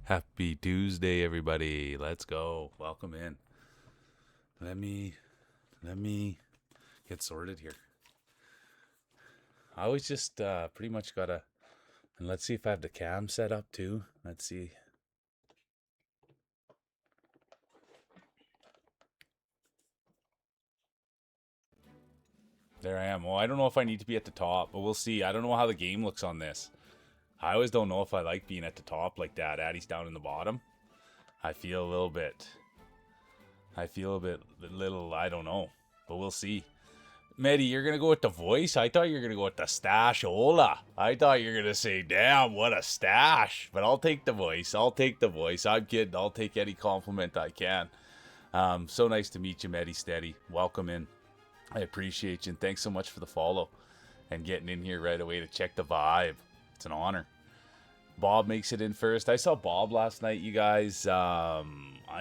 Happy Tuesday, everybody. Let's go. Welcome in. Let me get sorted here. I always just pretty much gotta, and let's see if I have the cam set up too. Let's see. There I am. Well, I don't know if I need to be at the top, but we'll see. I don't know how the game looks on this. I always don't know if I like being at the top like that. Addie's down in the bottom. I feel a little bit. I don't know, but we'll see. Medi, you're going to go with the voice? I thought you were going to go with the stash-ola. I thought you were going to say, damn, what a stash. But I'll take the voice. I'm kidding. I'll take any compliment I can. So nice to meet you, Medi Steady. Welcome in. I appreciate you, and thanks so much for the follow and getting in here right away to check the vibe. It's an honor. Bob makes it in first. I saw Bob last night, you guys. I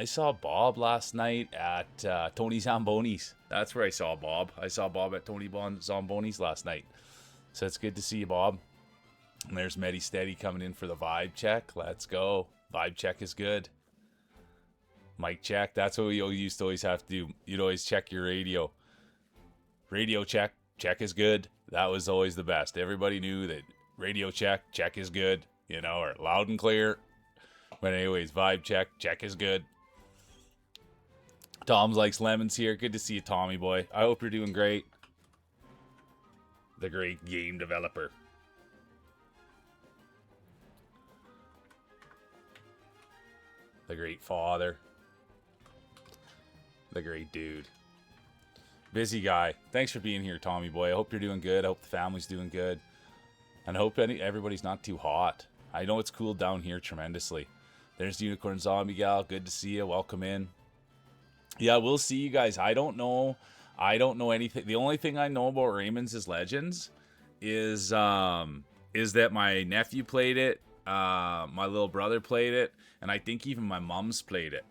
saw Bob last night at Tony Zamboni's. That's where I saw Bob. I saw Bob at Tony Zamboni's last night. So it's good to see you, Bob. And there's Medi Steady coming in for the vibe check. Let's go. Vibe check is good. Mic check. That's what we used to always have to do. You'd always check your radio. Radio check. Check is good. That was always the best. Everybody knew that radio check. Check is good. You know, or loud and clear. But anyways, vibe check. Check is good. Tom's likes lemons here. Good to see you, Tommy boy. I hope you're doing great. The great game developer. The great father. The great dude. Busy guy. Thanks for being here, Tommy boy. I hope you're doing good. I hope the family's doing good. And I hope everybody's not too hot. I know it's cooled down here tremendously. There's the Unicorn Zombie Gal. Good to see you. Welcome in. Yeah, we'll see you guys. I don't know anything. The only thing I know about Rayman's is Legends is that my nephew played it, my little brother played it, and I think even my mom's played it.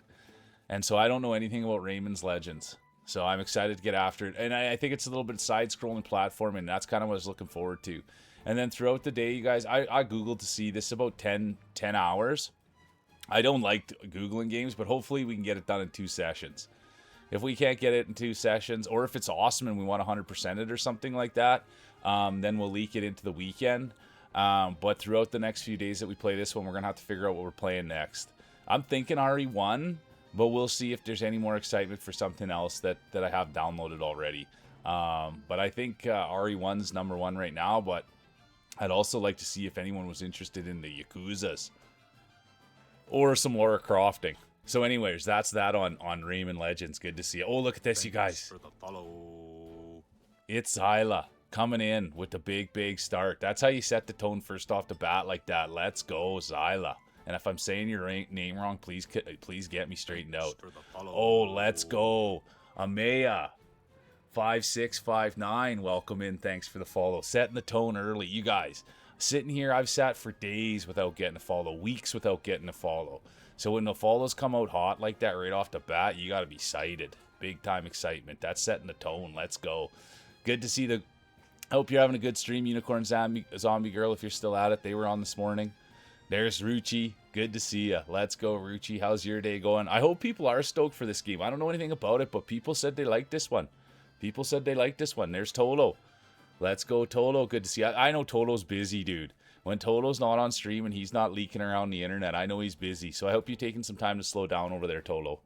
And so I don't know anything about Rayman's Legends. So I'm excited to get after it. And I think it's a little bit side-scrolling platform, and that's kind of what I was looking forward to. And then throughout the day, you guys, I Googled to see this is about 10 hours. I don't like Googling games, but hopefully we can get it done in 2 sessions. If we can't get it in 2 sessions, or if it's awesome and we want 100% it or something like that, then we'll leak it into the weekend. But throughout the next few days that we play this one, we're going to have to figure out what we're playing next. I'm thinking RE1, but we'll see if there's any more excitement for something else that I have downloaded already. But I think RE1's number 1 right now, but I'd also like to see if anyone was interested in the Yakuzas or some Lara Crofting. So anyways, that's that on Rayman Legends. Good to see you. Oh, look at this, you guys. For the follow. It's Zyla coming in with the big start. That's how you set the tone first off the bat like that. Let's go, Zyla. And if I'm saying your name wrong, please get me straightened out. Oh, let's go. Amaya 5659, welcome in. Thanks for the follow. Setting the tone early. You guys, sitting here, I've sat for days without getting a follow, weeks without getting a follow. So when the follows come out hot like that right off the bat, you got to be excited. Big time excitement. That's setting the tone. Let's go. Good to see the... I hope you're having a good stream, Unicorn Zombie Girl, if you're still at it. They were on this morning. There's Ruchi. Good to see you. Let's go, Ruchi. How's your day going? I hope people are stoked for this game. I don't know anything about it, but people said they liked this one. There's Tolo. Let's go, Tolo. Good to see you. I know Tolo's busy, dude. When Tolo's not on stream and he's not leaking around the internet, I know he's busy. So I hope you're taking some time to slow down over there, Tolo.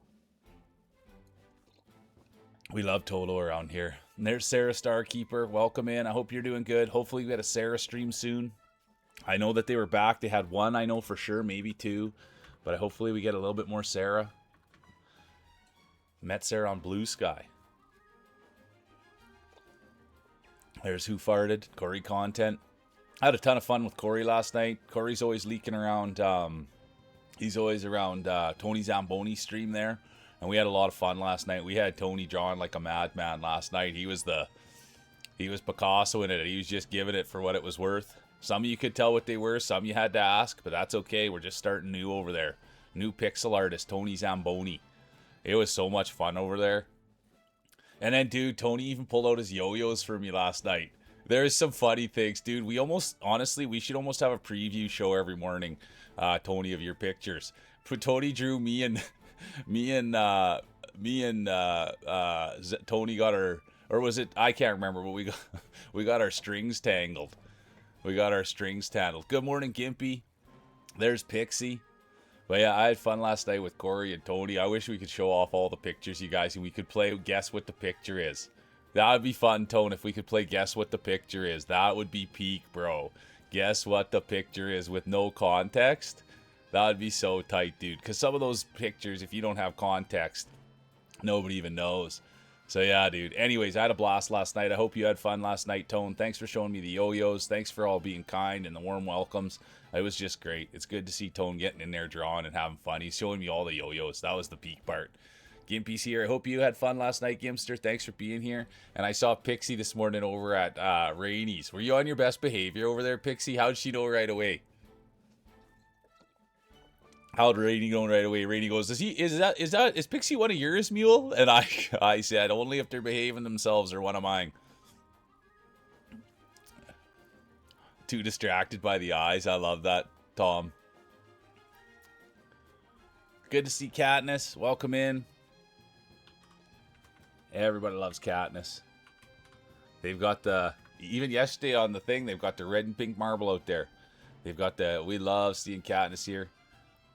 We love Tolo around here. And there's Sarah Starkeeper. Welcome in. I hope you're doing good. Hopefully we get a Sarah stream soon. I know that they were back. They had 1, I know for sure, maybe 2. But hopefully we get a little bit more Sarah. Met Sarah on Blue Sky. There's Who Farted, Corey Content. I had a ton of fun with Corey last night. Corey's always leaking around. He's always around Tony Zamboni's stream there. And we had a lot of fun last night. We had Tony drawing like a madman last night. He was Picasso in it. He was just giving it for what it was worth. Some of you could tell what they were. Some you had to ask, but that's okay. We're just starting new over there. New pixel artist, Tony Zamboni. It was so much fun over there. And then, dude, Tony even pulled out his yo-yos for me last night. There's some funny things, dude. We almost, honestly, we should almost have a preview show every morning, Tony, of your pictures. Tony drew me and me and Tony got our, or was it? I can't remember, but we got our strings tangled. We got our strings tangled. Good morning, Gimpy. There's Pixie. But yeah, I had fun last night with Corey and Tony. I wish we could show off all the pictures, you guys, and we could play Guess What the Picture Is. That would be fun, Tone, if we could play Guess What the Picture Is. That would be peak, bro. Guess what the picture is with no context? That would be so tight, dude. Because some of those pictures, if you don't have context, nobody even knows. So yeah, dude. Anyways, I had a blast last night. I hope you had fun last night, Tone. Thanks for showing me the yo-yos. Thanks for all being kind and the warm welcomes. It was just great. It's good to see Tone getting in there, drawing and having fun. He's showing me all the yo-yos. That was the peak part. Gimpy's here. I hope you had fun last night, Gimster. Thanks for being here. And I saw Pixie this morning over at Rainey's. Were you on your best behavior over there, Pixie? How'd she know right away? How'd Rainey know right away? Rainey goes, is Pixie one of yours, Mule? And I said, only if they're behaving themselves or one of mine. Too distracted by the eyes. I love that, Tom. Good to see Katniss. Welcome in. Everybody loves Katniss. They've got the, even yesterday on the thing, they've got the red and pink marble out there. They've got the, we love seeing Katniss here.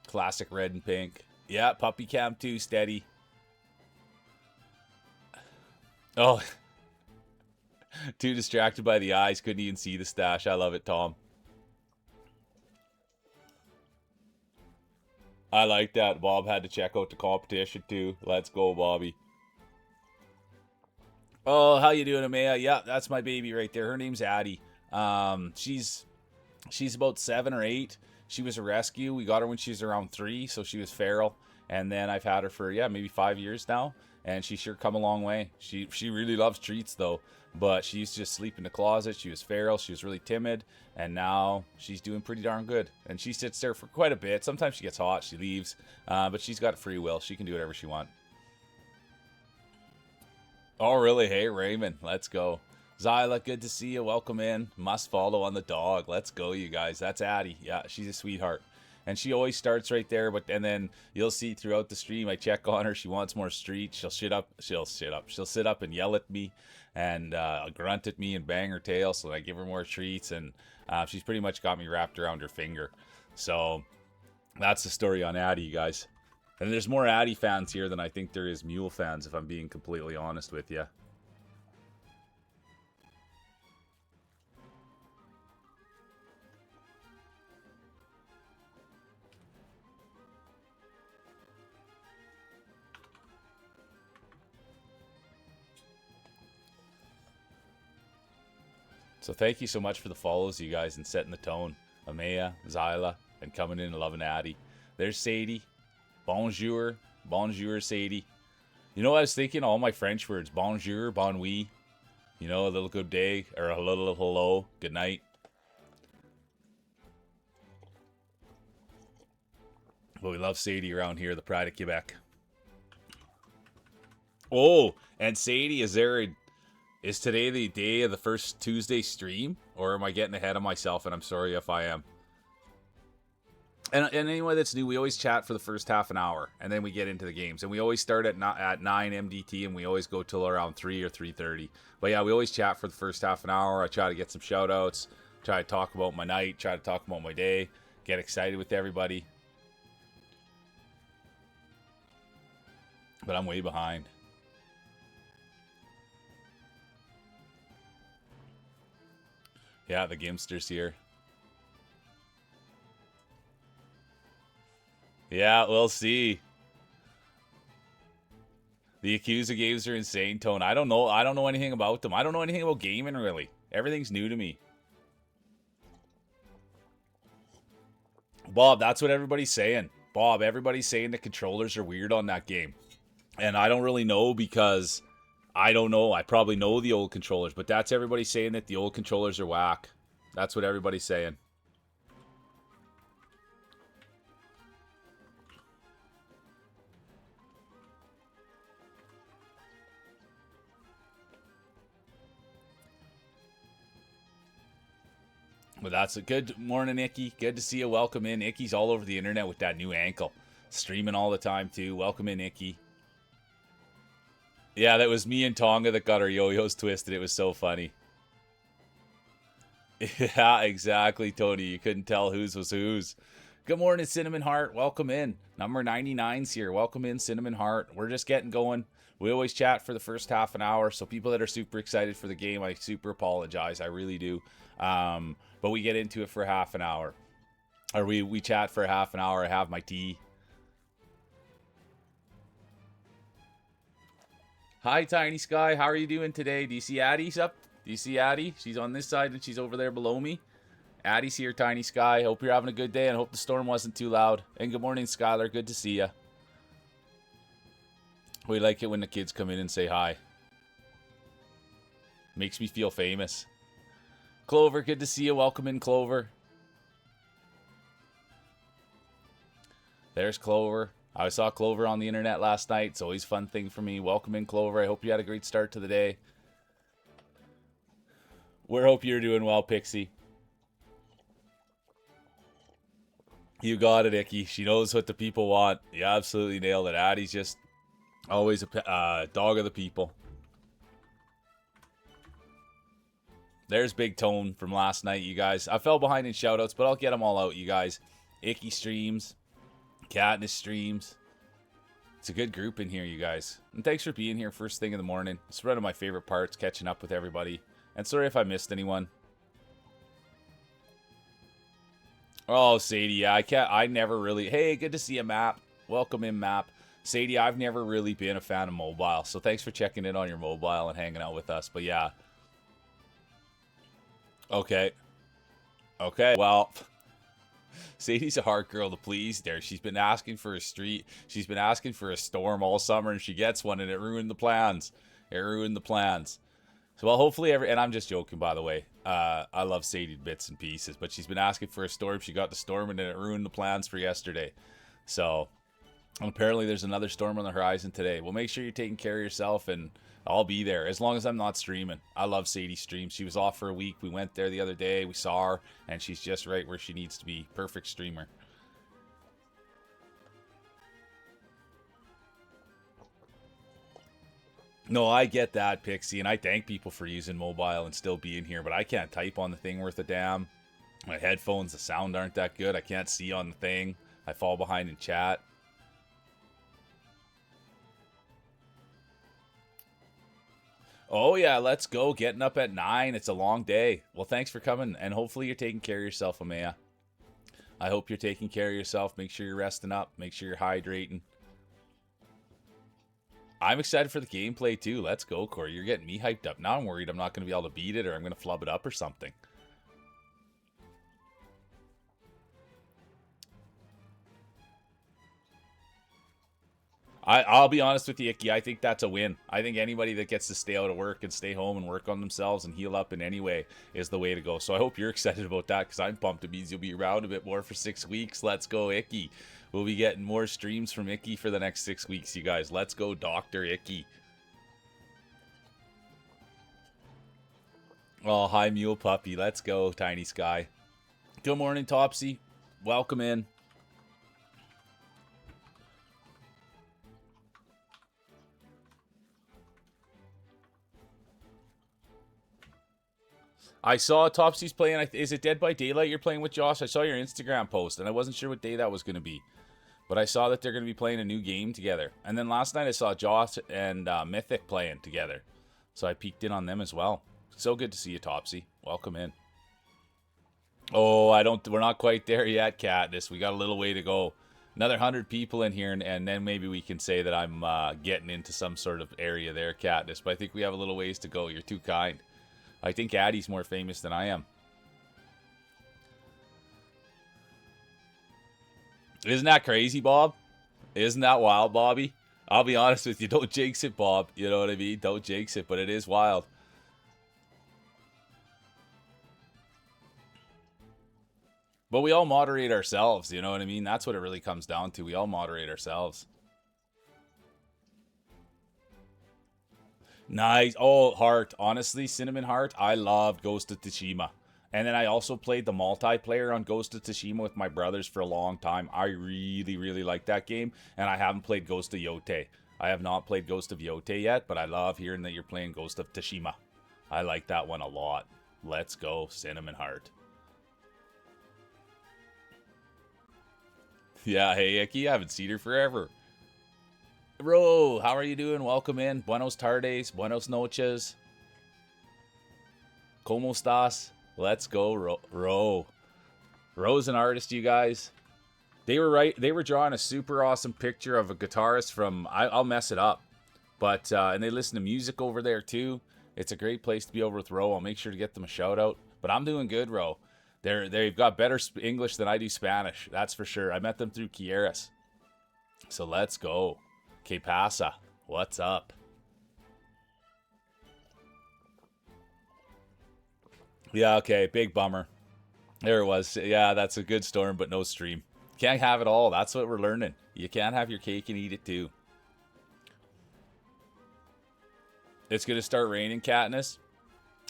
Classic red and pink. Yeah, puppy cam too, steady. Oh. Too distracted by the eyes, couldn't even see the stash. I love it, Tom. I like that. Bob had to check out the competition too. Let's go, Bobby. Oh, how you doing, Amaya? Yeah, that's my baby right there. Her name's Addie. She's about 7 or 8. She was a rescue. We got her when she was around 3, so she was feral. And then I've had her for, yeah, maybe 5 years now. And she's sure come a long way. She really loves treats, though. But she used to just sleep in the closet. She was feral. She was really timid. And now she's doing pretty darn good. And she sits there for quite a bit. Sometimes she gets hot. She leaves. But she's got free will. She can do whatever she wants. Oh, really? Hey, Rayman. Let's go. Zyla, good to see you. Welcome in. Must follow on the dog. Let's go, you guys. That's Addie. Yeah, she's a sweetheart. And she always starts right there, and then you'll see throughout the stream, I check on her. She wants more street. She'll sit up. She'll sit up and yell at me and grunt at me and bang her tail. So I give her more treats, and she's pretty much got me wrapped around her finger. So that's the story on Addie, you guys. And there's more Addie fans here than I think there is Mule fans, if I'm being completely honest with you. So thank you so much for the follows, you guys, and setting the tone. Amaya, Zyla, and coming in and loving Addie. There's Sadie. Bonjour. Bonjour, Sadie. You know what I was thinking? All my French words. Bonjour, bon nuit. You know, a little good day, or a little hello, good night. But we love Sadie around here, the pride of Quebec. Oh, and Sadie, is today the day of the first Tuesday stream? Or am I getting ahead of myself? And I'm sorry if I am. And anyone that's new, we always chat for the first half an hour. And then we get into the games. And we always start at 9 MDT. And we always go till around 3 or 3:30. But yeah, we always chat for the first half an hour. I try to get some shout outs. Try to talk about my night. Try to talk about my day. Get excited with everybody. But I'm way behind. Yeah, the Gimster's here. Yeah, we'll see. The Yakuza games are insane, Tone. I don't know anything about them. I don't know anything about gaming, really. Everything's new to me. Bob, that's what everybody's saying. Bob, everybody's saying the controllers are weird on that game. And I don't really know because I don't know. I probably know the old controllers, but that's everybody saying that the old controllers are whack. That's what everybody's saying. But that's a good morning, Icky. Good to see you. Welcome in. Icky's all over the internet with that new ankle. Streaming all the time, too. Welcome in, Icky. Yeah, that was me and Tonga that got our yo-yos twisted. It was so funny. Yeah, exactly, Tony. You couldn't tell whose was whose. Good morning, Cinnamon Heart. Welcome in. Number 99's here. Welcome in, Cinnamon Heart. We're just getting going. We always chat for the first half an hour, so people that are super excited for the game, I super apologize. I really do. But we get into it for half an hour. Or we chat for half an hour. I have my tea. Hi, Tiny Sky. How are you doing today? Do you see Addie's up? Do you see Addie? She's on this side and she's over there below me. Addie's here, Tiny Sky. Hope you're having a good day and hope the storm wasn't too loud. And good morning, Skylar. Good to see ya. We like it when the kids come in and say hi. Makes me feel famous. Clover, good to see you. Welcome in, Clover. There's Clover. I saw Clover on the internet last night. It's always a fun thing for me. Welcome in, Clover. I hope you had a great start to the day. We hope you're doing well, Pixie. You got it, Icky. She knows what the people want. You absolutely nailed it. Addie's just always a dog of the people. There's Big Tone from last night, you guys. I fell behind in shoutouts, but I'll get them all out, you guys. Icky streams. Katniss streams. It's a good group in here, you guys. And thanks for being here first thing in the morning. It's one of my favorite parts, catching up with everybody. And sorry if I missed anyone. Oh, Sadie, yeah, I never really... Hey, good to see you, Map. Welcome in, Map. Sadie, I've never really been a fan of mobile, so thanks for checking in on your mobile and hanging out with us. But yeah. Okay. Okay, well... Sadie's a hard girl to please there. She's been asking for a street. She's been asking for a storm all summer, and she gets one, and it ruined the plans. It ruined the plans. So, well, hopefully and I'm just joking, by the way. I love Sadie bits and pieces, but she's been asking for a storm. She got the storm, and then it ruined the plans for yesterday. So, apparently there's another storm on the horizon today. Well, make sure you're taking care of yourself, and I'll be there as long as I'm not streaming. I love Sadie's streams. She was off for a week. We went there the other day. We saw her, and she's just right where she needs to be. Perfect streamer. No, I get that, Pixie, and I thank people for using mobile and still being here, but I can't type on the thing worth a damn. My headphones, the sound aren't that good. I can't see on the thing. I fall behind in chat. Oh, yeah, let's go. Getting up at 9. It's a long day. Well, thanks for coming, and hopefully you're taking care of yourself, Amaya. I hope you're taking care of yourself. Make sure you're resting up. Make sure you're hydrating. I'm excited for the gameplay, too. Let's go, Corey. You're getting me hyped up. Now I'm worried I'm not going to be able to beat it or I'm going to flub it up or something. I'll be honest with you, Icky. I think that's a win. I think anybody that gets to stay out of work and stay home and work on themselves and heal up in any way is the way to go. So I hope you're excited about that because I'm pumped. It means you'll be around a bit more for 6 weeks. Let's go, Icky. We'll be getting more streams from Icky for the next 6 weeks, you guys. Let's go, Dr. Icky. Oh, hi, Mule Puppy. Let's go, Tiny Sky. Good morning, Topsy. Welcome in. I saw Topsy's playing. Is it Dead by Daylight you're playing with, Josh? I saw your Instagram post, and I wasn't sure what day that was going to be. But I saw that they're going to be playing a new game together. And then last night I saw Josh and Mythic playing together. So I peeked in on them as well. So good to see you, Topsy. Welcome in. Oh, we're not quite there yet, Katniss. We got a little way to go. Another 100 people in here, and then maybe we can say that I'm getting into some sort of area there, Katniss. But I think we have a little ways to go. You're too kind. I think Addie's more famous than I am. Isn't that crazy, Bob? Isn't that wild, Bobby? I'll be honest with you. Don't jinx it, Bob. You know what I mean? Don't jinx it, but it is wild. But we all moderate ourselves, you know what I mean? That's what it really comes down to. We all moderate ourselves. Nice. Oh, Heart. Honestly, Cinnamon Heart, I loved Ghost of Tsushima. And then I also played the multiplayer on Ghost of Tsushima with my brothers for a long time. I really, really like that game. And I haven't played Ghost of Yote. I have not played Ghost of Yote yet, but I love hearing that you're playing Ghost of Tsushima. I like that one a lot. Let's go, Cinnamon Heart. Yeah, hey, Icky, I haven't seen her forever. Ro, how are you doing? Welcome in. Buenos tardes, buenos noches. ¿Cómo estás? Let's go, Ro. Ro's an artist, you guys. They were right. They were drawing a super awesome picture of a guitarist from. I'll mess it up, but and they listen to music over there too. It's a great place to be over with Ro. I'll make sure to get them a shout out. But I'm doing good, Ro. They've got better English than I do Spanish. That's for sure. I met them through Quieres. So let's go. Que pasa? What's up? Yeah, okay. Big bummer. There it was. Yeah, that's a good storm, but no stream. Can't have it all. That's what we're learning. You can't have your cake and eat it too. It's gonna start raining, Katniss.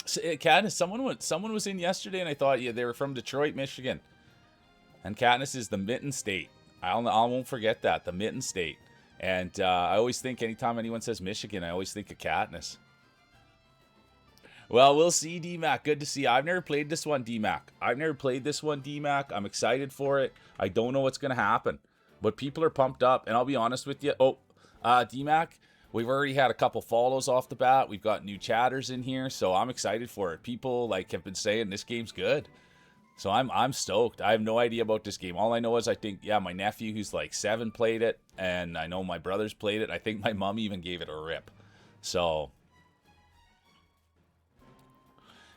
Katniss, someone was in yesterday, and I thought they were from Detroit, Michigan. And Katniss is the Mitten State. I won't forget that, the Mitten State. And I always think anytime anyone says Michigan, I always think of Katniss. Well, we'll see, D-Mac. Good to see you. I've never played this one, D-Mac. I'm excited for it. I don't know what's going to happen. But people are pumped up. And I'll be honest with you. D-Mac, we've already had a couple follows off the bat. We've got new chatters in here. So I'm excited for it. People have been saying this game's good. So I'm stoked. I have no idea about this game. All I know is I think, my nephew who's 7 played it. And I know my brothers played it. I think my mom even gave it a rip. So...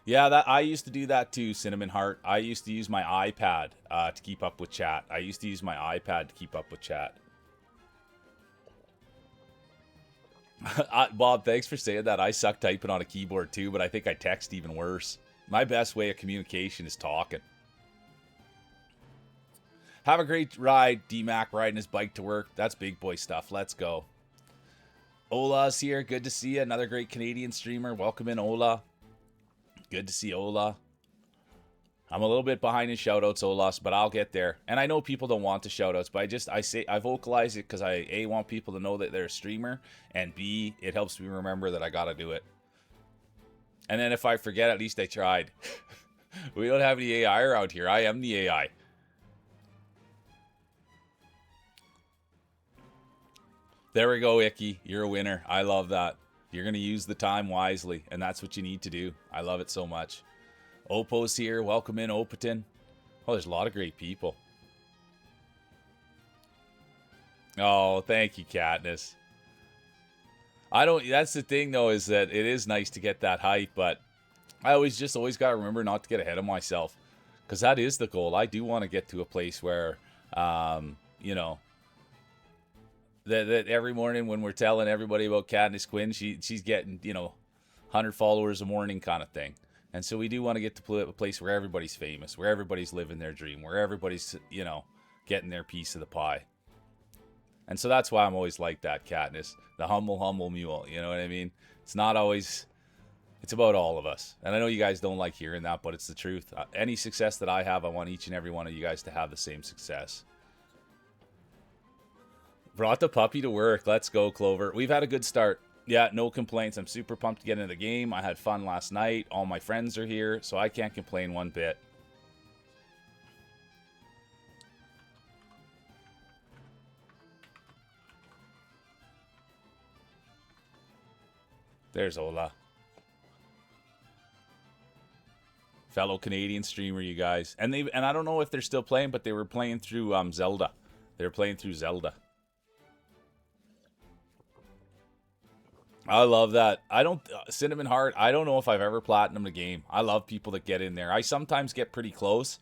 yeah, I used to do that too, Cinnamon Heart. I used to use my iPad to keep up with chat. Bob, thanks for saying that. I suck typing on a keyboard too, but I think I text even worse. My best way of communication is talking. Have a great ride, D-Mac, riding his bike to work. That's big boy stuff. Let's go. Ola's here. Good to see you. Another great Canadian streamer. Welcome in, Ola. Good to see Ola. I'm a little bit behind in shoutouts, Olas, but I'll get there. And I know people don't want the shoutouts, but I vocalize it because I A, want people to know that they're a streamer, and B, it helps me remember that I gotta do it. And then if I forget, at least I tried. We don't have any AI around here. I am the AI. There we go, Icky. You're a winner. I love that. You're going to use the time wisely, and that's what you need to do. I love it so much. Opo's here. Welcome in, Opaton. Oh, there's a lot of great people. Oh, thank you, Katniss. That's the thing, though, is that it is nice to get that hype, but I always got to remember not to get ahead of myself, because that is the goal. I do want to get to a place where, that every morning when we're telling everybody about Katniss Quinn, she's getting, 100 followers a morning kind of thing. And so we do want to get to a place where everybody's famous, where everybody's living their dream, where everybody's, getting their piece of the pie. And so that's why I'm always like that, Katniss. The humble mule, you know what I mean? It's not always... it's about all of us. And I know you guys don't like hearing that, but it's the truth. Any success that I have, I want each and every one of you guys to have the same success. Brought the puppy to work. Let's go, Clover. We've had a good start. Yeah, no complaints. I'm super pumped to get into the game. I had fun last night. All my friends are here, so I can't complain one bit. There's Ola. Fellow Canadian streamer, you guys. And I don't know if they're still playing, but they were playing through Zelda. They were playing through Zelda. I love that. Cinnamon Heart, I don't know if I've ever platinumed a game. I love people that get in there. I sometimes get pretty close,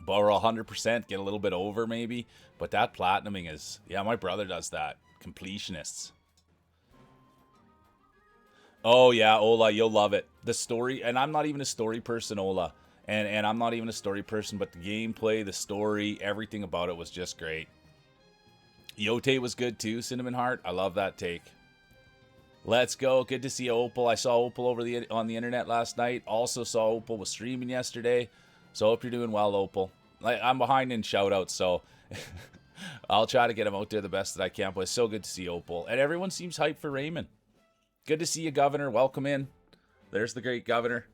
but we're 100%, get a little bit over maybe. But that platinuming is, yeah, my brother does that. Completionists. Oh yeah, Ola, you'll love it. The story, and I'm not even a story person, Ola. And I'm not even a story person, but the gameplay, the story, everything about it was just great. Yote was good too, Cinnamon Heart. I love that take. Let's go. Good to see Opal. I saw Opal on the internet last night. Also saw Opal was streaming yesterday. So hope you're doing well, Opal. I'm behind in shoutouts, so I'll try to get them out there the best that I can. But it's so good to see Opal. And everyone seems hyped for Rayman. Good to see you, Governor. Welcome in. There's the great Governor.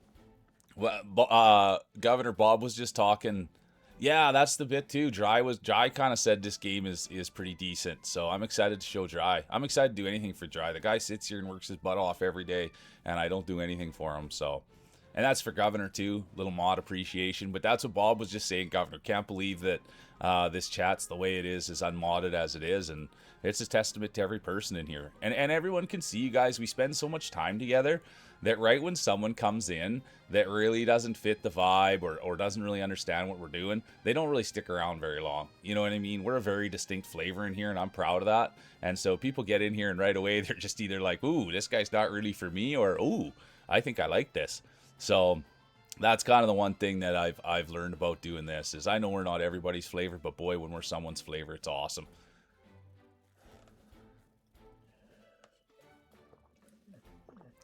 Governor Bob was just talking. Yeah, that's the bit too. Dry kind of said this game is pretty decent, so I'm excited to show Dry. I'm excited to do anything for Dry. The guy sits here and works his butt off every day, and I don't do anything for him. So, and that's for Governor too. Little mod appreciation, but that's what Bob was just saying. Governor, can't believe that this chat's the way it is unmodded as it is, and it's a testament to every person in here. And everyone can see, you guys, we spend so much time together that right when someone comes in that really doesn't fit the vibe or doesn't really understand what we're doing, they don't really stick around very long. You know what I mean? We're a very distinct flavor in here, and I'm proud of that. And so people get in here, and right away they're just either like, ooh, this guy's not really for me, or ooh, I think I like this. So that's kind of the one thing that I've learned about doing this is I know we're not everybody's flavor, but boy, when we're someone's flavor, it's awesome.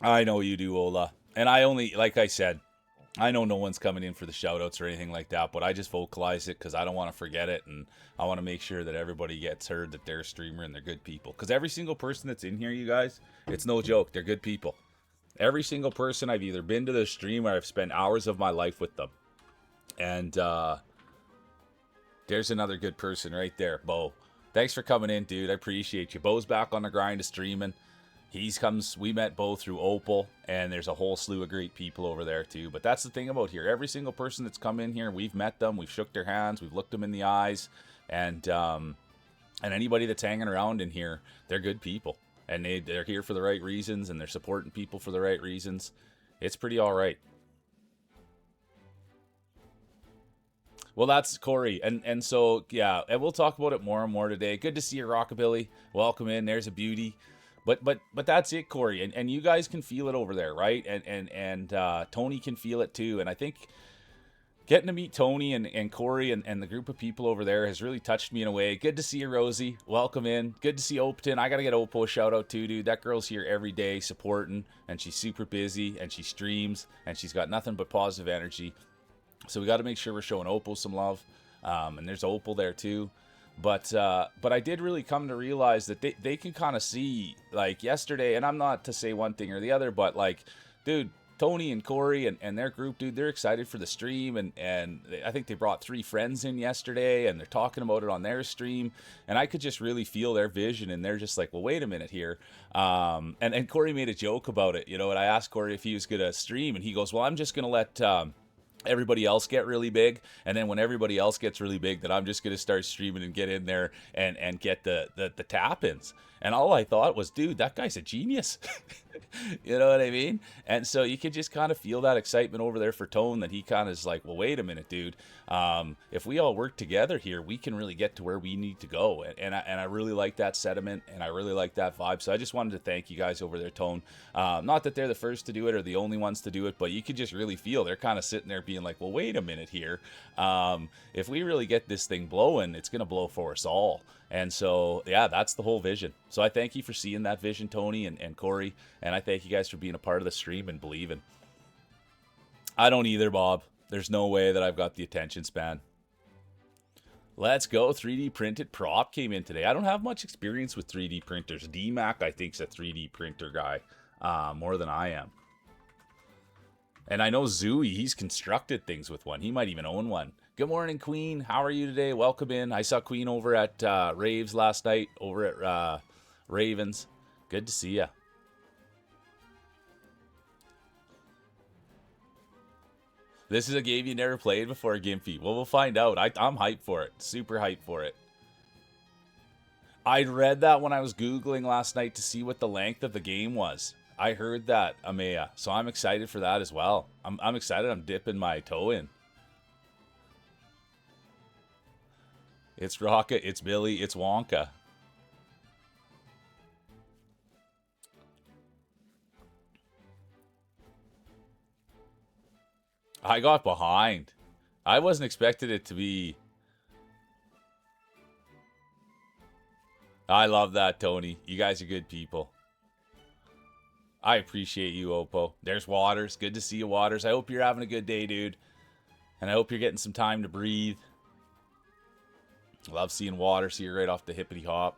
I know you do, Ola. And I only, like I said, I know no one's coming in for the shoutouts or anything like that, but I just vocalize it because I don't want to forget it, and I want to make sure that everybody gets heard that they're a streamer and they're good people. Because every single person that's in here, you guys, it's no joke, they're good people. Every single person, I've either been to the stream or I've spent hours of my life with them. And there's another good person right there, Bo. Thanks for coming in, dude. I appreciate you. Bo's back on the grind of streaming. We met Bo through Opal, and there's a whole slew of great people over there too. But that's the thing about here. Every single person that's come in here, we've met them, we've shook their hands, we've looked them in the eyes, and anybody that's hanging around in here, they're good people. And they're here for the right reasons, and they're supporting people for the right reasons. It's pretty all right. Well, that's Corey, and so, yeah, and we'll talk about it more and more today. Good to see you, Rockabilly. Welcome in. There's a beauty. But that's it, Corey, and you guys can feel it over there, right? And Tony can feel it too. And I think getting to meet Tony and Corey and the group of people over there has really touched me in a way. Good to see you, Rosie. Welcome in. Good to see Opton. I gotta get Oppo a shout out too, dude. That girl's here every day supporting, and she's super busy, and she streams, and she's got nothing but positive energy. So we got to make sure we're showing Opal some love. And there's Opal there too. But I did really come to realize that they can kind of see, like, yesterday, and I'm not to say one thing or the other, but, like, dude, Tony and Corey and their group, dude, they're excited for the stream, and I think they brought 3 friends in yesterday, and they're talking about it on their stream, and I could just really feel their vision, and they're just like, well, wait a minute here. And Corey made a joke about it, you know, and I asked Corey if he was going to stream, and he goes, well, I'm just going to let everybody else get really big, and then when everybody else gets really big, then I'm just going to start streaming and get in there and get the tap-ins. And all I thought was, dude, that guy's a genius. You know what I mean? And so you could just kind of feel that excitement over there for Tone, that he kind of is like, well, wait a minute, dude. If we all work together here, we can really get to where we need to go. And I really like that sentiment, and I really like that vibe. So I just wanted to thank you guys over there, Tone. Not that they're the first to do it or the only ones to do it, but you could just really feel they're kind of sitting there being like, well, wait a minute here. If we really get this thing blowing, it's going to blow for us all. And so, yeah, that's the whole vision. So I thank you for seeing that vision, Tony and Corey. And I thank you guys for being a part of the stream and believing. I don't either, Bob. There's no way that I've got the attention span. Let's go. 3D printed prop came in today. I don't have much experience with 3D printers. DMAC, I think, is a 3D printer guy more than I am. And I know Zooey, he's constructed things with one. He might even own one. Good morning, Queen. How are you today? Welcome in. I saw Queen over at Raves last night, over at Ravens. Good to see ya. This is a game you never played before, Gimpy. Well, we'll find out. I'm hyped for it. Super hyped for it. I read that when I was Googling last night to see what the length of the game was. I heard that, Amaya. So I'm excited for that as well. I'm excited. I'm dipping my toe in. It's Rocket, it's Billy, it's Wonka. I got behind. I wasn't expecting it to be... I love that, Tony. You guys are good people. I appreciate you, Oppo. There's Waters. Good to see you, Waters. I hope you're having a good day, dude. And I hope you're getting some time to breathe. Love seeing Waters here right off the hippity hop.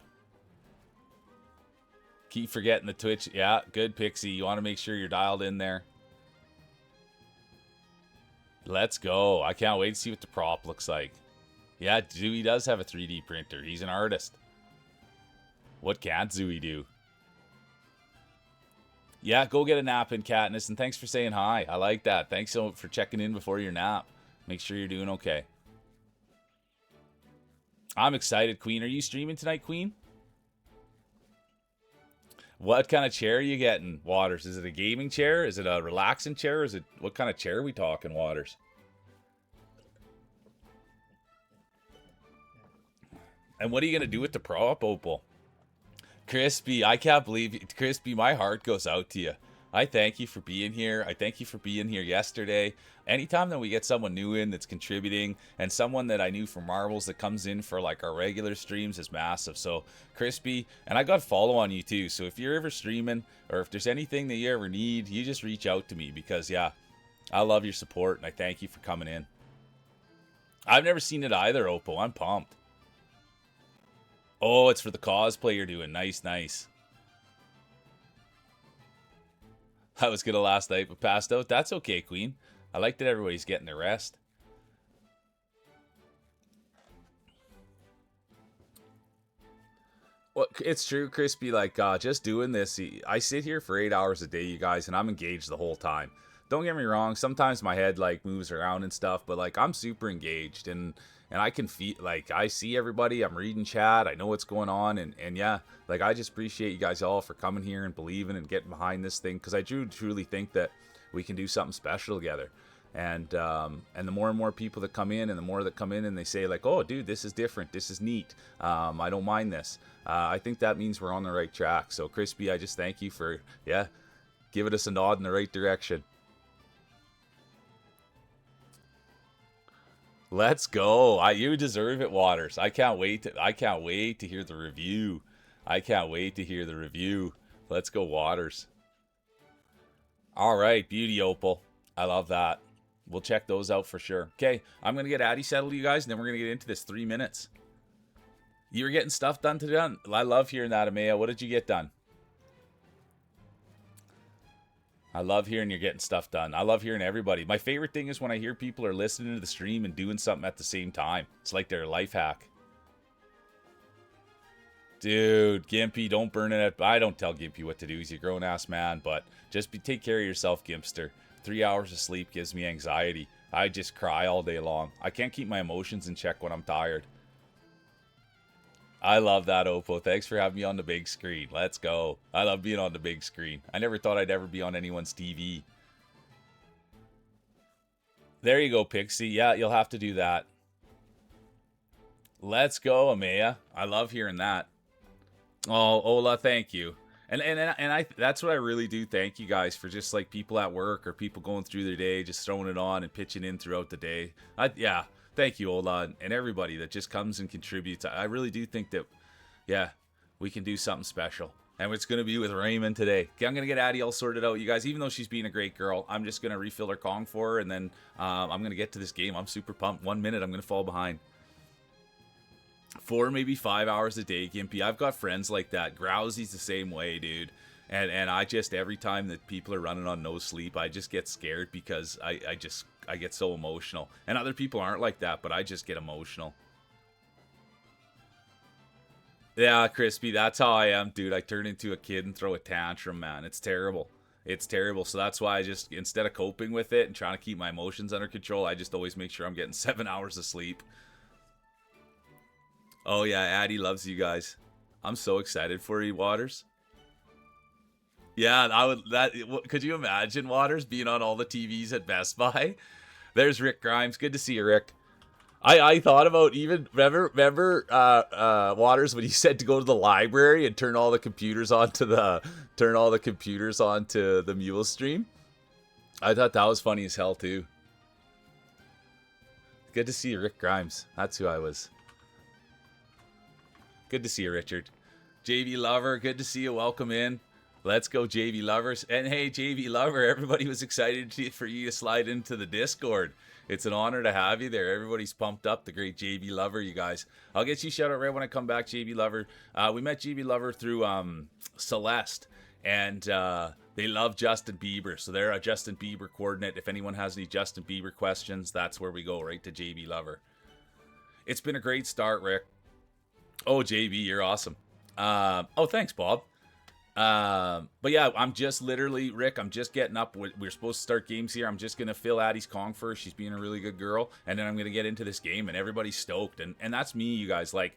Keep forgetting the Twitch. Yeah, good, Pixie. You want to make sure you're dialed in there. Let's go. I can't wait to see what the prop looks like. Yeah, Zooey does have a 3D printer. He's an artist. What can't Zooey do? Yeah, go get a nap in, Katniss, and thanks for saying hi. I like that. Thanks so much for checking in before your nap. Make sure you're doing okay. I'm excited, Queen. Are you streaming tonight, Queen? What kind of chair are you getting, Waters? Is it a gaming chair? Is it a relaxing chair? Is it what kind of chair are we talking, Waters? And what are you gonna do with the prop, Opal? Crispy, I can't believe it. Crispy, my heart goes out to you. I thank you for being here. I thank you for being here yesterday. Anytime that we get someone new in that's contributing, and someone that I knew from Marvels that comes in for like our regular streams is massive. So Crispy, and I got to follow on you too. So if you're ever streaming, or if there's anything that you ever need, you just reach out to me, because yeah, I love your support and I thank you for coming in. I've never seen it either, Oppo. I'm pumped. Oh, it's for the cosplay you're doing. Nice, nice. I was gonna last night, but passed out. That's okay, Queen. I like that everybody's getting their rest. Well, it's true, Crispy. Like, just doing this, I sit here for 8 hours a day, you guys, and I'm engaged the whole time. Don't get me wrong. Sometimes my head like moves around and stuff, but like I'm super engaged, and I can feel like I see everybody. I'm reading chat. I know what's going on, and yeah, like I just appreciate you guys all for coming here and believing and getting behind this thing, because I do truly think that we can do something special together. And the more and more people that come in, and the more that come in and they say like, oh dude, this is different, this is neat, I don't mind this, I think that means we're on the right track. So Crispy, I just thank you for giving us a nod in the right direction. Let's go. You deserve it, Waters. I can't wait to hear the review. I can't wait to hear the review. Let's go, Waters. All right, beauty Opal. I love that. We'll check those out for sure. Okay, I'm going to get Addy settled, you guys, and then we're going to get into this 3 minutes. You were getting stuff done today? I love hearing that, Amaya. What did you get done? I love hearing you're getting stuff done. I love hearing everybody. My favorite thing is when I hear people are listening to the stream and doing something at the same time. It's like their life hack. Dude, Gimpy, don't burn it. I don't tell Gimpy what to do. He's a grown-ass man, but just take care of yourself, Gimpster. 3 hours of sleep gives me anxiety. I just cry all day long. I can't keep my emotions in check when I'm tired. I love that, Oppo. Thanks for having me on the big screen. Let's go. I love being on the big screen. I never thought I'd ever be on anyone's TV. There you go, Pixie. Yeah, you'll have to do that. Let's go, Amaya. I love hearing that. Oh, Ola, thank you. And I that's what I really do. Thank you guys for just like people at work or people going through their day, just throwing it on and pitching in throughout the day. Yeah. Thank you, Ola, and everybody that just comes and contributes. I really do think that, yeah, we can do something special. And it's going to be with Rayman today. Okay, I'm going to get Addie all sorted out, you guys. Even though she's being a great girl, I'm just going to refill her Kong for her, and then I'm going to get to this game. I'm super pumped. 1 minute, I'm going to fall behind. 4, maybe 5 hours a day, Gimpy. I've got friends like that. Grousy's the same way, dude. And I just, every time that people are running on no sleep, I just get scared because I get so emotional. And other people aren't like that, but I just get emotional. Yeah, Crispy, that's how I am, dude. I turn into a kid and throw a tantrum, man. It's terrible. It's terrible. So that's why I just, instead of coping with it and trying to keep my emotions under control, I just always make sure I'm getting 7 hours of sleep. Oh yeah, Addie loves you guys. I'm so excited for you, Waters. Yeah, could you imagine, Waters, being on all the TVs at Best Buy? There's Rick Grimes. Good to see you, Rick. I thought about even, remember Waters, when you said to go to the library and turn all the computers onto the Mule stream? I thought that was funny as hell too. Good to see you, Rick Grimes. That's who I was. Good to see you, Richard. JV Lover, good to see you. Welcome in. Let's go, JV Lovers. And hey, JV Lover, everybody was excited for you to slide into the Discord. It's an honor to have you there. Everybody's pumped up. The great JV Lover, you guys. I'll get you shout out right when I come back, JV Lover. We met JV Lover through Celeste, and they love Justin Bieber. So they're a Justin Bieber coordinate. If anyone has any Justin Bieber questions, that's where we go, right to JV Lover. It's been a great start, Rick. Oh, JV, you're awesome. Oh, thanks, Bob. But yeah, I'm just literally, Rick, I'm just getting up. We're supposed to start games here. I'm just going to fill Addie's Kong first. She's being a really good girl. And then I'm going to get into this game, and everybody's stoked. And that's me, you guys. Like,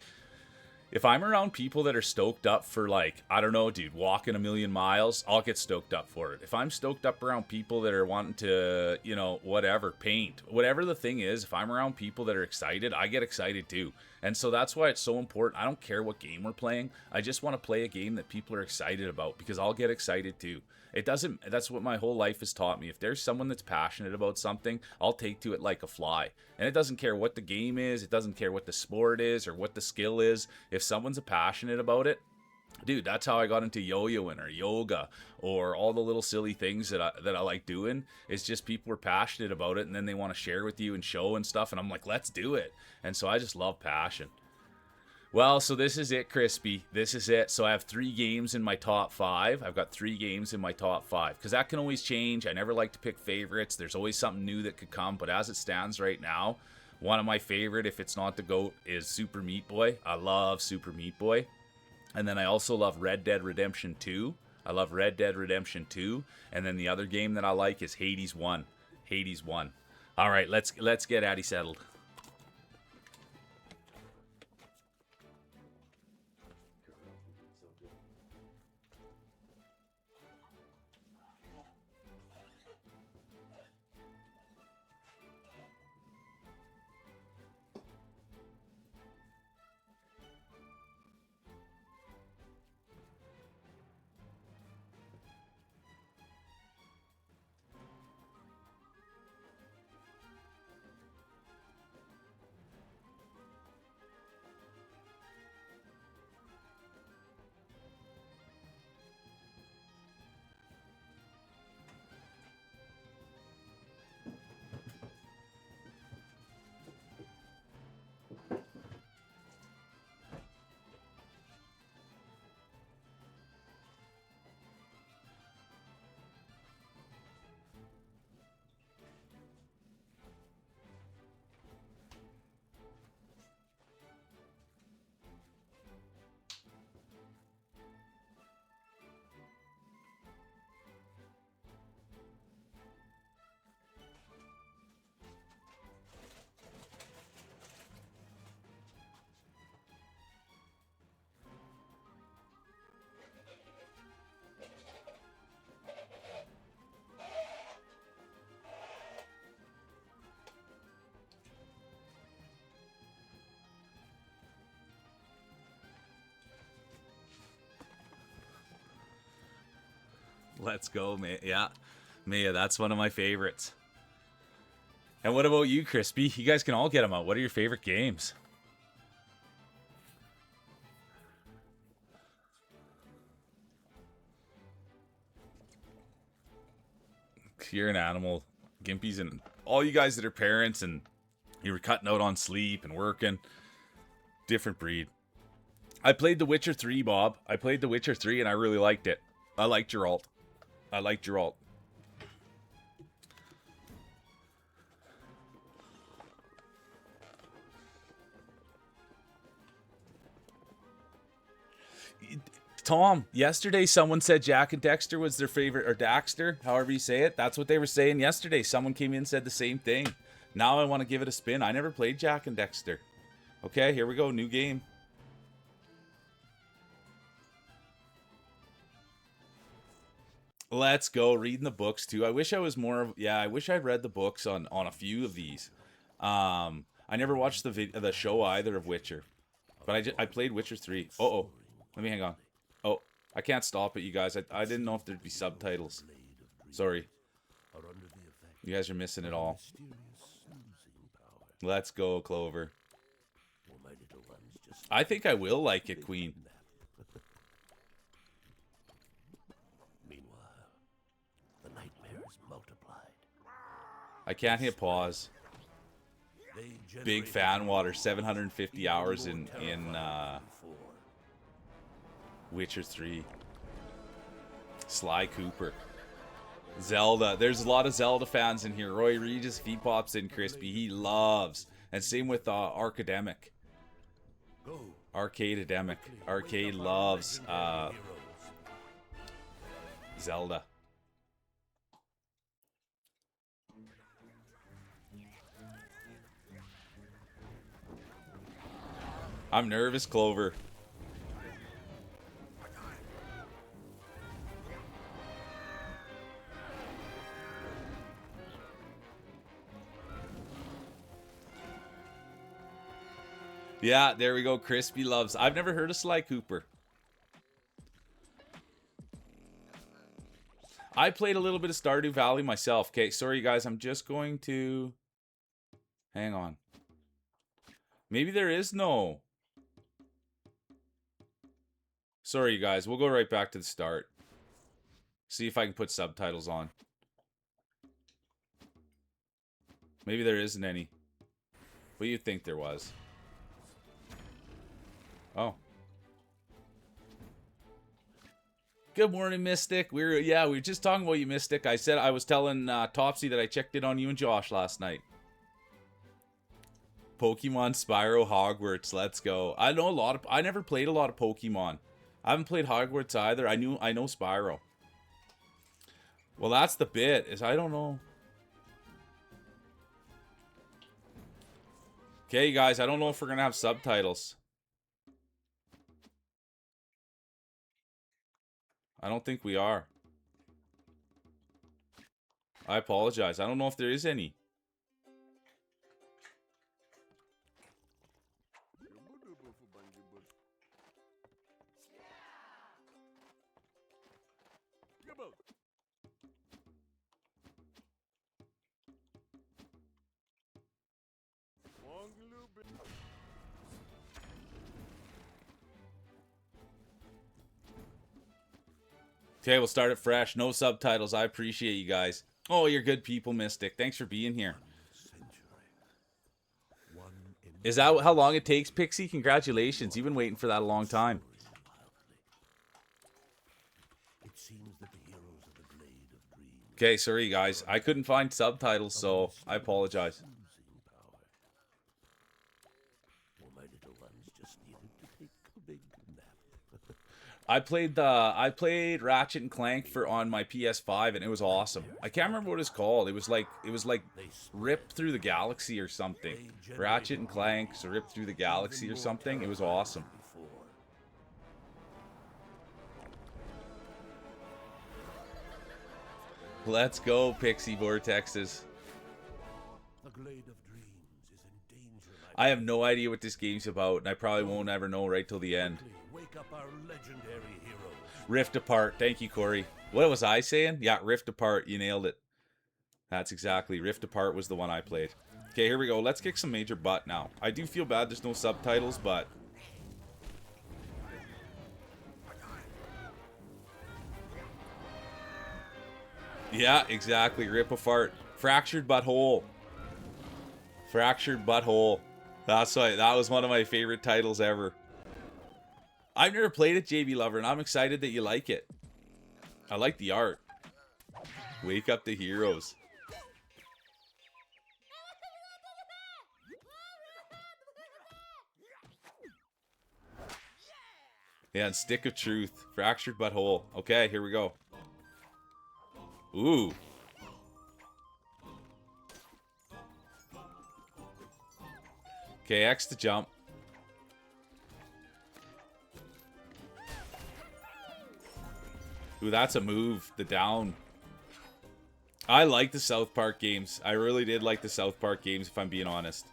if I'm around people that are stoked up for, like, I don't know, dude, walking a million miles, I'll get stoked up for it. If I'm stoked up around people that are wanting to, you know, whatever, paint, whatever the thing is, if I'm around people that are excited, I get excited too. And so that's why it's so important. I don't care what game we're playing. I just want to play a game that people are excited about, because I'll get excited too. That's what my whole life has taught me. If there's someone that's passionate about something, I'll take to it like a fly. And it doesn't care what the game is. It doesn't care what the sport is or what the skill is. If someone's passionate about it, dude, that's how I got into yo-yoing or yoga or all the little silly things that I like doing. It's just people are passionate about it, and then they want to share with you and show and stuff. And I'm like, let's do it. And so I just love passion. Well, so this is it, Crispy. This is it. So I have 3 games in my top 5. I've got 3 games in my top 5, because that can always change. I never like to pick favorites. There's always something new that could come. But as it stands right now, one of my favorite, if it's not the GOAT, is Super Meat Boy. I love Super Meat Boy. And then I also love Red Dead Redemption 2. I love Red Dead Redemption 2. And then the other game that I like is Hades 1. Hades 1. All right, let's get Addy settled. Let's go, Maya. Yeah, Maya, that's one of my favorites. And what about you, Crispy? You guys can all get them out. What are your favorite games? You're an animal. Gimpy's and all you guys that are parents and you were cutting out on sleep and working. Different breed. I played The Witcher 3, Bob. I played The Witcher 3 and I really liked it. I liked Geralt. I like Geralt. Tom, yesterday someone said Jack and Dexter was their favorite, or Daxter, however you say it. That's what they were saying yesterday. Someone came in and said the same thing. Now I want to give it a spin. I never played Jack and Dexter. Okay, here we go. New game. Let's go. Reading the books too. I wish I was more of, yeah, I wish I'd read the books on a few of these. I never watched the show either of Witcher. But I played Witcher 3. Uh-oh. Let me hang on. Oh, I can't stop it, you guys. I didn't know if there'd be subtitles. Sorry. You guys are missing it all. Let's go, Clover. I think I will like it, Queen. I can't hit pause. Big fan water, 750 hours in Witcher 3. Sly Cooper. Zelda. There's a lot of Zelda fans in here. Roy Regis, if he pops in, Crispy, he loves. And same with Arcademic. Arcade-ademic. Arcade loves Zelda. I'm nervous, Clover. Yeah, there we go. Crispy loves. I've never heard of Sly Cooper. I played a little bit of Stardew Valley myself. Okay, sorry guys, I'm just going to... Hang on. Maybe there is no... Sorry you guys, we'll go right back to the start. See if I can put subtitles on. Maybe there isn't any. What do you think there was? Oh. Good morning, Mystic. We were just talking about you, Mystic. I was telling Topsy that I checked in on you and Josh last night. Pokemon Spyro Hogwarts. Let's go. I never played a lot of Pokemon. I haven't played Hogwarts either. I know Spyro. Well, that's the bit. I don't know. Okay, guys. I don't know if we're gonna have subtitles. I don't think we are. I apologize. I don't know if there is any. Okay, we'll start it fresh. No subtitles. I appreciate you guys. Oh, you're good people, Mystic. Thanks for being here. Is that how long it takes, Pixie? Congratulations. You've been waiting for that a long time. Okay, sorry guys. I couldn't find subtitles, so I apologize. I played Ratchet and Clank on my PS5 and it was awesome. I can't remember what it's called. It was like Rip Through the Galaxy or something. Ratchet and Clank, so Rip Through the Galaxy or something. It was awesome. Let's go, Pixie Vortexes. I have no idea what this game's about, and I probably won't ever know right till the end. Rift Apart. Thank you, Corey. What was I saying? Yeah, Rift Apart. You nailed it. That's exactly. Rift Apart was the one I played. Okay, here we go. Let's kick some major butt now. I do feel bad there's no subtitles, but... Yeah, exactly. Rip Apart. Fractured Butthole. Fractured Butthole. That's why that was one of my favorite titles ever. I've never played it, JB Lover, and I'm excited that you like it. I like the art. Wake up the heroes. Yeah, and Stick of Truth. Fractured Butthole. Okay, here we go. Ooh. Okay, X to jump. Ooh, that's a move. The down. I like the South Park games. I really did like the South Park games, if I'm being honest.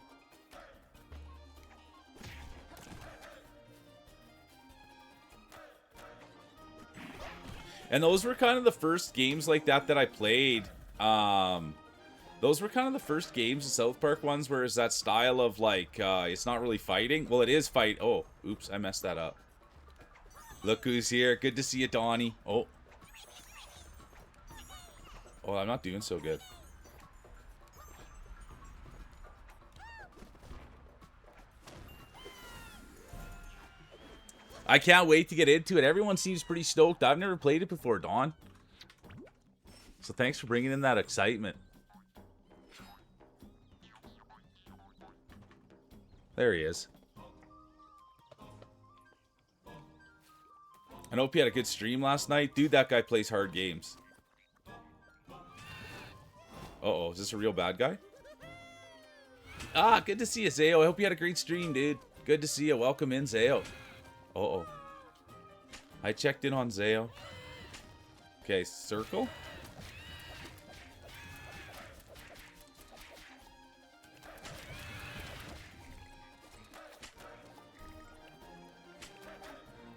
And those were kind of the first games like that that I played. Those were kind of the first games, the South Park ones, where it's that style of, like, it's not really fighting. Well, it is fight. Oh, oops, I messed that up. Look who's here. Good to see you, Donnie. Oh. Oh, I'm not doing so good. I can't wait to get into it. Everyone seems pretty stoked. I've never played it before, Dawn. So thanks for bringing in that excitement. There he is. I hope you had a good stream last night. Dude, that guy plays hard games. Uh-oh, is this a real bad guy? Ah, good to see you, Zayo. I hope you had a great stream, dude. Good to see you. Welcome in, Zayo. Uh-oh. I checked in on Zayo. Okay, circle.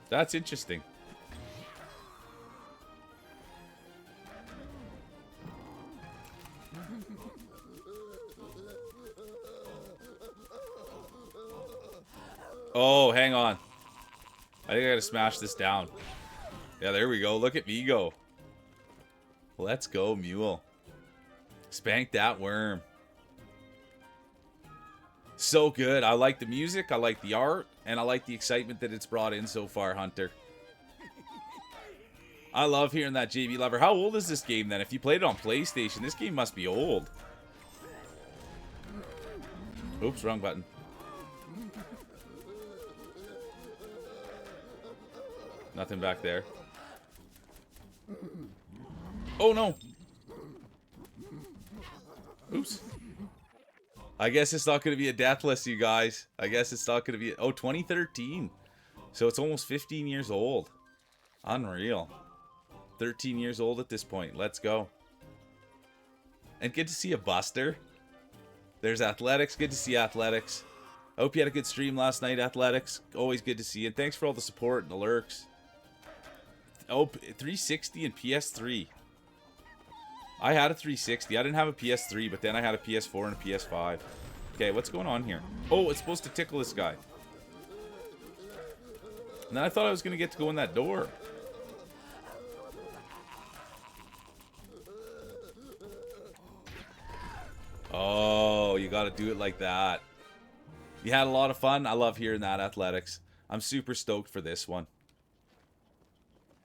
That's interesting. Oh, hang on. I think I gotta smash this down. Yeah, there we go. Look at me go. Let's go, Mule. Spank that worm. So good. I like the music, I like the art, and I like the excitement that it's brought in so far, Hunter. I love hearing that, JB Lover. How old is this game, then? If you played it on PlayStation, this game must be old. Oops, wrong button. Nothing back there. Oh, no. Oops. I guess it's not going to be a deathless, you guys. I guess it's not going to be... Oh, 2013. So it's almost 15 years old. Unreal. 13 years old at this point. Let's go. And good to see a Buster. There's Athletics. Good to see Athletics. I hope you had a good stream last night, Athletics. Always good to see you. And thanks for all the support and the lurks. Oh, 360 and PS3. I had a 360. I didn't have a PS3, but then I had a PS4 and a PS5. Okay, what's going on here? Oh, it's supposed to tickle this guy. And then I thought I was going to get to go in that door. Oh, you got to do it like that. You had a lot of fun. I love hearing that, Athletics. I'm super stoked for this one.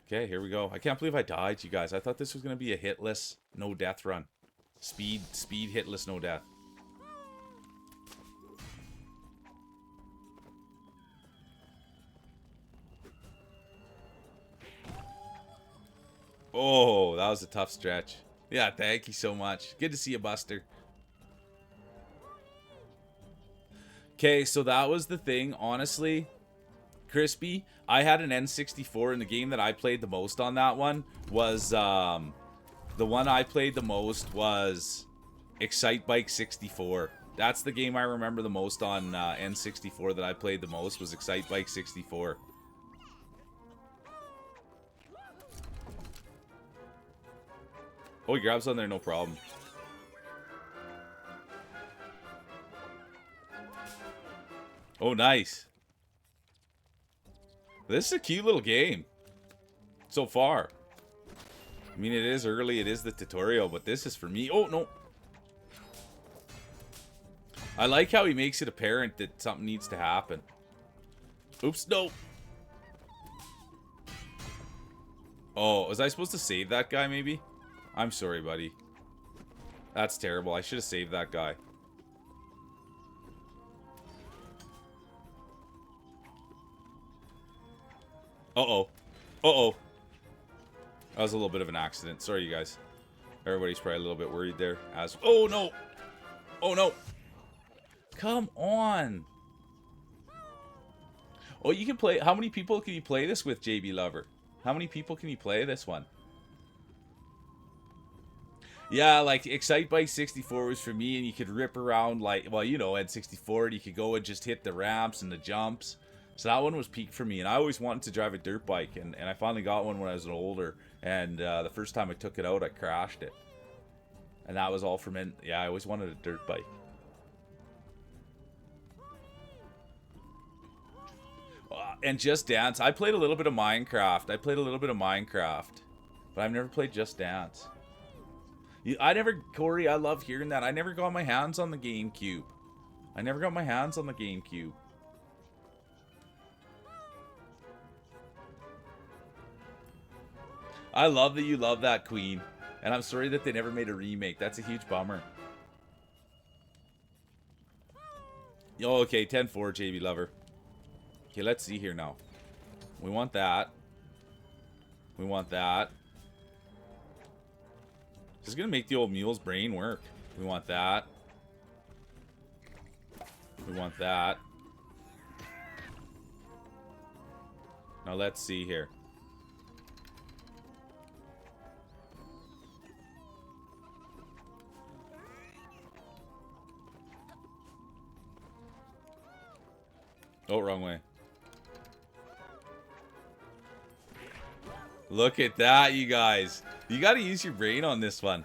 Okay, here we go. I can't believe I died, you guys. I thought this was going to be a hitless, no death run. Speed hitless, no death. Oh, that was a tough stretch. Yeah, thank you so much. Good to see you, Buster. Okay, so that was the thing, honestly. Crispy, I had an N64, and the game that I played the most on that one was, the one I played the most was Excite Bike 64. That's the game I remember the most on N64 that I played the most was Excite Bike 64. Oh, he grabs on there, no problem. Oh, nice. This is a cute little game. So far. I mean, it is early. It is the tutorial. But this is for me. Oh, no. I like how he makes it apparent that something needs to happen. Oops, no. Oh, was I supposed to save that guy, maybe? I'm sorry, buddy. That's terrible. I should have saved that guy. Uh-oh. Uh-oh. That was a little bit of an accident. Sorry, you guys. Everybody's probably a little bit worried there. As oh, no. Oh, no. Come on. Oh, you can play... How many people can you play this with, JB Lover? How many people can you play this one? Yeah, like, Excite Bike 64 was for me, and you could rip around, like... Well, you know, at 64, you could go and just hit the ramps and the jumps. So that one was peak for me, and I always wanted to drive a dirt bike, and I finally got one when I was older, and the first time I took it out, I crashed it. And that was all for me. Yeah, I always wanted a dirt bike. And Just Dance. I played a little bit of Minecraft. But I've never played Just Dance. I never, Corey, I love hearing that. I never got my hands on the GameCube. I never got my hands on the GameCube. I love that you love that, Queen. And I'm sorry that they never made a remake. That's a huge bummer. Oh, okay, 10-4, JB Lover. Okay, let's see here now. We want that. We want that. This is going to make the old mule's brain work. We want that. We want that. Now let's see here. Oh, wrong way. Look at that, you guys. You got to use your brain on this one.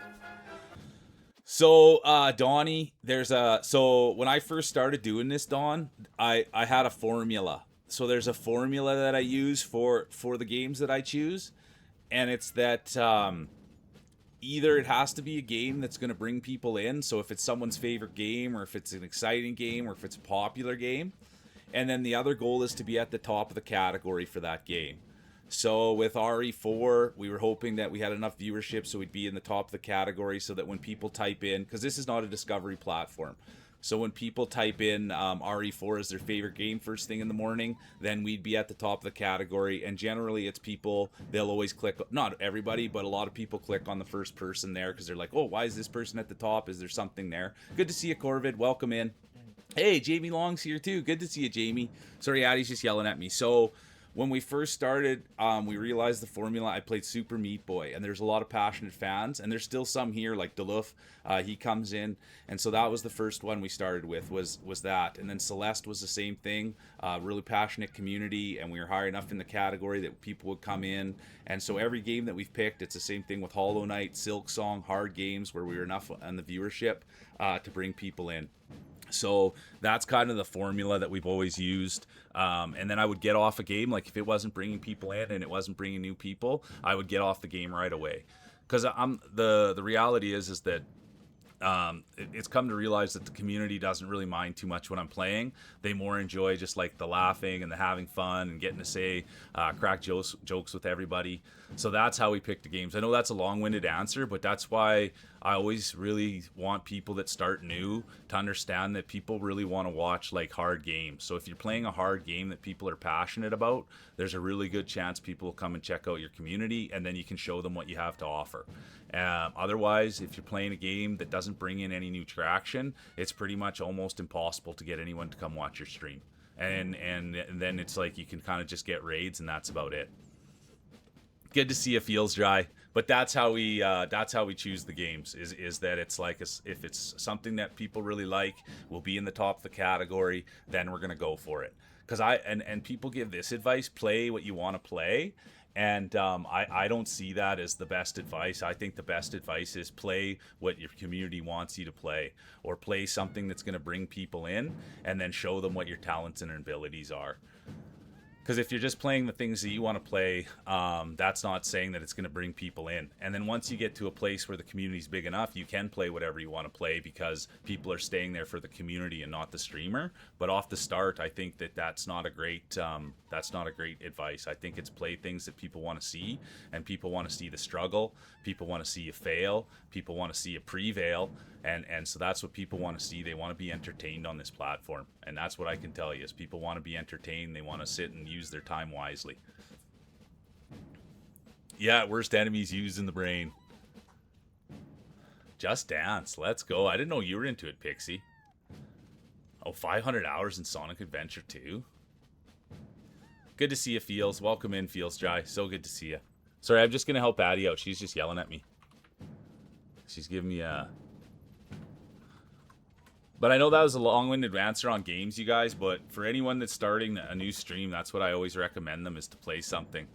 So, Donnie, so when I first started doing this, Don, I had a formula. So there's a formula that I use for the games that I choose. And it's that either it has to be a game that's going to bring people in. So if it's someone's favorite game, or if it's an exciting game, or if it's a popular game. And then the other goal is to be at the top of the category for that game. So with RE4, we were hoping that we had enough viewership so we'd be in the top of the category, so that when people type in, because this is not a discovery platform, so when people type in RE4 as their favorite game first thing in the morning, then we'd be at the top of the category. And generally it's people, they'll always click, not everybody, but a lot of people click on the first person there because they're like, oh, why is this person at the top? Is there something there? Good to see you, Corvid. Welcome in. Hey, Jamie Long's here too. Good to see you, Jamie. Sorry, Addie's just yelling at me. So when we first started, we realized the formula. I played Super Meat Boy, and there's a lot of passionate fans, and there's still some here, like Duluth. He comes in, and so that was the first one we started with, was that. And then Celeste was the same thing, really passionate community, and we were high enough in the category that people would come in. And so every game that we've picked, it's the same thing with Hollow Knight, Silk Song, hard games where we were enough on the viewership to bring people in. So that's kind of the formula that we've always used. And then I would get off a game, like if it wasn't bringing people in and it wasn't bringing new people, I would get off the game right away. Because the reality is that it's come to realize that the community doesn't really mind too much when I'm playing. They more enjoy just like the laughing and the having fun and getting to say crack jokes with everybody. So that's how we pick the games. I know that's a long-winded answer, but that's why I always really want people that start new to understand that people really want to watch like hard games. So if you're playing a hard game that people are passionate about, there's a really good chance people will come and check out your community, and then you can show them what you have to offer. Otherwise, if you're playing a game that doesn't bring in any new traction, it's pretty much almost impossible to get anyone to come watch your stream. And then it's like you can kind of just get raids, and that's about it. Good to see it feels dry, but that's how we choose the games. Is that it's like if it's something that people really like, will be in the top of the category, then we're gonna go for it. Because and people give this advice: play what you want to play. And I don't see that as the best advice. I think the best advice is play what your community wants you to play, or play something that's going to bring people in, and then show them what your talents and abilities are. Because if you're just playing the things that you want to play, that's not saying that it's going to bring people in. And then once you get to a place where the community's big enough, you can play whatever you want to play because people are staying there for the community and not the streamer. But off the start, I think that's not a great advice. I think it's play things that people want to see, and people want to see the struggle. People want to see you fail. People want to see you prevail. And so that's what people want to see. They want to be entertained on this platform. And that's what I can tell you is people want to be entertained. They want to sit and use their time wisely. Yeah, worst enemies used in the brain. Just Dance. Let's go. I didn't know you were into it, Pixie. Oh, 500 hours in Sonic Adventure 2. Good to see you, Feels. Welcome in, Feels Dry. So good to see you. Sorry, I'm just going to help Addie out. She's just yelling at me. She's giving me a... But I know that was a long-winded answer on games, you guys, but for anyone that's starting a new stream, that's what I always recommend them, is to play something.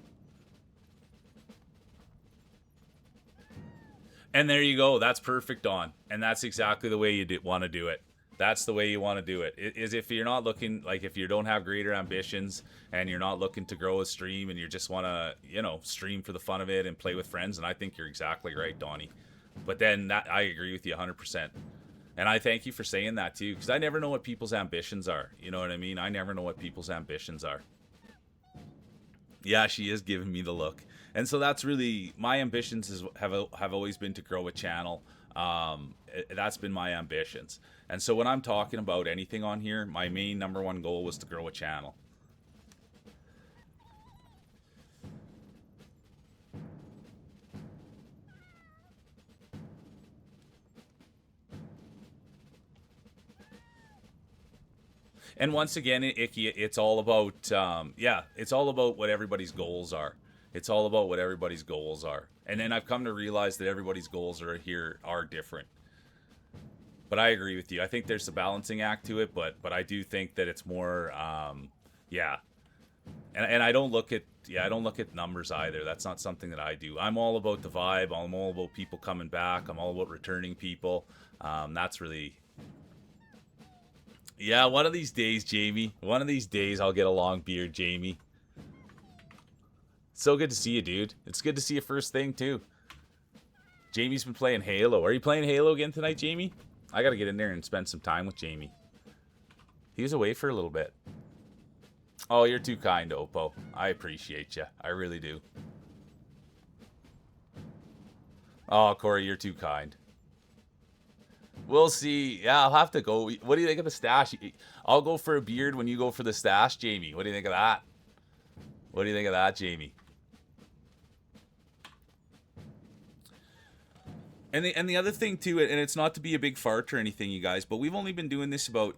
And there you go. That's perfect, Dawn. And that's exactly the way you want to do it. That's the way you want to do it. Is if you're not looking, like if you don't have greater ambitions and you're not looking to grow a stream and you just want to, stream for the fun of it and play with friends, and I think you're exactly right, Donnie. But then that, I agree with you 100%. And I thank you for saying that too, because I never know what people's ambitions are. You know what I mean? I never know what people's ambitions are. Yeah, she is giving me the look, and so that's really my ambitions have always been to grow a channel. That's been my ambitions, and so when I'm talking about anything on here, my main number one goal was to grow a channel. And once again, Icky, it's all about yeah, it's all about what everybody's goals are. It's all about what everybody's goals are. And then I've come to realize that everybody's goals are different. But I agree with you. I think there's a balancing act to it, but I do think that it's more yeah. And I don't look at I don't look at numbers either. That's not something that I do. I'm all about the vibe. I'm all about people coming back. I'm all about returning people. That's really yeah, one of these days, Jamie. One of these days, I'll get a long beard, Jamie. So good to see you, dude. It's good to see you first thing, too. Jamie's been playing Halo. Are you playing Halo again tonight, Jamie? I gotta get in there and spend some time with Jamie. He was away for a little bit. Oh, you're too kind, Oppo. I appreciate you. I really do. Oh, Corey, you're too kind. We'll see. Yeah, I'll have to go. What do you think of the stash? I'll go for a beard when you go for the stash, Jamie. What do you think of that? What do you think of that, Jamie? And the other thing too, and it's not to be a big fart or anything, you guys, but we've only been doing this about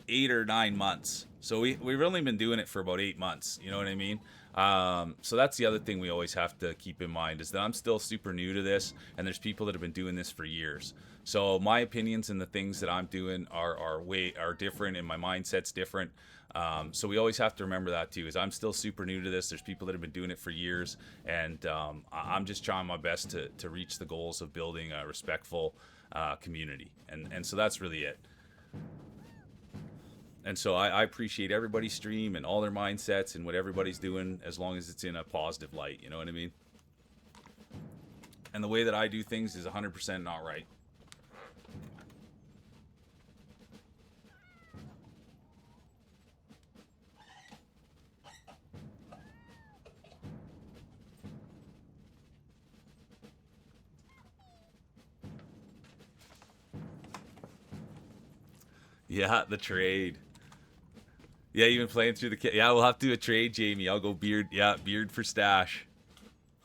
8 or 9 months. So we've only been doing it for about 8 months. You know what I mean? So that's the other thing we always have to keep in mind is that I'm still super new to this, and there's people that have been doing this for years. So my opinions and the things that I'm doing are different, and my mindset's different. So we always have to remember that too. Is I'm still super new to this. There's people that have been doing it for years, and I'm just trying my best to reach the goals of building a respectful community, and so that's really it. And so I appreciate everybody's stream and all their mindsets and what everybody's doing as long as it's in a positive light. You know what I mean? And the way that I do things is 100% not right. Yeah, the trade. Yeah, you've been playing through the. Yeah, we'll have to do a trade, Jamie. I'll go beard. Yeah, beard for stash.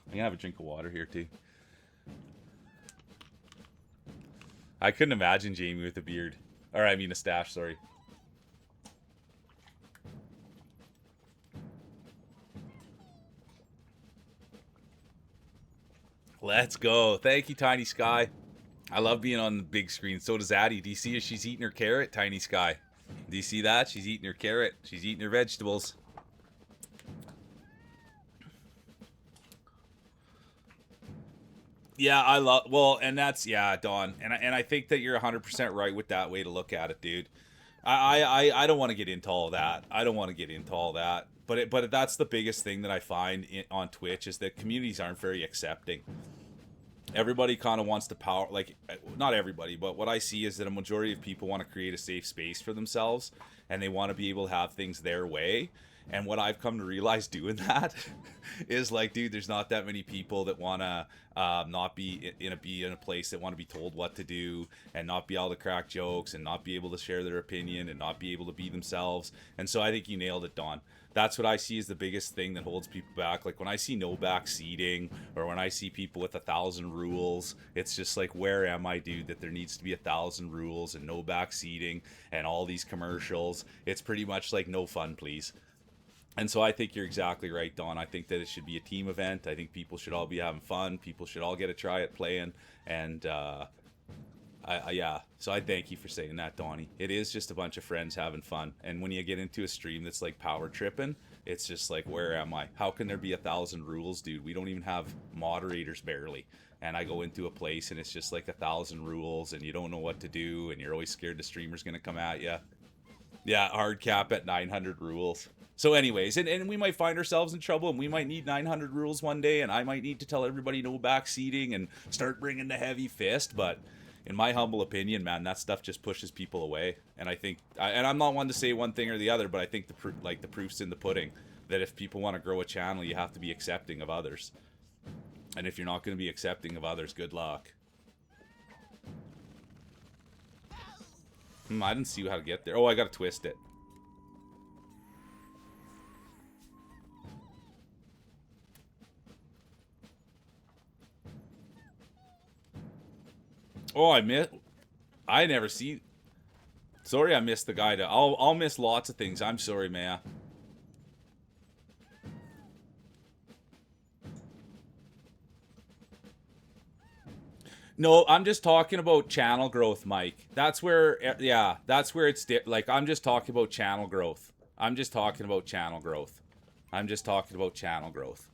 I'm gonna have a drink of water here too. I couldn't imagine Jamie with a beard. Or I mean a stash. Sorry. Let's go. Thank you, Tiny Sky. I love being on the big screen. So does Addie. Do you see her? She's eating her carrot, Tiny Sky. Do you see that? She's eating her carrot. She's eating her vegetables. Yeah, I love. Well, and that's yeah, Don. And I think that you're 100% right with that way to look at it, dude. I don't want to get into all that. I don't want to get into all that. But that's the biggest thing that I find on Twitch is that communities aren't very accepting. Everybody kind of wants to power, like, not everybody, but what I see is that a majority of people want to create a safe space for themselves, and they want to be able to have things their way. And what I've come to realize doing that is like, dude, there's not that many people that want to not be in a place that want to be told what to do and not be able to crack jokes and not be able to share their opinion and not be able to be themselves. And so I think you nailed it, Don. That's what I see as the biggest thing that holds people back. Like when I see no back seating or when I see people with 1,000 rules, it's just like, where am I, dude? That there needs to be 1,000 rules and no back seating and all these commercials. It's pretty much like no fun, please. And so I think you're exactly right, Don. I think that it should be a team event. I think people should all be having fun. People should all get a try at playing. And yeah, so I thank you for saying that, Donnie. It is just a bunch of friends having fun. And when you get into a stream that's like power tripping, it's just like, where am I? How can there be 1,000 rules, dude? We don't even have moderators barely. And I go into a place and it's just like 1,000 rules and you don't know what to do and you're always scared the streamer's going to come at you. Yeah, hard cap at 900 rules. So anyways, and we might find ourselves in trouble, and we might need 900 rules one day, and I might need to tell everybody no backseating and start bringing the heavy fist. But in my humble opinion, man, that stuff just pushes people away. And I think, and I'm not one to say one thing or the other, but I think the proof's in the pudding. That if people want to grow a channel, you have to be accepting of others. And if you're not going to be accepting of others, good luck. I didn't see how to get there. Oh, I got to twist it. Oh, I never see. Sorry, I missed the guy. I'll miss lots of things. I'm sorry, Maya. No, I'm just talking about channel growth, Mike. That's where, yeah, that's where it's like. I'm just talking about channel growth. I'm just talking about channel growth. I'm just talking about channel growth.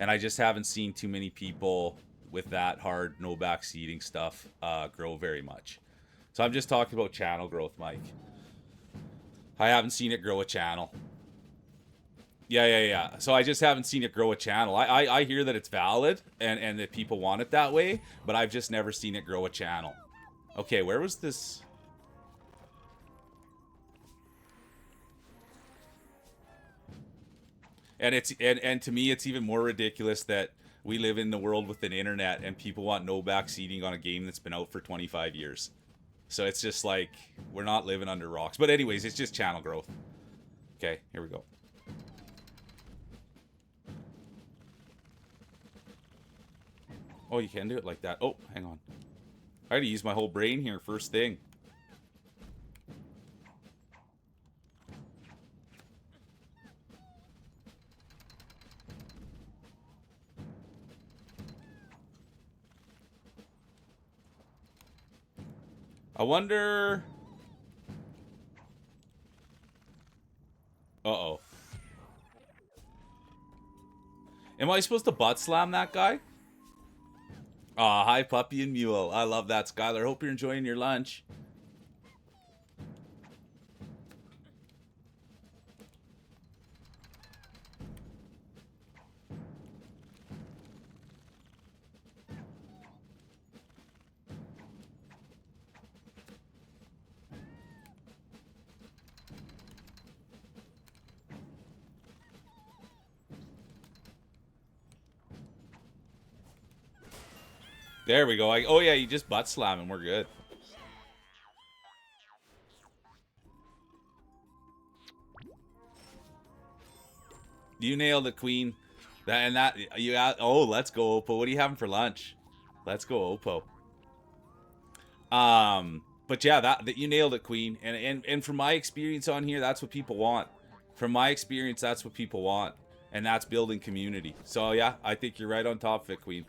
And I just haven't seen too many people with that hard no backseating stuff grow very much. So I'm just talking about channel growth, Mike. I haven't seen it grow a channel. Yeah. So I just haven't seen it grow a channel. I hear that it's valid and that people want it that way, but I've just never seen it grow a channel. Okay, where was this? And it's and to me it's even more ridiculous that we live in the world with an internet and people want no backseating on a game that's been out for 25 years. So it's just like we're not living under rocks. But anyways, it's just channel growth. Okay, here we go. Oh, you can do it like that. Oh, hang on. I gotta use my whole brain here first thing. I wonder... Uh-oh. Am I supposed to butt slam that guy? Aw, hi, Puppy and Mule. I love that, Skylar. Hope you're enjoying your lunch. There we go. Oh, yeah, you just butt slam him. We're good. You nailed it, Queen. Oh, let's go, Oppo. What are you having for lunch? Let's go, Oppo. But yeah, that you nailed it, Queen. And from my experience on here, that's what people want. From my experience, that's what people want. And that's building community. So yeah, I think you're right on top of it, Queen.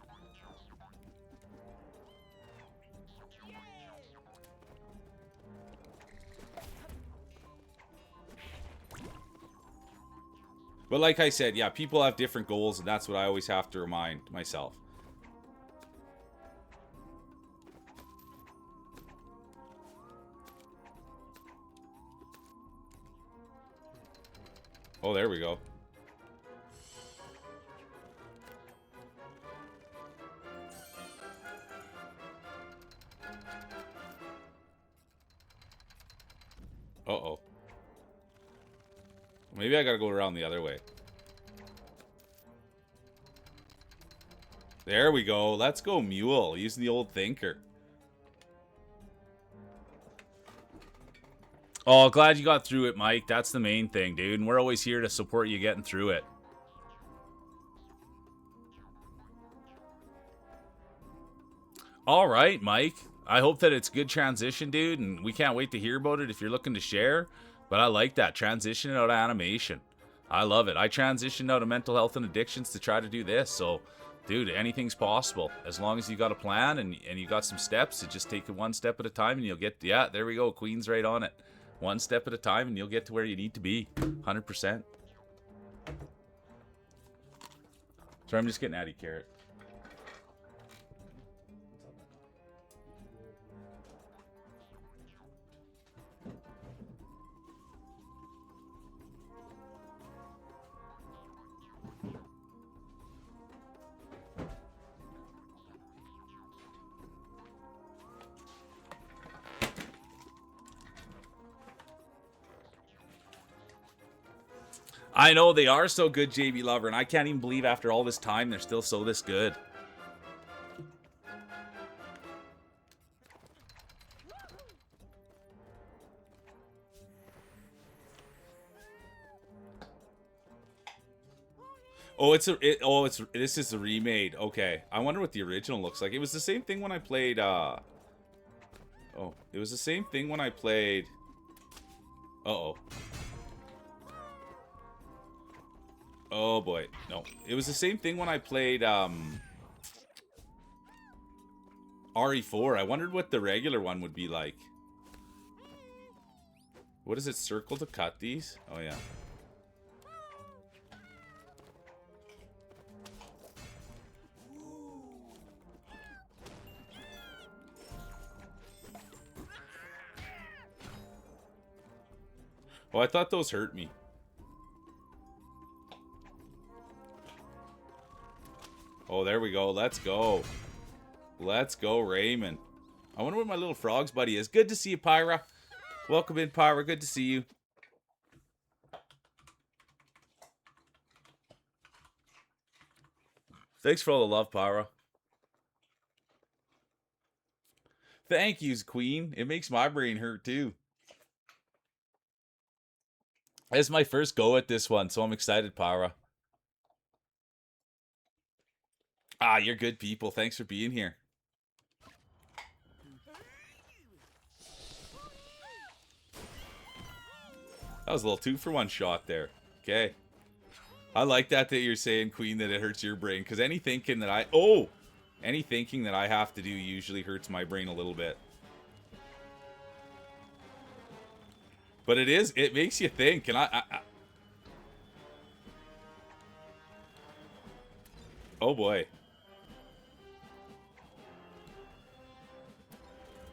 But like I said, yeah, people have different goals, and that's what I always have to remind myself. Oh, there we go. Uh-oh. Maybe I gotta go around the other way. There we go. Let's go, Mule. Using the old thinker. Oh, glad you got through it, Mike. That's the main thing, dude. And we're always here to support you getting through it. All right, Mike. I hope that it's good transition, dude. And we can't wait to hear about it if you're looking to share. But I like that. Transitioning out of animation. I love it. I transitioned out of mental health and addictions to try to do this. So, dude, anything's possible. As long as you got a plan and you got some steps, to just take it one step at a time and you'll get... Yeah, there we go. Queen's right on it. One step at a time and you'll get to where you need to be. 100%. Sorry, I'm just getting Addy Carrot. I know they are so good, JB Lover, and I can't even believe after all this time they're still so this good. Oh, this is a remade. Okay. I wonder what the original looks like. It was the same thing when I played oh, it was the same thing when I played Uh-oh. Oh boy. No. It was the same thing when I played RE4. I wondered what the regular one would be like. What is it? Circle to cut these? Oh yeah. Oh, I thought those hurt me. Oh, there we go. Let's go. Let's go, Rayman. I wonder what my little frogs buddy is. Good to see you, Pyra. Welcome in, Pyra. Good to see you. Thanks for all the love, Pyra. Thank yous, Queen. It makes my brain hurt, too. It's my first go at this one, so I'm excited, Pyra. Ah, you're good people. Thanks for being here. That was a little 2-for-1 shot there. Okay. I like that you're saying, Queen, that it hurts your brain. Because any thinking that I have to do usually hurts my brain a little bit. But it makes you think. And oh boy.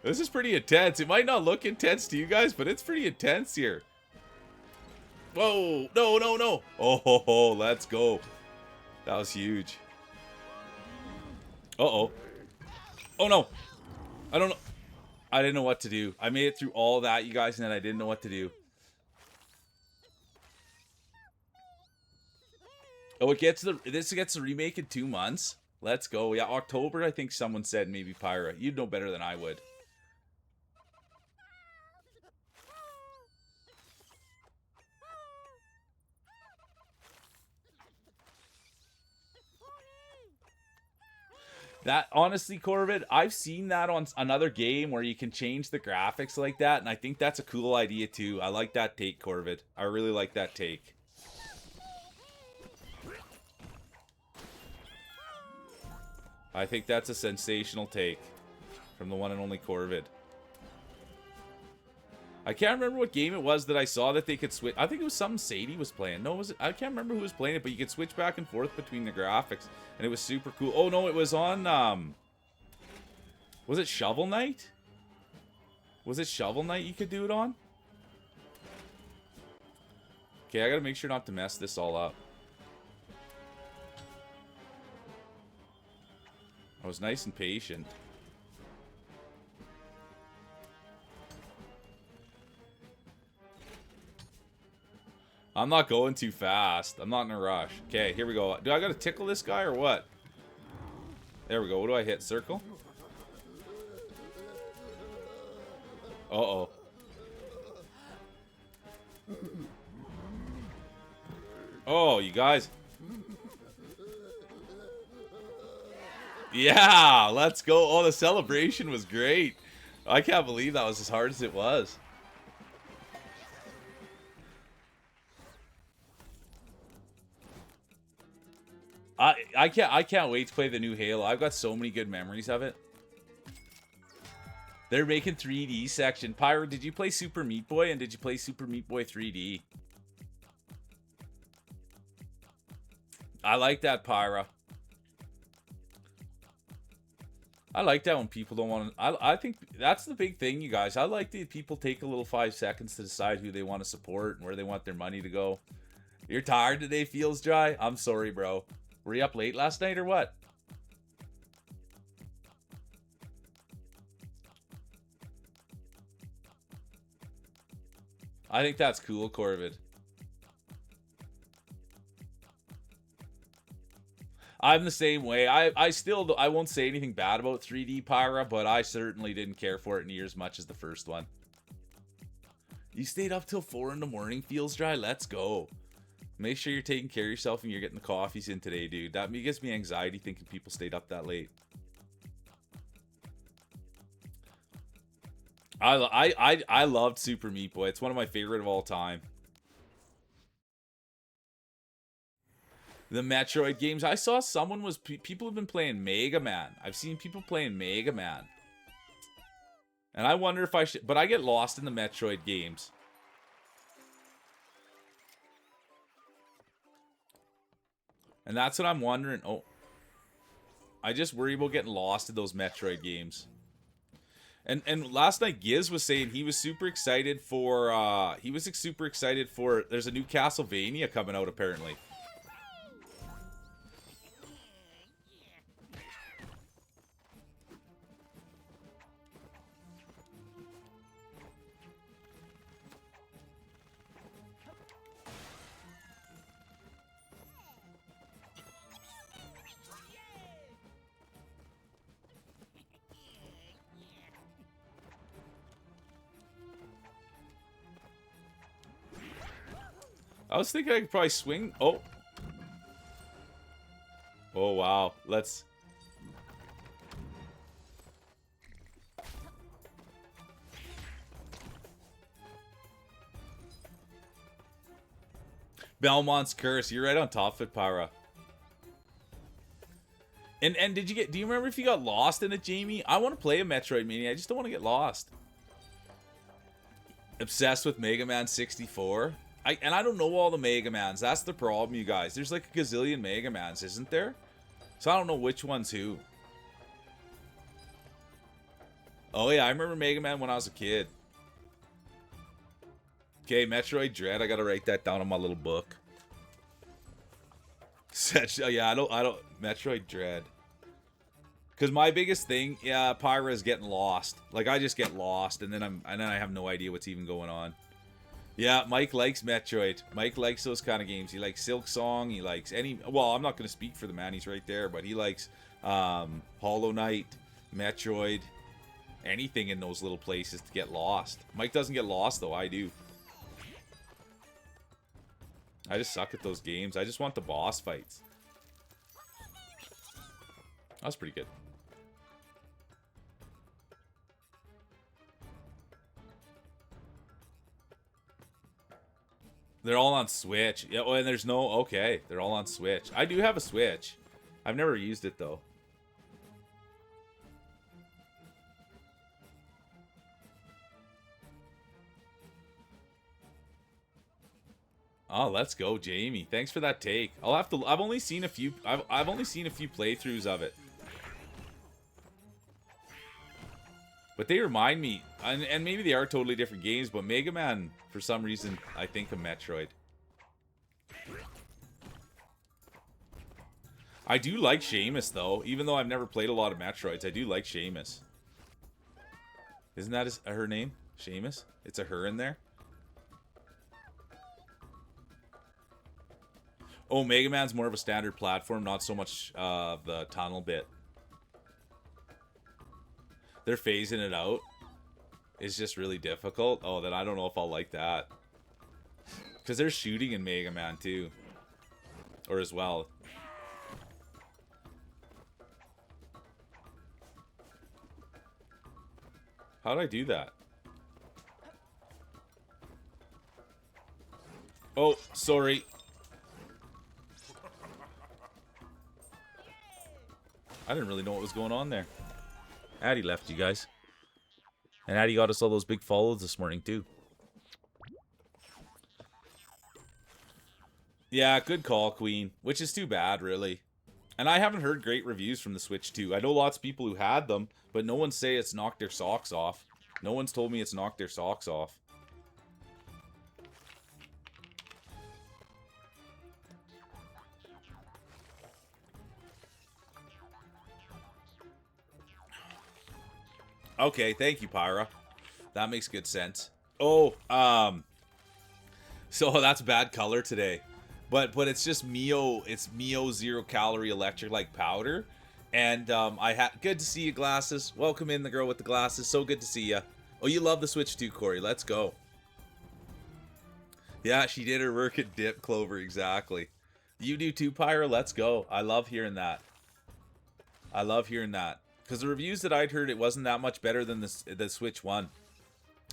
This is pretty intense. It might not look intense to you guys, but it's pretty intense here. Whoa! No, no, no! Oh, ho, ho, let's go. That was huge. Uh-oh. Oh, no. I don't know. I didn't know what to do. I made it through all that, you guys, and then I didn't know what to do. Oh, this gets the remake in 2 months? Let's go. Yeah, October, I think someone said, maybe, Pyra. You'd know better than I would. That, honestly, Corvid, I've seen that on another game where you can change the graphics like that, and I think that's a cool idea, too. I like that take, Corvid. I really like that take. I think that's a sensational take from the one and only Corvid. I can't remember what game it was that I saw that they could switch. I think it was something Sadie was playing. No, was it? I can't remember who was playing it, but you could switch back and forth between the graphics, and it was super cool. Oh no, it was on was it Shovel Knight? Was it Shovel Knight you could do it on? Okay, I gotta make sure not to mess this all up. I was nice and patient. I'm not going too fast. I'm not in a rush. Okay, here we go. Do I gotta tickle this guy or what? There we go. What do I hit? Circle? Uh-oh. Oh, you guys. Yeah, let's go. Oh, the celebration was great. I can't believe that was as hard as it was. I can't wait to play the new Halo. I've got so many good memories of it. They're making 3D section. Pyro, did you play Super Meat Boy, and did you play Super Meat Boy 3D? I like that, Pyra. I like that when people don't want to... I think that's the big thing, you guys. I like that people take a little 5 seconds to decide who they want to support and where they want their money to go. You're tired today, Feels Dry? I'm sorry, bro. Were you up late last night or what? I think that's cool, Corvid. I'm the same way. I won't say anything bad about 3D Pyra, but I certainly didn't care for it near as much as the first one. You stayed up till 4 in the morning, feels dry. Let's go. Make sure you're taking care of yourself and you're getting the coffees in today, dude. That gives me anxiety thinking people stayed up that late. I loved Super Meat Boy. It's one of my favorite of all time. The Metroid games. I saw someone was people have been playing Mega Man. I've seen people playing Mega Man. And I wonder if I should, but I get lost in the Metroid games. And that's what I'm wondering. Oh. I just worry about getting lost in those Metroid games. And last night Giz was saying he was super excited for there's a new Castlevania coming out apparently. I was thinking I could probably swing. Oh. Oh, wow. Let's... Belmont's Curse. You're right on top of it, Pyra. And did you do you remember if you got lost in it, Jamie? I want to play a Metroidvania. I just don't want to get lost. Obsessed with Mega Man 64. I don't know all the Mega Mans. That's the problem, you guys. There's like a gazillion Mega Mans, isn't there? So I don't know which one's who. Oh yeah, I remember Mega Man when I was a kid. Okay, Metroid Dread. I gotta write that down on my little book. Oh yeah, I don't Metroid Dread. Because my biggest thing, yeah, Pyra is getting lost. Like I just get lost, and then I have no idea what's even going on. Yeah, Mike likes Metroid. Mike likes those kind of games. He likes Silk Song. He likes any... Well, I'm not going to speak for the man. He's right there. But he likes Hollow Knight, Metroid, anything in those little places to get lost. Mike doesn't get lost, though. I do. I just suck at those games. I just want the boss fights. That's pretty good. They're all on Switch. Yeah, oh, and there's no... Okay, they're all on Switch. I do have a Switch. I've never used it, though. Oh, let's go, Jamie. Thanks for that take. I'll have to... I've only seen a few... I've only seen a few playthroughs of it. But they remind me... And maybe they are totally different games, but Mega Man, for some reason, I think of Metroid. I do like Seamus, though. Even though I've never played a lot of Metroids, I do like Seamus. Isn't that her name? Seamus? It's a her in there? Oh, Mega Man's more of a standard platform, not so much the tunnel bit. They're phasing it out. It's just really difficult. Oh, then I don't know if I'll like that. Because there's shooting in Mega Man, too. Or as well. How did I do that? Oh, sorry. I didn't really know what was going on there. Addy left, you guys. And Addy got us all those big follows this morning, too. Yeah, good call, Queen. Which is too bad, really. And I haven't heard great reviews from the Switch 2. I know lots of people who had them, but no one say it's knocked their socks off. No one's told me it's knocked their socks off. Okay, thank you, Pyra. That makes good sense. Oh, so that's bad color today. but it's just Mio. It's Mio 0-calorie electric like powder. And I had good to see you, glasses. Welcome in, the girl with the glasses. So good to see you. Oh, you love the Switch too, Corey. Let's go. Yeah, she did her work at Dip, Clover, exactly. You do too, Pyra? Let's go. I love hearing that. I love hearing that. Because the reviews that I'd heard, it wasn't that much better than the Switch 1.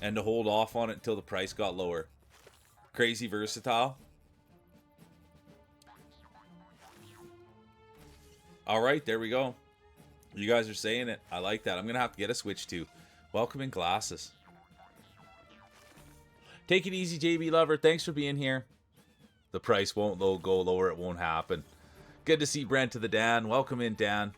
And to hold off on it until the price got lower. Crazy versatile. Alright, there we go. You guys are saying it. I like that. I'm going to have to get a Switch too. Welcome in, glasses. Take it easy, JB Lover. Thanks for being here. The price won't go lower. It won't happen. Good to see Brent to the Dan. Welcome in, Dan.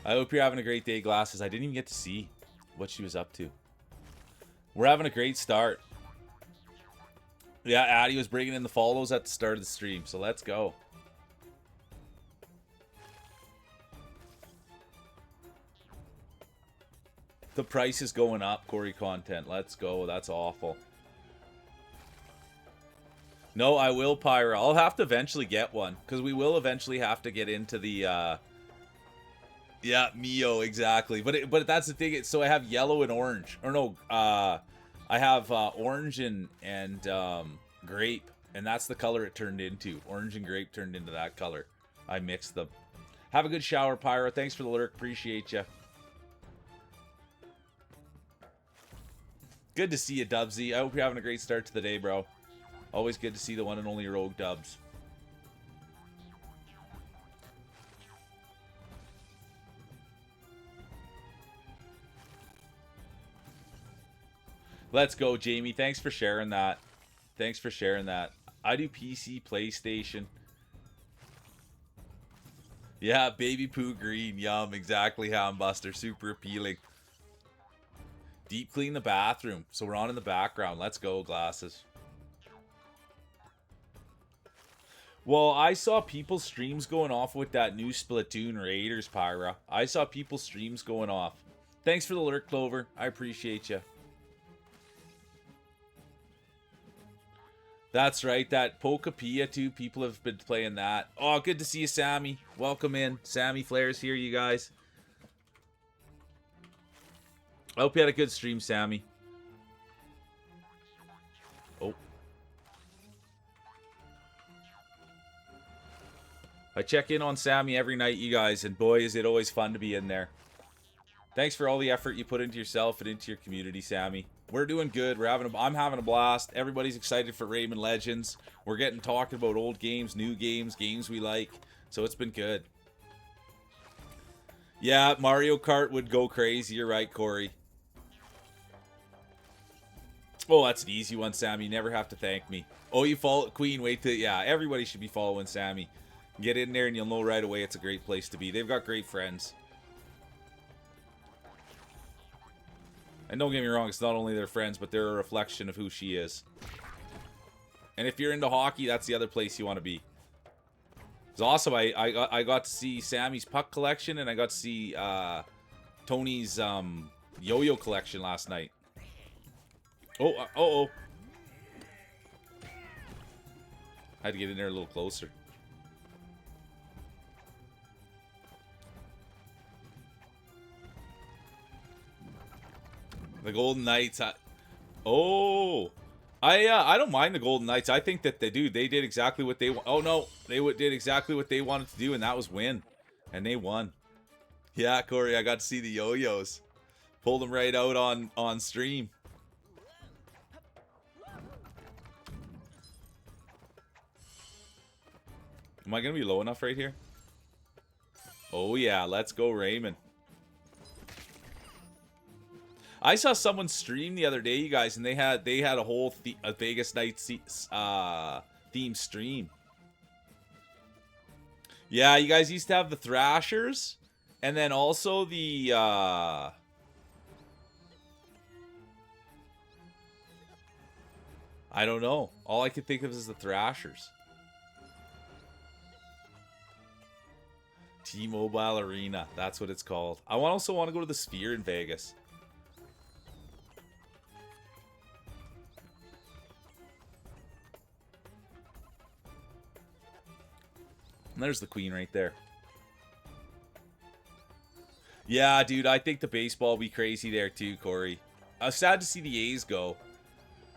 I hope you're having a great day, glasses. I didn't even get to see what she was up to. We're having a great start. Yeah, Addy was bringing in the follows at the start of the stream, so let's go. The price is going up, Corey content. Let's go. That's awful. No, I will, Pyra. I'll have to eventually get one, because we will eventually have to get into the... Yeah, Mio, exactly. But that's the thing. So I have yellow and orange. Or no, I have orange and grape. And that's the color it turned into. Orange and grape turned into that color. I mixed them. Have a good shower, Pyra. Thanks for the lurk. Appreciate you. Good to see you, Dubsy. I hope you're having a great start to the day, bro. Always good to see the one and only Rogue Dubs. Let's go, Jamie. Thanks for sharing that. Thanks for sharing that. I do PC, PlayStation. Yeah, baby poo green. Yum. Exactly, Hambuster. Super appealing. Deep clean the bathroom. So we're on in the background. Let's go, glasses. Well, I saw people's streams going off with that new Splatoon Raiders, Pyra. I saw people's streams going off. Thanks for the lurk, Clover. I appreciate you. That's right, that Pokapia too. People have been playing that. Oh, good to see you, Sammy. Welcome in. Sammy Flares here, you guys. I hope you had a good stream, Sammy. Oh. I check in on Sammy every night, you guys, and boy, is it always fun to be in there. Thanks for all the effort you put into yourself and into your community, Sammy. We're doing good. I'm having a blast. Everybody's excited for Rayman Legends. We're getting talking about old games, new games, games we like. So it's been good. Yeah, Mario Kart would go crazy. You're right, Corey. Oh, that's an easy one, Sammy. You never have to thank me. Oh, you follow Queen. Wait till... Yeah, everybody should be following Sammy. Get in there and you'll know right away it's a great place to be. They've got great friends. And don't get me wrong, it's not only their friends, but they're a reflection of who she is. And if you're into hockey, that's the other place you want to be. It's awesome. I got to see Sammy's puck collection, and I got to see Tony's yo-yo collection last night. Oh, uh-oh. I had to get in there a little closer. The Golden Knights. I don't mind the Golden Knights. I think that they did exactly what they... Oh, no. They did exactly what they wanted to do, and that was win. And they won. Yeah, Corey, I got to see the yo-yos. Pulled them right out on stream. Am I going to be low enough right here? Oh, yeah. Let's go, Rayman. I saw someone stream the other day, you guys, and they had a whole Vegas Nights theme stream. Yeah, you guys used to have the Thrashers, and then also the I don't know. All I could think of is the Thrashers. T-Mobile Arena. That's what it's called. I also want to go to the Sphere in Vegas. And there's the Queen right there. Yeah, dude, I think the baseball will be crazy there too, Corey. I was sad to see the A's go.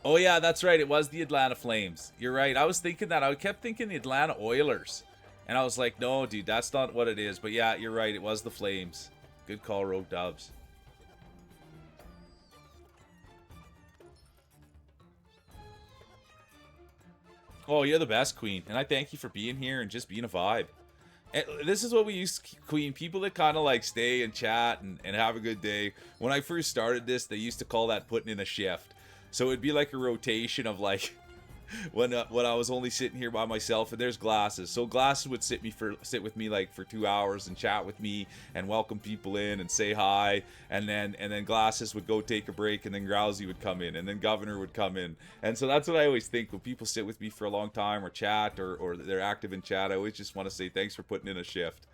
Oh, yeah, that's right. It was the Atlanta Flames. You're right. I was thinking that. I kept thinking the Atlanta Oilers. And I was like, no, dude, that's not what it is. But yeah, you're right. It was the Flames. Good call, Rogue Dubs. Oh, you're the best, Queen. And I thank you for being here and just being a vibe. And this is what we used to, Queen. People that kind of like stay and chat and have a good day. When I first started this, they used to call that putting in a shift. So it'd be like a rotation of like when I was only sitting here by myself, and there's Glasses. So Glasses would sit with me like for 2 hours and chat with me and welcome people in and say hi, and then Glasses would go take a break, and then Grousey would come in, and then Governor would come in. And so that's what I always think when people sit with me for a long time or chat or they're active in chat. I always just want to say thanks for putting in a shift.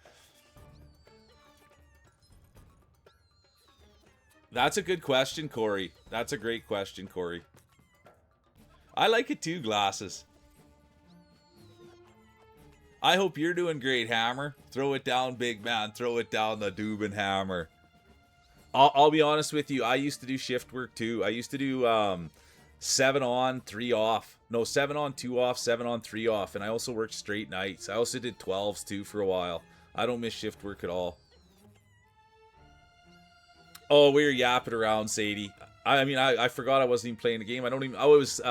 That's a good question, Corey. That's a great question, Corey. I like it too, Glasses. I hope you're doing great, Hammer. Throw it down, big man. Throw it down the Dubin Hammer. I'll be honest with you. I used to do shift work too. I used to do 7 on, 3 off. No, 7 on, 2 off, 7 on, 3 off. And I also worked straight nights. I also did 12s too for a while. I don't miss shift work at all. Oh, we were yapping around, Sadie. I mean, I forgot I wasn't even playing the game. I was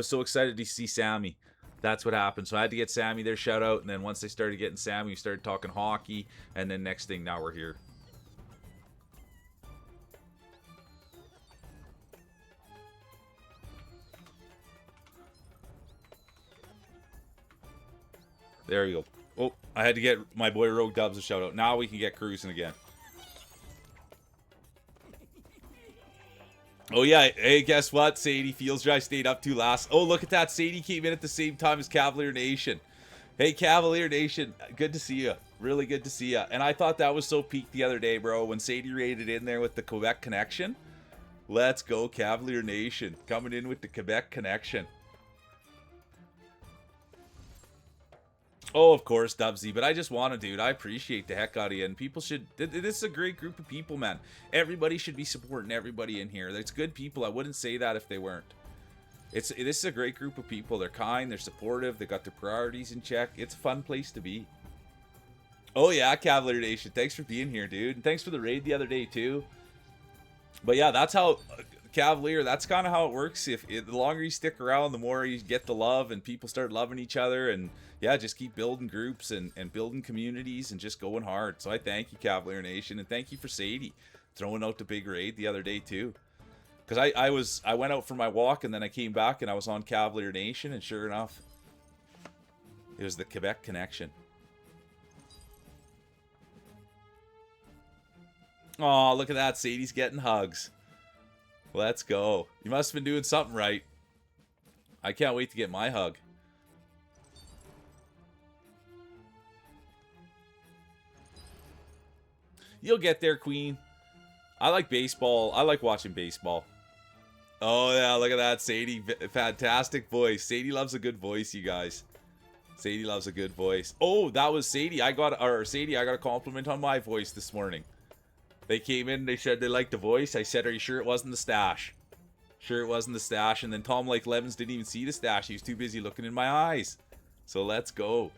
so excited to see Sammy. That's what happened. So I had to get Sammy their shout out, and then once they started getting Sammy, we started talking hockey, and then next thing, now we're here. There you go. Oh, I had to get my boy Rogue Dubs a shout out. Now we can get cruising again. Oh, yeah. Hey, guess what? Sadie Fields I stayed up to last. Oh, look at that. Sadie came in at the same time as Cavalier Nation. Hey, Cavalier Nation. Good to see you. Really good to see you. And I thought that was so peak the other day, bro, when Sadie raided in there with the Quebec connection. Let's go, Cavalier Nation. Coming in with the Quebec connection. Oh, of course, Dubsy, but I just want to, dude. I appreciate the heck out of you, and people should. This is a great group of people, man. Everybody should be supporting everybody in here. It's good people. I wouldn't say that if they weren't. This is a great group of people. They're kind. They're supportive. They got their priorities in check. It's a fun place to be. Oh yeah, Cavalier Nation. Thanks for being here, dude, and thanks for the raid the other day too. But yeah, that's how. Cavalier, that's kind of how it works. The longer you stick around, the more you get the love, and people start loving each other, and yeah, just keep building groups and building communities and just going hard. So I thank you, Cavalier Nation, and thank you for Sadie throwing out the big raid the other day too. Because I went out for my walk, and then I came back and I was on Cavalier Nation, and sure enough, it was the Quebec connection. Oh, look at that. Sadie's getting hugs. Let's go. You must have been doing something right. I can't wait to get my hug. You'll get there, Queen. I like baseball. I like watching baseball. Oh, yeah, look at that, Sadie. Fantastic voice. Sadie loves a good voice, you guys. Sadie loves a good voice. Oh, that was Sadie. Sadie, I got a compliment on my voice this morning. They came in, they said they liked the voice. I said, are you sure it wasn't the stash? Sure it wasn't the stash. And then Tom Like Lemons didn't even see the stash. He was too busy looking in my eyes. So let's go.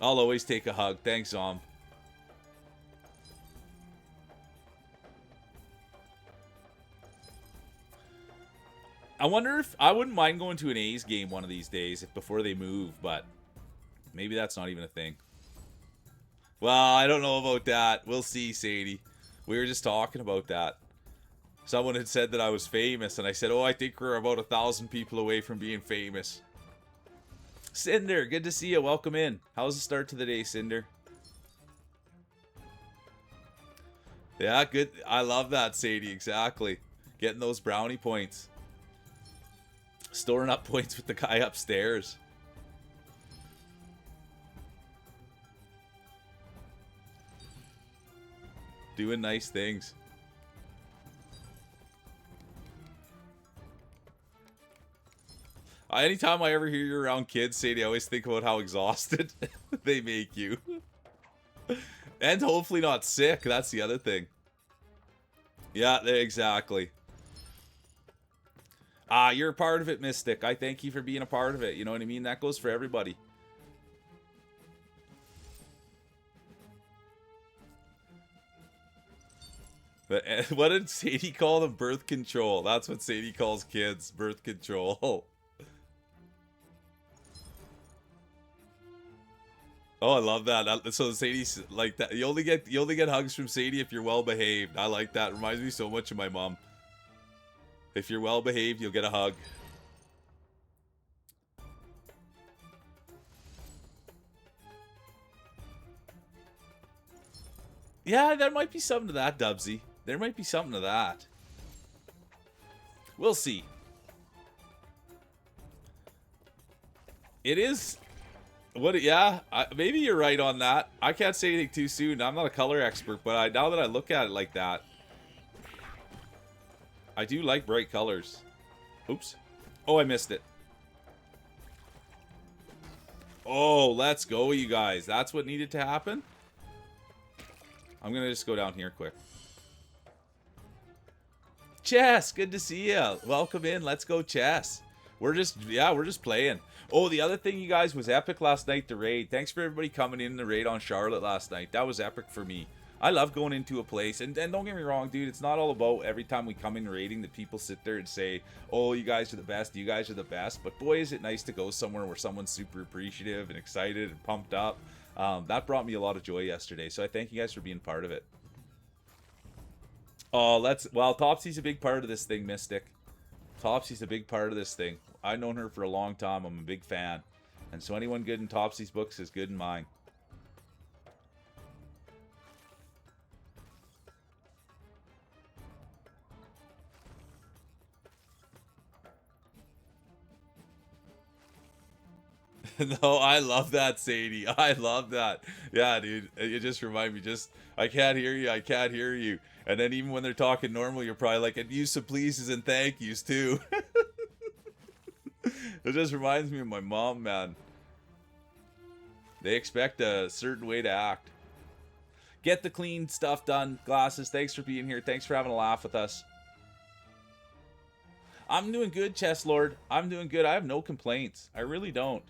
I'll always take a hug. Thanks, Zom. I wonder if I wouldn't mind going to an A's game one of these days before they move, but maybe that's not even a thing. Well, I don't know about that. We'll see, Sadie. We were just talking about that. Someone had said that I was famous, and I said, oh, I think we're about 1,000 people away from being famous. Cinder, good to see you. Welcome in. How's the start to the day, Cinder? Yeah, good. I love that, Sadie. Exactly. Getting those brownie points. Storing up points with the guy upstairs. Doing nice things. Anytime I ever hear you're around kids, Sadie, I always think about how exhausted they make you. And hopefully not sick. That's the other thing. Yeah, exactly. You're a part of it, Mystic. I thank you for being a part of it. You know what I mean? That goes for everybody. But what did Sadie call them? Birth control. That's what Sadie calls kids. Birth control. Oh, I love that. So Sadie's like that. You only get hugs from Sadie if you're well behaved. I like that. Reminds me so much of my mom. If you're well behaved, you'll get a hug. Yeah, there might be something to that, Dubsy. There might be something to that. We'll see. It is... What? Yeah, maybe you're right on that. I can't say anything too soon. I'm not a color expert, but now that I look at it like that, I do like bright colors. Oops. Oh, I missed it. Oh, let's go, you guys. That's what needed to happen. I'm gonna just go down here quick. Chess, good to see you. Welcome in. Let's go, Chess. We're just playing. Oh, the other thing, you guys, was epic last night, the raid. Thanks for everybody coming in the raid on Charlotte last night. That was epic for me. I love going into a place, and don't get me wrong, dude, it's not all about every time we come in raiding that people sit there and say, oh, you guys are the best, you guys are the best. But boy, is it nice to go somewhere where someone's super appreciative and excited and pumped up. That brought me a lot of joy yesterday, so I thank you guys for being part of it. Oh, well, Topsy's a big part of this thing, Mystic. Topsy's a big part of this thing. I've known her for a long time. I'm a big fan. And so anyone good in Topsy's books is good in mine. No, I love that, Sadie. I love that. Yeah, dude. It just reminded me, I can't hear you. I can't hear you. And then even when they're talking normal, you're probably like, and use of pleases and thank yous, too. It just reminds me of my mom, man. They expect a certain way to act. Get the clean stuff done. Glasses, thanks for being here. Thanks for having a laugh with us. I'm doing good, Chess Lord. I'm doing good. I have no complaints. I really don't.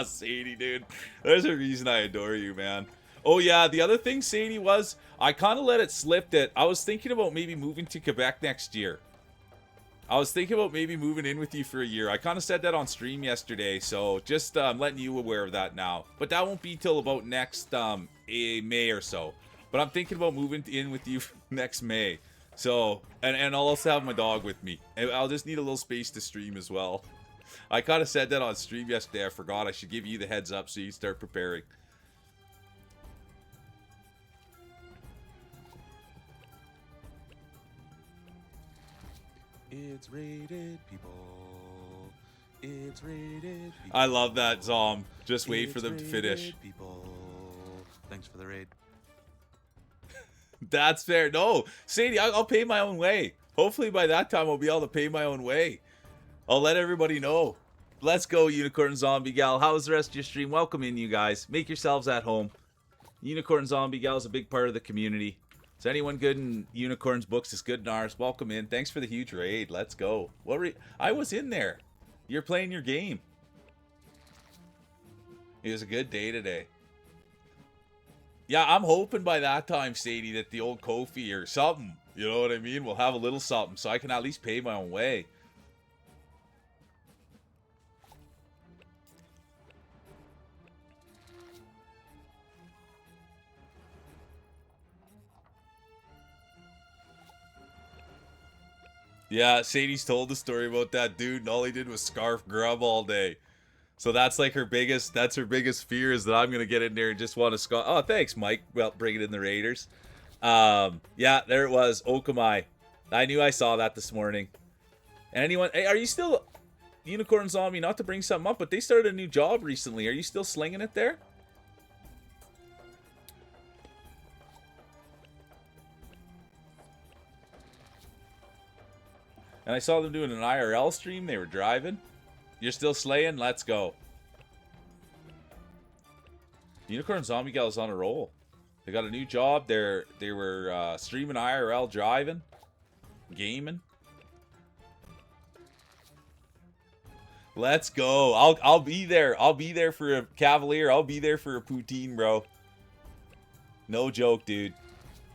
Sadie, dude. There's a reason I adore you, man. Oh, yeah. The other thing, Sadie, was I kind of let it slip that I was thinking about maybe moving to Quebec next year. I was thinking about maybe moving in with you for a year. I kind of said that on stream yesterday, so just letting you aware of that now. But that won't be till about next May or so. But I'm thinking about moving in with you next May. So, and I'll also have my dog with me. And I'll just need a little space to stream as well. I kind of said that on stream yesterday. I forgot. I should give you the heads up so you start preparing. It's rated, people. It's rated, people. I love that, Zom. Just wait for them to finish. People. Thanks for the raid. That's fair. No, Sadie, I'll pay my own way. Hopefully by that time I'll be able to pay my own way. I'll let everybody know. Let's go, Unicorn Zombie Gal. How's the rest of your stream? Welcome in, you guys. Make yourselves at home. Unicorn Zombie Gal is a big part of the community. Is anyone good in Unicorn's books is good in ours? Welcome in. Thanks for the huge raid. Let's go. I was in there. You're playing your game. It was a good day today. Yeah, I'm hoping by that time, Sadie, that the old Kofi or something, you know what I mean, will have a little something so I can at least pay my own way. Yeah, Sadie's told the story about that dude, and all he did was scarf grub all day. So that's like her biggest fear is that I'm gonna get in there and just want to scarf. Oh, thanks, Mike. Well, bringing in the Raiders. Yeah, there it was. Okamai. I knew I saw that this morning. And anyone, hey, are you still Unicorn Zombie? Not to bring something up, but they started a new job recently. Are you still slinging it there? And I saw them doing an IRL stream. They were driving. You're still slaying? Let's go. Unicorn Zombie Gal's on a roll. They got a new job. They were streaming IRL, driving, gaming. Let's go. I'll be there. I'll be there for a Cavalier. I'll be there for a poutine, bro. No joke, dude.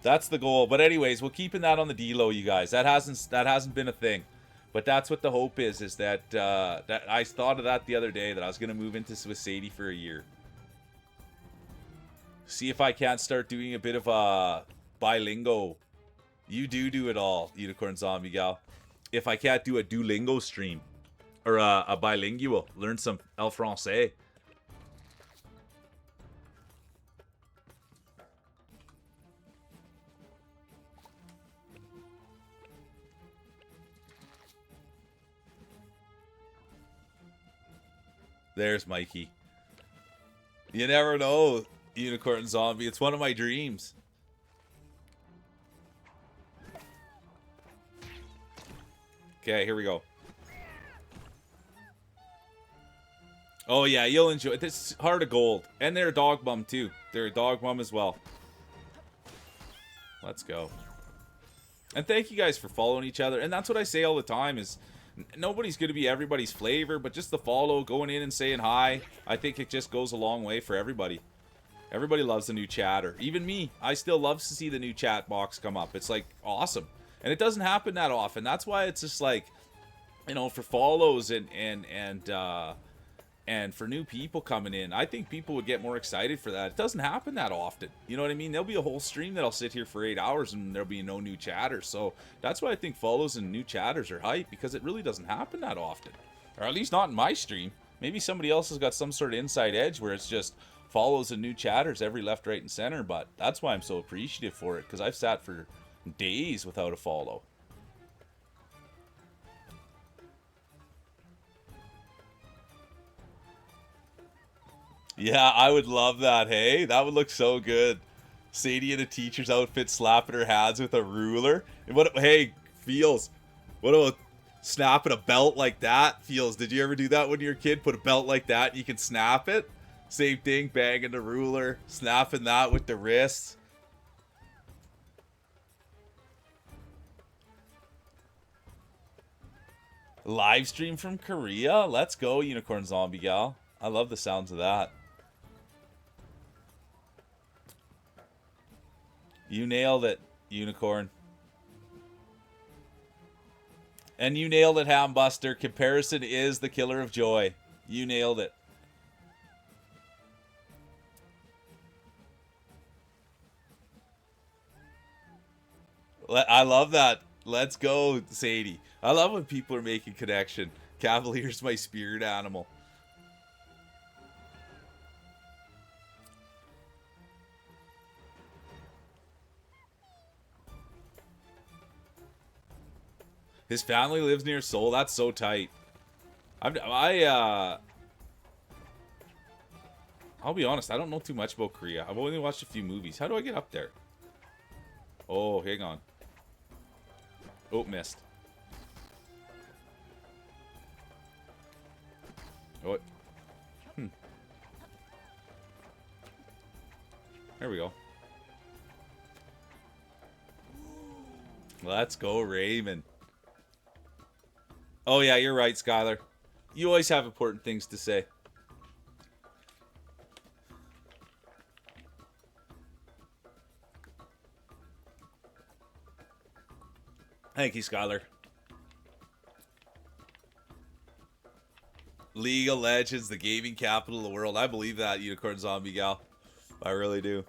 That's the goal. But anyways, we're keeping that on the D-low, you guys. That hasn't been a thing. But that's what the hope is that that I thought of that the other day, that I was gonna move into Swiss 80 for a year. See if I can't start doing a bit of a bilingo. You do it all, Unicorn Zombie Gal. If I can't do a Duolingo stream or a bilingual, learn some El Francais. There's Mikey. You never know, Unicorn Zombie. It's one of my dreams. Okay, here we go. Oh yeah, you'll enjoy it. This is Heart of Gold. And they're a dog bum too. They're a dog bum as well. Let's go. And thank you guys for following each other. And that's what I say all the time is nobody's going to be everybody's flavor, but just the follow, going in and saying hi, I think it just goes a long way for everybody. Everybody loves the new chatter. Even me. I still love to see the new chat box come up. It's like awesome. And it doesn't happen that often. That's why it's just like, you know, for follows and for new people coming in, I think people would get more excited for that. It doesn't happen that often. You know what I mean? There'll be a whole stream that I'll sit here for 8 hours and there'll be no new chatters. So that's why I think follows and new chatters are hype, because it really doesn't happen that often. Or at least not in my stream. Maybe somebody else has got some sort of inside edge where it's just follows and new chatters every left, right, and center. But that's why I'm so appreciative for it, because I've sat for days without a follow. Yeah, I would love that, hey? That would look so good. Sadie in a teacher's outfit slapping her hands with a ruler. And what, hey, Feels, what about snapping a belt like that? Feels, did you ever do that when you were a kid? Put a belt like that and you can snap it? Same thing, banging the ruler, snapping that with the wrists. Live stream from Korea? Let's go, Unicorn Zombie Gal. I love the sounds of that. You nailed it, Unicorn. And you nailed it, Hambuster. Comparison is the killer of joy. You nailed it. I love that. Let's go, Sadie. I love when people are making connection. Cavalier's my spirit animal. His family lives near Seoul. That's so tight. I'll be honest. I don't know too much about Korea. I've only watched a few movies. How do I get up there? Oh, hang on. Oh, missed. Oh. There we go. Let's go, Rayman. Oh, yeah, you're right, Skylar. You always have important things to say. Thank you, Skylar. League of Legends, the gaming capital of the world. I believe that, Unicorn Zombie Gal. I really do.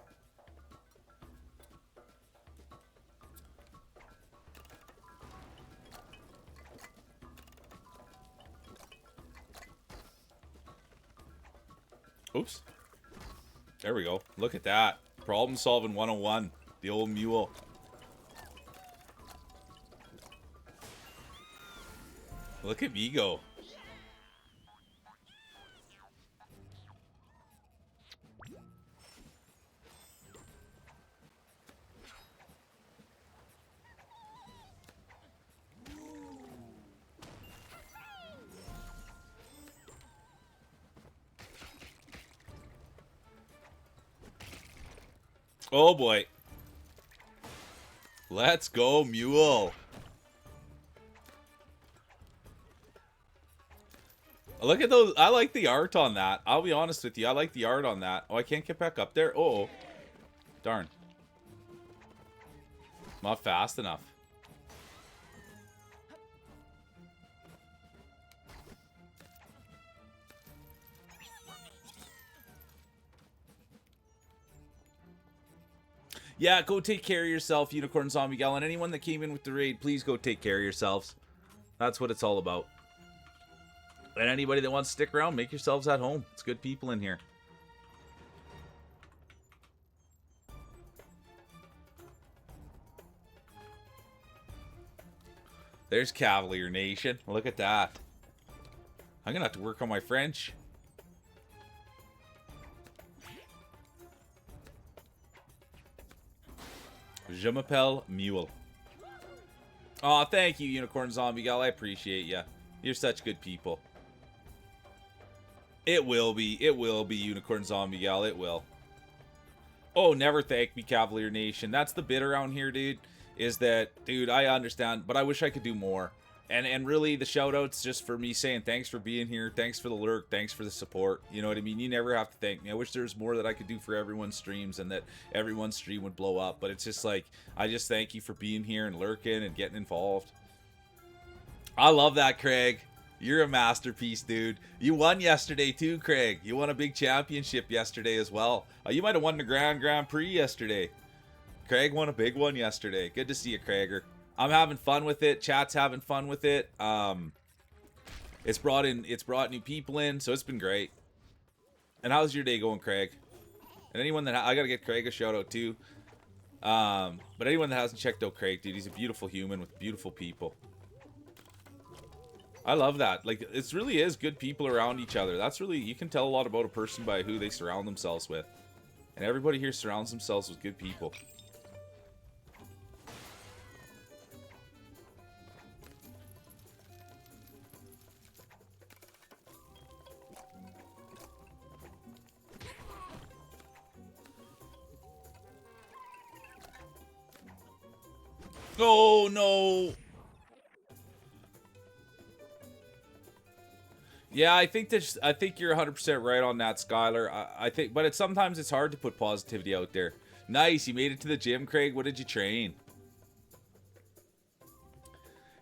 Oops. There we go. Look at that. Problem solving 101. The old mule. Look at me go. Oh boy. Let's go, mule. Look at those. I like the art on that. I'll be honest with you. I like the art on that. Oh, I can't get back up there. Oh. Darn. Not fast enough. Yeah, go take care of yourself, Unicorn Zombie Gal. And anyone that came in with the raid, please go take care of yourselves. That's what it's all about. And anybody that wants to stick around, make yourselves at home. It's good people in here. There's Cavalier Nation. Look at that. I'm going to have to work on my French. Je m'appelle Mule. Aw, thank you, Unicorn Zombie Gal. I appreciate you. You're such good people. It will be, Unicorn Zombie Gal. It will. Oh, never thank me, Cavalier Nation. That's the bit around here, dude. Is that, dude, I understand, but I wish I could do more. And really, the shout-out's just for me saying thanks for being here, thanks for the lurk, thanks for the support. You know what I mean? You never have to thank me. I wish there was more that I could do for everyone's streams and that everyone's stream would blow up. But it's just like, I just thank you for being here and lurking and getting involved. I love that, Craig. You're a masterpiece, dude. You won yesterday too, Craig. You won a big championship yesterday as well. You might have won the Grand Prix yesterday. Craig won a big one yesterday. Good to see you, Craiger. I'm having fun with it. Chat's having fun with it. It's brought new people in, so it's been great. And how's your day going, Craig? And anyone that I gotta get Craig a shout out too. But anyone that hasn't checked out Craig, dude, he's a beautiful human with beautiful people. I love that. Like, it really is good people around each other. That's really, you can tell a lot about a person by who they surround themselves with. And everybody here surrounds themselves with good people. Oh, no. Yeah, I think you're 100% right on that, Skylar. I think, but sometimes it's hard to put positivity out there. Nice, you made it to the gym, Craig. What did you train?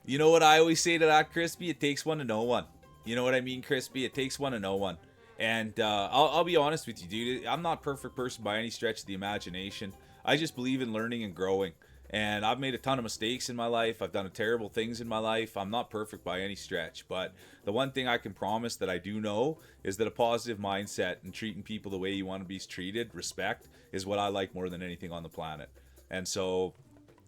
You know what I always say to that, Crispy? It takes one to know one. You know what I mean, Crispy? It takes one to know one. And I'll be honest with you, dude. I'm not a perfect person by any stretch of the imagination. I just believe in learning and growing. And I've made a ton of mistakes in my life. I've done terrible things in my life. I'm not perfect by any stretch. But the one thing I can promise that I do know is that a positive mindset and treating people the way you want to be treated, respect, is what I like more than anything on the planet. And so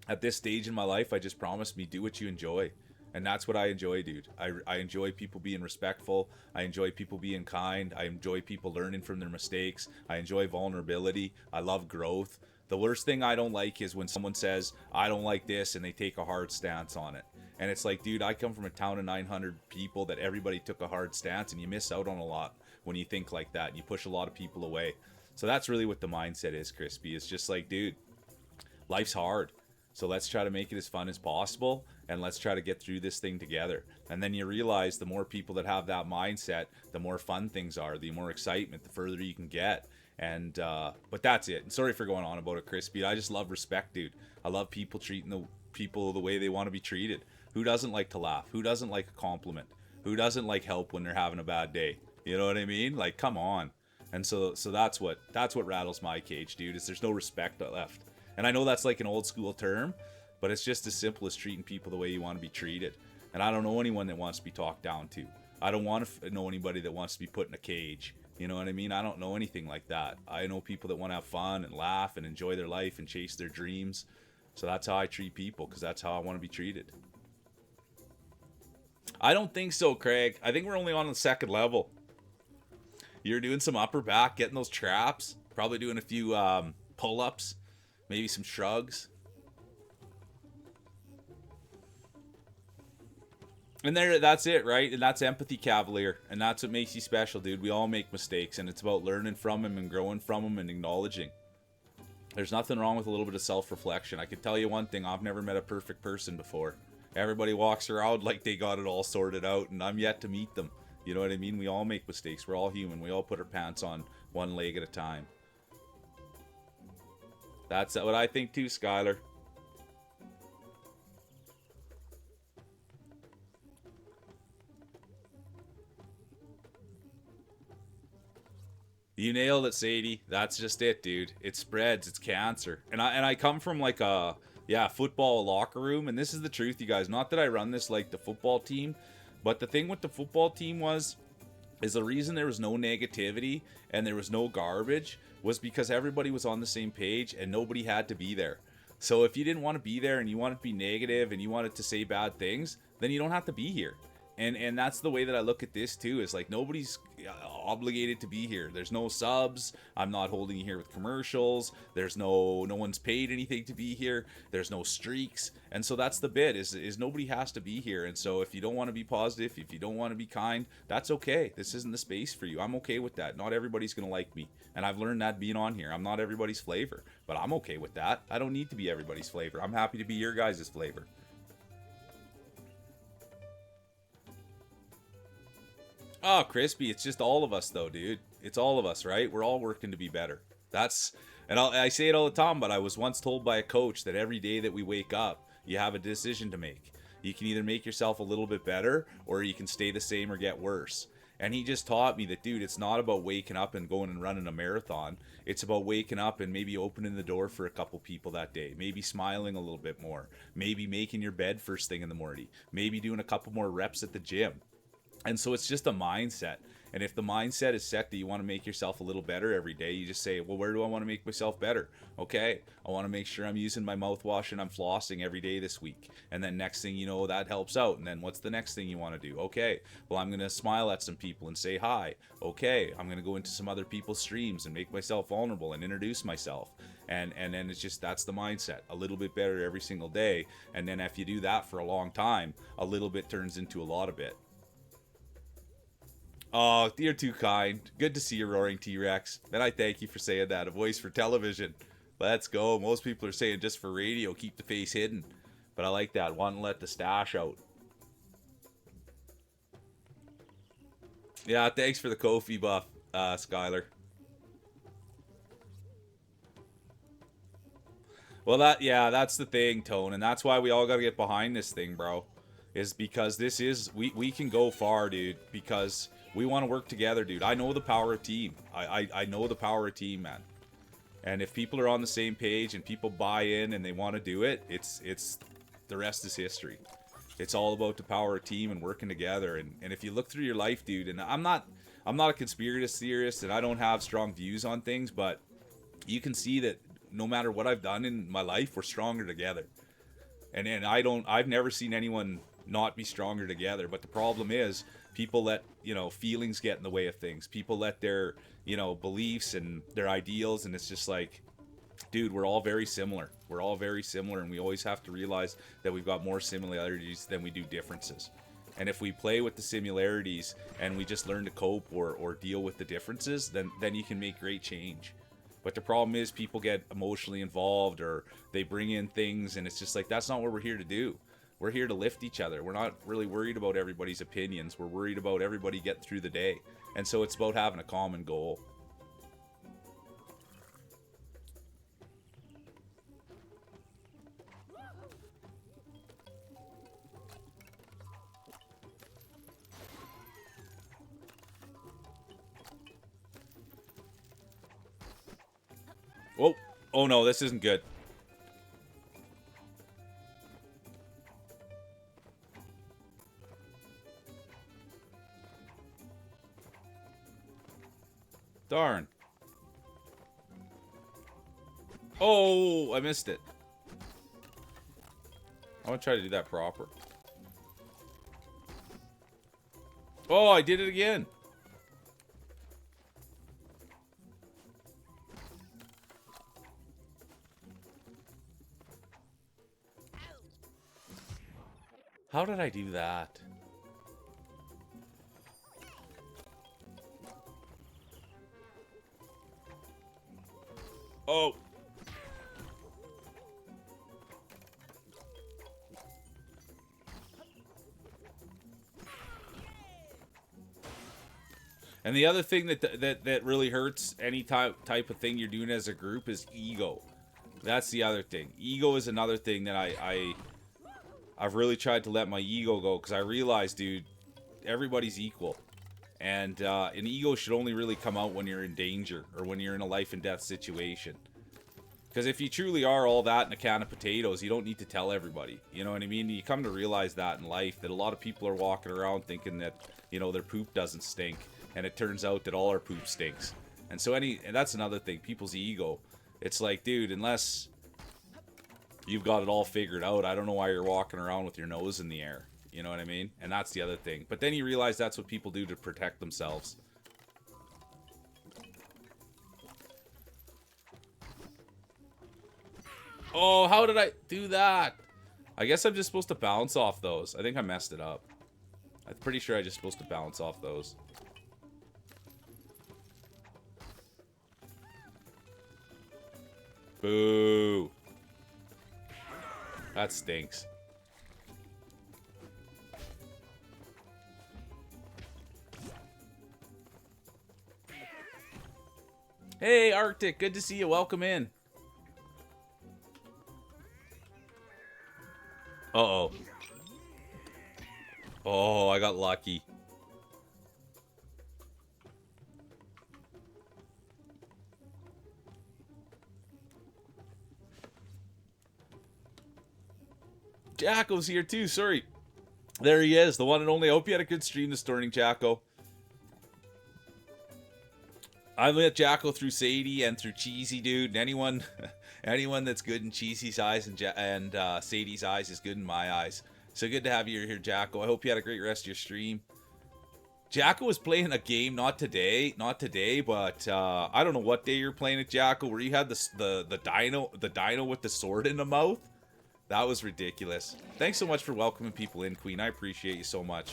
at this stage in my life, I just promise me, do what you enjoy. And that's what I enjoy, dude. I enjoy people being respectful. I enjoy people being kind. I enjoy people learning from their mistakes. I enjoy vulnerability. I love growth. The worst thing I don't like is when someone says, I don't like this, and they take a hard stance on it. And it's like, dude, I come from a town of 900 people that everybody took a hard stance, and you miss out on a lot when you think like that. And you push a lot of people away. So that's really what the mindset is, Crispy. It's just like, dude, life's hard. So let's try to make it as fun as possible, and let's try to get through this thing together. And then you realize the more people that have that mindset, the more fun things are, the more excitement, the further you can get. And but that's it. And sorry for going on about it, Crispy. I just love respect, dude. I love people treating the people the way they want to be treated. Who doesn't like to laugh? Who doesn't like a compliment? Who doesn't like help when they're having a bad day? You know what I mean? Like, come on. And so that's what rattles my cage, dude. Is there's no respect left. And I know that's like an old school term, but it's just as simple as treating people the way you want to be treated. And I don't know anyone that wants to be talked down to. I don't want to know anybody that wants to be put in a cage. You know what I mean? I don't know anything like that. I know people that want to have fun and laugh and enjoy their life and chase their dreams. So that's how I treat people, because that's how I want to be treated. I don't think so, Craig. I think we're only on the second level. You're doing some upper back, getting those traps, probably doing a few pull-ups, maybe some shrugs. And that's it, right? And that's empathy, Cavalier. And that's what makes you special, dude. We all make mistakes, and it's about learning from them and growing from them and acknowledging. There's nothing wrong with a little bit of self-reflection. I can tell you one thing, I've never met a perfect person before. Everybody walks around like they got it all sorted out, and I'm yet to meet them. You know what I mean? We all make mistakes. We're all human. We all put our pants on one leg at a time. That's what I think too, Skylar. You nailed it, Sadie. That's just it, dude. It spreads. It's cancer. And I come from like a football locker room, and this is the truth, you guys. Not that I run this like the football team, but the thing with the football team is the reason there was no negativity and there was no garbage was because everybody was on the same page and nobody had to be there. So if you didn't want to be there and you wanted to be negative and you wanted to say bad things, then you don't have to be here. And that's the way that I look at this too, is like nobody's obligated to be here. There's no subs. I'm not holding you here with commercials. There's no one's paid anything to be here. There's no streaks. And so that's the bit is nobody has to be here. And so if you don't want to be positive, if you don't want to be kind, that's okay. This isn't the space for you. I'm okay with that. Not everybody's going to like me. And I've learned that being on here. I'm not everybody's flavor, but I'm okay with that. I don't need to be everybody's flavor. I'm happy to be your guys' flavor. Oh, Crispy, it's just all of us, though, dude. It's all of us, right? We're all working to be better. I say it all the time, but I was once told by a coach that every day that we wake up, you have a decision to make. You can either make yourself a little bit better, or you can stay the same or get worse. And he just taught me that, dude, it's not about waking up and going and running a marathon. It's about waking up and maybe opening the door for a couple people that day. Maybe smiling a little bit more. Maybe making your bed first thing in the morning. Maybe doing a couple more reps at the gym. And so it's just a mindset. And if the mindset is set that you want to make yourself a little better every day, you just say, well, where do I want to make myself better? Okay, I want to make sure I'm using my mouthwash and I'm flossing every day this week. And then next thing you know, that helps out. And then what's the next thing you want to do? Okay, well, I'm going to smile at some people and say hi. Okay, I'm going to go into some other people's streams and make myself vulnerable and introduce myself. And then it's just, that's the mindset. A little bit better every single day. And then if you do that for a long time, a little bit turns into a lot of bit. Oh, you're too kind. Good to see you, Roaring T-Rex. And I thank you for saying that. A voice for television. Let's go. Most people are saying just for radio, keep the face hidden. But I like that. Want to let the stash out. Yeah, thanks for the Kofi buff, Skylar. Well, that's the thing, Tone. And that's why we all got to get behind this thing, bro. Is because we can go far, dude. Because we want to work together, dude. I know the power of team. I know the power of team, man. And if people are on the same page and people buy in and they want to do it, it's the rest is history. It's all about the power of team and working together. And if you look through your life, dude, and I'm not a conspiracy theorist and I don't have strong views on things, but you can see that no matter what I've done in my life, we're stronger together. And I've never seen anyone not be stronger together. But the problem is people let, feelings get in the way of things. People let their, beliefs and their ideals. And it's just like, dude, we're all very similar. We're all very similar. And we always have to realize that we've got more similarities than we do differences. And if we play with the similarities and we just learn to cope or deal with the differences, then you can make great change. But the problem is people get emotionally involved or they bring in things and it's just like, that's not what we're here to do. We're here to lift each other. We're not really worried about everybody's opinions. We're worried about everybody getting through the day. And so it's about having a common goal. Oh no, this isn't good. Darn. Oh, I missed it. I want to try to do that proper. Oh, I did it again. How did I do that? Oh. And the other thing that really hurts any type of thing you're doing as a group is ego. That's the other thing. Ego is another thing that I've really tried to let my ego go, because I realize, dude, everybody's equal. And an ego should only really come out when you're in danger or when you're in a life and death situation. Because if you truly are all that in a can of potatoes, you don't need to tell everybody. You know what I mean? You come to realize that in life, that a lot of people are walking around thinking that, you know, their poop doesn't stink. And it turns out that all our poop stinks. And so and that's another thing, people's ego. It's like, dude, unless you've got it all figured out, I don't know why you're walking around with your nose in the air. You know what I mean? And that's the other thing. But then you realize that's what people do to protect themselves. Oh, how did I do that? I guess I'm just supposed to bounce off those. I think I messed it up. I'm pretty sure I'm just supposed to bounce off those. Boo. That stinks. Hey, Arctic. Good to see you. Welcome in. Uh-oh. Oh, I got lucky. Jacko's here too, sorry. There he is, the one and only. I hope you had a good stream this morning, Jacko. I met Jacko through Sadie and through Cheesy, dude. And anyone that's good in Cheesy's eyes and Sadie's eyes is good in my eyes. So good to have you here, Jacko. I hope you had a great rest of your stream. Jacko was playing a game, not today, but I don't know what day you're playing it, Jacko, where you had the dino with the sword in the mouth. That was ridiculous. Thanks so much for welcoming people in, Queen. I appreciate you so much.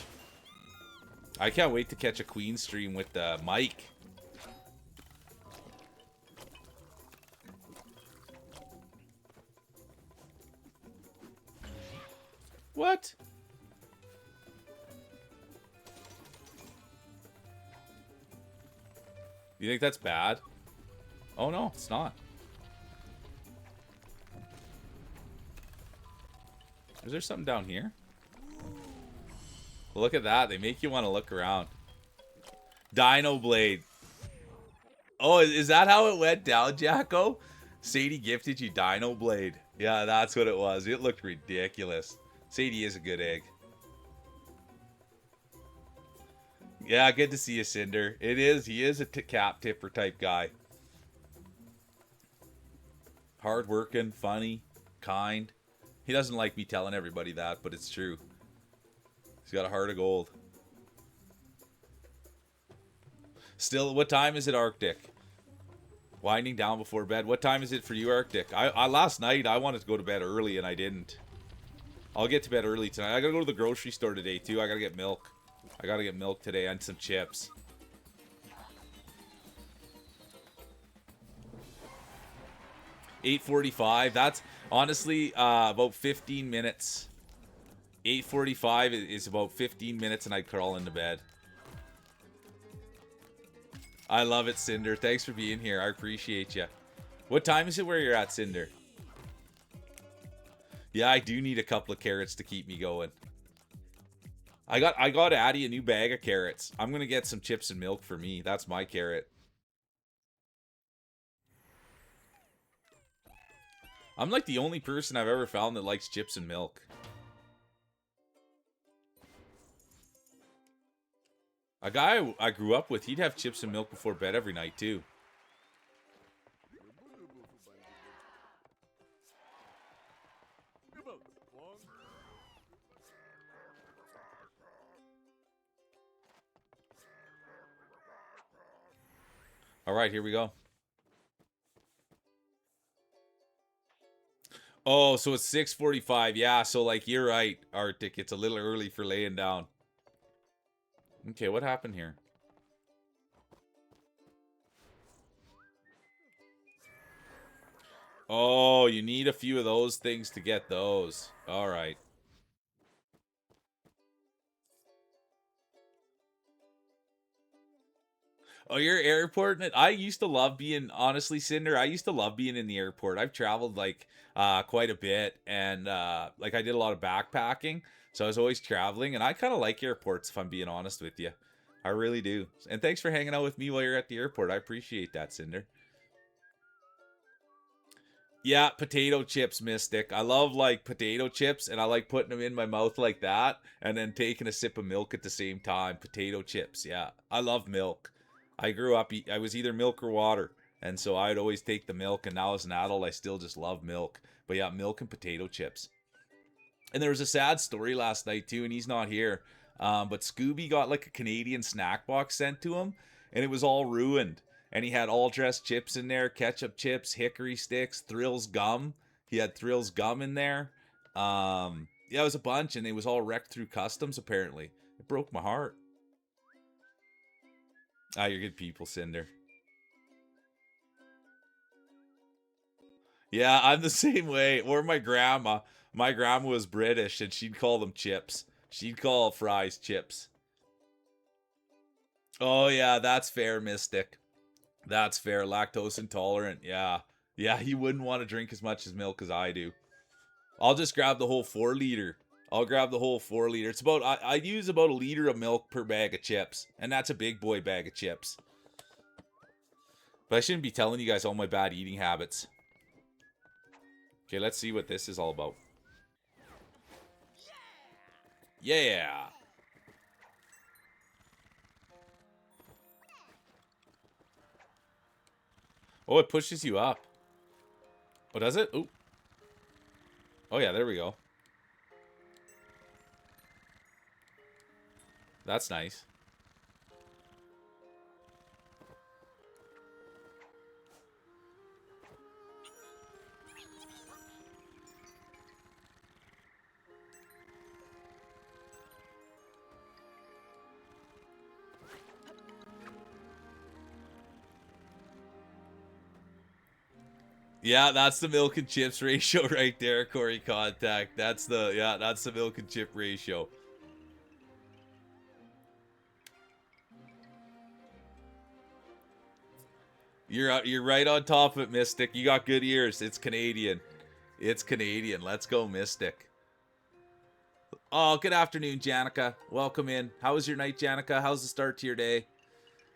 I can't wait to catch a Queen stream with Mike. What? You think that's bad? Oh no, it's not. Is there something down here? Look at that. They make you want to look around. Dino Blade. Oh, is that how it went down, Jacko? Sadie gifted you Dino Blade. Yeah, that's what it was. It looked ridiculous. Sadie is a good egg. Yeah, good to see you, Cinder. It is. He is a cap tipper type guy. Hard-working, funny, kind. He doesn't like me telling everybody that, but it's true. He's got a heart of gold. Still, what time is it, Arctic? Winding down before bed. What time is it for you, Arctic? I last night, I wanted to go to bed early, and I didn't. I'll get to bed early tonight. I gotta go to the grocery store today, too. I gotta get milk. I gotta get milk today and some chips. $8:45. That's honestly about 15 minutes. 8:45 is about 15 minutes and I'd crawl into bed. I love it, Cinder. Thanks for being here. I appreciate you. What time is it where you're at, Cinder? Yeah, I do need a couple of carrots to keep me going. I got Addie a new bag of carrots. I'm gonna get some chips and milk for me. That's my carrot. I'm like the only person I've ever found that likes chips and milk. A guy I grew up with, he'd have chips and milk before bed every night, too. All right, here we go. Oh, so it's 6:45. Yeah, so like you're right, Arctic. It's a little early for laying down. Okay, what happened here? Oh, you need a few of those things to get those. All right. Oh, you're airport? I used to love being, honestly, Cinder, I used to love being in the airport. I've traveled like quite a bit, and like I did a lot of backpacking, so I was always traveling, and I kind of like airports if I'm being honest with you. I really do. And thanks for hanging out with me while you're at the airport. I appreciate that, Cinder. Yeah, potato chips, Mystic. I love like potato chips, and I like putting them in my mouth like that, and then taking a sip of milk at the same time. Potato chips, yeah. I love milk. I grew up, I was either milk or water, and so I'd always take the milk, and now as an adult, I still just love milk. But yeah, milk and potato chips. And there was a sad story last night too, and he's not here. But Scooby got like a Canadian snack box sent to him, and it was all ruined. And he had all dressed chips in there, ketchup chips, hickory sticks, Thrills gum. He had Thrills gum in there. Yeah, it was a bunch, and it was all wrecked through customs. Apparently, it broke my heart. Ah, you're good people, Cinder. Yeah, I'm the same way. Or my grandma. My grandma was British, and she'd call them chips. She'd call fries chips. Oh yeah, that's fair, Mystic. That's fair. Lactose intolerant. Yeah. Yeah, he wouldn't want to drink as much as milk as I do. I'll just grab the whole 4 liter. I'll grab the whole 4 liter. It's about I use about a liter of milk per bag of chips. And that's a big boy bag of chips. But I shouldn't be telling you guys all my bad eating habits. Okay, let's see what this is all about. Yeah. Oh, it pushes you up. Oh, does it? Ooh. Oh, yeah, there we go. That's nice. Yeah, that's the milk and chips ratio right there, Corey Contact. That's the milk and chip ratio. You're right on top of it, Mystic. You got good ears. It's Canadian. It's Canadian. Let's go, Mystic. Oh, good afternoon, Janica. Welcome in. How was your night, Janica? How's the start to your day?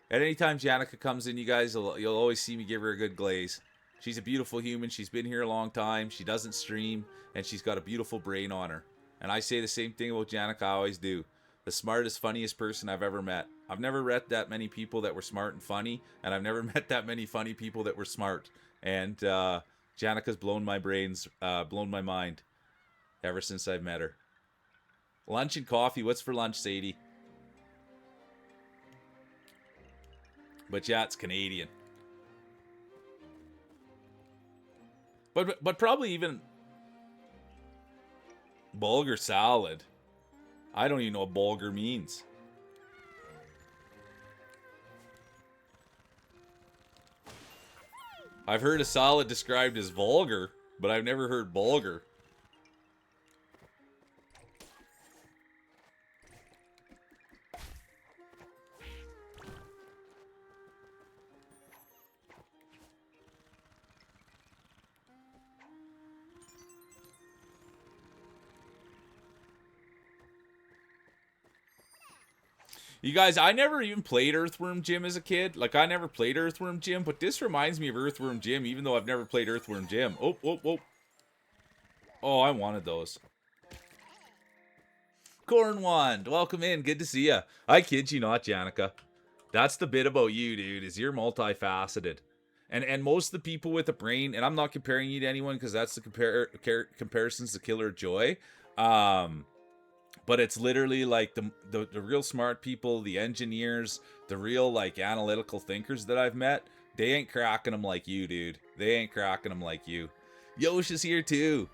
At any time Janica comes in, you guys, you'll always see me give her a good glaze. She's a beautiful human. She's been here a long time. She doesn't stream, and she's got a beautiful brain on her. And I say the same thing about Janica. I always do. The smartest, funniest person I've ever met. I've never met that many people that were smart and funny, and I've never met that many funny people that were smart. And Janica's blown my brains, blown my mind ever since I've met her. Lunch and coffee. What's for lunch, Sadie? But yeah, it's Canadian. But probably even bulgur salad. I don't even know what bulgur means. I've heard a salad described as vulgar, but I've never heard bulgur. You guys, I never even played Earthworm Jim as a kid. Like, I never played Earthworm Jim, but this reminds me of Earthworm Jim, even though I've never played Earthworm Jim. Oh, I wanted those. Corn Wand? Welcome in. Good to see you. I kid you not, Janica. That's the bit about you, dude, is you're multifaceted. And most of the people with a brain, and I'm not comparing you to anyone because that's the comparisons to Killer Joy. But it's literally like the real smart people, the engineers, the real like analytical thinkers that I've met. They ain't cracking them like you, dude. They ain't cracking them like you. Yosh is here too.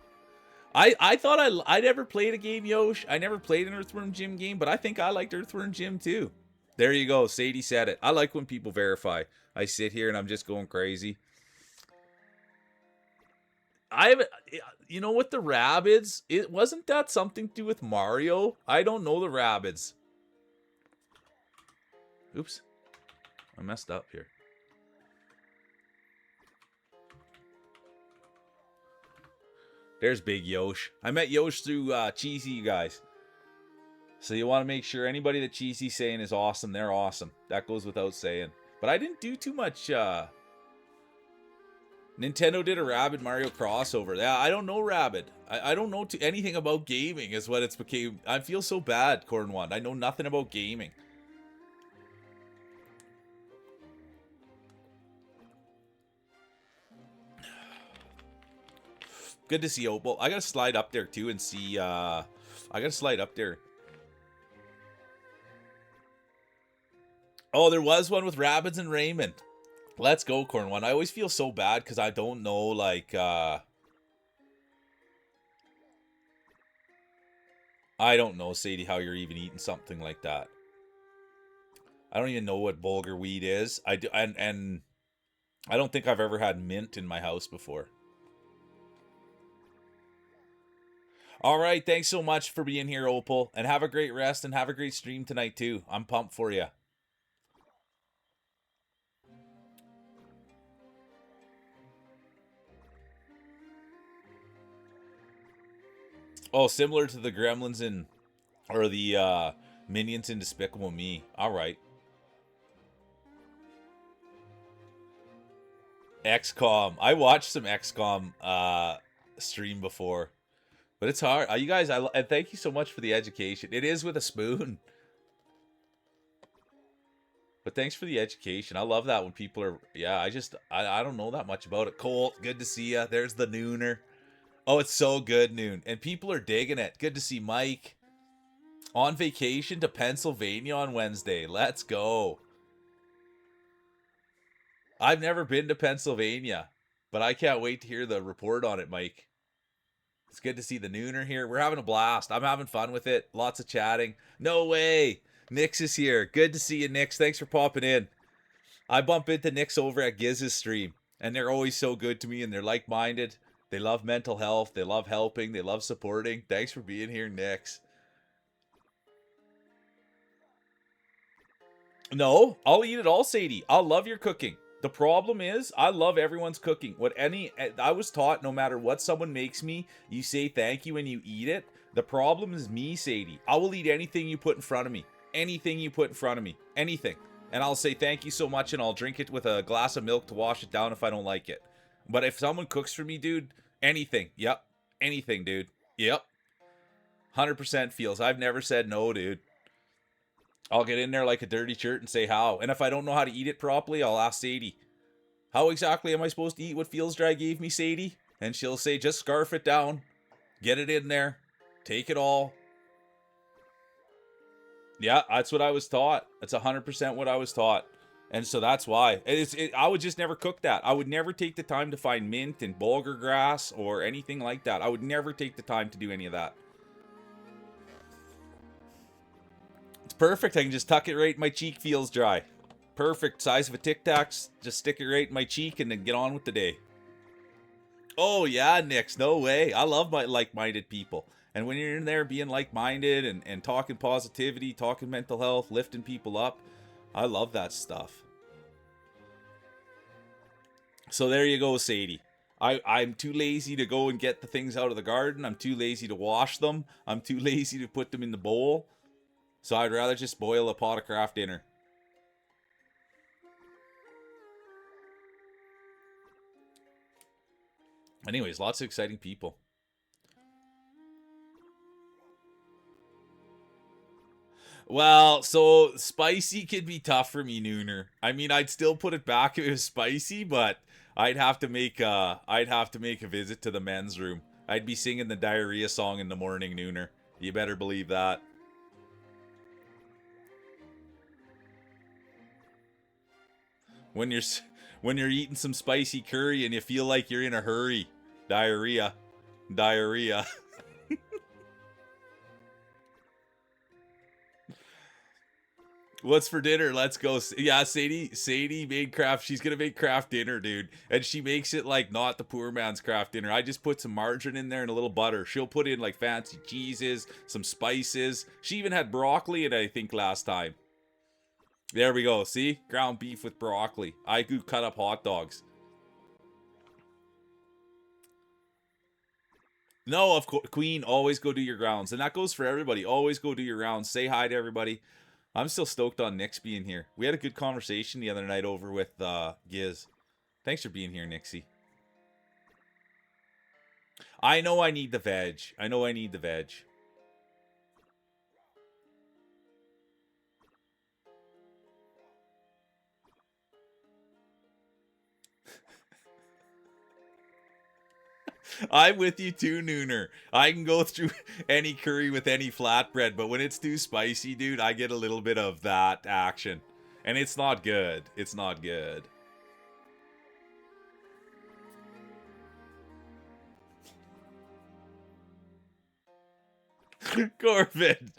I thought I never played a game, Yosh. I never played an Earthworm Jim game, but I think I liked Earthworm Jim too. There you go. Sadie said it. I like when people verify. I sit here and I'm just going crazy. I have, you know what the Rabbids? It wasn't that something to do with Mario? I don't know the Rabbids. Oops, I messed up here. There's Big Yosh. I met Yosh through Cheesy, you guys. So you want to make sure anybody that Cheesy's saying is awesome, they're awesome. That goes without saying. But I didn't do too much. Nintendo did a Rabid Mario crossover. Yeah, I don't know Rabid. I don't know anything about gaming is what it's became. I feel so bad, Corn Wand. I know nothing about gaming. Good to see Opal. I gotta slide up there too and see. I gotta slide up there. Oh, there was one with Rabbids and Rayman. Let's go, Corn One. I always feel so bad because I don't know, like, I don't know, Sadie, how you're even eating something like that. I don't even know what bulgur wheat is. I do, and I don't think I've ever had mint in my house before. All right, thanks so much for being here, Opal, and have a great rest and have a great stream tonight too. I'm pumped for you. Oh, similar to the Gremlins in, or the Minions in Despicable Me. All right. XCOM. I watched some XCOM stream before, but it's hard. You guys, and thank you so much for the education. It is with a spoon, but thanks for the education. I love that when people are. Yeah, I don't know that much about it. Colt, good to see ya. There's the Nooner. Oh, it's so good, Noon, and people are digging it. Good to see Mike on vacation to Pennsylvania on Wednesday. Let's go. I've never been to Pennsylvania, but I can't wait to hear the report on it, Mike. It's good to see the Nooner here. We're having a blast. I'm having fun with it. Lots of chatting. No way. Nix is here. Good to see you, Nix. Thanks for popping in. I bump into Nix over at Giz's stream, and they're always so good to me, and they're like-minded. They love mental health. They love helping. They love supporting. Thanks for being here, Nix. No, I'll eat it all, Sadie. I'll love your cooking. The problem is, I love everyone's cooking. I was taught, no matter what someone makes me, you say thank you and you eat it. The problem is me, Sadie. I will eat anything you put in front of me. Anything you put in front of me. Anything. And I'll say thank you so much and I'll drink it with a glass of milk to wash it down if I don't like it. But if someone cooks for me, dude, anything. Yep. Anything, dude. Yep. 100% feels. I've never said no, dude. I'll get in there like a dirty shirt and say how. And if I don't know how to eat it properly, I'll ask Sadie, how exactly am I supposed to eat what Feels Dry gave me, Sadie? And she'll say, just scarf it down. Get it in there. Take it all. Yeah, that's what I was taught. That's 100% what I was taught. And so that's why. I would just never cook that. I would never take the time to find mint and bulgur grass or anything like that. I would never take the time to do any of that. It's perfect. I can just tuck it right in my cheek. Feels dry. Perfect. Size of a Tic Tacs. Just stick it right in my cheek and then get on with the day. Oh, yeah, Nix. No way. I love my like-minded people. And when you're in there being like-minded and talking positivity, talking mental health, lifting people up, I love that stuff. So there you go, Sadie. I'm too lazy to go and get the things out of the garden. I'm too lazy to wash them. I'm too lazy to put them in the bowl. So I'd rather just boil a pot of craft dinner. Anyways, lots of exciting people. Well, so spicy could be tough for me, Nooner. I mean, I'd still put it back if it was spicy, but I'd have to make a visit to the men's room. I'd be singing the diarrhea song in the morning, Nooner. You better believe that. When you're when you're eating some spicy curry and you feel like you're in a hurry, diarrhea, diarrhea. What's for dinner? Let's go. Yeah, Sadie made craft. She's gonna make craft dinner, dude, and she makes it like not the poor man's craft dinner. I just put some margarine in there and a little butter. She'll put in like fancy cheeses, some spices. She even had broccoli in it, I think, last time. There we go. See, ground beef with broccoli. I could cut up hot dogs. No, of course, Queen. Always go do your rounds, and that goes for everybody. Always go do your rounds. Say hi to everybody. I'm still stoked on Nix being here. We had a good conversation the other night over with Giz. Thanks for being here, Nixie. I know I need the veg. I know I need the veg. I'm with you too, Nooner. I can go through any curry with any flatbread, but when it's too spicy, dude, I get a little bit of that action. And it's not good. It's not good. Corbin,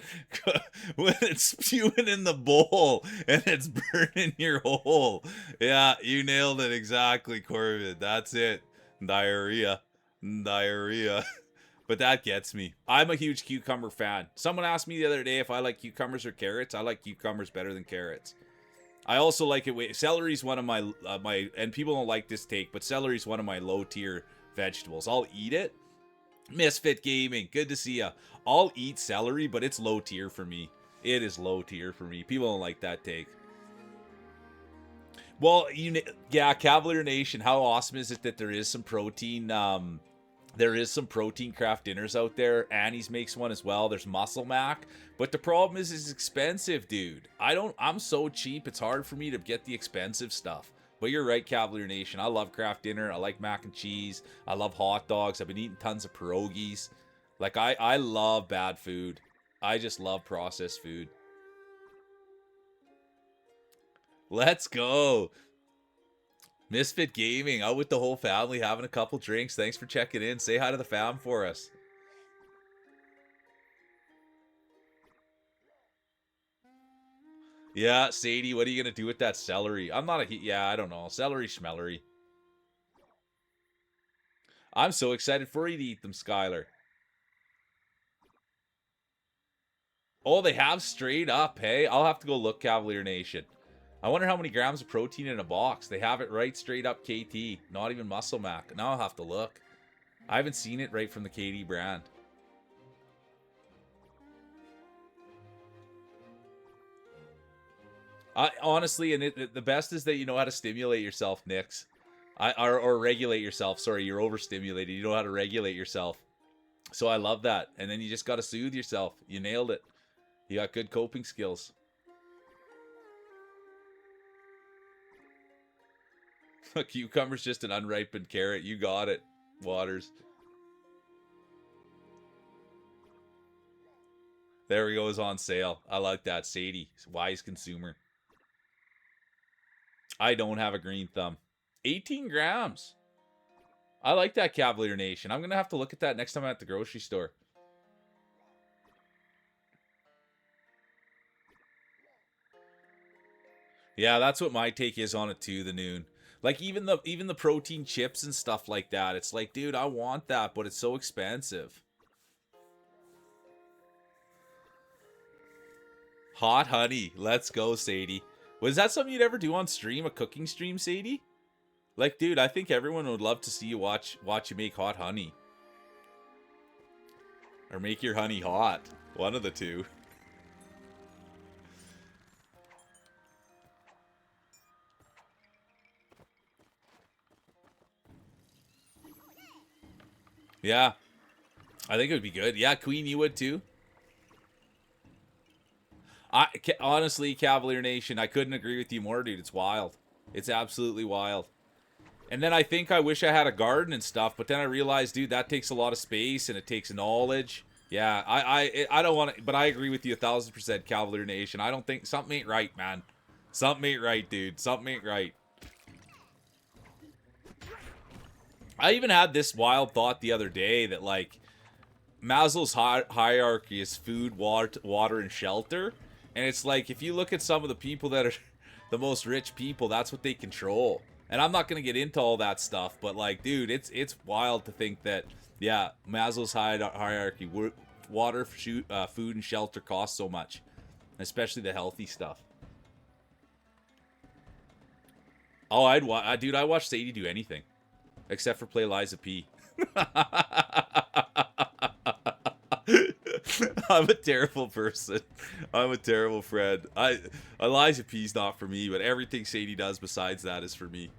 when it's spewing in the bowl and it's burning your hole. Yeah, you nailed it exactly, Corbin. That's it. Diarrhea. Diarrhea. But that gets me. I'm a huge cucumber fan. Someone asked me the other day if I like cucumbers or carrots. I like cucumbers better than carrots. I also like it. Celery's one of my and people don't like this take, but celery's one of my low tier vegetables. I'll eat it. Misfit Gaming, good to see ya. I'll eat celery, but it's low tier for me. It is low tier for me. People don't like that take. Well, yeah, Cavalier Nation. How awesome is it that there is some protein? There is some protein craft dinners out there. Annie's makes one as well. There's Muscle Mac, but the problem is it's expensive, dude. I'm so cheap. It's hard for me to get the expensive stuff. But you're right, Cavalier Nation. I love craft dinner. I like mac and cheese. I love hot dogs. I've been eating tons of pierogies. Like I love bad food. I just love processed food. Let's go. Misfit Gaming, out with the whole family, having a couple drinks. Thanks for checking in. Say hi to the fam for us. Yeah, Sadie, what are you going to do with that celery? I'm not a... Yeah, I don't know. Celery schmellery. I'm so excited for you to eat them, Skylar. Oh, they have straight up, hey? I'll have to go look, Cavalier Nation. I wonder how many grams of protein in a box. They have it right straight up KT. Not even Muscle Mac. Now I'll have to look. I haven't seen it right from the KD brand. Honestly, and the best is that you know how to stimulate yourself, Nix. Or regulate yourself. Sorry, you're overstimulated. You know how to regulate yourself. So I love that. And then you just got to soothe yourself. You nailed it. You got good coping skills. A cucumber's just an unripened carrot. You got it, Waters. There we go, is on sale. I like that. Sadie, wise consumer. I don't have a green thumb. 18 grams. I like that, Cavalier Nation. I'm going to have to look at that next time I'm at the grocery store. Yeah, that's what my take is on it too, the noon. Like even the protein chips and stuff like that. It's like, dude, I want that, but it's so expensive. Hot honey. Let's go, Sadie. Was that something you'd ever do on stream? A cooking stream, Sadie? Like, dude, I think everyone would love to see you watch you make hot honey. Or make your honey hot. One of the two. Yeah. I think it would be good. Yeah, Queen, you would too. Honestly, Cavalier Nation, I couldn't agree with you more, dude. It's wild. It's absolutely wild. And then I think I wish I had a garden and stuff, but then I realized, dude, that takes a lot of space and it takes knowledge. Yeah, I don't want to, but I agree with you 1,000%, Cavalier Nation. I don't think something ain't right, man. Something ain't right, dude. Something ain't right. I even had this wild thought the other day that, like, Maslow's hierarchy is food, water, and shelter. And it's like, if you look at some of the people that are the most rich people, that's what they control. And I'm not going to get into all that stuff, but, like, dude, it's wild to think that, yeah, Maslow's hierarchy, water, food, and shelter cost so much. Especially the healthy stuff. Oh, dude, I watched Sadie do anything. Except for play Liza P. I'm a terrible person. I'm a terrible friend. Eliza P's not for me, but everything Sadie does besides that is for me.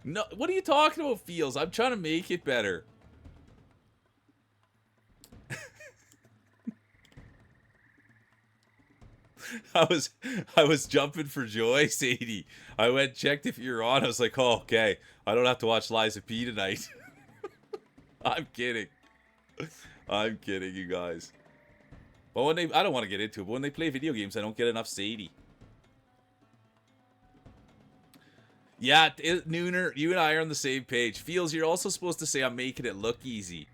No, what are you talking about, Feels? I'm trying to make it better. I was jumping for joy, Sadie. I went checked if you're on. I was like, oh, okay. I don't have to watch Liza P tonight. I'm kidding. I'm kidding, you guys. But when I don't want to get into it, but when they play video games, I don't get enough Sadie. Yeah, Nooner, you and I are on the same page. Feels, you're also supposed to say I'm making it look easy.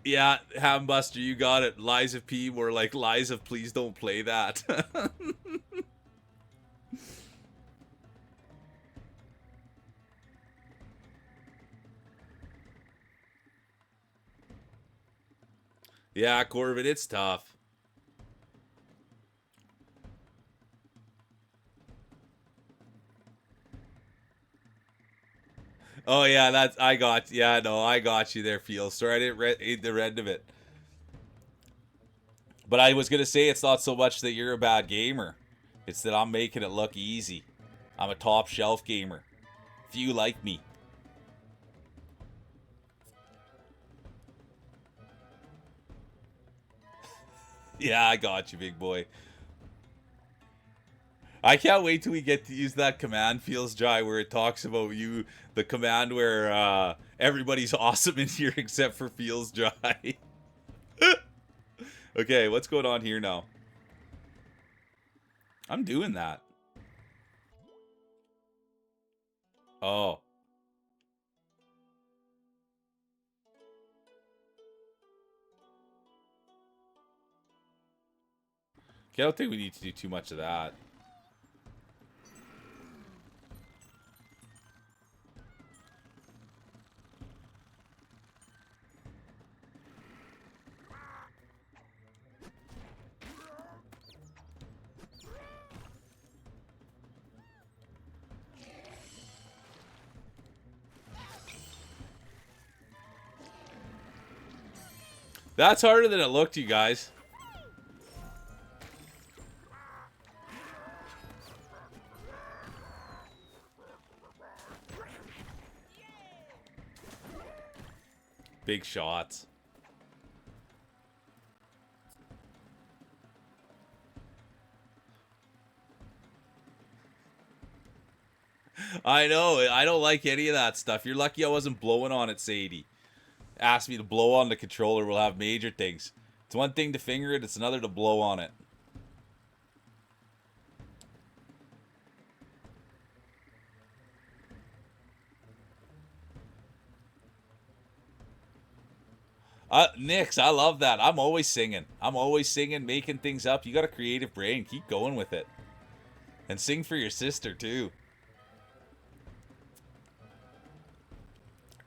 Yeah, Hambuster, you got it. Liza P, we're like, Liza, please don't play that. Yeah, Corbin, it's tough. Oh yeah, I got you there, Feels. Sorry, I didn't read the end of it. But I was gonna say it's not so much that you're a bad gamer. It's that I'm making it look easy. I'm a top shelf gamer. Few like me. Yeah, I got you, big boy. I can't wait till we get to use that command, Feels Dry, where it talks about you, the command where everybody's awesome in here except for Feels Dry. Okay, what's going on here now? I'm doing that. Oh. Okay, I don't think we need to do too much of that. That's harder than it looked, you guys. Big shots. I know. I don't like any of that stuff. You're lucky I wasn't blowing on it, Sadie. Ask me to blow on the controller, we'll have major things. It's one thing to finger it, it's another to blow on it. Nix, I love that. I'm always singing. I'm always singing, making things up. You got a creative brain. Keep going with it. And sing for your sister, too.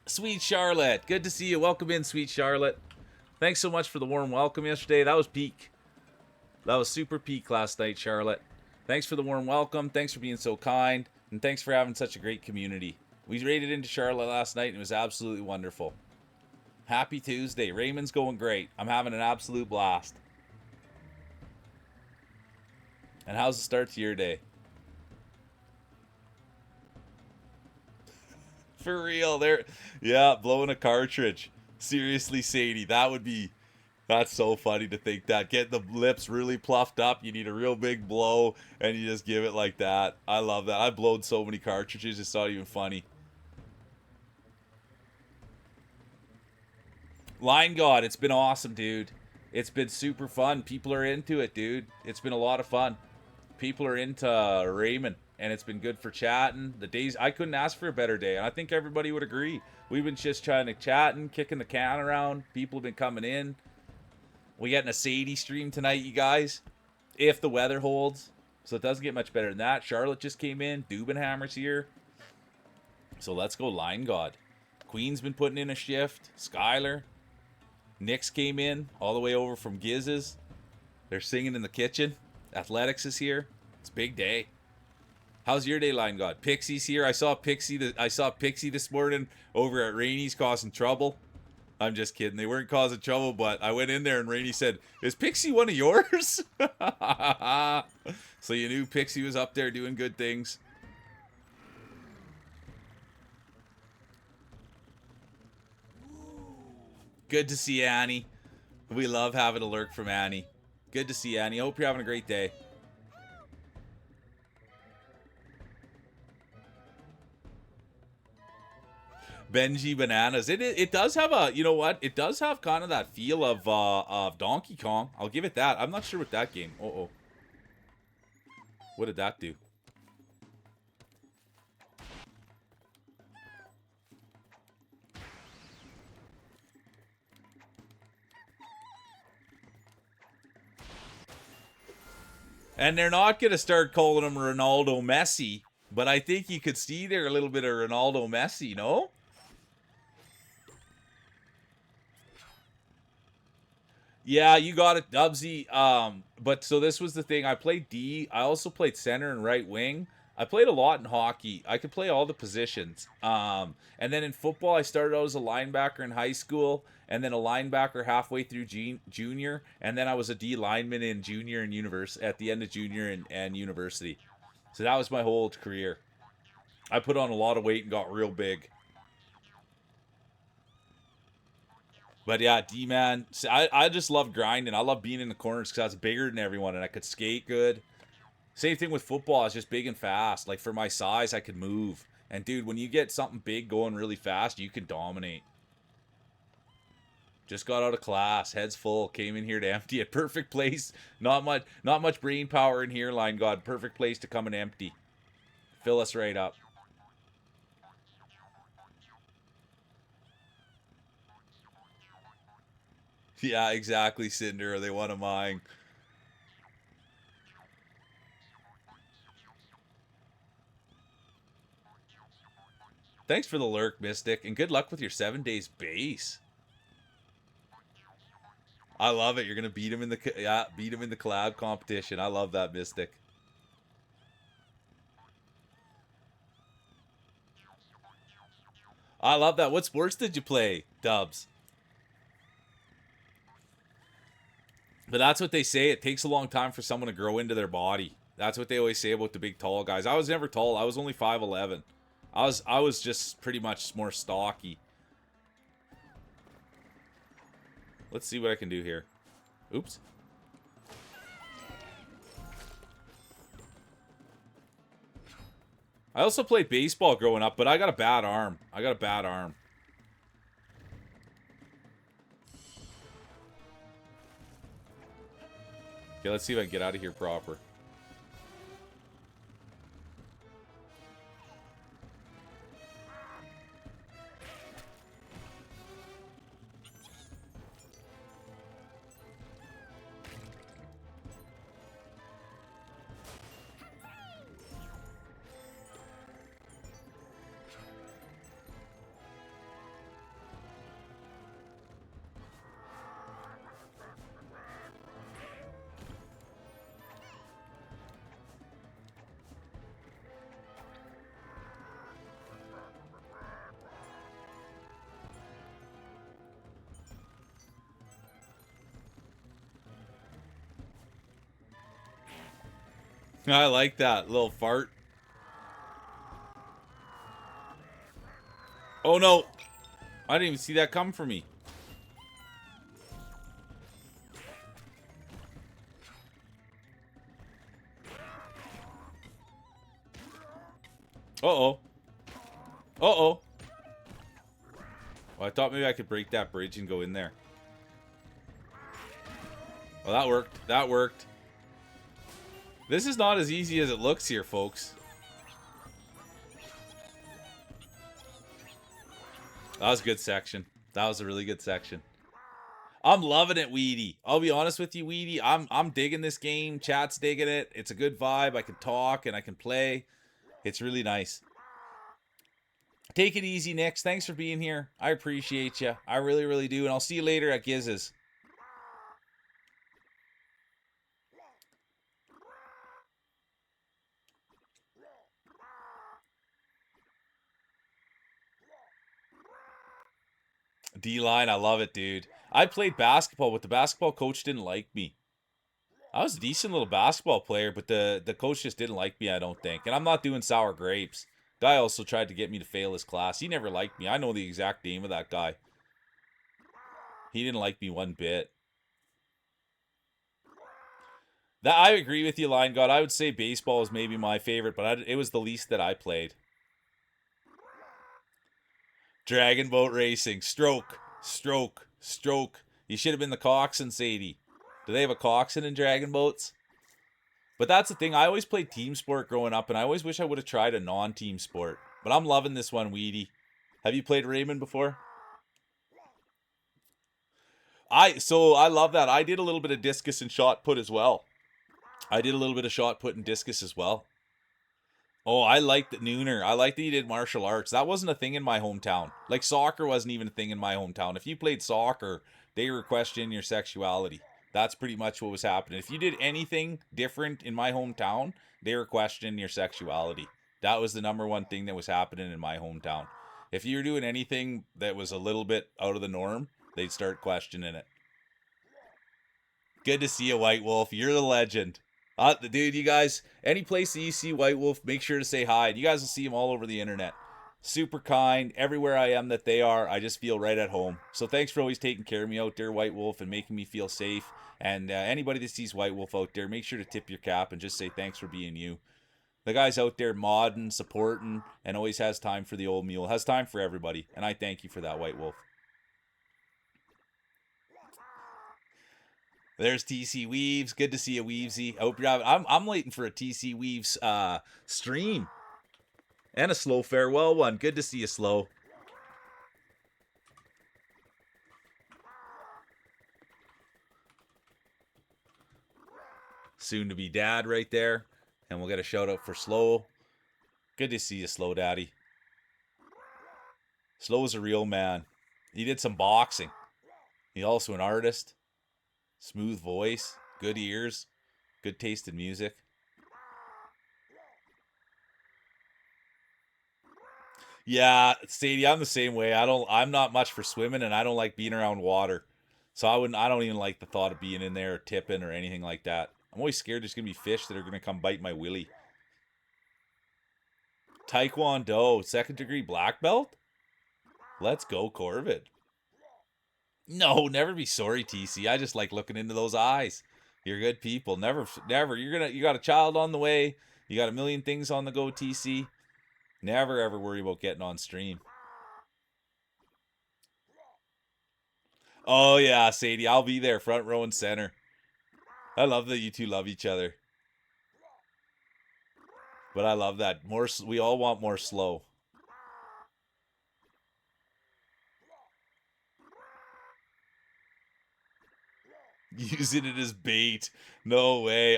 Sweet Charlotte. Good to see you. Welcome in, Sweet Charlotte. Thanks so much for the warm welcome yesterday. That was peak. That was super peak last night, Charlotte. Thanks for the warm welcome. Thanks for being so kind. And thanks for having such a great community. We raided into Charlotte last night and it was absolutely wonderful. Happy Tuesday. Rayman's going great. I'm having an absolute blast. And how's the start to your day? For real, there. Yeah, blowing a cartridge. Seriously, Sadie, that would be That's so funny to think that. Get the lips really pluffed up. You need a real big blow, and you just give it like that. I love that. I've blown so many cartridges, it's not even funny. Line God, it's been awesome, dude. It's been super fun. People are into it, dude. It's been a lot of fun. People are into Rayman, and it's been good for chatting. The days, I couldn't ask for a better day, and I think everybody would agree. We've been just trying to chatting, kicking the can around. People have been coming in. We getting a Sadie stream tonight, you guys, if the weather holds. So it doesn't get much better than that. Charlotte just came in. Dubenhammer's here. So let's go Line God. Queen's been putting in a shift. Skylar. Nick's came in all the way over from Giz's. They're singing in the kitchen. Athletics is here. It's a big day. How's your day, Line God? Pixie's here. I saw Pixie this morning over at Rainy's causing trouble. I'm just kidding. They weren't causing trouble, but I went in there and Rainy said, "Is Pixie one of yours?" So you knew Pixie was up there doing good things. Good to see Annie. We love having a lurk from Annie. Good to see Annie. Hope you're having a great day. Benji Bananas. It does have a, you know what? It does have kind of that feel of Donkey Kong. I'll give it that. I'm not sure with that game. Uh-oh. What did that do? And they're not going to start calling him Ronaldo Messi, but I think you could see there a little bit of Ronaldo Messi, no? Yeah, you got it, Dubsy. But so this was the thing. I played D. I also played center and right wing. I played a lot in hockey. I could play all the positions. And then in football, I started out as a linebacker in high school, and then a linebacker halfway through junior, and then I was a D lineman in junior and at the end of junior and university. So that was my whole career. I put on a lot of weight and got real big. But yeah, D-man, I just love grinding. I love being in the corners because I was bigger than everyone and I could skate good. Same thing with football. I was just big and fast. Like, for my size, I could move. And, dude, when you get something big going really fast, you can dominate. Just got out of class. Heads full. Came in here to empty it. Perfect place. Not much brain power in here, Line God. Perfect place to come and empty. Fill us right up. Yeah, exactly, Cinder. They want a mine. Thanks for the lurk, Mystic, and good luck with your 7 days base. I love it. You're gonna beat him in the collab competition. I love that, Mystic. I love that. What sports did you play, Dubs? But that's what they say. It takes a long time for someone to grow into their body. That's what they always say about the big tall guys. I was never tall. I was only 5'11". I was just pretty much more stocky. Let's see what I can do here. Oops. I also played baseball growing up, but I got a bad arm. Okay, let's see if I can get out of here proper. I like that little fart. Oh no! I didn't even see that come for me. Uh-oh. Uh-oh. Well, I thought maybe I could break that bridge and go in there. Well, that worked. That worked. This is not as easy as it looks here, folks. That was a good section. That was a really good section. I'm loving it, Weedy. I'll be honest with you, Weedy. I'm digging this game. Chat's digging it. It's a good vibe. I can talk and I can play. It's really nice. Take it easy, Nix. Thanks for being here. I appreciate you. I really, really do. And I'll see you later at Giz's. D-line, I love it, dude. I played basketball, but the basketball coach didn't like me. I was a decent little basketball player, but the coach just didn't like me, I don't think. And I'm not doing sour grapes. Guy also tried to get me to fail his class. He never liked me. I know the exact name of that guy. He didn't like me one bit. That I agree with you, Line God. I would say baseball is maybe my favorite, but it was the least that I played. Dragon boat racing. Stroke. Stroke. Stroke. You should have been the coxswain, Sadie. Do they have a coxswain in dragon boats? But that's the thing. I always played team sport growing up, and I always wish I would have tried a non-team sport. But I'm loving this one, Weedy. Have you played Rayman before? So I love that. I did a little bit of discus and shot put as well. I did a little bit of shot put and discus as well. Oh, I like the Nooner. I like that you did martial arts. That wasn't a thing in my hometown. Like soccer wasn't even a thing in my hometown. If you played soccer, they were questioning your sexuality. That's pretty much what was happening. If you did anything different in my hometown, they were questioning your sexuality. That was the number one thing that was happening in my hometown. If you were doing anything that was a little bit out of the norm, they'd start questioning it. Good to see you, White Wolf. You're the legend. Dude, you guys, any place that you see White Wolf, make sure to say hi. You guys will see him all over the internet. Super kind. Everywhere I am that they are, I just feel right at home. So thanks for always taking care of me out there, White Wolf, and making me feel safe. And anybody that sees White Wolf out there, make sure to tip your cap and just say thanks for being you. The guy's out there modding, supporting, and always has time for the old mule. Has time for everybody. And I thank you for that, White Wolf. There's TC Weaves. Good to see you, Weavesy. I hope you're having. I'm waiting for a TC Weaves stream. And a slow farewell one. Good to see you, slow. Soon to be dad right there. And we'll get a shout out for Slow. Good to see you, Slow Daddy. Slow's a real man. He did some boxing. He's also an artist. Smooth voice, good ears, good taste in music. Yeah, Sadie, I'm the same way. I'm not much for swimming, and I don't like being around water. So I don't even like the thought of being in there or tipping or anything like that. I'm always scared there's gonna be fish that are gonna come bite my willy. Taekwondo, 2nd degree black belt? Let's go, Corvid. No, never be sorry, TC. I just like looking into those eyes. You're good people. Never. You got a child on the way. You got a million things on the go, TC. Never ever worry about getting on stream. Oh yeah, Sadie, I'll be there, front row and center. I love that you two love each other. But I love that. We all want more slow. Using it as bait. No way.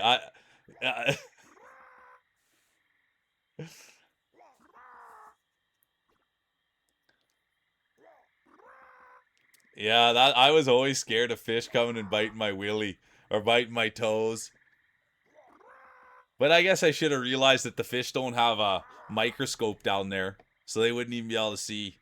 Yeah, that I was always scared of fish coming and biting my willy or biting my toes. But I guess I should have realized that the fish don't have a microscope down there, so they wouldn't even be able to see.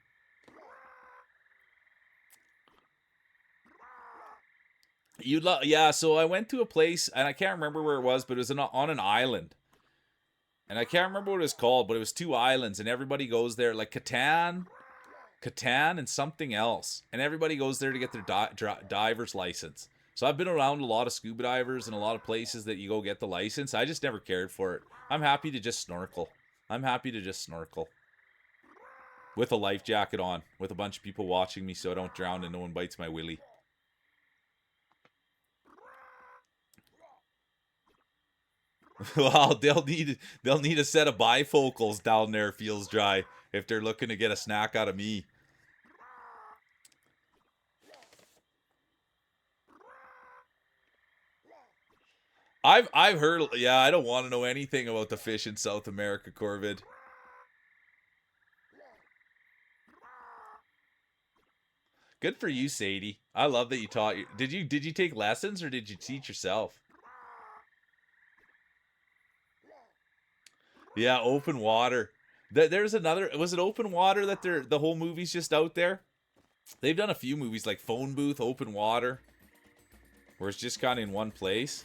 Yeah, so I went to a place, and I can't remember where it was, but it was on an island. And I can't remember what it was called, but it was 2 islands, and everybody goes there, like Catan, and something else. And everybody goes there to get their diver's license. So I've been around a lot of scuba divers and a lot of places that you go get the license. I just never cared for it. I'm happy to just snorkel. I'm happy to just snorkel. With a life jacket on. With a bunch of people watching me so I don't drown and no one bites my willy. Well, they'll need a set of bifocals down there, feels dry, if they're looking to get a snack out of me. I've heard, yeah, I don't want to know anything about the fish in South America, Corvid. Good for you, Sadie. I love that you taught you. Did you take lessons or did you teach yourself? Yeah, open water. There's another. Was it open water that the whole movie's just out there? They've done a few movies like Phone Booth, Open Water, where it's just kind of in one place.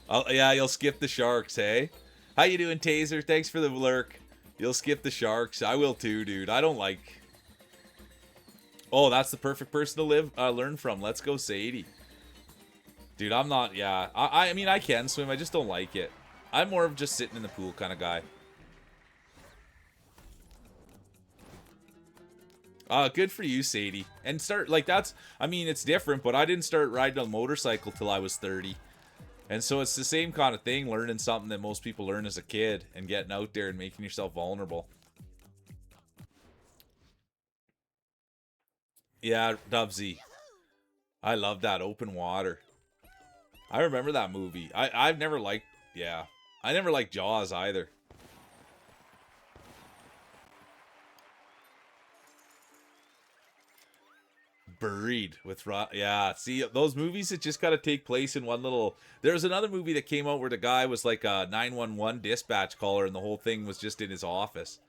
Oh yeah, you'll skip the sharks, hey? How you doing, Taser? Thanks for the lurk. You'll skip the sharks. I will too, dude. I don't like. Oh, that's the perfect person to learn from. Let's go, Sadie. Dude, I'm not. Yeah, I mean, I can swim. I just don't like it. I'm more of just sitting in the pool kind of guy. Good for you, Sadie. And start like that's. I mean, it's different, but I didn't start riding a motorcycle till I was 30. And so it's the same kind of thing, learning something that most people learn as a kid and getting out there and making yourself vulnerable. Yeah, Dubsy. I love that open water. I remember that movie. I've never liked, yeah. I never liked Jaws either. Buried with yeah, see those movies that just got to take place in one little. There was another movie that came out where the guy was like a 911 dispatch caller and the whole thing was just in his office.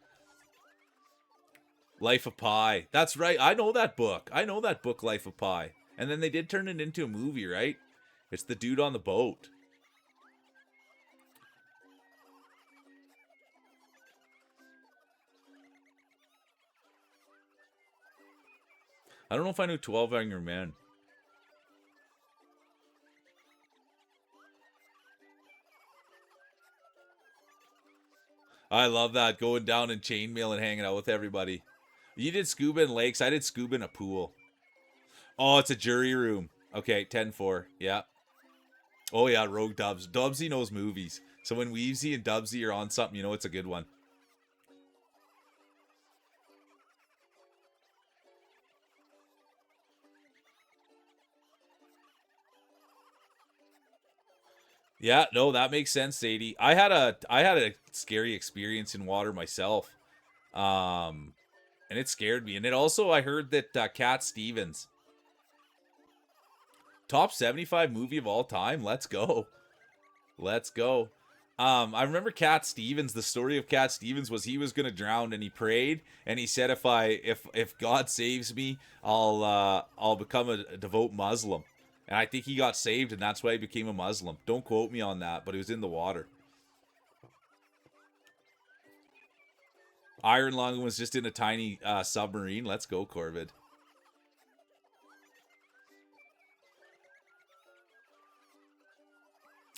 Life of Pi. That's right. I know that book. I know that book, Life of Pi. And then they did turn it into a movie, right? It's the dude on the boat. I don't know if I knew 12 Angry Men. I love that. Going down in chainmail and hanging out with everybody. You did scuba in lakes. I did scuba in a pool. Oh, it's a jury room. Okay, 10-4. Yeah. Oh, yeah, Rogue Dubs. Dubsy knows movies. So when Weavesy and Dubsy are on something, you know it's a good one. Yeah, no, that makes sense, Sadie. I had a scary experience in water myself. And it scared me. And it also, I heard that Cat Stevens, top 75 movie of all time. Let's go. Let's go. I remember Cat Stevens. The story of Cat Stevens was he was gonna drown, and he prayed, and he said, if God saves me, I'll become a devout Muslim. And I think he got saved, and that's why he became a Muslim. Don't quote me on that, but he was in the water. Iron Lung was just in a tiny submarine. Let's go, Corvid.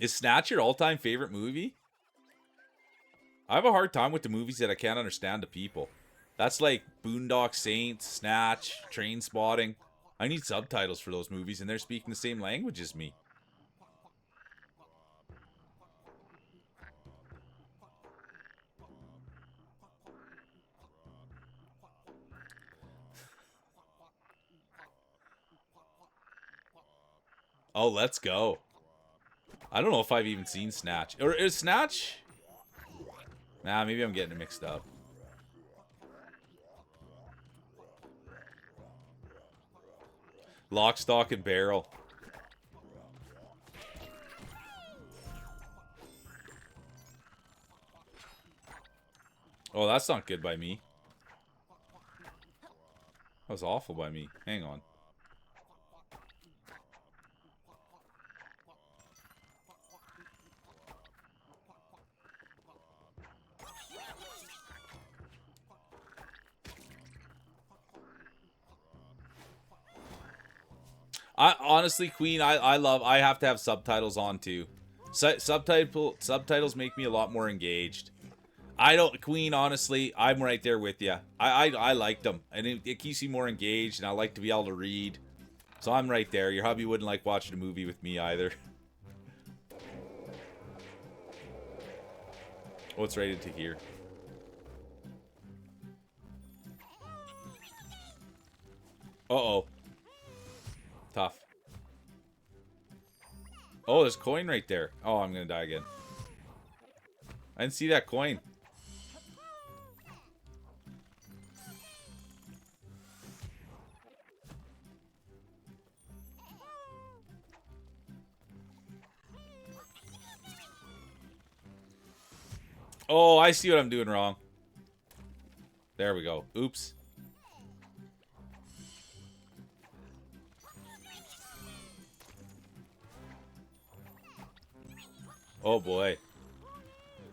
Is Snatch your all-time favorite movie? I have a hard time with the movies that I can't understand the people. That's like Boondock Saints, Snatch, Train Spotting. I need subtitles for those movies, and they're speaking the same language as me. Oh, let's go. I don't know if I've even seen Snatch. Or is Snatch? Nah, maybe I'm getting it mixed up. Lock, Stock, and Barrel. Oh, that's not good by me. That was awful by me. Hang on. I honestly, Queen, I have to have subtitles on too. Subtitles make me a lot more engaged. I don't, Queen, honestly, I'm right there with you. I like them, and it keeps me more engaged, and I like to be able to read. So I'm right there. Your hubby wouldn't like watching a movie with me either. What's rated to here? Uh-oh. Tough. Oh, there's a coin right there. Oh, I'm gonna die again. I didn't see that coin. Oh, I see what I'm doing wrong. There we go. Oops. Oh boy.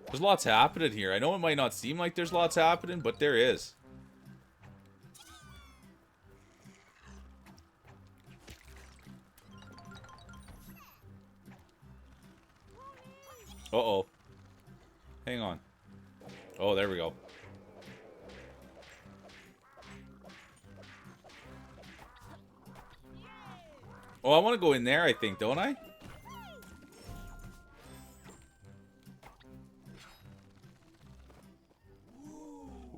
There's lots happening here. I know it might not seem like there's lots happening, but there is. Uh-oh. Hang on. Oh, there we go. Oh, I want to go in there, I think, don't I?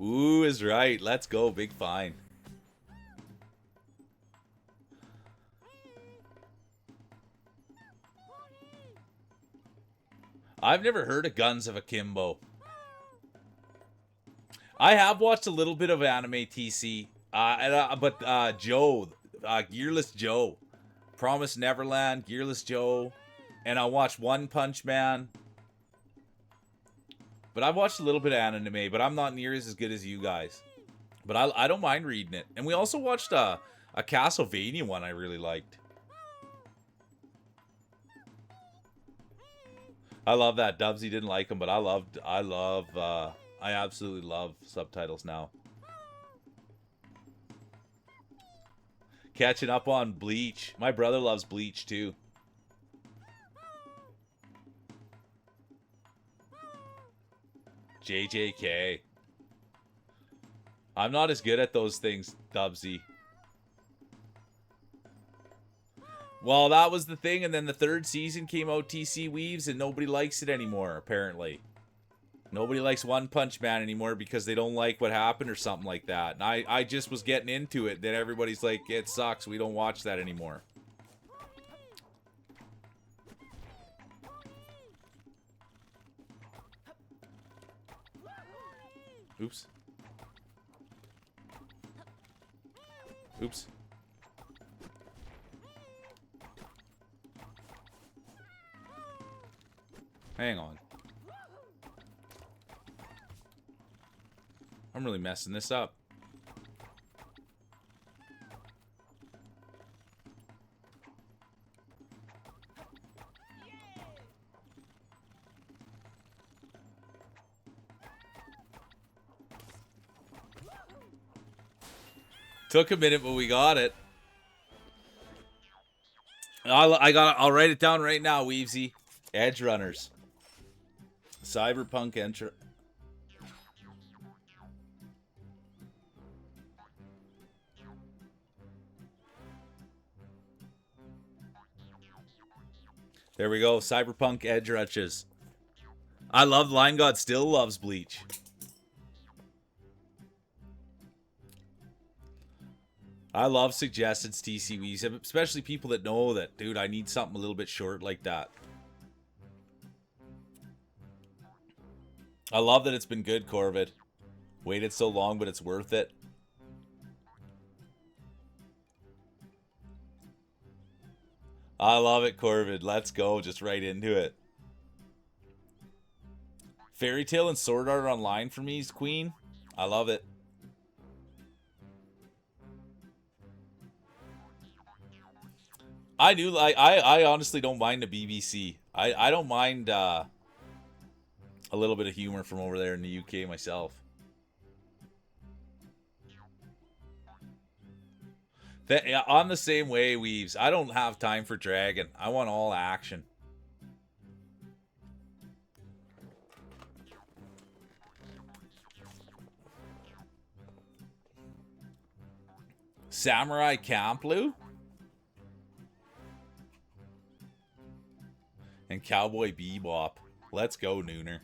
Ooh is right. Let's go. Big fine. I've never heard of Guns of Akimbo. I have watched a little bit of anime TC. But Joe, Gearless Joe. Promised Neverland, Gearless Joe. And I watched One Punch Man. But I've watched a little bit of anime, but I'm not near as good as you guys. But I don't mind reading it. And we also watched a Castlevania one I really liked. I love that. Dubsy didn't like them, but I absolutely love subtitles now. Catching up on Bleach. My brother loves Bleach too. JJK. I'm not as good at those things, Dubsy. Well, that was the thing, and then the third season came out, TC Weaves, and nobody likes it anymore, apparently. Nobody likes One Punch Man anymore because they don't like what happened or something like that. And I just was getting into it, then everybody's like, it sucks, we don't watch that anymore. Oops. Oops. Hang on. I'm really messing this up. Took a minute, but we got it. I'll write it down right now, Weavesy. Edge Runners. Cyberpunk Enter. There we go. Cyberpunk Edge Runners. I love Line God still loves Bleach. I love suggestions, TCWs, especially people that know that, dude, I need something a little bit short like that. I love that it's been good, Corvid. Waited so long, but it's worth it. I love it, Corvid. Let's go. Just right into it. Fairy Tail and Sword Art Online for me is Queen. I love it. I do like. I honestly don't mind the BBC. I don't mind a little bit of humor from over there in the UK myself. I'm the same way, Weaves. I don't have time for Dragon. I want all action. Samurai Champloo? And Cowboy Bebop. Let's go, Nooner.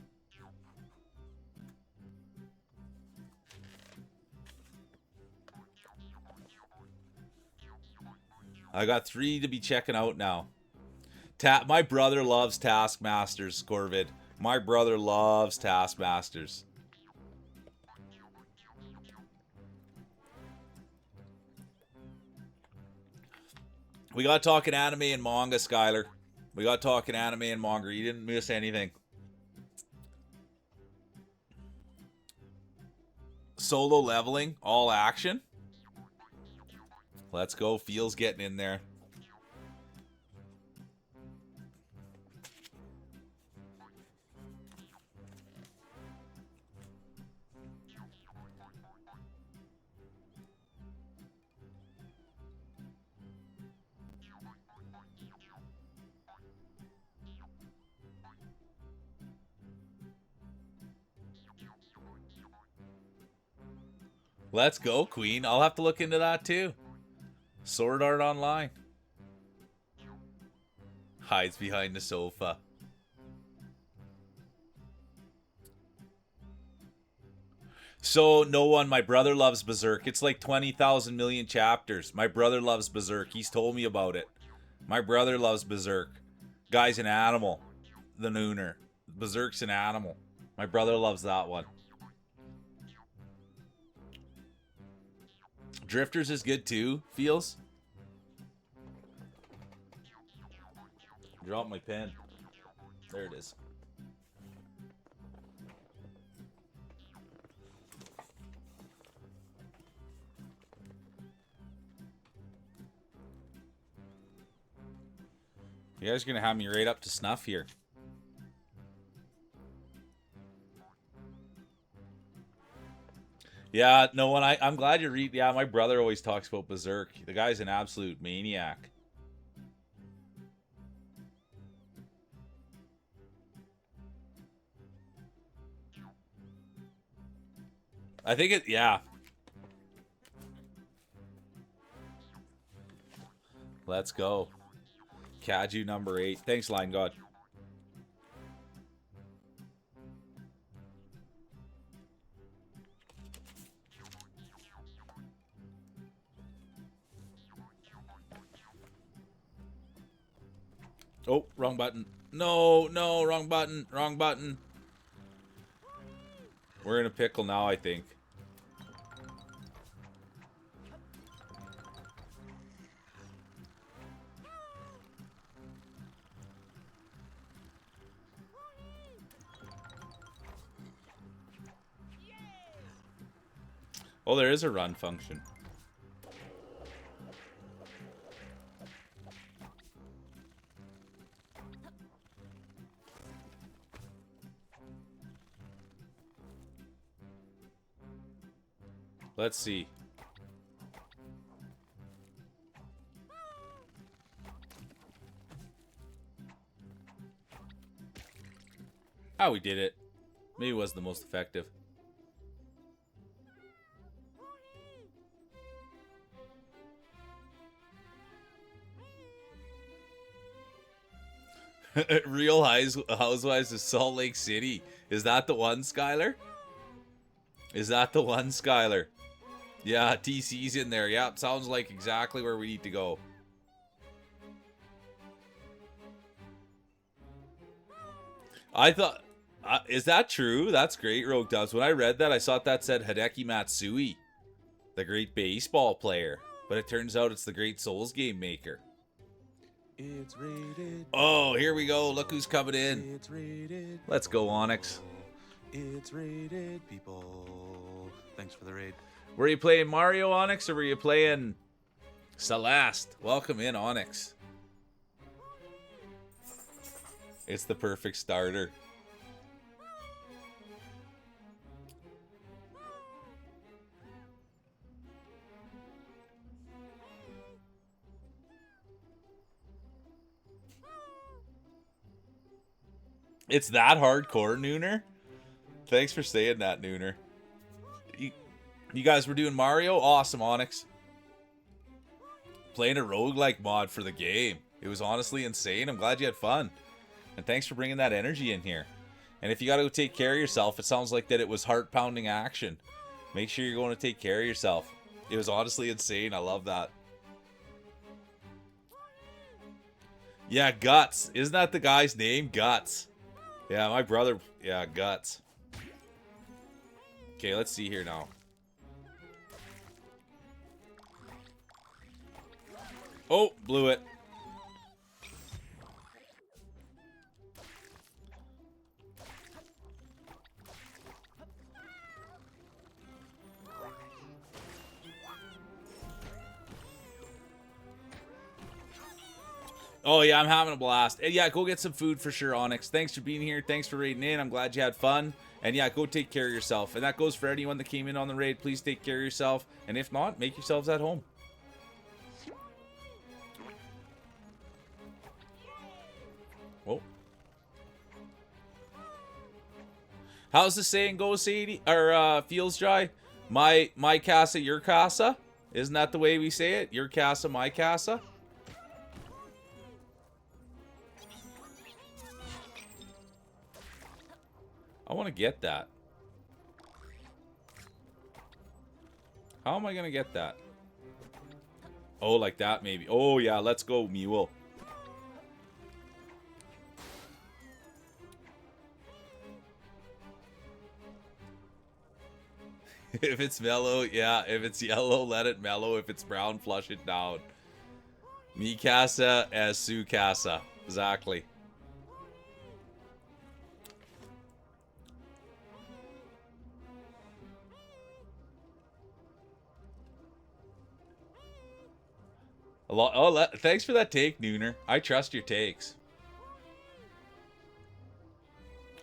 I got 3 to be checking out now. My brother loves Taskmasters, Corvid. My brother loves Taskmasters. We got talking anime and manga, Skylar. We got talking anime and manga. You didn't miss anything. Solo leveling, all action. Let's go. Feels getting in there. Let's go, Queen. I'll have to look into that too. Sword Art Online. Hides behind the sofa. So, no one, my brother loves Berserk. It's like 20,000 million chapters. My brother loves Berserk. He's told me about it. My brother loves Berserk. Guy's an animal. The Nooner. Berserk's an animal. My brother loves that one. Drifters is good too, feels. Drop my pen. There it is. You guys are gonna have me right up to snuff here. Yeah, no one. I'm glad you read. Yeah, my brother always talks about Berserk. The guy's an absolute maniac. I think it. Yeah. Let's go. Kaju number 8. Thanks, Line God. Oh, wrong button. No, wrong button. Wrong button. We're in a pickle now, I think. Oh, there is a run function. Let's see. Oh, we did it. Maybe it was the most effective. Real Housewives of Salt Lake City. Is that the one, Skylar? Is that the one, Skylar? Yeah, TC's in there. Yep, sounds like exactly where we need to go. I thought... is that true? That's great, Rogue Dubs. When I read that, I thought that said Hideki Matsui, the great baseball player. But it turns out it's the great Souls game maker. It's rated. Oh, here we go. Look who's coming in. It's rated. Let's go, Onyx. It's rated, people. Thanks for the raid. Were you playing Mario, Onyx, or were you playing Celeste? Welcome in, Onyx. It's the perfect starter. It's that hardcore, Nooner? Thanks for saying that, Nooner. You guys were doing Mario? Awesome, Onyx. playing a roguelike mod for the game. It was honestly insane. I'm glad you had fun. And thanks for bringing that energy in here. And if you got to go take care of yourself, it sounds like that it was heart-pounding action. Make sure you're going to take care of yourself. It was honestly insane. I love that. Yeah, Guts. Isn't that the guy's name? Guts. Yeah, my brother. Yeah, Guts. Okay, let's see here now. Oh, blew it. Oh, yeah, I'm having a blast. And yeah, go get some food for sure, Onyx. Thanks for being here. Thanks for raiding in. I'm glad you had fun. And yeah, go take care of yourself. And that goes for anyone that came in on the raid. Please take care of yourself. And if not, make yourselves at home. Whoa. How's the saying go, Sadie? Or Feels Dry? My casa, your casa? Isn't that the way we say it? Your casa, my casa? I want to get that. How am I going to get that? Oh, like that maybe. Oh, yeah, let's go, mule. If it's mellow, yeah. If it's yellow, let it mellow. If it's brown, flush it down. Mi casa as su casa. Exactly. A lot. Oh, thanks for that take, Nooner. I trust your takes.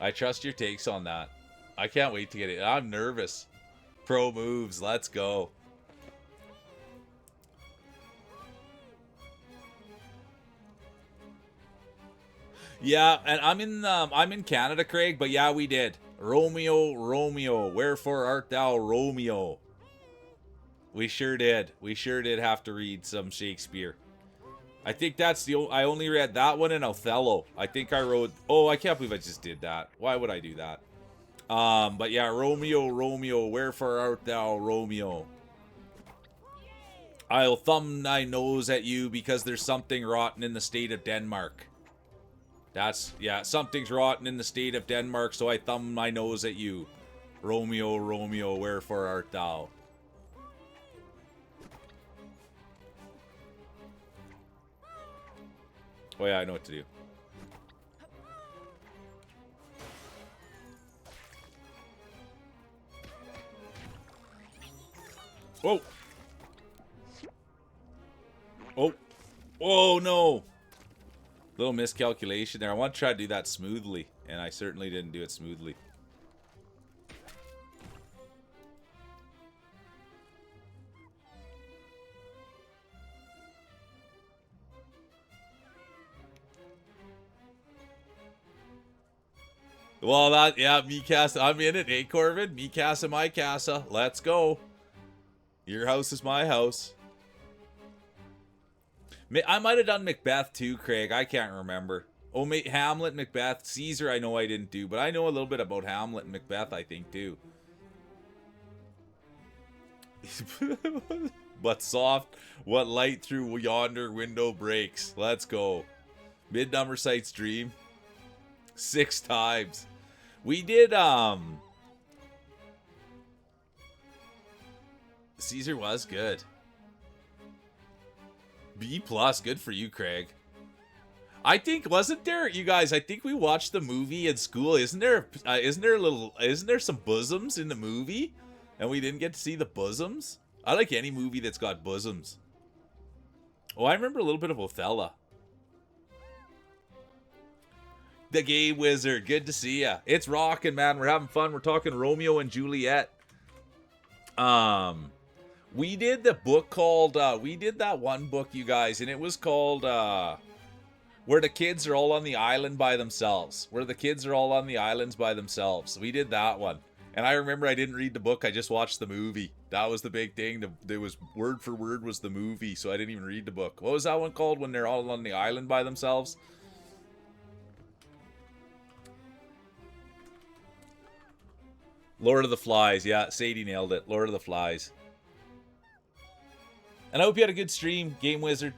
I trust your takes on that. I can't wait to get it. I'm nervous. Pro moves. Let's go. Yeah, and I'm in Canada, Craig. But yeah, we did. Romeo, Romeo, wherefore art thou, Romeo? We sure did. We sure did have to read some Shakespeare. I think that's the I only read that one and Othello. I think I wrote... Oh, I can't believe I just did that. Why would I do that? But yeah, Romeo, Romeo, wherefore art thou, Romeo? I'll thumb thy nose at you because there's something rotten in the state of Denmark. That's... Yeah, something's rotten in the state of Denmark, so I thumb my nose at you. Romeo, Romeo, wherefore art thou? Oh yeah, I know what to do. Whoa! Oh! Oh no! Little miscalculation there. I want to try to do that smoothly, and I certainly didn't do it smoothly. Well, that, yeah, me casa. I'm in it, hey, Corvin? Me casa, my casa. Let's go. Your house is my house. I might have done Macbeth too, Craig. I can't remember. Oh, Hamlet, Macbeth, Caesar, I know I didn't do, but I know a little bit about Hamlet and Macbeth, I think, too. But soft, what light through yonder window breaks. Let's go. Mid-number sight stream. 6 times. We did, Caesar was good. B+, good for you, Craig. I think, wasn't there, you guys, I think we watched the movie in school. Isn't there some bosoms in the movie? And we didn't get to see the bosoms? I like any movie that's got bosoms. Oh, I remember a little bit of Othello. The Gay Wizard, good to see ya. It's rocking, man. We're having fun. We're talking Romeo and Juliet. We did the book called, we did that one book, you guys, and it was called, Where the Kids Are All on the Island by Themselves. Where the Kids Are All on the Islands by Themselves. We did that one. And I remember I didn't read the book. I just watched the movie. That was the big thing. There was word for word was the movie, so I didn't even read the book. What was that one called when they're all on the island by themselves? Lord of the Flies. Yeah, Sadie nailed it. Lord of the Flies. And I hope you had a good stream, Game Wizard.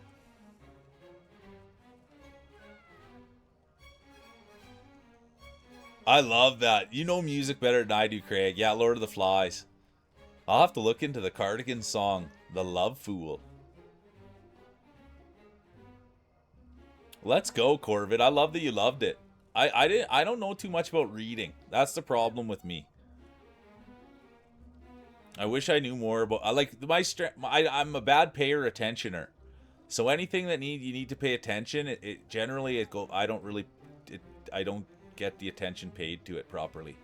I love that. You know music better than I do, Craig. Yeah, Lord of the Flies. I'll have to look into the Cardigan song, The Love Fool. Let's go, Corvid. I love that you loved it. I don't know too much about reading. That's the problem with me. I wish I knew more about. I'm a bad payer attentioner. So anything that you need to pay attention, it generally it go. I don't get the attention paid to it properly.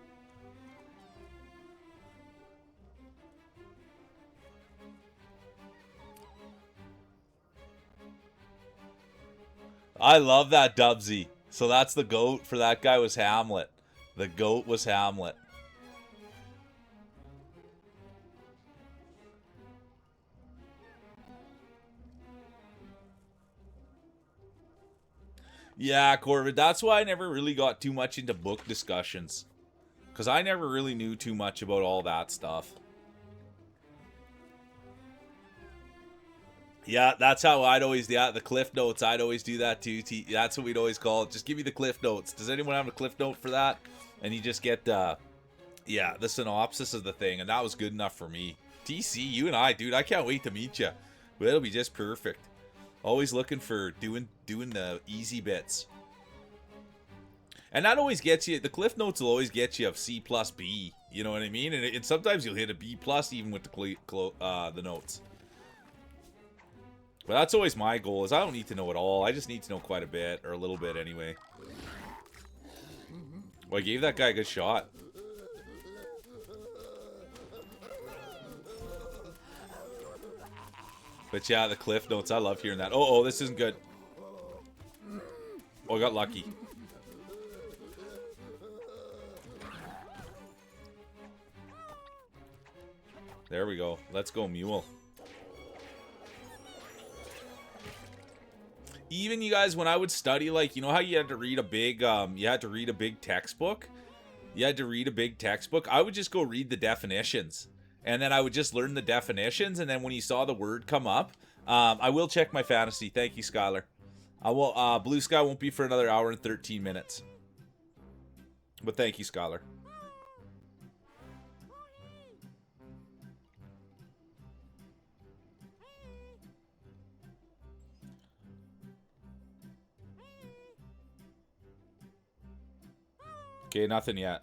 I love that Dubsy. So that's the goat for that guy was Hamlet. The goat was Hamlet. Yeah, Corbett, that's why I never really got too much into book discussions. Because I never really knew too much about all that stuff. Yeah, that's how I'd always, the Cliff Notes, I'd always do that too. That's what we'd always call it. Just give me the Cliff Notes. Does anyone have a Cliff Note for that? And you just get, the synopsis of the thing. And that was good enough for me. TC, you and I, dude, I can't wait to meet you. But it'll be just perfect. Always looking for doing the easy bits. And that always gets you, the Cliff Notes will always get you a C plus B. You know what I mean? And sometimes you'll hit a B plus even with the notes. But that's always my goal, is I don't need to know it all. I just need to know quite a bit, or a little bit anyway. Well, I gave that guy a good shot. But yeah, the Cliff Notes, I love hearing that. Oh, this isn't good. Oh, I got lucky. There we go. Let's go, Mule. Even you guys, when I would study, like, you know how you had to read a big, textbook? You had to read a big textbook. I would just go read the definitions. And then I would just learn the definitions. And then when you saw the word come up, I will check my fantasy. Thank you, Skylar. I will, Blue Sky won't be for another hour and 13 minutes. But thank you, Skylar. Okay, nothing yet.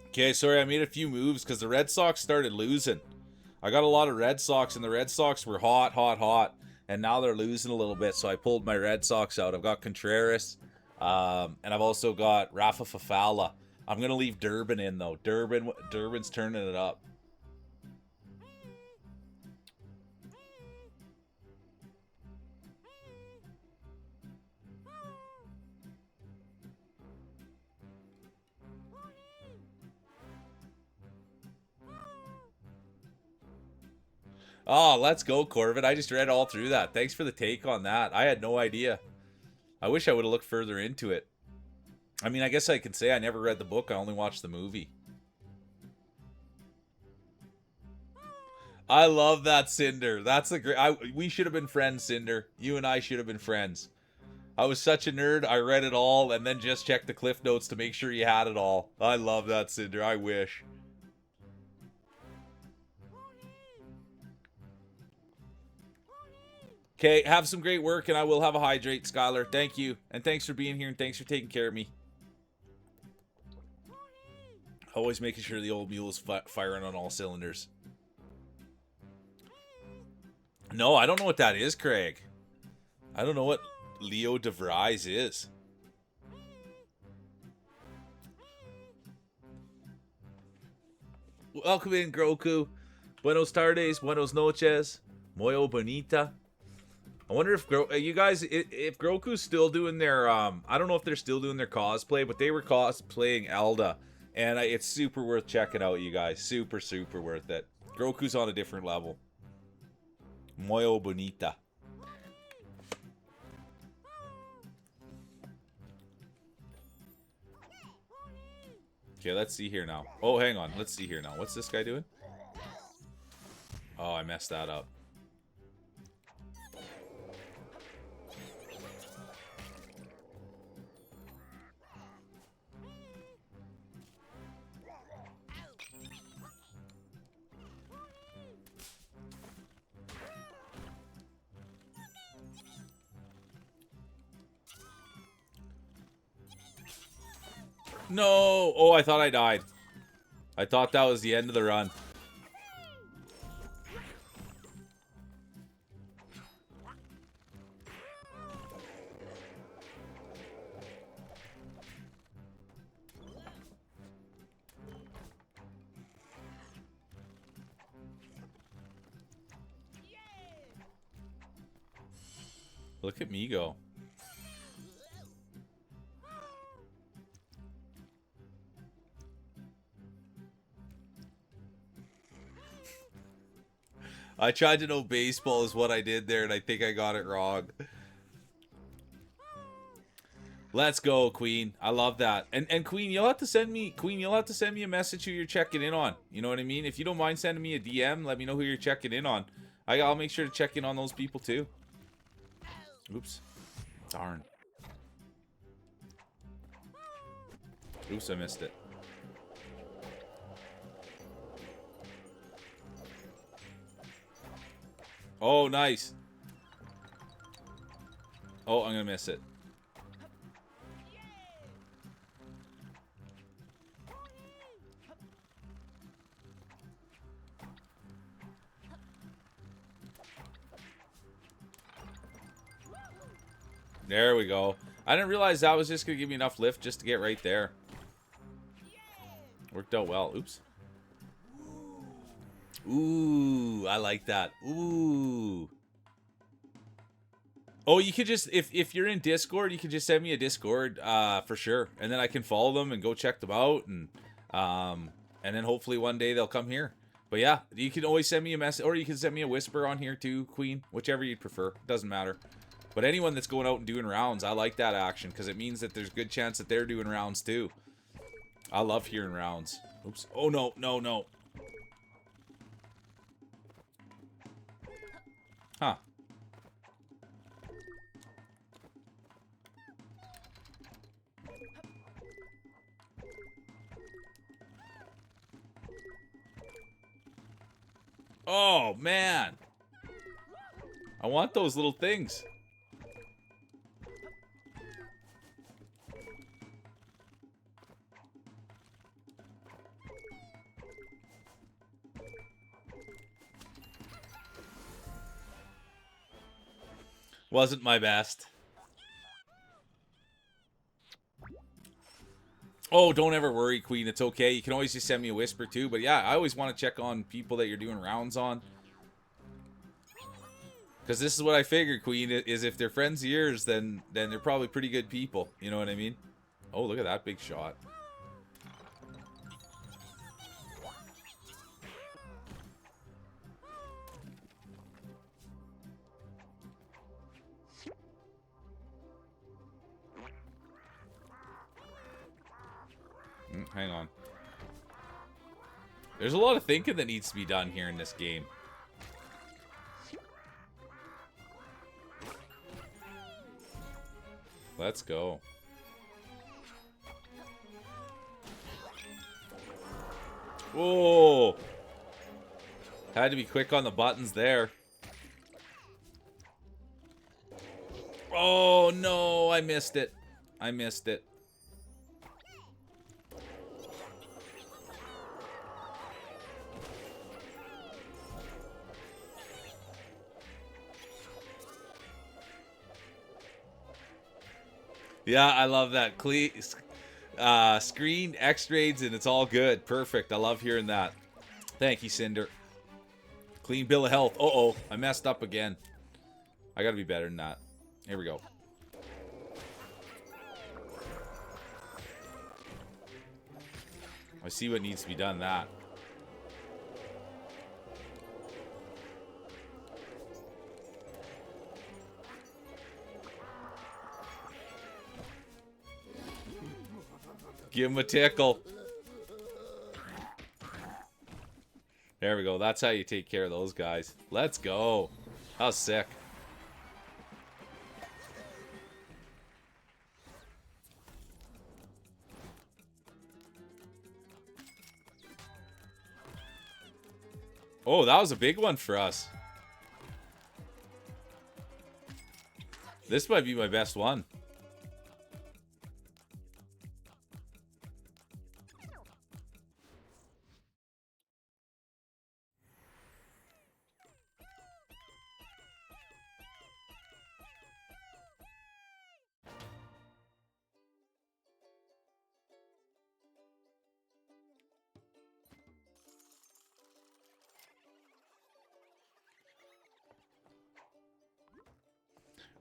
Okay, sorry, I made a few moves because the Red Sox started losing. I got a lot of Red Sox, and the Red Sox were hot. And now they're losing a little bit, so I pulled my Red Sox out. I've got Contreras, and I've also got Rafa Fafala. I'm going to leave Durbin in, though. Durbin's turning it up. Oh, let's go, Corvin. I just read all through that. Thanks for the take on that. I had no idea. I wish I would have looked further into it. I mean, I guess I could say I never read the book. I only watched the movie. I love that, Cinder. That's a great... we should have been friends, Cinder. You and I should have been friends. I was such a nerd. I read it all and then just checked the Cliff Notes to make sure you had it all. I love that, Cinder. I wish. Okay, have some great work, and I will have a hydrate, Skylar. Thank you, and thanks for being here, and thanks for taking care of me. Always making sure the old mule is firing on all cylinders. No, I don't know what that is, Craig. I don't know what Leo DeVries is. Welcome in, Groku. Buenos tardes, buenos noches, muy bonita. I wonder if you guys, if Groku's still doing their, I don't know if they're still doing their cosplay, but they were cosplaying Elda, and it's super worth checking out, you guys. Super, super worth it. Groku's on a different level. Muy bonita. Okay, let's see here now. Oh, hang on. Let's see here now. What's this guy doing? Oh, I messed that up. No! Oh, I thought I died. I thought that was the end of the run. Look at me go. I tried to know baseball is what I did there, and I think I got it wrong. Let's go, Queen. I love that. And Queen, you'll have to send me a message who you're checking in on. You know what I mean? If you don't mind sending me a DM, let me know who you're checking in on. I'll make sure to check in on those people too. Oops. Darn. Oops, I missed it. Oh, nice. Oh, I'm gonna miss it. There we go. I didn't realize that was just gonna give me enough lift just to get right there. Worked out well. Oops. Ooh, I like that. Ooh. Oh, you could just, if you're in Discord, you could just send me a Discord, for sure. And then I can follow them and go check them out. And then hopefully one day they'll come here. But yeah, you can always send me a message, or you can send me a whisper on here too, Queen. Whichever you prefer. Doesn't matter. But anyone that's going out and doing rounds, I like that action. Because it means that there's a good chance that they're doing rounds too. I love hearing rounds. Oops. Oh, no, no, no. Huh. Oh, man. I want those little things. Wasn't my best. Oh, don't ever worry, Queen. It's okay. You can always just send me a whisper, too. But yeah, I always want to check on people that you're doing rounds on. Because this is what I figured, Queen, is if they're friends of yours, then they're probably pretty good people. You know what I mean? Oh, look at that big shot. Hang on. There's a lot of thinking that needs to be done here in this game. Let's go. Whoa! Had to be quick on the buttons there. Oh, no! I missed it. I missed it. Yeah, I love that. Clean, screen, X-rays, and it's all good. Perfect. I love hearing that. Thank you, Cinder. Clean bill of health. Uh-oh, I messed up again. I gotta be better than that. Here we go. I see what needs to be done. That. Give him a tickle. There we go. That's how you take care of those guys. Let's go. That was sick. Oh, that was a big one for us. This might be my best one.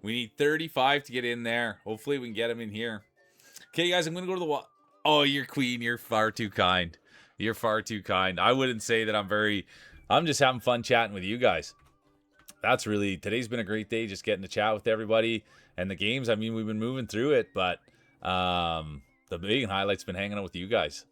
We need 35 to get in there. Hopefully we can get him in here. Okay, guys, I'm going to go to the... Oh, you're queen. You're far too kind. You're far too kind. I wouldn't say that I'm very... I'm just having fun chatting with you guys. That's really... Today's been a great day just getting to chat with everybody. And the games, I mean, we've been moving through it, but the big highlight's been hanging out with you guys.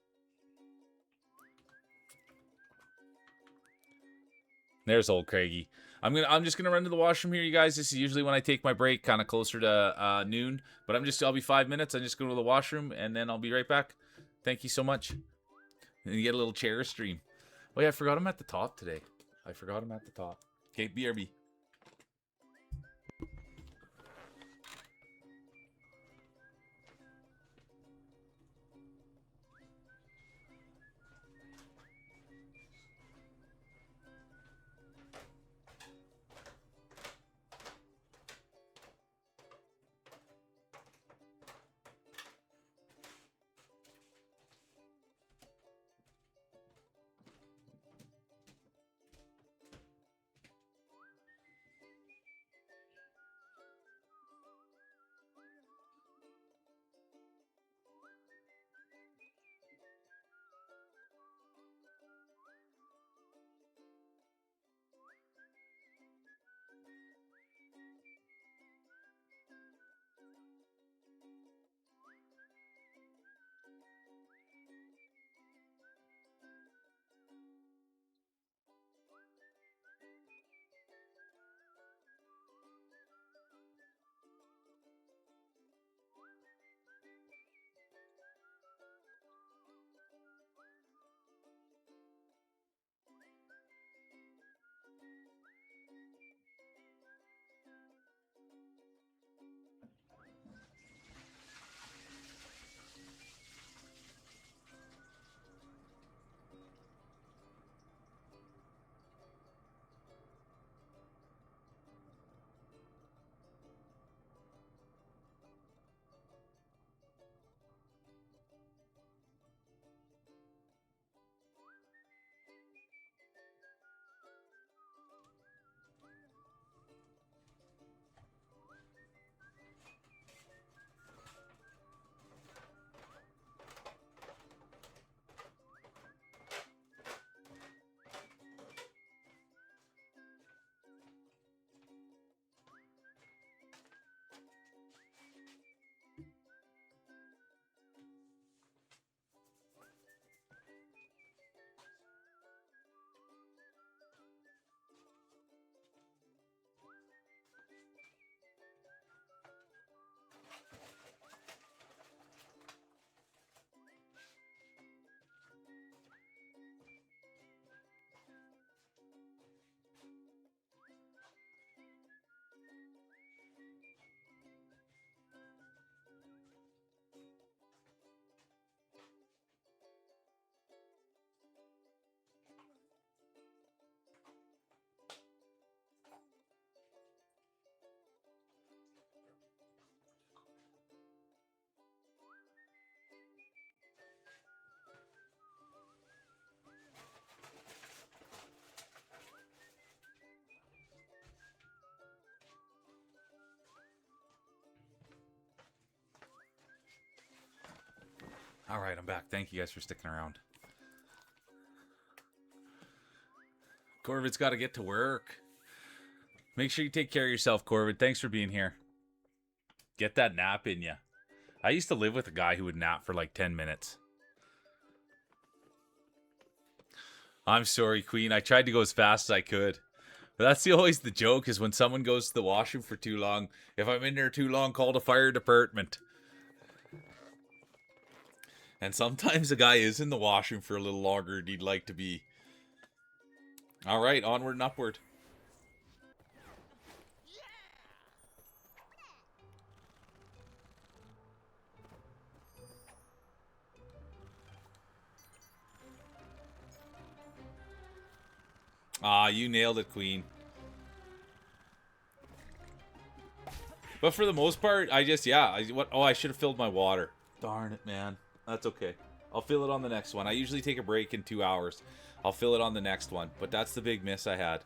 There's old Craigie. I'm just gonna run to the washroom here, you guys. This is usually when I take my break, kind of closer to noon. But I'll be 5 minutes. I'm just going to the washroom, and then I'll be right back. Thank you so much. And you get a little chair stream. Oh yeah, I forgot him at the top today. Okay, BRB. All right, I'm back. Thank you guys for sticking around. Corvid's got to get to work. Make sure you take care of yourself, Corvid. Thanks for being here. Get that nap in you. I used to live with a guy who would nap for like 10 minutes. I'm sorry, Queen. I tried to go as fast as I could. But that's always the joke, is when someone goes to the washroom for too long. If I'm in there too long, call the fire department. And sometimes a guy is in the washroom for a little longer than he'd like to be. All right, onward and upward. Ah, you nailed it, Queen. But for the most part, I just, I should have filled my water. Darn it, man. That's okay. I'll fill it on the next one. I usually take a break in 2 hours. I'll fill it on the next one. But that's the big miss I had.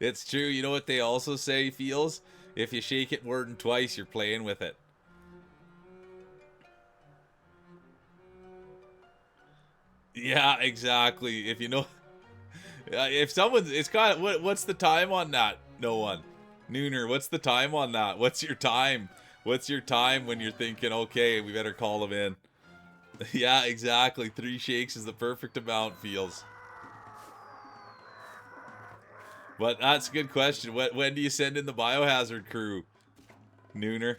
It's true. You know what they also say, Feels? If you shake it more than twice, you're playing with it. Yeah, exactly. If you know... if someone's... It's got... What's the time on that? No one. Nooner, what's the time on that? What's your time? What's your time when you're thinking, okay, we better call him in? Yeah, exactly. 3 shakes is the perfect amount, Feels. But that's a good question. When do you send in the biohazard crew? Nooner.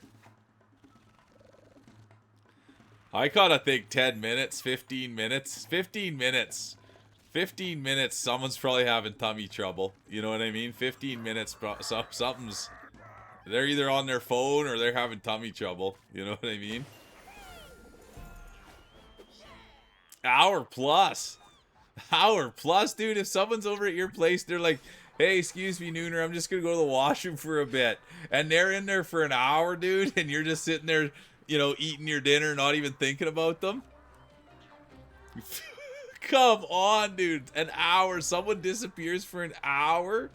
I gotta think 10 minutes, 15 minutes. 15 minutes. 15 minutes, someone's probably having tummy trouble. You know what I mean? 15 minutes, something's... They're either on their phone or they're having tummy trouble. You know what I mean? Hour plus. Hour plus, dude. If someone's over at your place, they're like, hey, excuse me, Nooner, I'm just gonna go to the washroom for a bit. And they're in there for an hour, dude, and you're just sitting there, you know, eating your dinner, not even thinking about them. Come on, dude. An hour. Someone disappears for an hour?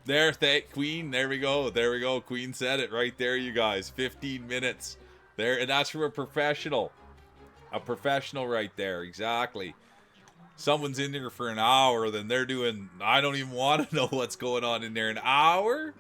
There, Queen. There we go. There we go. Queen said it right there, you guys. 15 minutes. There, and that's from a professional. A professional right there. Exactly. Someone's in there for an hour, then they're doing... I don't even want to know what's going on in there. An hour?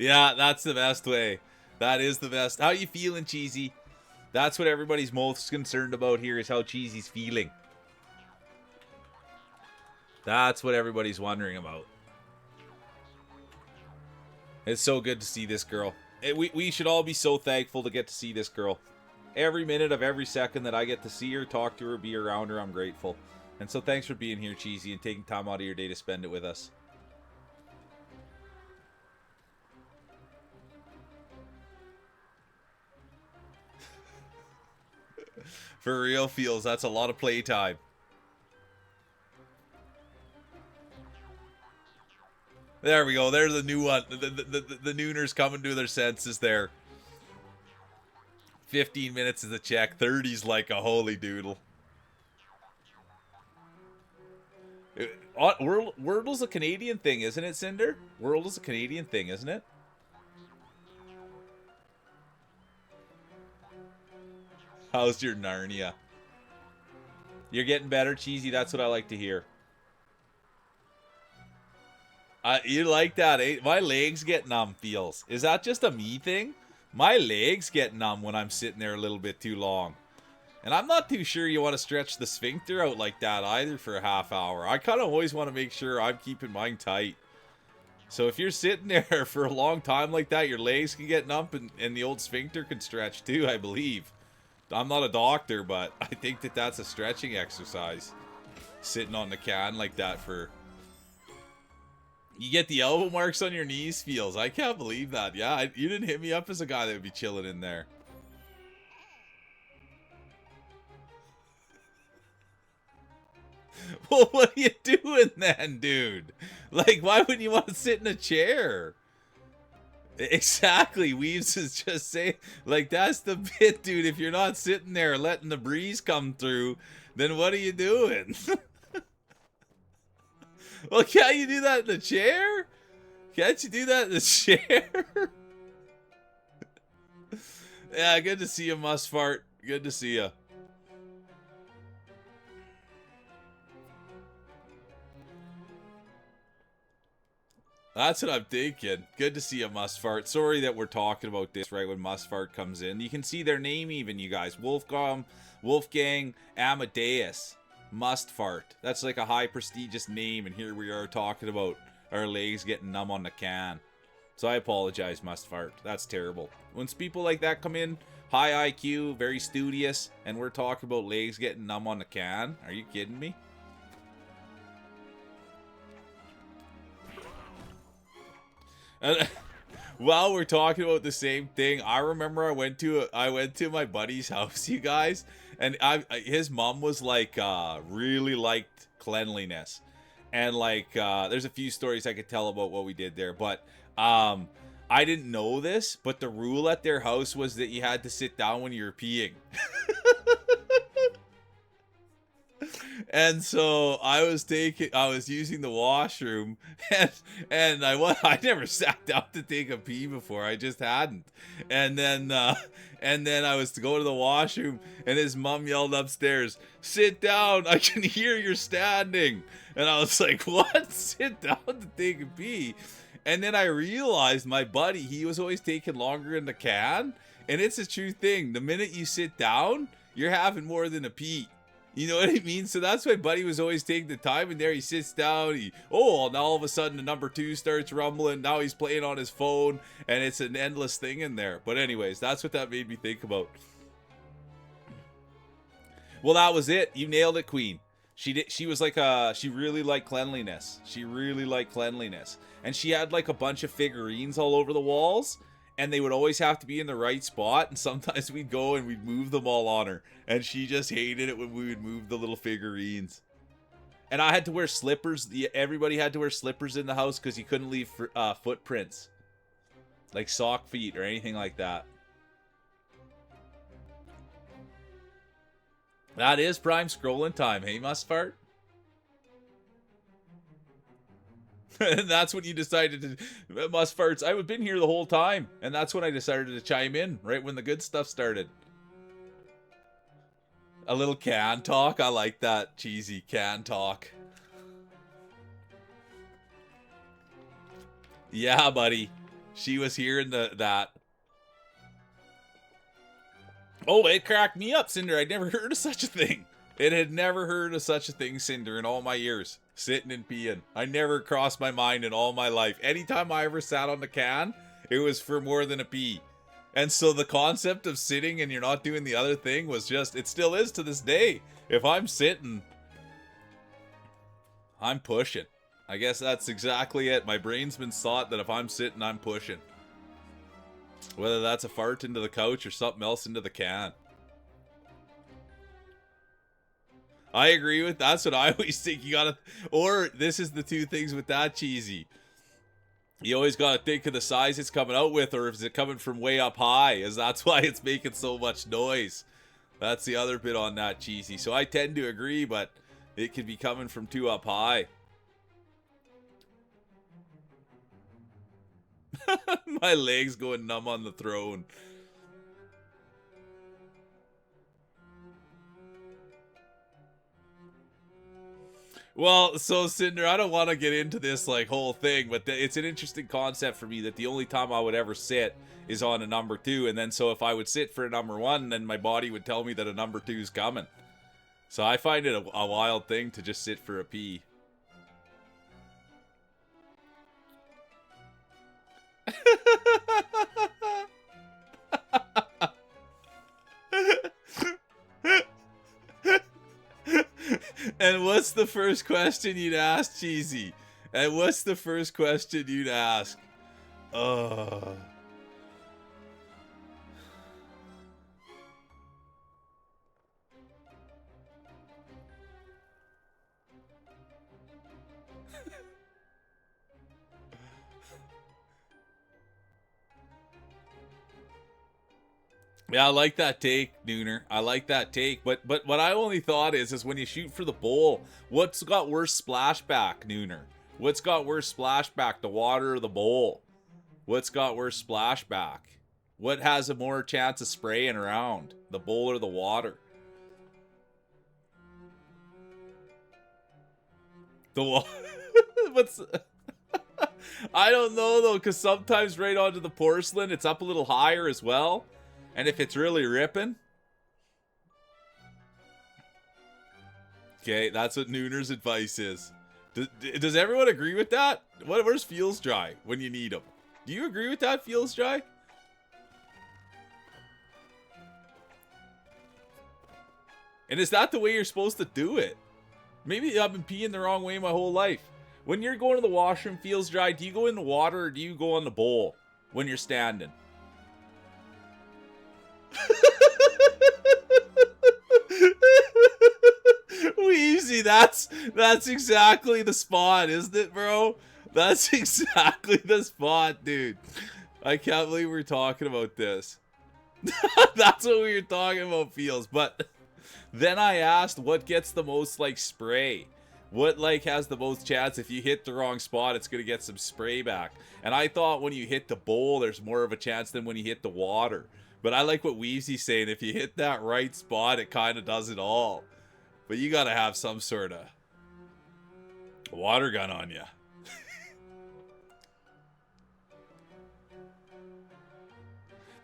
Yeah, that's the best way. That is the best. How you feeling, Cheesy? That's what everybody's most concerned about here, is how Cheesy's feeling. That's what everybody's wondering about. It's so good to see this girl. We should all be so thankful to get to see this girl. Every minute of every second that I get to see her, talk to her, be around her, I'm grateful. And so thanks for being here, Cheesy, and taking time out of your day to spend it with us. For real, Feels, that's a lot of playtime. There we go. There's a new one. The Nooners coming to their senses there. 15 minutes is a check. 30's like a holy doodle. Wordle's a Canadian thing, isn't it, Cinder? Wordle's a Canadian thing, isn't it? How's your Narnia? You're getting better, Cheesy. That's what I like to hear. You like that, eh? My legs get numb, Feels. Is that just a me thing? My legs get numb when I'm sitting there a little bit too long. And I'm not too sure you want to stretch the sphincter out like that either for a half hour. I kind of always want to make sure I'm keeping mine tight. So if you're sitting there for a long time like that, your legs can get numb and the old sphincter can stretch too, I believe. I'm not a doctor, but I think that that's a stretching exercise. Sitting on the can like that for... You get the elbow marks on your knees, Feels. I can't believe that. Yeah, you didn't hit me up as a guy that would be chilling in there. Well, what are you doing then, dude? Like, why wouldn't you want to sit in a chair? Exactly. Weaves is just saying, like, that's the bit, dude. If you're not sitting there letting the breeze come through, then what are you doing? Well, can't you do that in the chair? Can't you do that in the chair? Yeah, good to see you, Musfart. Good to see you. That's what I'm thinking. Good to see you, Musfart. Sorry that we're talking about this right when Musfart comes in. You can see their name even, you guys. Wolfgang Amadeus. Mustfart. That's like a high prestigious name, and here we are talking about our legs getting numb on the can. So I apologize, Mustfart. That's terrible. When people like that come in, high IQ, very studious, and we're talking about legs getting numb on the can, are you kidding me? While we're talking about the same thing, I remember I went to my buddy's house, you guys, and his mom was like really liked cleanliness, and like there's a few stories I could tell about what we did there, but I didn't know this, but the rule at their house was that you had to sit down when you were peeing. And so I was using the washroom, and I never sat down to take a pee before. I just hadn't. And then I was to go to the washroom, and his mom yelled upstairs, "Sit down! I can hear you're standing." And I was like, "What? Sit down to take a pee?" And then I realized my buddy, he was always taking longer in the can, and it's a true thing. The minute you sit down, you're having more than a pee. You know what I mean? So that's why Buddy was always taking the time in there. He sits down. Now all of a sudden the number 2 starts rumbling. Now he's playing on his phone, and it's an endless thing in there. But anyways, that's what that made me think about. Well, that was it. You nailed it, Queen. She was like she really liked cleanliness. She really liked cleanliness. And she had like a bunch of figurines all over the walls. And they would always have to be in the right spot, and sometimes we'd go and we'd move them all on her, and she just hated it when we would move the little figurines. And I had to wear slippers. Everybody had to wear slippers in the house because you couldn't leave footprints, like sock feet or anything like that. That is prime scrolling time, hey Mustfart? And that's when you decided to, Mustfarts, I've been here the whole time, and that's when I decided to chime in, right when the good stuff started. A little can talk, I like that. Cheesy can talk. Yeah, buddy. She was hearing that. Oh, it cracked me up, Cinder. I'd never heard of such a thing. It had never heard of such a thing, Cinder, in all my years. Sitting and peeing. I never crossed my mind in all my life. Anytime I ever sat on the can, it was for more than a pee. And so the concept of sitting and you're not doing the other thing was just, it still is to this day. If I'm sitting, I'm pushing. I guess that's exactly it. My brain's been thought that if I'm sitting, I'm pushing. Whether that's a fart into the couch or something else into the can. I agree with that's what I always think. You gotta, or this is the two things with that, Cheesy. You always gotta think of the size it's coming out with, or is it coming from way up high, as that's why it's making so much noise. That's the other bit on that, Cheesy. So I tend to agree, but it could be coming from too up high. My legs going numb on the throne. Well, so Cinder, I don't want to get into this like whole thing, but it's an interesting concept for me that the only time I would ever sit is on a number 2, and then so if I would sit for a number 1, then my body would tell me that a number 2 is coming. So I find it a wild thing to just sit for a pee. And what's the first question you'd ask, Cheesy? And what's the first question you'd ask? Yeah, I like that take, Nooner. I like that take. But what I only thought is when you shoot for the bowl, what's got worse splashback, Nooner? What's got worse splashback, the water or the bowl? What's got worse splashback? What has a more chance of spraying around, the bowl or the water? The water. What's? I don't know though, because sometimes right onto the porcelain, it's up a little higher as well, and if it's really ripping. Okay, that's what Nooner's advice is. Does everyone agree with that? Where's Feels Dry when you need them? Do you agree with that, Feels Dry? And is that the way you're supposed to do it? Maybe I've been peeing the wrong way my whole life. When you're going to the washroom, Feels Dry, do you go in the water or do you go in the bowl when you're standing? Easy, that's exactly the spot, isn't it, bro? That's exactly the spot, dude. I can't believe we're talking about this. That's what we were talking about, Feels. But then I asked what gets the most like spray. What like has the most chance if you hit the wrong spot, it's gonna get some spray back. And I thought when you hit the bowl, there's more of a chance than when you hit the water. But I like what Weezy's saying. If you hit that right spot, it kind of does it all. But you gotta have some sort of water gun on you.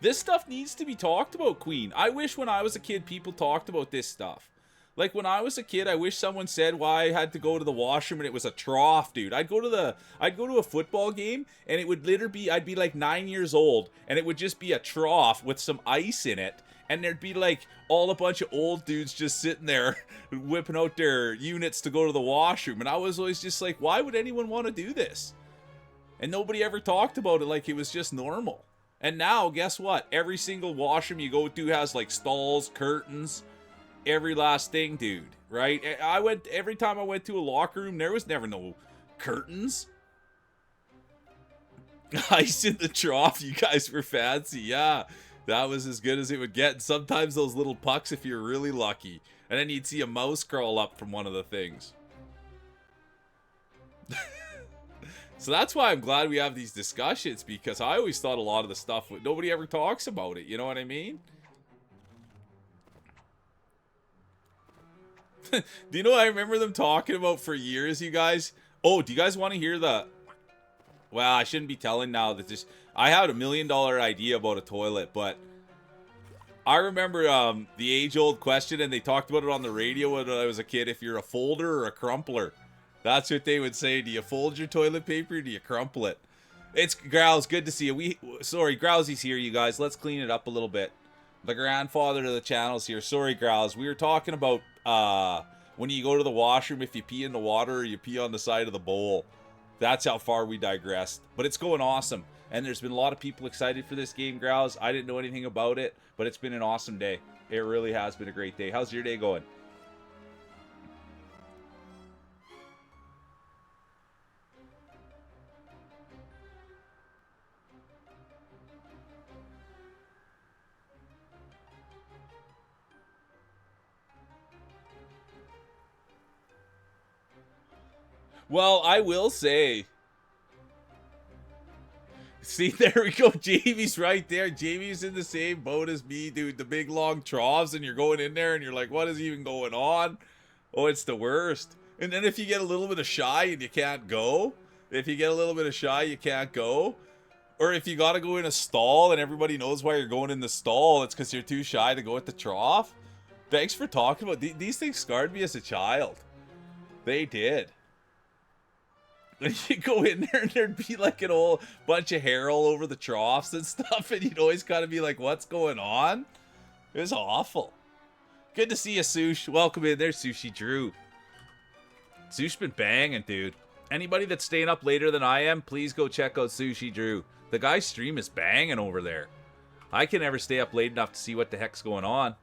This stuff needs to be talked about, Queen. I wish when I was a kid, people talked about this stuff. Like when I was a kid, I wish someone said why I had to go to the washroom and it was a trough, dude. I'd go to a football game and it would literally be, I'd be like 9 years old and it would just be a trough with some ice in it. And there'd be like all a bunch of old dudes just sitting there whipping out their units to go to the washroom. And I was always just like, why would anyone want to do this? And nobody ever talked about it like it was just normal. And now, guess what? Every single washroom you go to has like stalls, curtains, every last thing, dude. Right? Every time I went to a locker room, there was never no curtains. Ice in the trough, you guys were fancy. Yeah, that was as good as it would get. And sometimes those little pucks, if you're really lucky. And then you'd see a mouse crawl up from one of the things. So that's why I'm glad we have these discussions, because I always thought a lot of the stuff, nobody ever talks about it. You know what I mean? Do you know what I remember them talking about for years, you guys? Oh, do you guys want to hear the... Well, I shouldn't be telling now that this... I had $1 million idea about a toilet, but... I remember the age-old question, and they talked about it on the radio when I was a kid, if you're a folder or a crumpler. That's what they would say. Do you fold your toilet paper or do you crumple it? It's Growls, good to see you. Sorry, Growsy's here, you guys. Let's clean it up a little bit. The grandfather of the channel's here. Sorry, Growls. We were talking about when you go to the washroom, if you pee in the water or you pee on the side of the bowl. That's how far we digressed. But it's going awesome. And there's been a lot of people excited for this game, Growls. I didn't know anything about it, but it's been an awesome day. It really has been a great day. How's your day going? Well, I will say... See, there we go. Jamie's right there. Jamie's in the same boat as me, dude. The big long troughs, and you're going in there, and you're like, what is even going on? Oh, it's the worst. And then if you get a little bit of shy and you can't go, or if you got to go in a stall and everybody knows why you're going in the stall, it's because you're too shy to go at the trough. Thanks for talking about these things. Scarred me as a child. They did. You go in there and there'd be like an old bunch of hair all over the troughs and stuff, and you'd always kind of be like, what's going on? It was awful. Good to see you, Sush. Welcome in there, Sushi Drew. Sush been banging, dude. Anybody that's staying up later than I am, please go check out Sushi Drew. The guy's stream is banging over there. I can never stay up late enough to see what the heck's going on.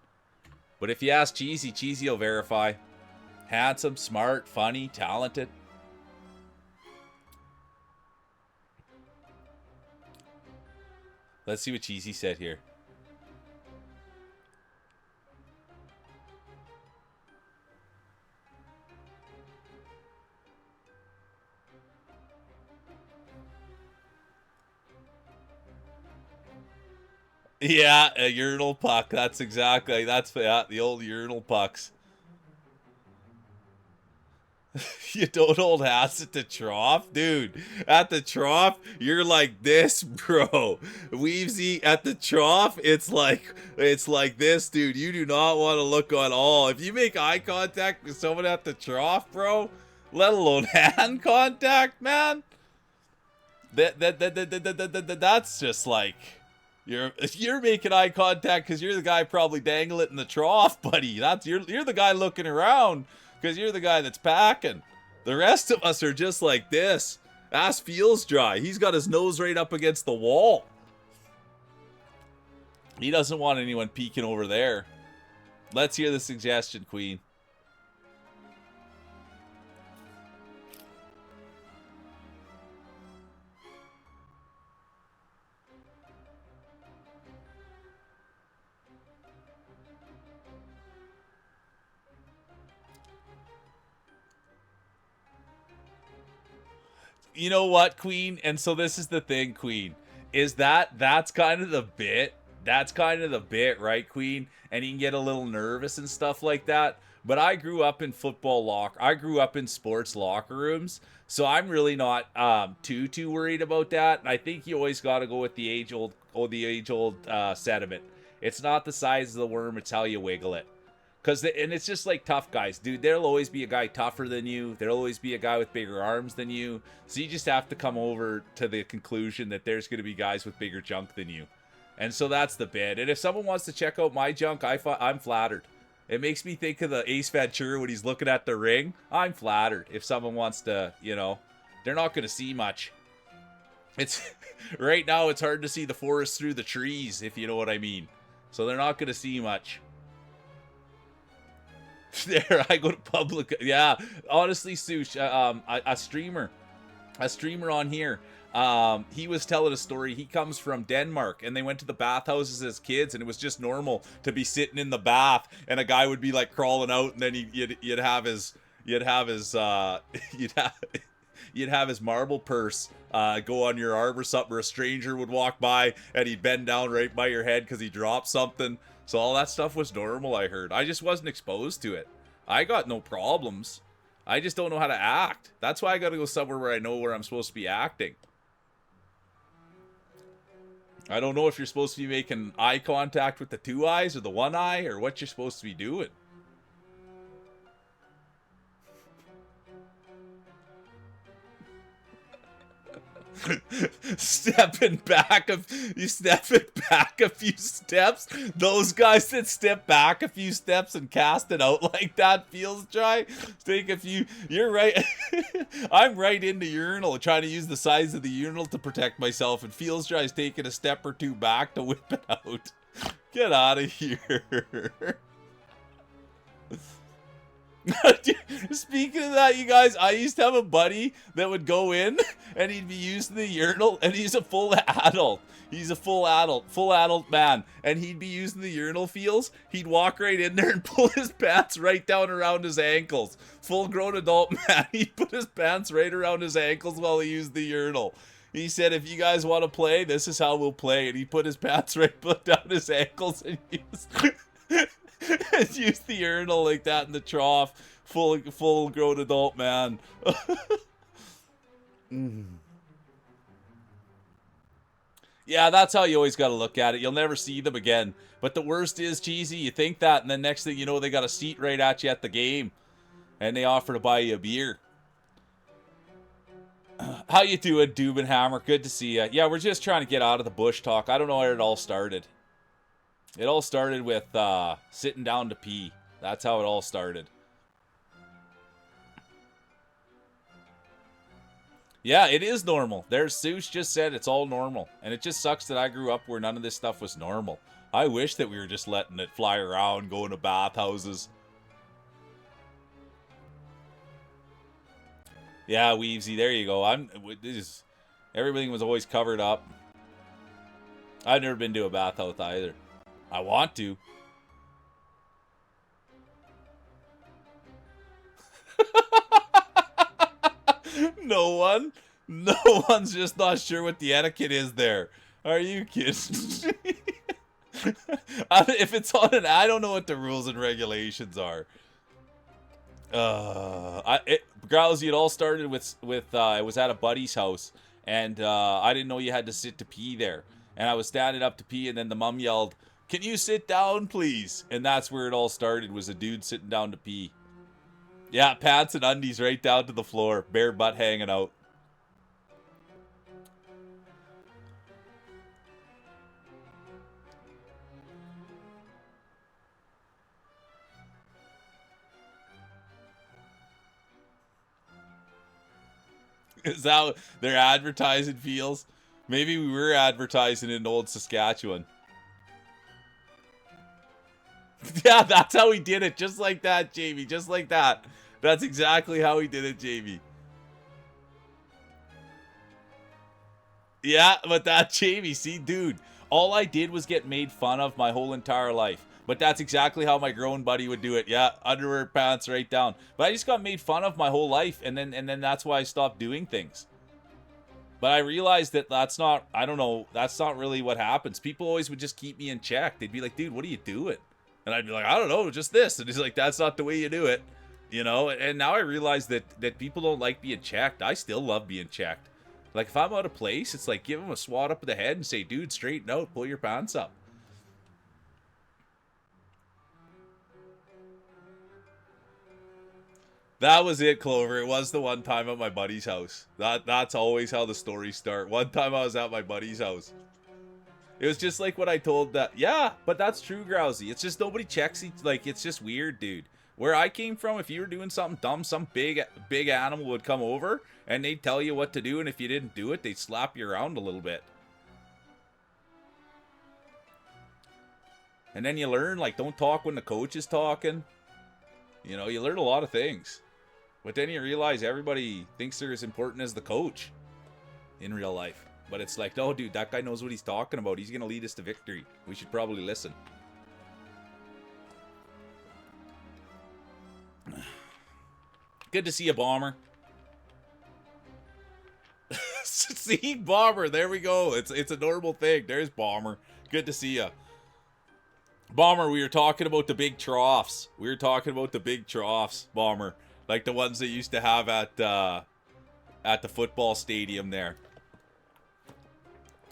But if you ask Cheesy, Cheesy will verify. Handsome, smart, funny, talented. Let's see what Cheesy said here. Yeah, a urinal puck. That's exactly, that's, yeah, the old urinal pucks. You don't hold hats at the trough, dude. At the trough, you're like this, bro. Weavesy at the trough, it's like this, dude. You do not want to look on all. If you make eye contact with someone at the trough, bro, let alone hand contact, man. That's just like you're making eye contact because you're the guy probably dangling it in the trough, buddy. That's you're the guy looking around because you're the guy that's packing. The rest of us are just like this. Ass feels dry. He's got his nose right up against the wall. He doesn't want anyone peeking over there. Let's hear the suggestion, Queen. You know what, Queen? And so this is the thing, Queen, is that's kind of the bit. That's kind of the bit, right, Queen? And you can get a little nervous and stuff like that. But I grew up in I grew up in sports locker rooms, so I'm really not too worried about that. And I think you always got to go with the age old sentiment. It's not the size of the worm; it's how you wiggle it. And it's just like tough guys, dude. There'll always be a guy tougher than you. There'll always be a guy with bigger arms than you. So you just have to come over to the conclusion that there's going to be guys with bigger junk than you. And so that's the bit. And if someone wants to check out my junk, I'm flattered. It makes me think of the Ace Ventura when he's looking at the ring. I'm flattered. If someone wants to, they're not going to see much. It's right now it's hard to see the forest through the trees, if you know what I mean. So they're not going to see much. There, I go to public. Yeah, honestly, Sush, a streamer on here. He was telling a story. He comes from Denmark, and they went to the bathhouses as kids, and it was just normal to be sitting in the bath, and a guy would be like crawling out, and then you'd have his you'd have his marble purse go on your arm or something, or a stranger would walk by and he'd bend down right by your head because he dropped something. So all that stuff was normal, I heard. I just wasn't exposed to it. I got no problems. I just don't know how to act. That's why I gotta go somewhere where I know where I'm supposed to be acting. I don't know if you're supposed to be making eye contact with the two eyes or the one eye or what you're supposed to be doing. stepping back a few steps. Those guys that step back a few steps and cast it out like that feels dry. Take a few. You're right. I'm right into urinal, trying to use the size of the urinal to protect myself, and feels dry is taking a step or two back to whip it out. Get out of here. Speaking of that, you guys, I used to have a buddy that would go in and he'd be using the urinal, and he's a full adult. He's a full adult man, and he'd be using the urinal feels. He'd walk right in there and pull his pants right down around his ankles. Full grown adult man, he'd put his pants right around his ankles while he used the urinal. He said, if you guys want to play, this is how we'll play. And he put his pants right down his ankles and use the urinal like that in the trough. Full grown adult man. Yeah, that's how you always got to look at it. You'll never see them again. But the worst is, Cheesy, you think that, and then next thing you know, they got a seat right at you at the game. And they offer to buy you a beer. How you doing, Doobenhammer? Good to see you. Yeah, we're just trying to get out of the bush talk. I don't know where it all started. It all started with sitting down to pee. That's how it all started. Yeah, it is normal. There's Sush just said it's all normal. And it just sucks that I grew up where none of this stuff was normal. I wish that we were just letting it fly around, going to bathhouses. Yeah, Weavesy, there you go. Everything was always covered up. I've never been to a bathhouse either. I want to. No one's just not sure what the etiquette is there. Are you kidding? If it's on an, I don't know what the rules and regulations are. Growsy, it all started with it was at a buddy's house, and I didn't know you had to sit to pee there, and I was standing up to pee, and then the mom yelled, "Can you sit down, please?" And that's where it all started. Was a dude sitting down to pee. Yeah, pants and undies right down to the floor, bare butt hanging out. Is that how their advertising feels? Maybe we were advertising in old Saskatchewan. Yeah, that's how he did it. Just like that, Jamie. Just like that. That's exactly how he did it, Jamie. Yeah, but that, Jamie, see, dude, all I did was get made fun of my whole entire life. But that's exactly how my grown buddy would do it. Yeah, underwear, pants, right down. But I just got made fun of my whole life, and then that's why I stopped doing things. But I realized that that's not, I don't know, that's not really what happens. People always would just keep me in check. They'd be like, dude, what are you doing? And I'd be like, I don't know, just this. And he's like, that's not the way you do it. You know, and now I realize that people don't like being checked. I still love being checked. Like, if I'm out of place, it's like, give them a swat up of the head and say, dude, straighten out, pull your pants up. That was it, Clover. It was the one time at my buddy's house. That's always how the stories start. One time I was at my buddy's house. It was just like what I told that. Yeah, but that's true, Grousy. It's just nobody checks each, like, it's just weird, dude. Where I came from, if you were doing something dumb, some big animal would come over and they'd tell you what to do, and if you didn't do it, they'd slap you around a little bit. And then you learn, like, don't talk when the coach is talking. You know, you learn a lot of things. But then you realize everybody thinks they're as important as the coach in real life. But it's like, no, dude, that guy knows what he's talking about. He's going to lead us to victory. We should probably listen. Good to see you, Bomber. See, Bomber, there we go. It's a normal thing. There's Bomber. Good to see you. Bomber, we were talking about the big troughs. We were talking about the big troughs, Bomber. Like the ones they used to have at the football stadium there.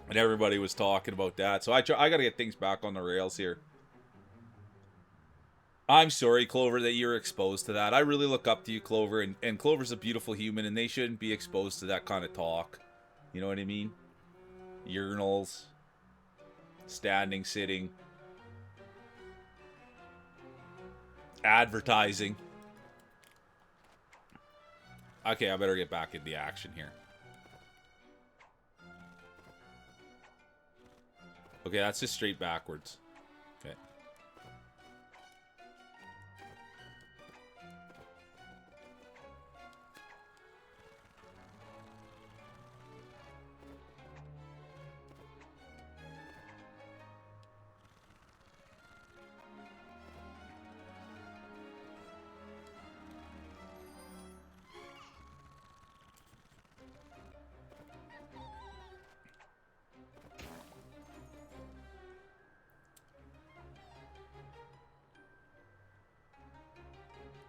And everybody was talking about that. So I got to get things back on the rails here. I'm sorry, Clover, that you're exposed to that. I really look up to you, Clover. And Clover's a beautiful human, and they shouldn't be exposed to that kind of talk. You know what I mean? Urinals. Standing, sitting. Advertising. Okay, I better get back in the action here. Okay, that's just straight backwards. Okay.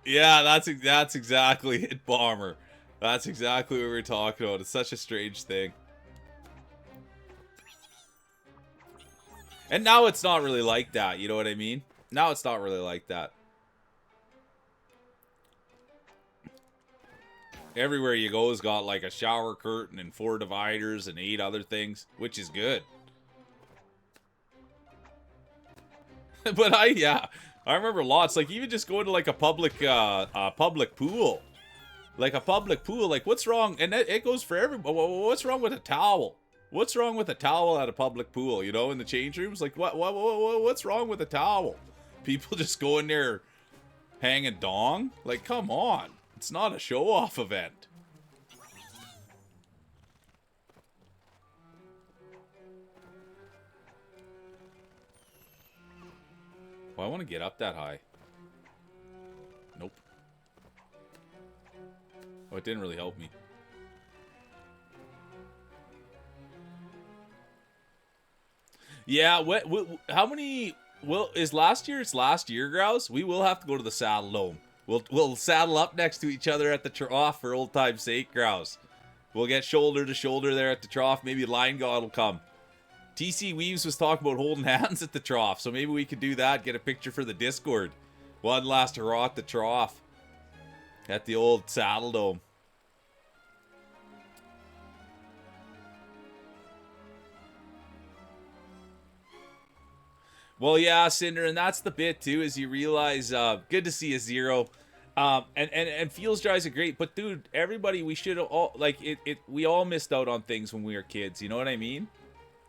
Yeah, that's exactly it, Bomber. That's exactly what we were talking about. It's such a strange thing. And now it's not really like that, you know what I mean? Now it's not really like that. Everywhere you go has got like a shower curtain and 4 dividers and 8 other things, which is good. But I remember lots. Like even just going to like a public pool, like a public pool. Like what's wrong? And it goes for everybody. What's wrong with a towel? What's wrong with a towel at a public pool? You know, in the change rooms. Like what's wrong with a towel? People just go in there hanging dong. Like come on, it's not a show off event. Well, I want to get up that high. Nope. Oh, it didn't really help me. Yeah, how many? Well, is last year? It's last year, Grouse. We will have to go to the Saddle Dome. We'll saddle up next to each other at the trough for old time's sake, Grouse. We'll get shoulder to shoulder there at the trough. Maybe Line God will come. TC Weaves was talking about holding hands at the trough, so maybe we could do that. Get a picture for the Discord. One last hurrah at the trough at the old Saddle Dome. Well, yeah, Cinder, and that's the bit too, is you realize, good to see a Zero. And Feels Dry's a great, but dude, everybody, we should all, like, we all missed out on things when we were kids, you know what I mean?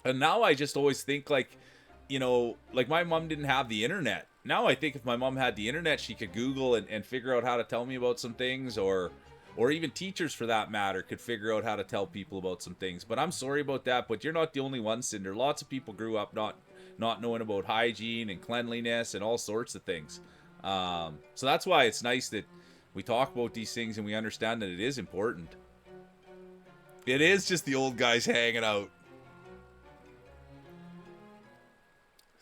And now I just always think, like, you know, like my mom didn't have the internet. Now I think if my mom had the internet, she could Google and figure out how to tell me about some things, or even teachers for that matter could figure out how to tell people about some things. But I'm sorry about that, but you're not the only one, Cinder. Lots of people grew up not knowing about hygiene and cleanliness and all sorts of things. So that's why it's nice that we talk about these things and we understand that it is important. It is just the old guys hanging out.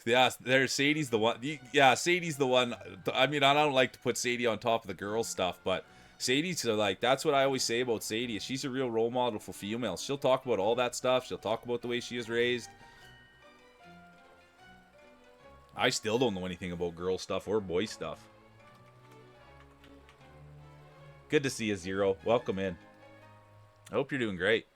Yeah, there's Sadie's the one. Yeah, Sadie's the one. I mean, I don't like to put Sadie on top of the girl stuff, but Sadie's like, that's what I always say about Sadie. Is she's a real role model for females. She'll talk about all that stuff. She'll talk about the way she was raised. I still don't know anything about girl stuff or boy stuff. Good to see you, Zero. Welcome in. I hope you're doing great.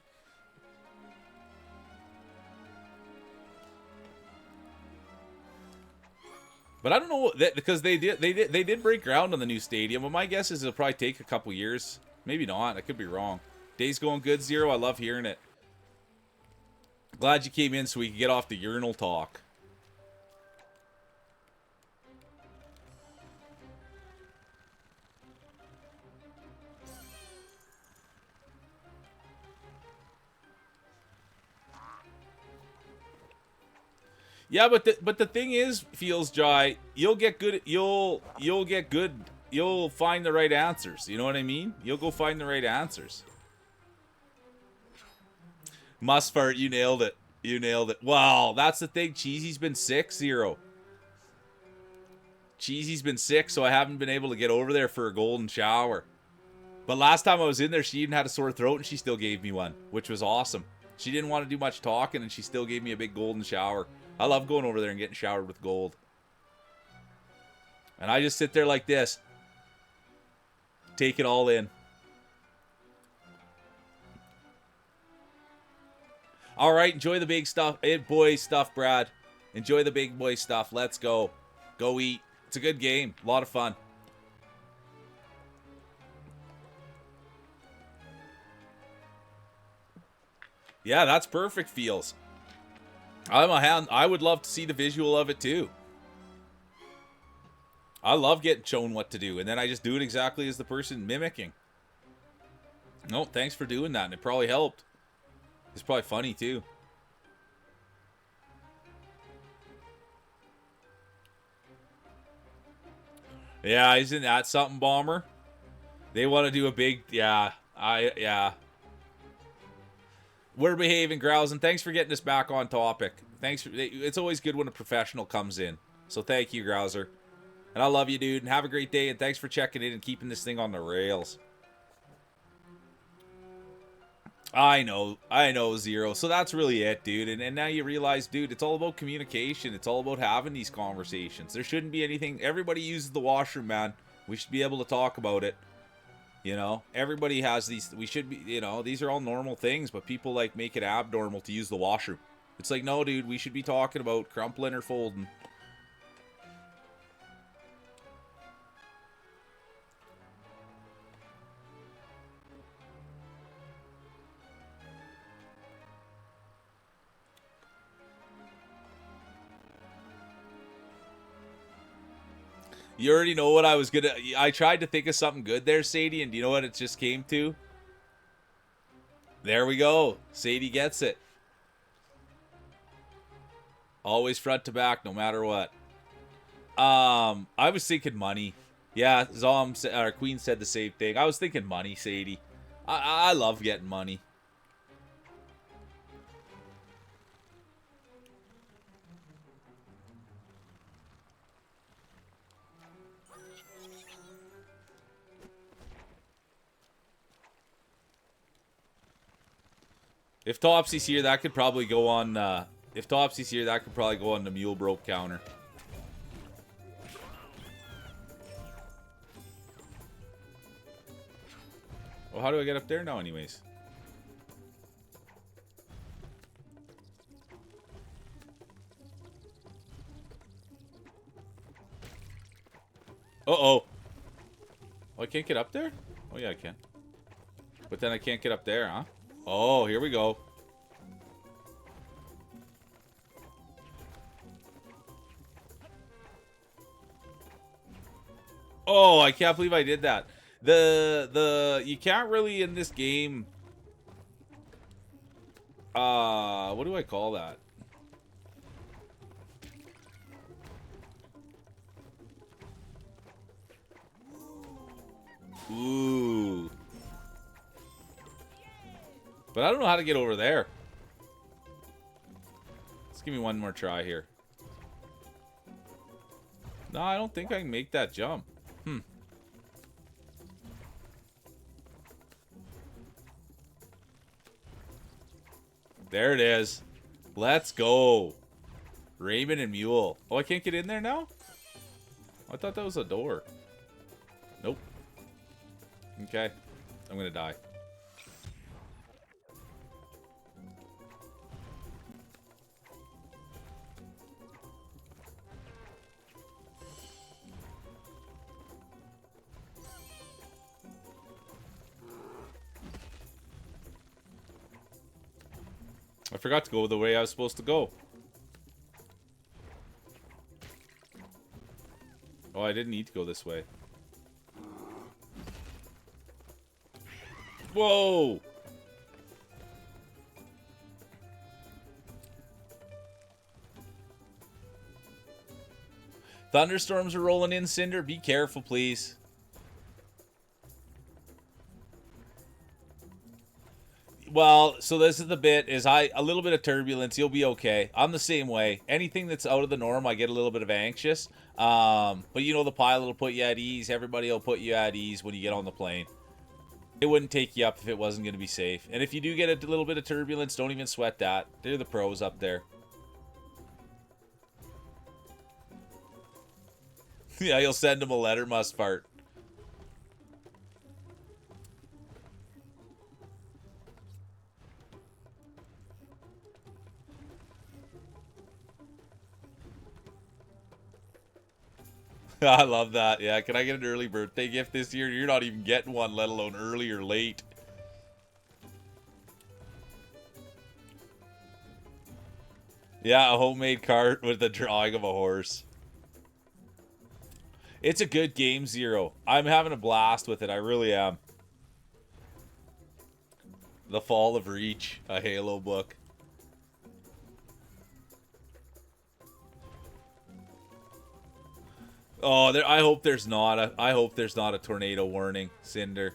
But I don't know because they did break ground on the new stadium. But my guess is it'll probably take a couple years. Maybe not. I could be wrong. Day's going good, Zero. I love hearing it. Glad you came in so we could get off the urinal talk. Yeah, but the thing is, Feels Dry, you'll get good. You'll get good. You'll find the right answers. You know what I mean? You'll go find the right answers. Musfart, you nailed it. You nailed it. Wow, that's the thing. Cheesy's been sick, Zero. Cheesy's been sick, so I haven't been able to get over there for a golden shower. But last time I was in there, she even had a sore throat, and she still gave me one, which was awesome. She didn't want to do much talking, and she still gave me a big golden shower. I love going over there and getting showered with gold. And I just sit there like this. Take it all in. Alright, enjoy the big stuff. Boy stuff, Brad. Enjoy the big boy stuff. Let's go. Go eat. It's a good game. A lot of fun. Yeah, that's perfect, Feels. I would love to see the visual of it too. I love getting shown what to do, and then I just do it exactly as the person mimicking. No, thanks for doing that, and it probably helped. It's probably funny too. Yeah, isn't that something, Bomber? They want to do a big, yeah. We're behaving, Growls, and thanks for getting us back on topic. It's always good when a professional comes in. So thank you, Grouser. And I love you, dude, and have a great day, and thanks for checking in and keeping this thing on the rails. I know, Zero. So that's really it, dude. And now you realize, dude, it's all about communication. It's all about having these conversations. There shouldn't be anything. Everybody uses the washroom, man. We should be able to talk about it. You know, everybody has these. We should be, you know, these are all normal things, but people like make it abnormal to use the washroom. It's like, no, dude, we should be talking about crumpling or folding. You already know what I was gonna. I tried to think of something good there, Sadie, and do you know what it just came to? There we go. Sadie gets it. Always front to back, no matter what. I was thinking money. Yeah, our Queen said the same thing. I was thinking money, Sadie. I love getting money. If Topsy's here, that could probably go on, if Topsy's here, that could probably go on the mule broke counter. Well, how do I get up there now anyways? Uh-oh. Oh, I can't get up there? Oh, yeah, I can. But then I can't get up there, huh? Oh, here we go. Oh, I can't believe I did that. You can't really in this game, what do I call that? Ooh. But I don't know how to get over there. Let's give me one more try here. No, I don't think I can make that jump. There it is. Let's go. Rayman and Mule. Oh, I can't get in there now? I thought that was a door. Nope. Okay. I'm gonna die. I forgot to go the way I was supposed to go. Oh, I didn't need to go this way. Whoa! Thunderstorms are rolling in, Cinder. Be careful, please. Well, so this is the bit, is a little bit of turbulence, you'll be okay. I'm the same way. Anything that's out of the norm, I get a little bit of anxious. But you know the pilot will put you at ease. Everybody will put you at ease when you get on the plane. It wouldn't take you up if it wasn't going to be safe. And if you do get a little bit of turbulence, don't even sweat that. They're the pros up there. Yeah, you'll send them a letter, must fart. I love that. Yeah, can I get an early birthday gift this year? You're not even getting one, let alone early or late. Yeah, a homemade cart with a drawing of a horse. It's a good game, Zero. I'm having a blast with it. I really am. The Fall of Reach, a Halo book. Oh, I hope there's not I hope there's not a tornado warning, Cinder.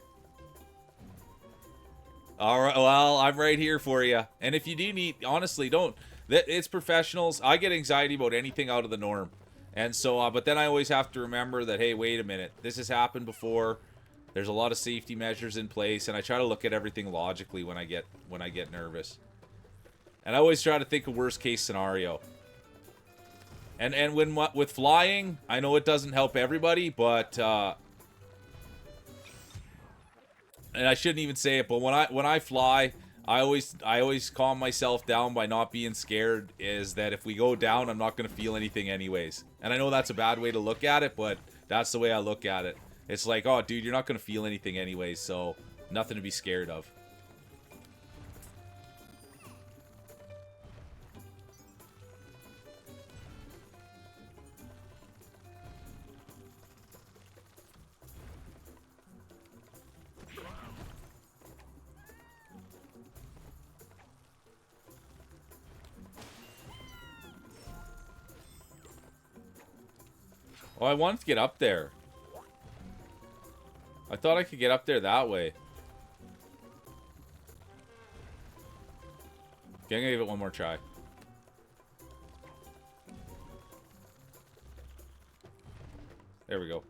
All right, well, I'm right here for you. And if you do need, honestly, don't. It's professionals. I get anxiety about anything out of the norm. And so, but then I always have to remember that, hey, wait a minute. This has happened before. There's a lot of safety measures in place, and I try to look at everything logically when I get nervous. And I always try to think of worst case scenario. And with flying, I know it doesn't help everybody, but and I shouldn't even say it, but when I fly, I always calm myself down by not being scared. Is that if we go down, I'm not gonna feel anything anyways. And I know that's a bad way to look at it, but that's the way I look at it. It's like, oh, dude, you're not gonna feel anything anyways, so nothing to be scared of. Oh, I wanted to get up there. I thought I could get up there that way. Okay, I'm gonna give it one more try. There we go.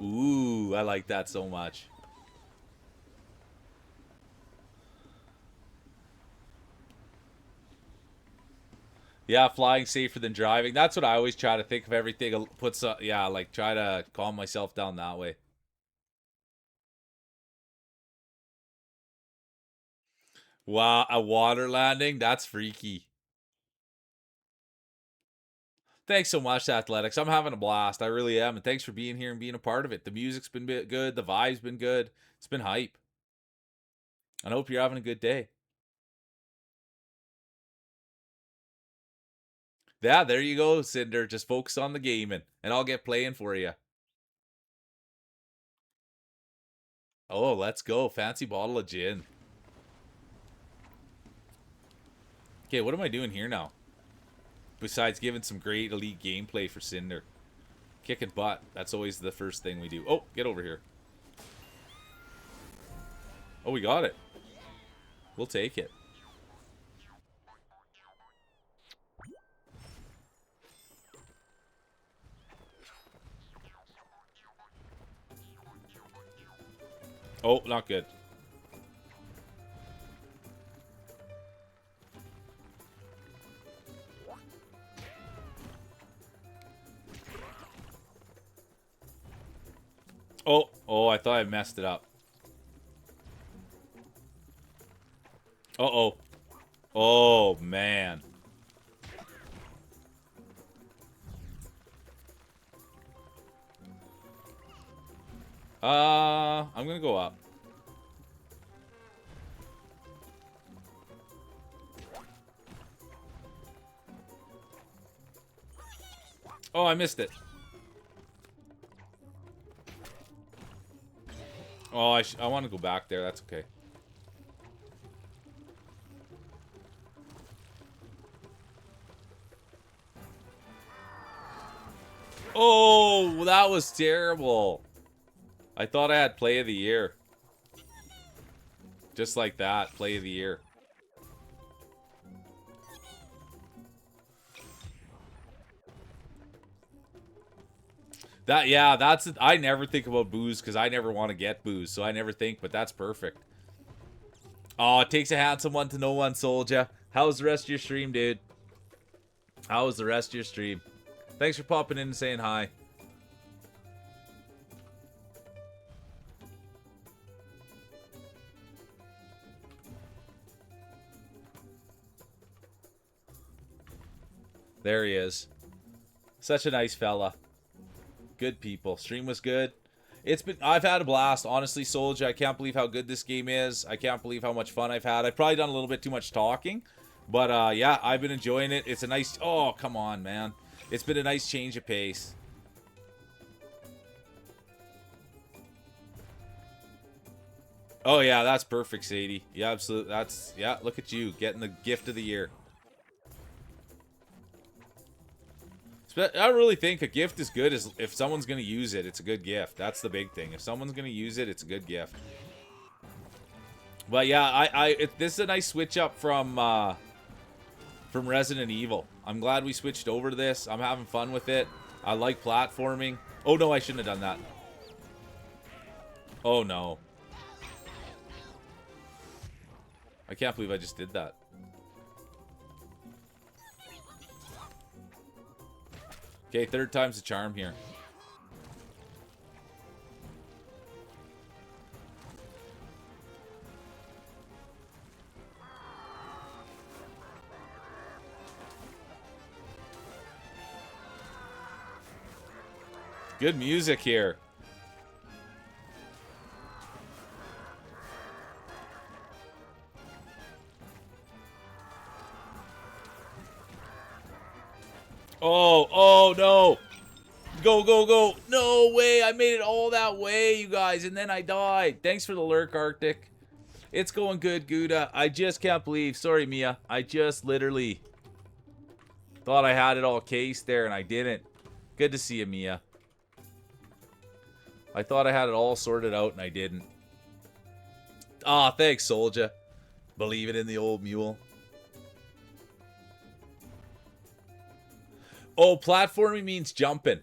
Ooh, I like that so much. Yeah, flying safer than driving. That's what I always try to think of everything. Yeah, like try to calm myself down that way. Wow, a water landing? That's freaky. Thanks so much, Athletics. I'm having a blast. I really am. And thanks for being here and being a part of it. The music's been good. The vibe's been good. It's been hype. And I hope you're having a good day. Yeah, there you go, Cinder. Just focus on the gaming, and I'll get playing for you. Oh, let's go. Fancy bottle of gin. Okay, what am I doing here now? Besides giving some great elite gameplay for Cinder. Kicking butt. That's always the first thing we do. Oh, get over here. Oh, we got it. We'll take it. Oh, not good. Oh, I thought I messed it up. Uh-oh. Oh, man. I'm gonna go up. Oh, I missed it. Oh, I want to go back there. That's okay. Oh, that was terrible. I thought I had play of the year. Just like that, play of the year. I never think about booze because I never want to get booze, so I never think, but that's perfect. Oh, it takes a handsome one to know one, Soldier. How's the rest of your stream, dude? How was the rest of your stream? Thanks for popping in and saying hi. There he is. Such a nice fella. Good people. Stream was good. I've had a blast, honestly, Soldier. I can't believe how good this game is. I can't believe how much fun I've had. I've probably done a little bit too much talking. But, yeah, I've been enjoying it. It's a nice... Oh, come on, man. It's been a nice change of pace. Oh, yeah, that's perfect, Sadie. Yeah, absolutely. Yeah, look at you, getting the gift of the year. I really think a gift is good if someone's going to use it, it's a good gift. That's the big thing. If someone's going to use it, it's a good gift. But yeah, this is a nice switch up from Resident Evil. I'm glad we switched over to this. I'm having fun with it. I like platforming. Oh no, I shouldn't have done that. Oh no. I can't believe I just did that. Okay, third time's the charm here. Good music here. Oh no. Go, go, go. No way. I made it all that way, you guys, and then I died. Thanks for the lurk, Arctic. It's going good, Gouda. I just can't believe. Sorry, Mia. I just literally thought I had it all cased there, and I didn't. Good to see you, Mia. I thought I had it all sorted out, and I didn't. Ah, thanks, Soldier. Believe it in the old mule. Oh, platforming means jumping.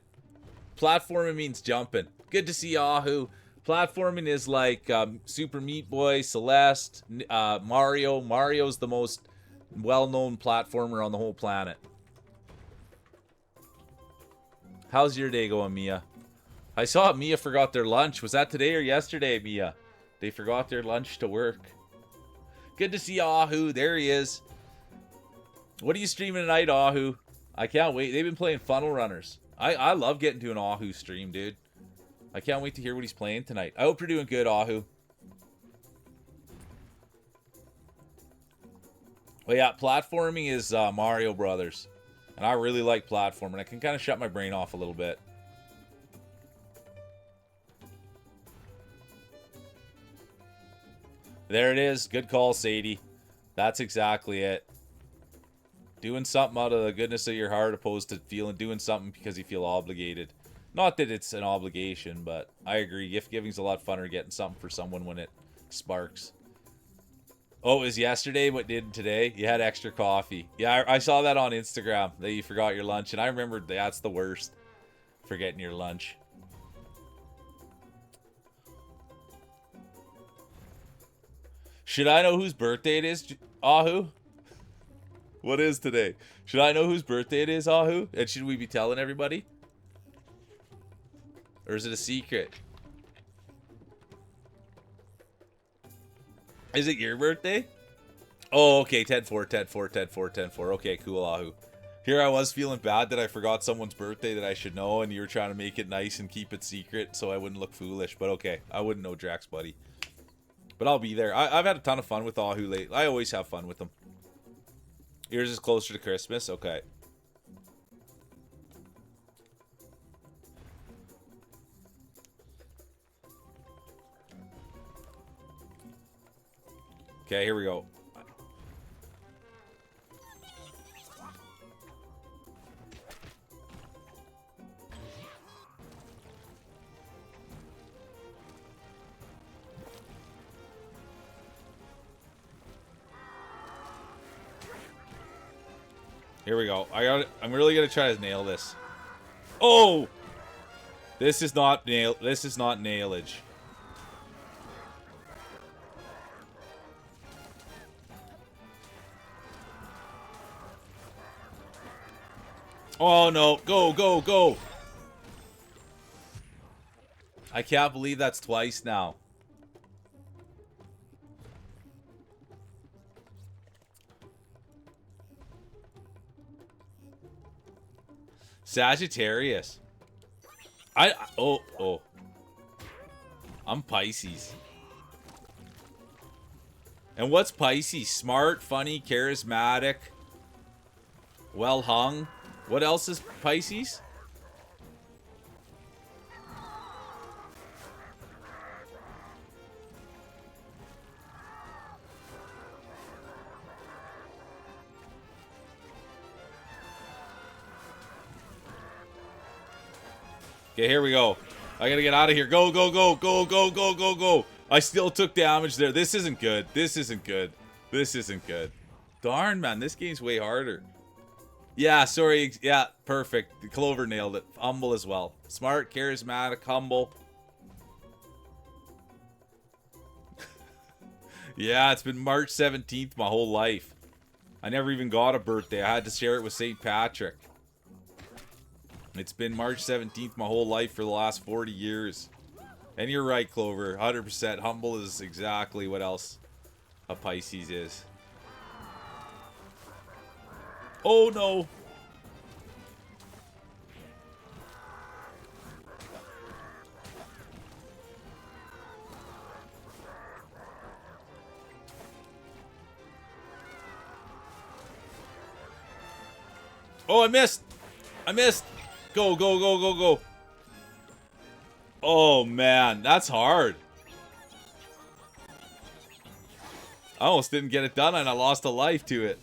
Platforming means jumping. Good to see Ahu. Platforming is like Super Meat Boy, Celeste, Mario. Mario's the most well-known platformer on the whole planet. How's your day going, Mia? I saw Mia forgot their lunch. Was that today or yesterday, Mia? They forgot their lunch to work. Good to see Ahu. There he is. What are you streaming tonight, Ahu? I can't wait. They've been playing Funnel Runners. I love getting to an Ahu stream, dude. I can't wait to hear what he's playing tonight. I hope you're doing good, Ahu. Well, yeah, platforming is Mario Brothers. And I really like platforming. I can kind of shut my brain off a little bit. There it is. Good call, Sadie. That's exactly it. Doing something out of the goodness of your heart opposed to doing something because you feel obligated. Not that it's an obligation, but I agree. Gift giving's a lot funner getting something for someone when it sparks. Oh, it was yesterday. What did today? You had extra coffee. Yeah, I saw that on Instagram that you forgot your lunch. And I remembered that's the worst. Forgetting your lunch. Should I know whose birthday it is, Ahu? What is today? Should I know whose birthday it is, Ahu? And should we be telling everybody? Or is it a secret? Is it your birthday? Oh, okay. 10-4, 10-4, 10-4, 10-4. Okay, cool, Ahu. Here I was feeling bad that I forgot someone's birthday that I should know, and you were trying to make it nice and keep it secret so I wouldn't look foolish. But okay, I wouldn't know Drax, buddy. But I'll be there. I've had a ton of fun with Ahu lately. I always have fun with them. Yours is closer to Christmas? Okay. Okay, here we go. Here we go. I'm really gonna try to nail this. Oh! This is not nailage. Oh no, go, go, go. I can't believe that's twice now. Sagittarius. Oh. I'm Pisces. And what's Pisces? Smart, funny, charismatic, well hung. What else is Pisces? Okay, here we go. I gotta get out of here. Go, go, go, go, go, go, go, go. I still took damage there. This isn't good. This isn't good. This isn't good. Darn, man. This game's way harder. Yeah, sorry. Yeah, perfect. Clover nailed it. Humble as well. Smart, charismatic, humble. Yeah, it's been March 17th my whole life. I never even got a birthday. I had to share it with St. Patrick. It's been March 17th my whole life for the last 40 years. And you're right, Clover. 100%. Humble is exactly what else a Pisces is. Oh, no. Oh, I missed. I missed. Go, go, go, go, go. Oh, man. That's hard. I almost didn't get it done and I lost a life to it.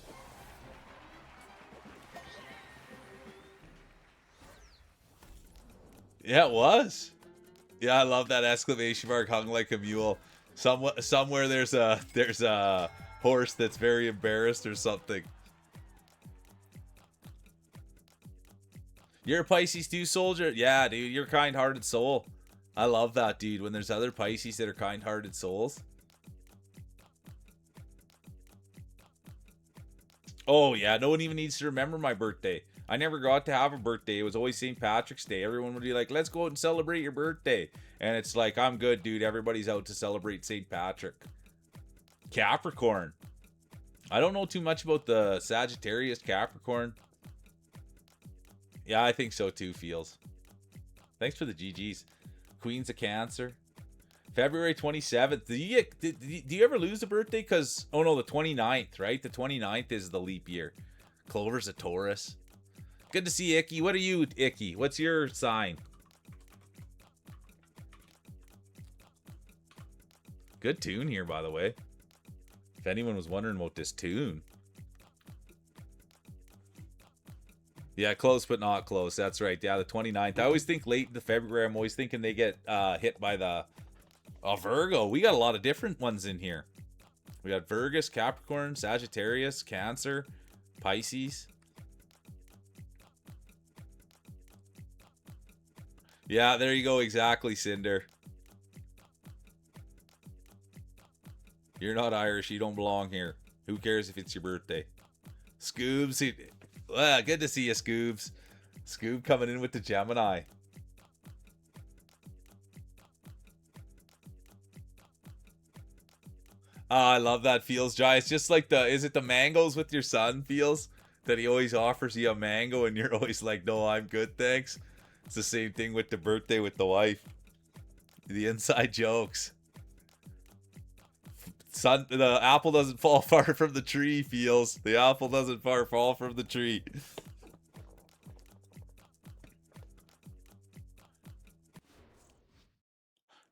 Yeah, it was. Yeah, I love that exclamation mark hung like a mule. Somewhere there's a horse that's very embarrassed or something. You're a Pisces too, soldier? Yeah, dude, you're a kind-hearted soul. I love that, dude, when there's other Pisces that are kind-hearted souls. Oh, yeah, no one even needs to remember my birthday. I never got to have a birthday. It was always St. Patrick's Day. Everyone would be like, let's go out and celebrate your birthday. And it's like, I'm good, dude. Everybody's out to celebrate St. Patrick. Capricorn. I don't know too much about the Sagittarius Capricorn. Yeah, I think so too, Feels. Thanks for the GGs. Queen's of Cancer. February 27th. Do you ever lose a birthday? Because, oh no, the 29th, right? The 29th is the leap year. Clover's a Taurus. Good to see Icky. What are you, Icky? What's your sign? Good tune here, by the way. If anyone was wondering about this tune. Yeah, close but not close. That's right. Yeah, the 29th. I always think late into February. I'm always thinking they get hit by the Virgo. We got a lot of different ones in here. We got Virgus, Capricorn, Sagittarius, Cancer, Pisces. Yeah, there you go. Exactly, Cinder. You're not Irish. You don't belong here. Who cares if it's your birthday? Scoobs. Good to see you, Scoobs. Scoob coming in with the Gemini. I love that, Feels, Jai. It's just like is it the mangoes with your son, Feels? That he always offers you a mango and you're always like, no, I'm good, thanks. It's the same thing with the birthday with the wife. The inside jokes. Son, the apple doesn't fall far from the tree, Feels. The apple doesn't fall from the tree.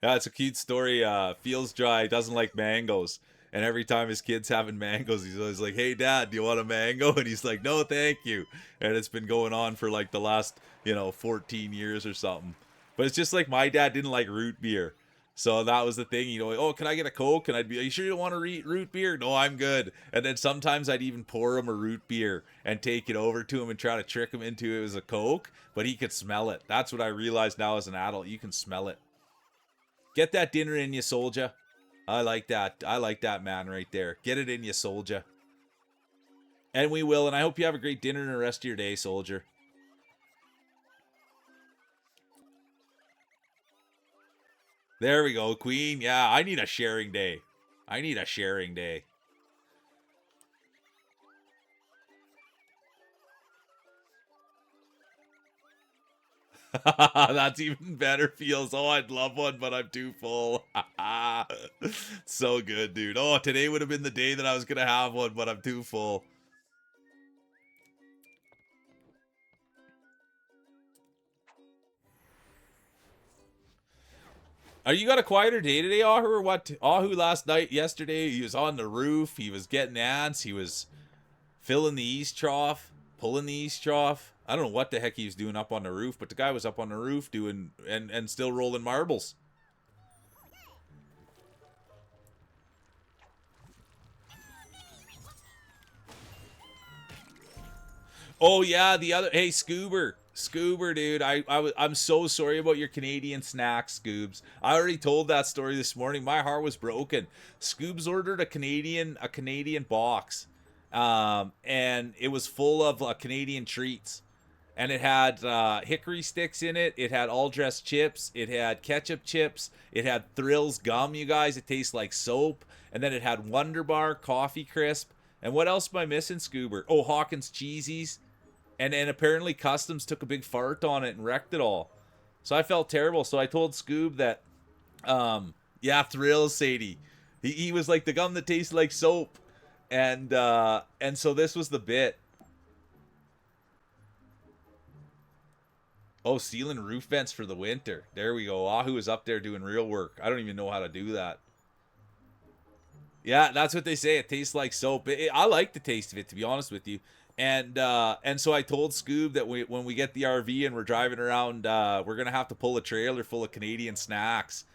Yeah, it's a cute story. Feels Dry doesn't like mangoes. And every time his kid's having mangoes, he's always like, hey, Dad, do you want a mango? And he's like, no, thank you. And it's been going on for like the last, 14 years or something. But it's just like my dad didn't like root beer. So that was the thing, oh, can I get a Coke? And I'd be, are you sure you don't want to eat root beer? No, I'm good. And then sometimes I'd even pour him a root beer and take it over to him and try to trick him into it was a Coke. But he could smell it. That's what I realized now as an adult. You can smell it. Get that dinner in you, soldier. I like that. I like that, man, right there. Get it in you, soldier. And we will. And I hope you have a great dinner and the rest of your day, soldier. There we go, Queen. Yeah, I need a sharing day. I need a sharing day. That's even better, Feels. Oh, I'd love one, but I'm too full. So good, dude. Oh, today would have been the day that I was going to have one, but I'm too full. Are you got a quieter day today, Ahu, or what? Ahu yesterday, he was on the roof. He was getting ants. He was filling the east trough, pulling the east trough. I don't know what the heck he was doing up on the roof, but the guy was up on the roof doing and still rolling marbles. Oh yeah, hey Scoober, dude. I'm so sorry about your Canadian snacks, Scoobs. I already told that story this morning. My heart was broken. Scoobs ordered a Canadian box, and it was full of Canadian treats. And it had hickory sticks in it. It had all dressed chips. It had ketchup chips. It had Thrills gum, you guys. It tastes like soap. And then it had Wonder Bar, Coffee Crisp. And what else am I missing, Scoober? Oh, Hawkins Cheesies. And apparently Customs took a big fart on it and wrecked it all. So I felt terrible. So I told Scoob that, yeah, Thrills, Sadie. He was like the gum that tastes like soap. And so this was the bit. Oh, sealing roof vents for the winter. There we go. Ahu is up there doing real work. I don't even know how to do that. Yeah, that's what they say. It tastes like soap. I like the taste of it, to be honest with you. And so I told Scoob that when we get the RV and we're driving around, we're going to have to pull a trailer full of Canadian snacks.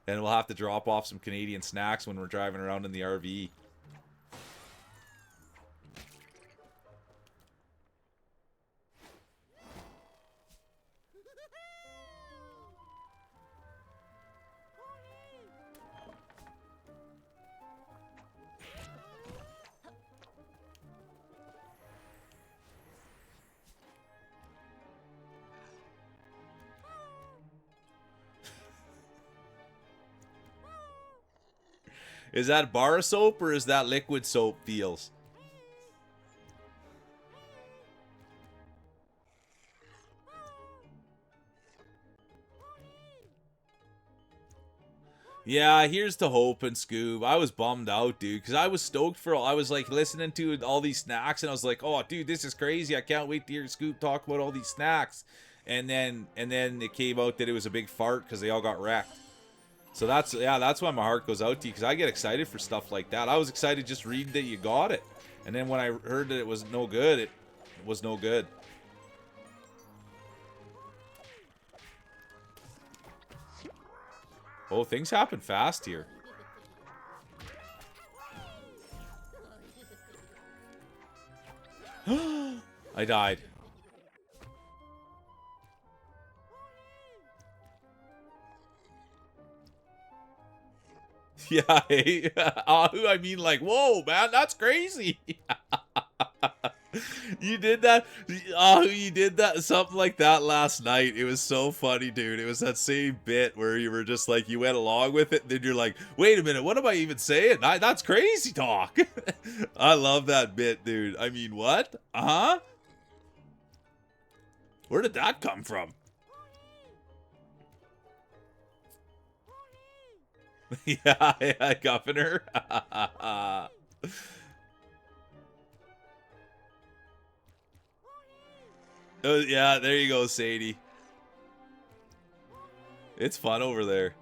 And we'll have to drop off some Canadian snacks when we're driving around in the RV. Is that bar soap or is that liquid soap, Feels? Yeah, here's to hope and Scoob. I was bummed out, dude, because I was stoked for I was like listening to all these snacks and I was like, oh dude, this is crazy. I can't wait to hear Scoob talk about all these snacks. And then it came out that it was a big fart because they all got wrecked. So that's why my heart goes out to you, because I get excited for stuff like that. I was excited just reading that you got it. And then when I heard that it was no good, it was no good. Oh, things happen fast here. I died. Yeah, hey. I mean, like, whoa, man, that's crazy. You did that? Oh, you did that, something like that last night. It was so funny, dude. It was that same bit where you were just like, you went along with it, and then you're like, wait a minute, what am I even saying? That's crazy talk. I love that bit, dude. I mean, what? Uh-huh. Where did that come from? Yeah, Governor. Oh, yeah, there you go, Sadie. It's fun over there.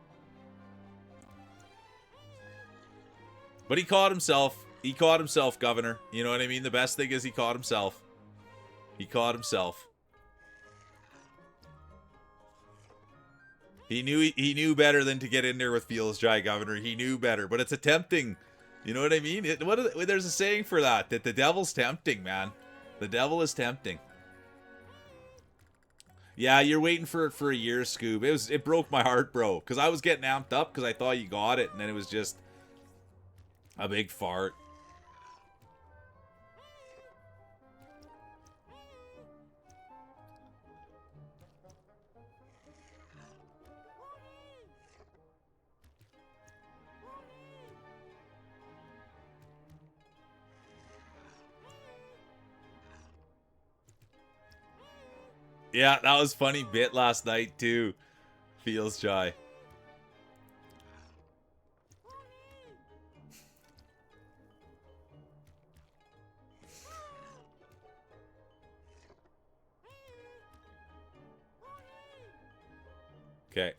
But he caught himself. He caught himself, Governor. You know what I mean? The best thing is he caught himself. He caught himself. He knew better than to get in there with Feels Dry, Governor. He knew better, but it's a tempting. You know what I mean? There's a saying for that the devil's tempting, man. The devil is tempting. Yeah, you're waiting for it for a year, Scoob. It broke my heart, bro, because I was getting amped up because I thought you got it, and then it was just a big fart. Yeah, that was funny bit last night too. Feels Shy. Okay.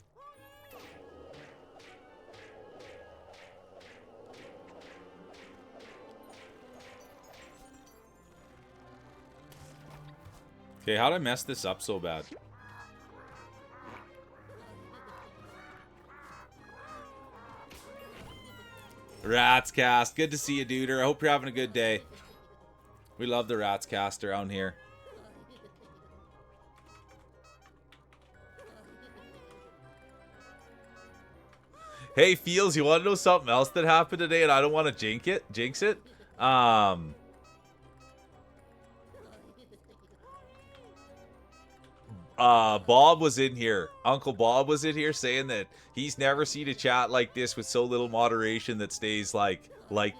Okay, how'd I mess this up so bad? Rats Cast, good to see you, duder. I hope you're having a good day. We love the Rats Cast around here. Hey, Feels, you want to know something else that happened today, and I don't want to jinx it? Bob was in here. Uncle Bob was in here saying that he's never seen a chat like this with so little moderation that stays like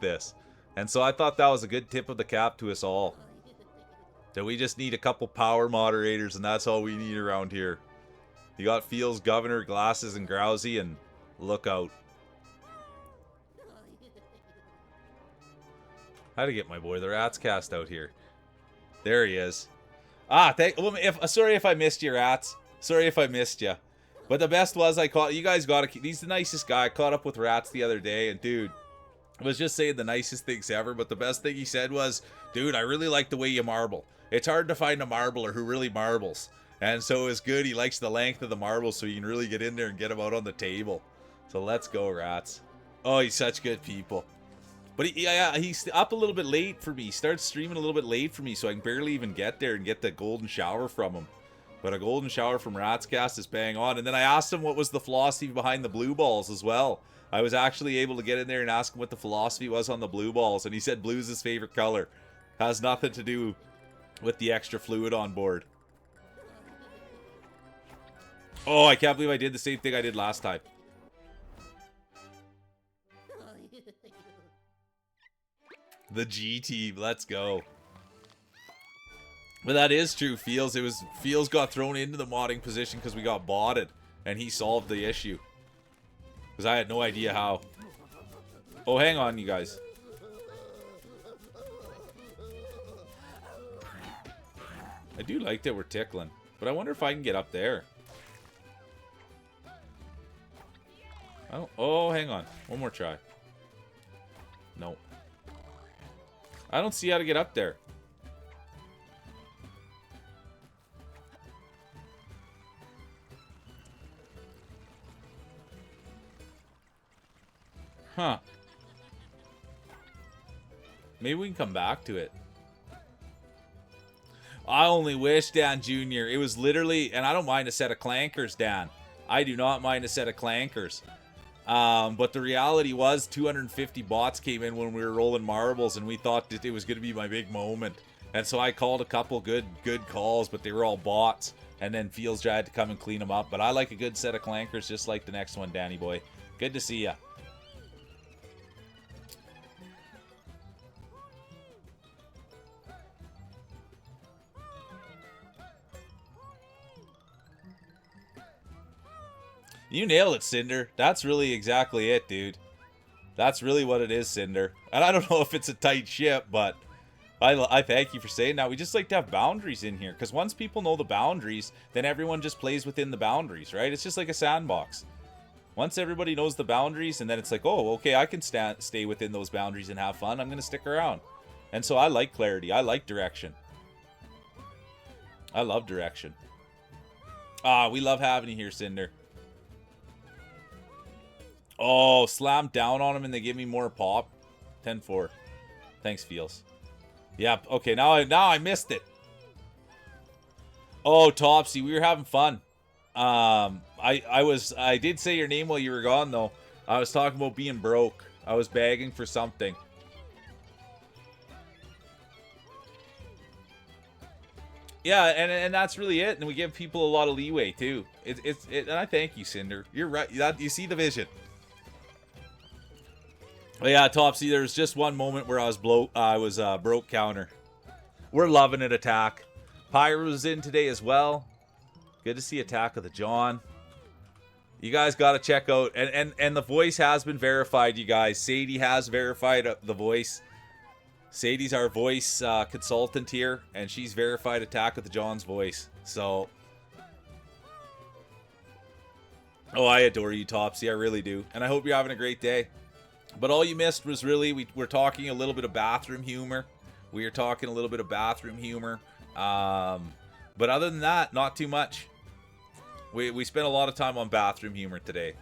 this. And so I thought that was a good tip of the cap to us all. That we just need a couple power moderators, and that's all we need around here. You got Feels, Governor, Glasses, and Grousey, and look out. How to get my boy the Rats Cast out here. There he is. Sorry if I missed you, Rats. Sorry if I missed you. But the best was you guys got he's the nicest guy. I caught up with Rats the other day, and dude, I was just saying the nicest things ever, but the best thing he said was, dude, I really like the way you marble. It's hard to find a marbler who really marbles. And so it's good. He likes the length of the marble so you can really get in there and get him out on the table. So let's go, Rats. Oh, he's such good people. But he's up a little bit late for me. He starts streaming a little bit late for me, so I can barely even get there and get the golden shower from him. But a golden shower from Ratscast is bang on. And then I asked him what was the philosophy behind the blue balls as well. I was actually able to get in there and ask him what the philosophy was on the blue balls, and he said blue's his favorite color. Has nothing to do with the extra fluid on board. Oh, I can't believe I did the same thing I did last time. The G team. Let's go. But that is true. Feels got thrown into the modding position because we got botted. And he solved the issue. Because I had no idea how. Oh, hang on, you guys. I do like that we're tickling. But I wonder if I can get up there. Oh, hang on. One more try. No. I don't see how to get up there. Huh. Maybe we can come back to it. I only wish, Dan Jr. It was literally, and I don't mind a set of clankers, Dan. I do not mind a set of clankers. But the reality was 250 bots came in when we were rolling marbles, and we thought that it was going to be my big moment. And so I called a couple good calls, but they were all bots. And then Fields had to come and clean them up. But I like a good set of clankers, just like the next one, Danny boy. Good to see ya. You nailed it, Cinder. That's really exactly it, dude. That's really what it is, Cinder. And I don't know if it's a tight ship, but I thank you for saying that. We just like to have boundaries in here, because once people know the boundaries, then everyone just plays within the boundaries, right? It's just like a sandbox. Once everybody knows the boundaries, and then it's like, oh, okay, I can stay within those boundaries and have fun. I'm going to stick around. And so I like clarity. I like direction. I love direction. We love having you here, Cinder. Oh, slam down on him and they give me more pop. 10-4. Thanks, Feels. Yep. Okay, now I missed it. Oh, Topsy, we were having fun. I did say your name while you were gone though. I was talking about being broke. I was begging for something. Yeah, and that's really it. And we give people a lot of leeway too. And I thank you, Cinder. You're right. You see the vision. But yeah, Topsy, there was just one moment where I was broke counter. We're loving it, Attack. Pyro was in today as well. Good to see Attack of the John. You guys got to check out, and the voice has been verified, you guys. Sadie has verified the voice. Sadie's our voice consultant here, and she's verified Attack of the John's voice. So, oh, I adore you, Topsy. I really do, and I hope you're having a great day. But all you missed was really, we're talking a little bit of bathroom humor. We are talking a little bit of bathroom humor. But other than that, not too much. We spent a lot of time on bathroom humor today.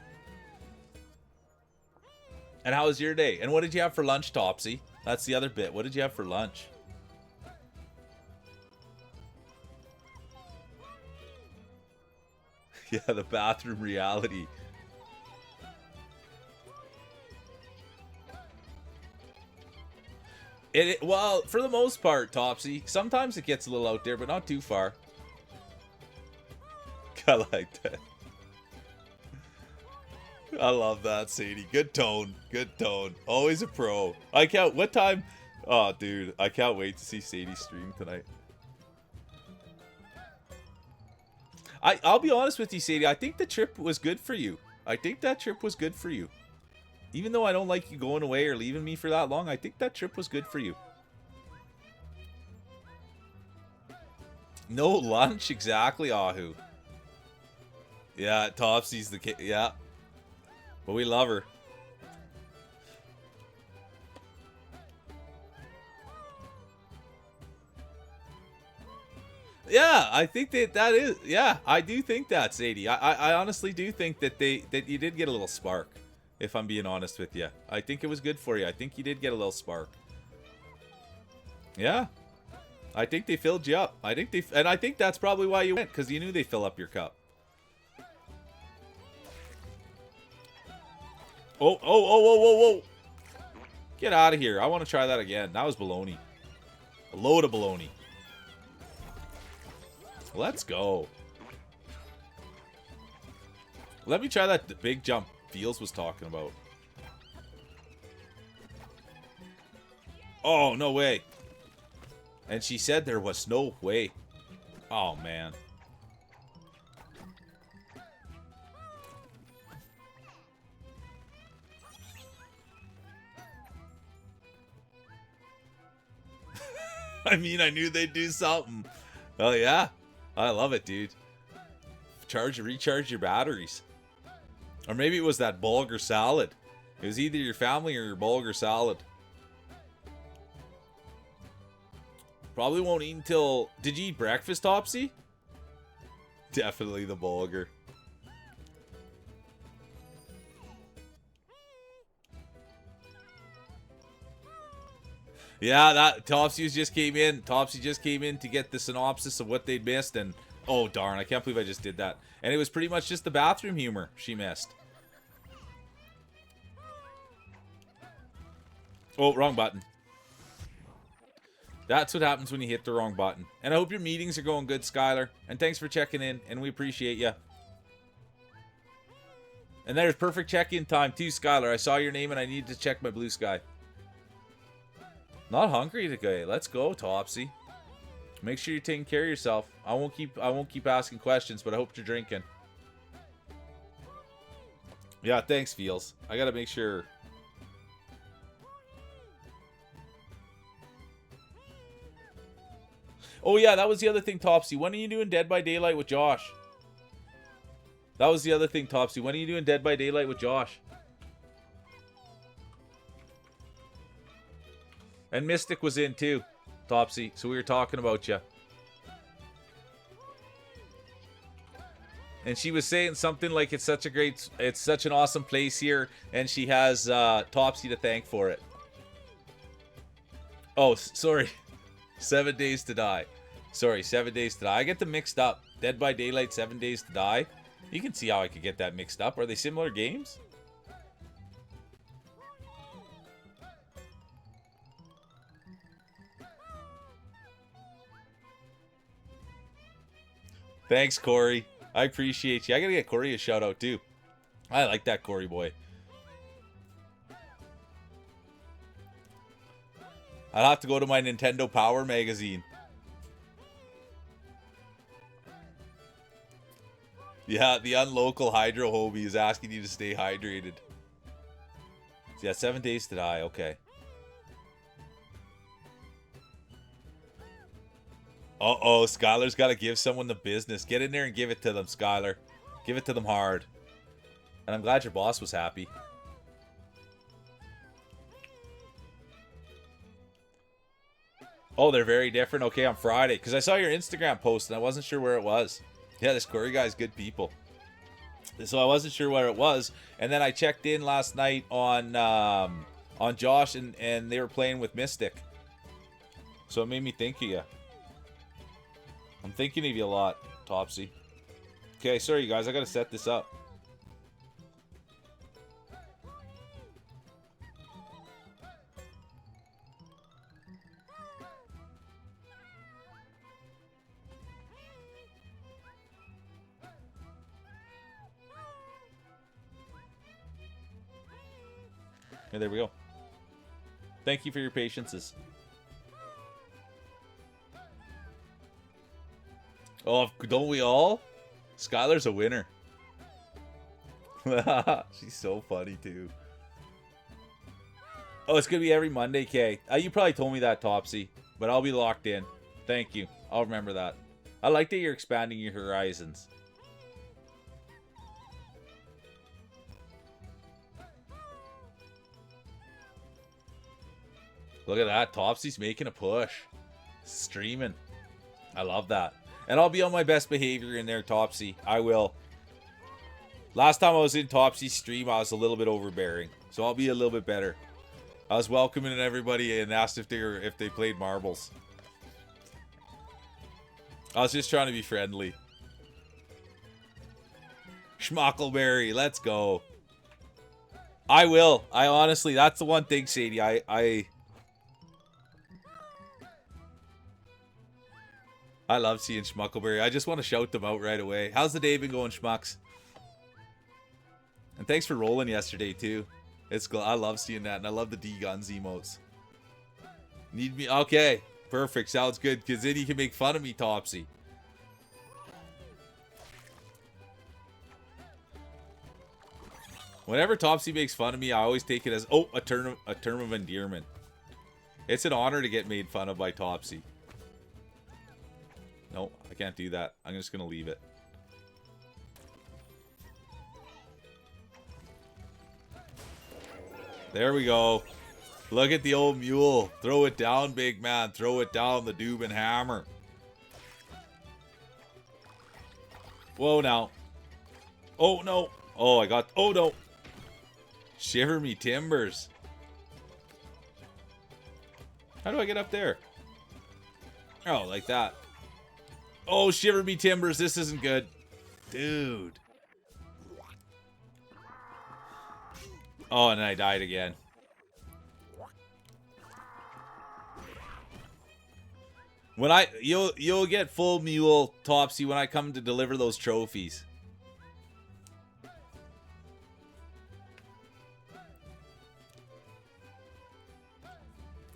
And how was your day? And what did you have for lunch, Topsy? That's the other bit. What did you have for lunch? Yeah, the bathroom reality. Well, for the most part, Topsy, sometimes it gets a little out there, but not too far. I like that. I love that, Sadie. Good tone. Good tone. Always a pro. What time? Oh, dude. I can't wait to see Sadie stream tonight. I'll be honest with you, Sadie. I think the trip was good for you. I think that trip was good for you. Even though I don't like you going away or leaving me for that long, I think that trip was good for you. No lunch? Exactly, Ahu. Yeah, Topsy's the kid. Yeah. But we love her. Yeah, I think that is. Yeah, I do think that, Sadie. I honestly do think that you did get a little spark. If I'm being honest with you, I think it was good for you. I think you did get a little spark. Yeah, I think they filled you up. I think that's probably why you went, because you knew they fill up your cup. Oh! Get out of here! I want to try that again. That was baloney. A load of baloney. Let's go. Let me try that big jump Fields was talking about. Oh, no way. And she said there was no way. Oh, man. I mean, I knew they'd do something. Oh, yeah. I love it, dude. Recharge your batteries. Or maybe it was that bulgur salad. It was either your family or your bulgur salad. Probably won't eat until... Did you eat breakfast, Topsy? Definitely the bulgur. Yeah, that Topsy just came in. Topsy just came in to get the synopsis of what they'd missed, and oh darn, I can't believe I just did that. And it was pretty much just the bathroom humor she missed. Oh, wrong button. That's what happens when you hit the wrong button. And I hope your meetings are going good, Skylar. And thanks for checking in, and we appreciate you. And there's perfect check-in time too, Skylar. I saw your name and I needed to check my blue sky. Not hungry today. Let's go, Topsy. Make sure you're taking care of yourself. I won't keep asking questions, but I hope you're drinking. Yeah, thanks, Feels. I gotta make sure. Oh yeah, that was the other thing, Topsy. When are you doing Dead by Daylight with Josh? That was the other thing, Topsy. When are you doing Dead by Daylight with Josh? And Mystic was in too, Topsy. So we were talking about you. And she was saying something like it's such an awesome place here, and she has Topsy to thank for it. Oh, sorry. 7 Days to Die. Sorry, 7 Days to Die. I get them mixed up. Dead by Daylight, 7 Days to Die. You can see how I could get that mixed up. Are they similar games? Thanks, Corey. I appreciate you. I gotta get Corey a shout out too. I like that Corey boy. I'll have to go to my Nintendo Power magazine. Yeah, the unlocal hydro hobie is asking you to stay hydrated. So yeah, 7 Days to Die. Okay. Uh-oh, Skylar's got to give someone the business. Get in there and give it to them, Skylar. Give it to them hard. And I'm glad your boss was happy. Oh, they're very different. Okay, on Friday. Because I saw your Instagram post and I wasn't sure where it was. Yeah, this Corey guy's good people. So I wasn't sure where it was. And then I checked in last night on Josh and they were playing with Mystic. So it made me think of you. I'm thinking of you a lot, Topsy. Okay, sorry, you guys. I got to set this up. Okay, there we go. Thank you for your patiences. Oh, don't we all? Skylar's a winner. She's so funny, too. Oh, it's going to be every Monday, Kay. You probably told me that, Topsy. But I'll be locked in. Thank you. I'll remember that. I like that you're expanding your horizons. Look at that. Topsy's making a push. Streaming. I love that. And I'll be on my best behavior in there, Topsy. I will. Last time I was in Topsy's stream, I was a little bit overbearing. So I'll be a little bit better. I was welcoming everybody and asked if they played marbles. I was just trying to be friendly. Schmuckleberry, let's go. I will. I honestly, that's the one thing, Sadie. I love seeing Schmuckleberry. I just want to shout them out right away. How's the day been going, Schmucks? And thanks for rolling yesterday, too. I love seeing that, and I love the D-Guns emotes. Need me? Okay. Perfect. Sounds good. Because then you can make fun of me, Topsy. Whenever Topsy makes fun of me, I always take it as, oh, a term of endearment. It's an honor to get made fun of by Topsy. No, I can't do that. I'm just going to leave it. There we go. Look at the old mule. Throw it down, big man. Throw it down, the Dubin hammer. Whoa, now. Oh, no. Oh, I got... Oh, no. Shiver me timbers. How do I get up there? Oh, like that. Oh, shiver me timbers. This isn't good. Dude. Oh, and then I died again. When you'll get full mule, Topsy, when I come to deliver those trophies.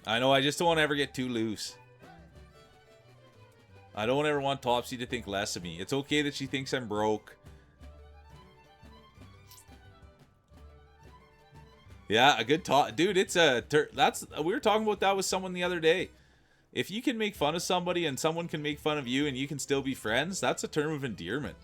I know, I just don't want to ever get too loose. I don't ever want Topsy to think less of me. It's okay that she thinks I'm broke. Yeah, a good talk. Dude, it's a... we were talking about that with someone the other day. If you can make fun of somebody and someone can make fun of you and you can still be friends, that's a term of endearment.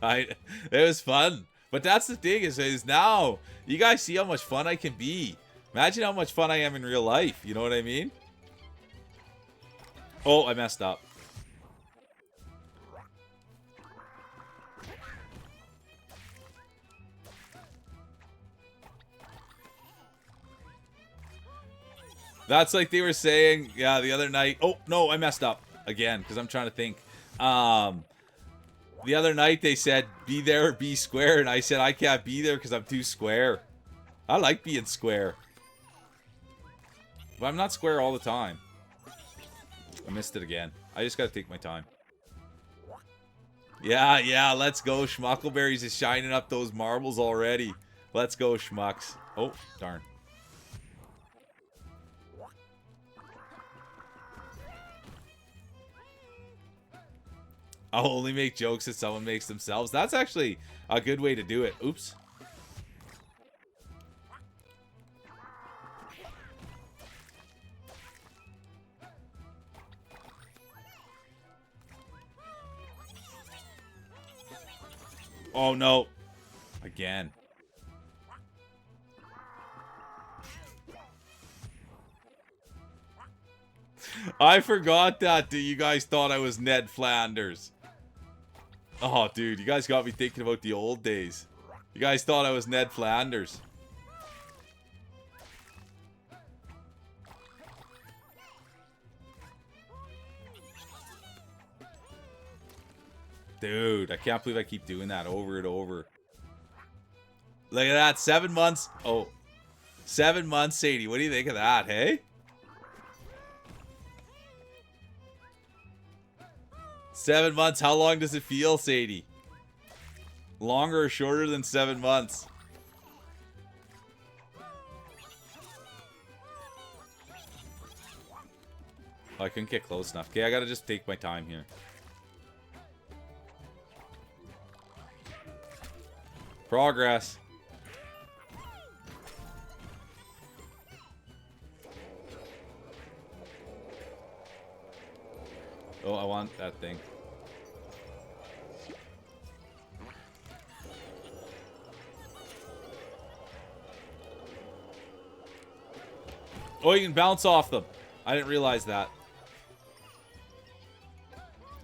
It was fun. But that's the thing is now, you guys see how much fun I can be. Imagine how much fun I am in real life. You know what I mean? Oh, I messed up. That's like they were saying, yeah, the other night. Oh, no, I messed up again because I'm trying to think. The other night they said, be there or be square. And I said, I can't be there because I'm too square. I like being square. But I'm not square all the time. I missed it again. I just got to take my time. Yeah, let's go. Schmuckleberries is shining up those marbles already. Let's go, schmucks. Oh, darn. I'll only make jokes that someone makes themselves. That's actually a good way to do it. Oops. Oh, no. Again. I forgot that you guys thought I was Ned Flanders. Oh, dude, you guys got me thinking about the old days. You guys thought I was Ned Flanders. Dude, I can't believe I keep doing that over and over. Look at that, 7 months. Oh, 7 months, Sadie. What do you think of that, hey? 7 months. How long does it feel, Sadie? Longer or shorter than 7 months? Oh, I couldn't get close enough. Okay, I gotta just take my time here. Progress. Oh, I want that thing. Oh, you can bounce off them. I didn't realize that.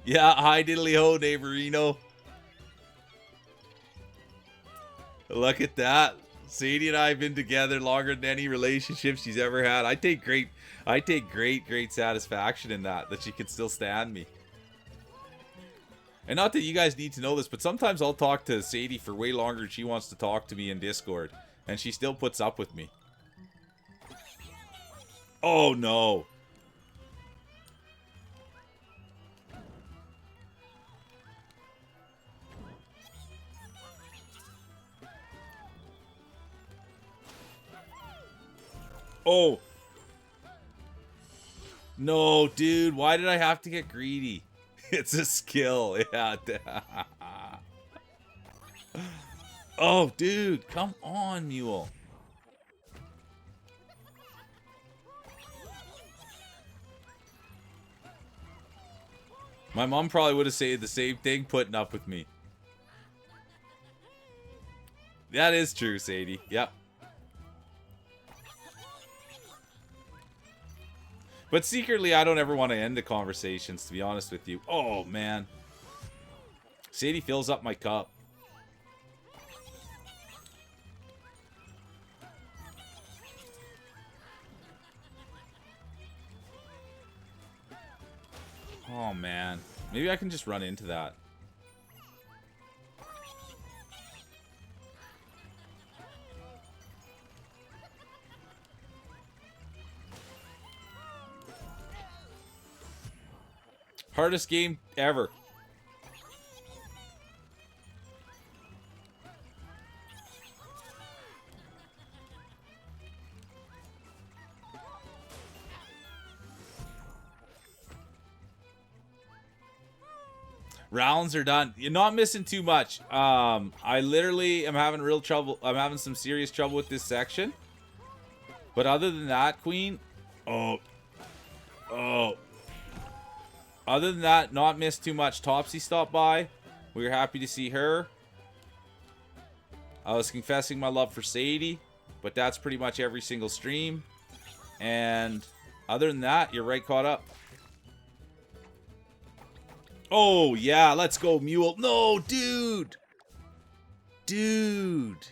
Yeah, hi diddly ho, neighborino. Look at that. Sadie and I have been together longer than any relationship she's ever had. I take great satisfaction in that she can still stand me. And not that you guys need to know this, but sometimes I'll talk to Sadie for way longer than she wants to talk to me in Discord. And she still puts up with me. Oh, no. Oh. No, dude. Why did I have to get greedy? It's a skill. Yeah. Oh, dude. Come on, Mule. My mom probably would have said the same thing, putting up with me. That is true, Sadie. Yep. But secretly, I don't ever want to end the conversations, to be honest with you. Oh, man. Sadie fills up my cup. Oh, man. Maybe I can just run into that. Hardest game ever. Rounds are done. You're not missing too much. I literally am having real trouble. I'm having some serious trouble with this section. But other than that, Queen. Oh. Other than that, not missed too much. Topsy stopped by. We were happy to see her. I was confessing my love for Sadie. But that's pretty much every single stream. And other than that, you're right caught up. Oh, yeah, let's go, Mule. No, dude. Dude.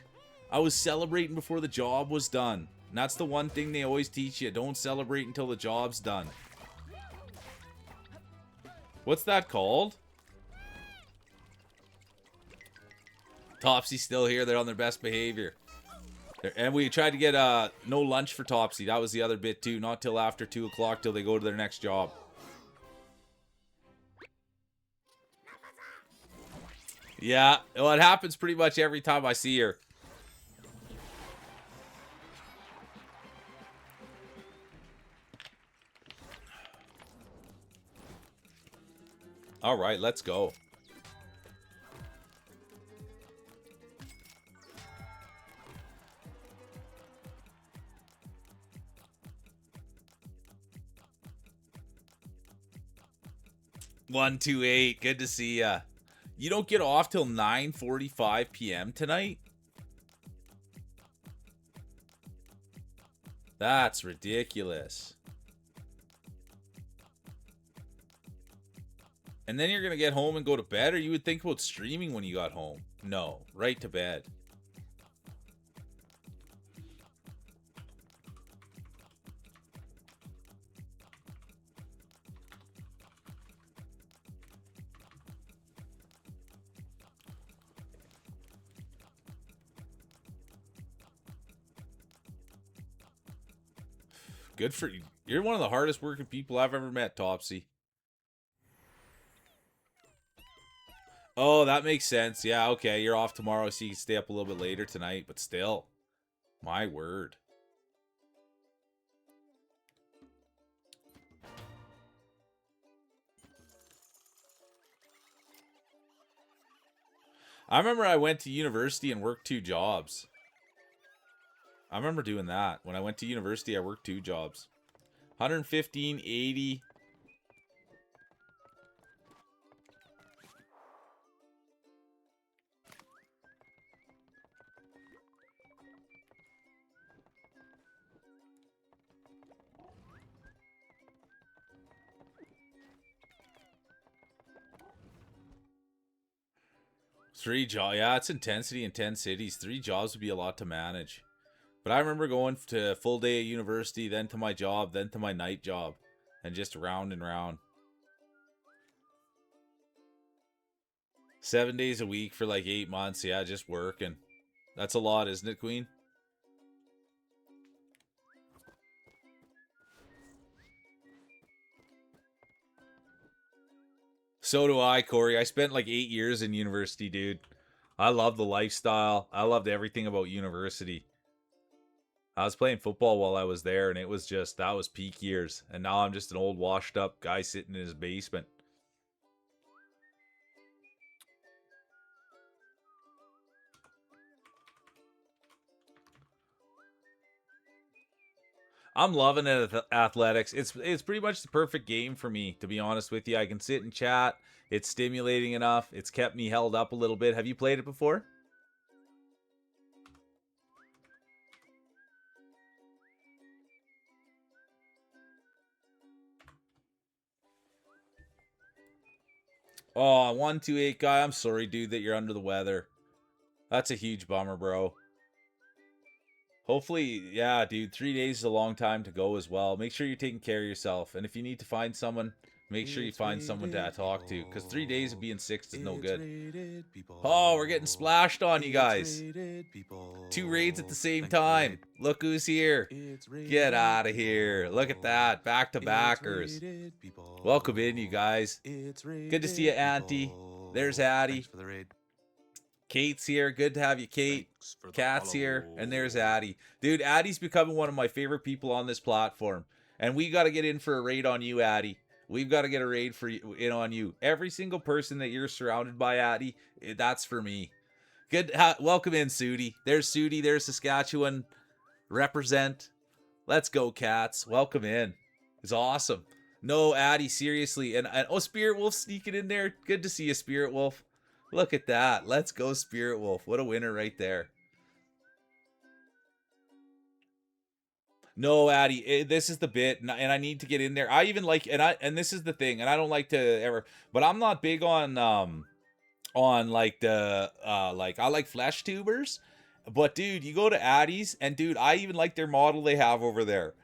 I was celebrating before the job was done. And that's the one thing they always teach you. Don't celebrate until the job's done. What's that called? Topsy's still here. They're on their best behavior. And we tried to get no lunch for Topsy. That was the other bit, too. Not till after 2 o'clock till they go to their next job. Yeah, well, it happens pretty much every time I see her. All right, let's go. One, 2, 8. Good to see ya. You don't get off till 9:45 p.m. tonight? That's ridiculous. And then you're going to get home and go to bed? Or you would think about streaming when you got home? No, right to bed. Good for you. You're one of the hardest working people I've ever met, Topsy. Oh, that makes sense. Yeah, okay. You're off tomorrow, so you can stay up a little bit later tonight, but still. My word. I remember I went to university and worked 2 jobs. I remember doing that. When I went to university, I worked 2 jobs. 115, 80. Three jobs. Yeah, it's intensity in 10 cities. 3 jobs would be a lot to manage. But I remember going to a full day at university, then to my job, then to my night job. And just round and round. 7 days a week for like 8 months. Yeah, just working. That's a lot, isn't it, Queen? So do I, Corey. I spent like 8 years in university, dude. I love the lifestyle. I loved everything about university. I was playing football while I was there, and that was peak years. And now I'm just an old washed up guy sitting in his basement. I'm loving it at athletics. It's pretty much the perfect game for me, to be honest with you. I can sit and chat. It's stimulating enough. It's kept me held up a little bit. Have you played it before? Oh, 128 guy. I'm sorry, dude, that you're under the weather. That's a huge bummer, bro. Hopefully, yeah, dude, 3 days is a long time to go as well. Make sure you're taking care of yourself. And if you need to find someone, make sure you find someone to talk to. Because 3 days of being sick is no good. Oh, we're getting splashed on, you guys. 2 raids at the same time. Look who's here. Get out of here. Look at that. Back-to-backers. Welcome in, you guys. Good to see you, Auntie. There's Addie. Kate's here. Good to have you, Kate. Kat's here. And there's Addie. Dude, Addie's becoming one of my favorite people on this platform. And we got to get in for a raid on you, Addie. We've got to get a raid in on you. Every single person that you're surrounded by, Addie, that's for me. Good. Welcome in, Sudi. There's Sudi. There's Saskatchewan. Represent. Let's go, Cats. Welcome in. It's awesome. No, Addie, seriously. And oh, Spirit Wolf sneaking in there. Good to see you, Spirit Wolf. Look at that. Let's go, Spirit Wolf. What a winner right there. No, Addie, this is the bit, and I need to get in there. I even like, and this is the thing, and I don't like to ever, but I'm not big on like the like I like flesh tubers, but dude, you go to Addie's, and dude, I even like their model they have over there.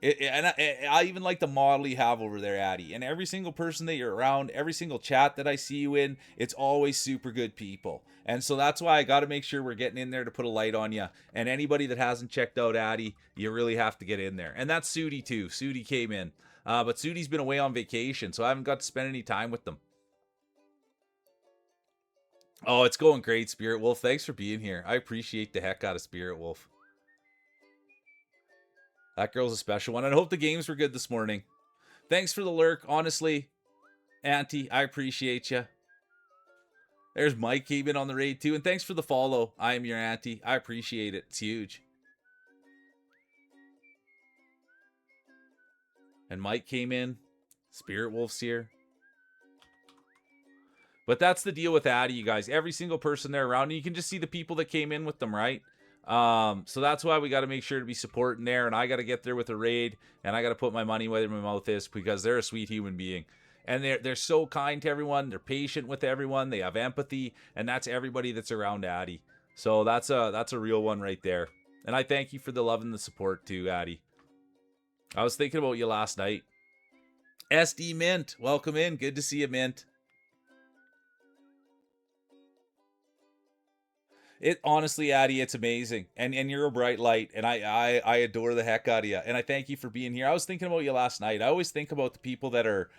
I even like the model you have over there, Addie. And every single person that you're around, every single chat that I see you in, it's always super good people. And so that's why I got to make sure we're getting in there to put a light on you. And anybody that hasn't checked out Addie, you really have to get in there. And that's Sudi too. Sudi came in. But Sudi's been away on vacation, so I haven't got to spend any time with them. Oh, it's going great, Spirit Wolf. Thanks for being here. I appreciate the heck out of Spirit Wolf. That girl's a special one. And I hope the games were good this morning. Thanks for the lurk. Honestly, Auntie, I appreciate you. There's Mike came in on the raid too. And thanks for the follow. I am your Auntie. I appreciate it. It's huge. And Mike came in. Spirit Wolf's here. But that's the deal with Addie, you guys. Every single person there around. And you can just see the people that came in with them, right? So that's why we got to make sure to be supporting there, and I got to get there with a raid, and I got to put my money where my mouth is, because they're a sweet human being, and they're so kind to everyone. They're patient with everyone. They have empathy, and that's everybody that's around Addie. So that's a real one right there. And I thank you for the love and the support too, Addie. I was thinking about you last night. SD Mint, welcome in. Good to see you, Mint. It honestly, Addie, it's amazing, and you're a bright light, and I adore the heck out of you, and I thank you for being here. I was thinking about you last night. I always think about the people that are.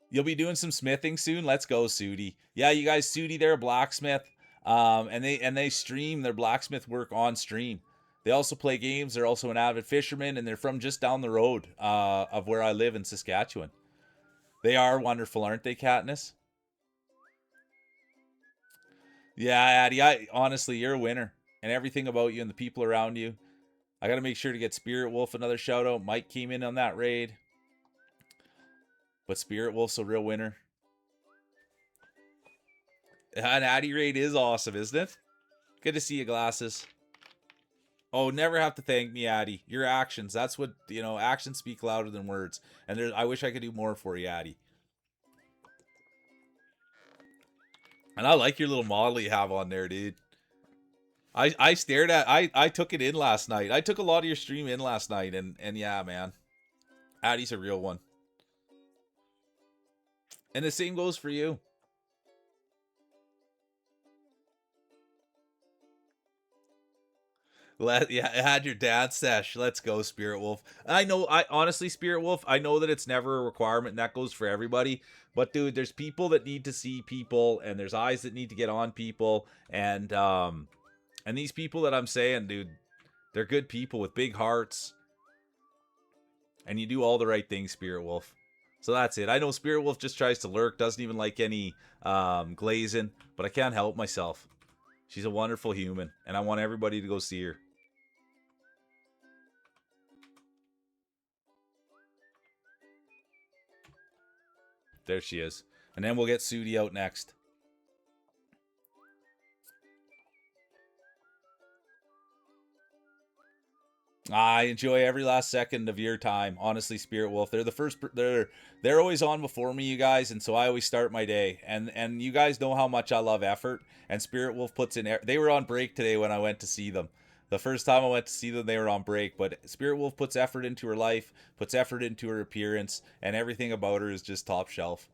You'll be doing some smithing soon. Let's go, Sudi. Yeah, you guys, Sudi, they're a blacksmith, and they stream their blacksmith work on stream. They also play games. They're also an avid fisherman, and they're from just down the road of where I live in Saskatchewan. They are wonderful, aren't they, Katniss? Yeah, Addie, honestly, you're a winner. And everything about you and the people around you. I got to make sure to get Spirit Wolf another shout out. Mike came in on that raid. But Spirit Wolf's a real winner. An Addie raid is awesome, isn't it? Good to see you, Glasses. Oh, never have to thank me, Addie. Your actions. That's what, actions speak louder than words. And I wish I could do more for you, Addie. And I like your little model you have on there, dude. I stared at I took it in last night. I took a lot of your stream in last night, and yeah, man. Addie's a real one. And the same goes for you. Had your dad sesh. Let's go, Spirit Wolf. I honestly, Spirit Wolf, I know that it's never a requirement, and that goes for everybody. But dude, there's people that need to see people, and there's eyes that need to get on people, and these people that I'm saying, dude, They're good people with big hearts. And you do all the right things, Spirit Wolf. So that's it. I know Spirit Wolf just tries to lurk, doesn't even like any glazing, but I can't help myself. She's a wonderful human, and I want everybody to go see her. There she is. And then we'll get Sudi out next. I enjoy every last second of your time. Honestly, Spirit Wolf. They're the first they're always on before me, you guys, and so I always start my day. And you guys know how much I love effort, and Spirit Wolf puts in they were on break today when I went to see them. The first time I went to see them, they were on break, but Spirit Wolf puts effort into her life, puts effort into her appearance, and everything about her is just top shelf.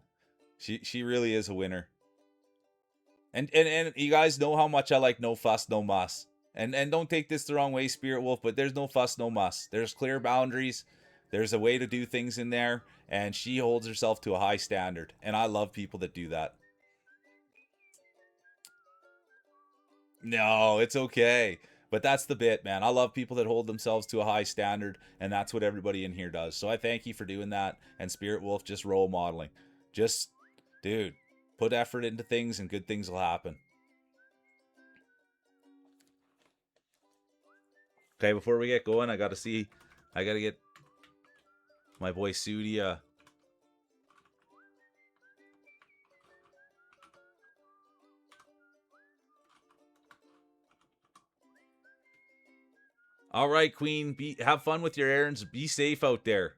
She really is a winner. And you guys know how much I like no fuss, no muss. And don't take this the wrong way, Spirit Wolf, but there's no fuss, no muss. There's clear boundaries. There's a way to do things in there, and she holds herself to a high standard. And I love people that do that. No, it's okay. But that's the bit, man. I love people that hold themselves to a high standard, and that's what everybody in here does. So I thank you for doing that. And Spirit Wolf, just role modeling. Just, dude, put effort into things, and good things will happen. Okay, before we get going, I gotta get my boy Sudi. All right, Queen, have fun with your errands. Be safe out there.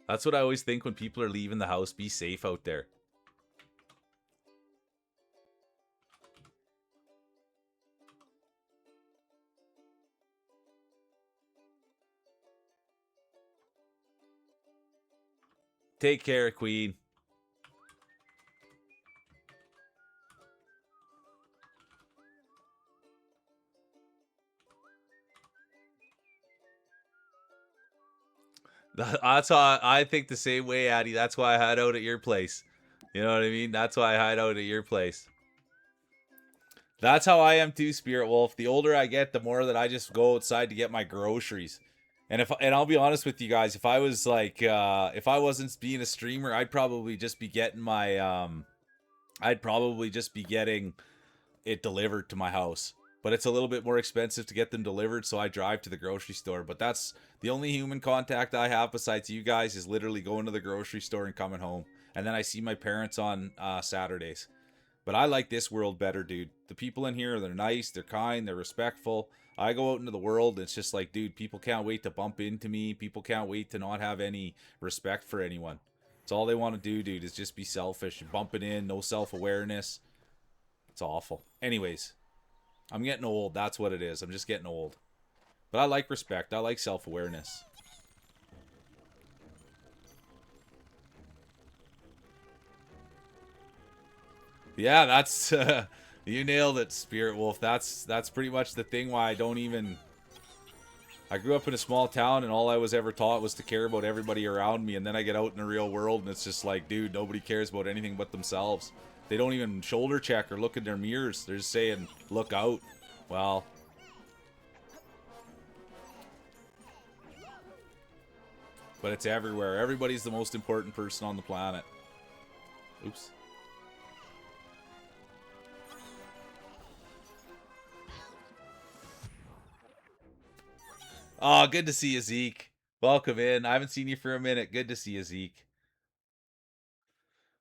That's what I always think when people are leaving the house. Be safe out there. Take care, Queen. That's how I think the same way, Addy. That's why I hide out at your place. You know what I mean? That's why I hide out at your place. That's how I am too, Spirit Wolf. The older I get, the more that I just go outside to get my groceries. And I'll be honest with you guys, if I was like if I wasn't being a streamer, I'd probably just be getting my I'd probably just be getting it delivered to my house. But it's a little bit more expensive to get them delivered, so I drive to the grocery store. But that's the only human contact I have besides you guys is literally going to the grocery store and coming home. And then I see my parents on Saturdays. But I like this world better, dude. The people in here, they're nice, they're kind, they're respectful. I go out into the world, it's just like, dude, people can't wait to bump into me. People can't wait to not have any respect for anyone. It's all they want to do, dude, is just be selfish. Bumping in, no self-awareness. It's awful. Anyways, I'm getting old. That's what it is. I'm just getting old. But I like respect. I like self-awareness. Yeah, that's you nailed it, Spirit Wolf. That's pretty much the thing why I don't even I grew up in a small town and all I was ever taught was to care about everybody around me, and then I get out in the real world and it's just like, dude, nobody cares about anything but themselves. They don't even shoulder check or look in their mirrors. They're just saying, look out. Well, but it's everywhere. Everybody's the most important person on the planet. Oops. Oh, good to see you, Zeke. Welcome in. I haven't seen you for a minute. Good to see you, Zeke.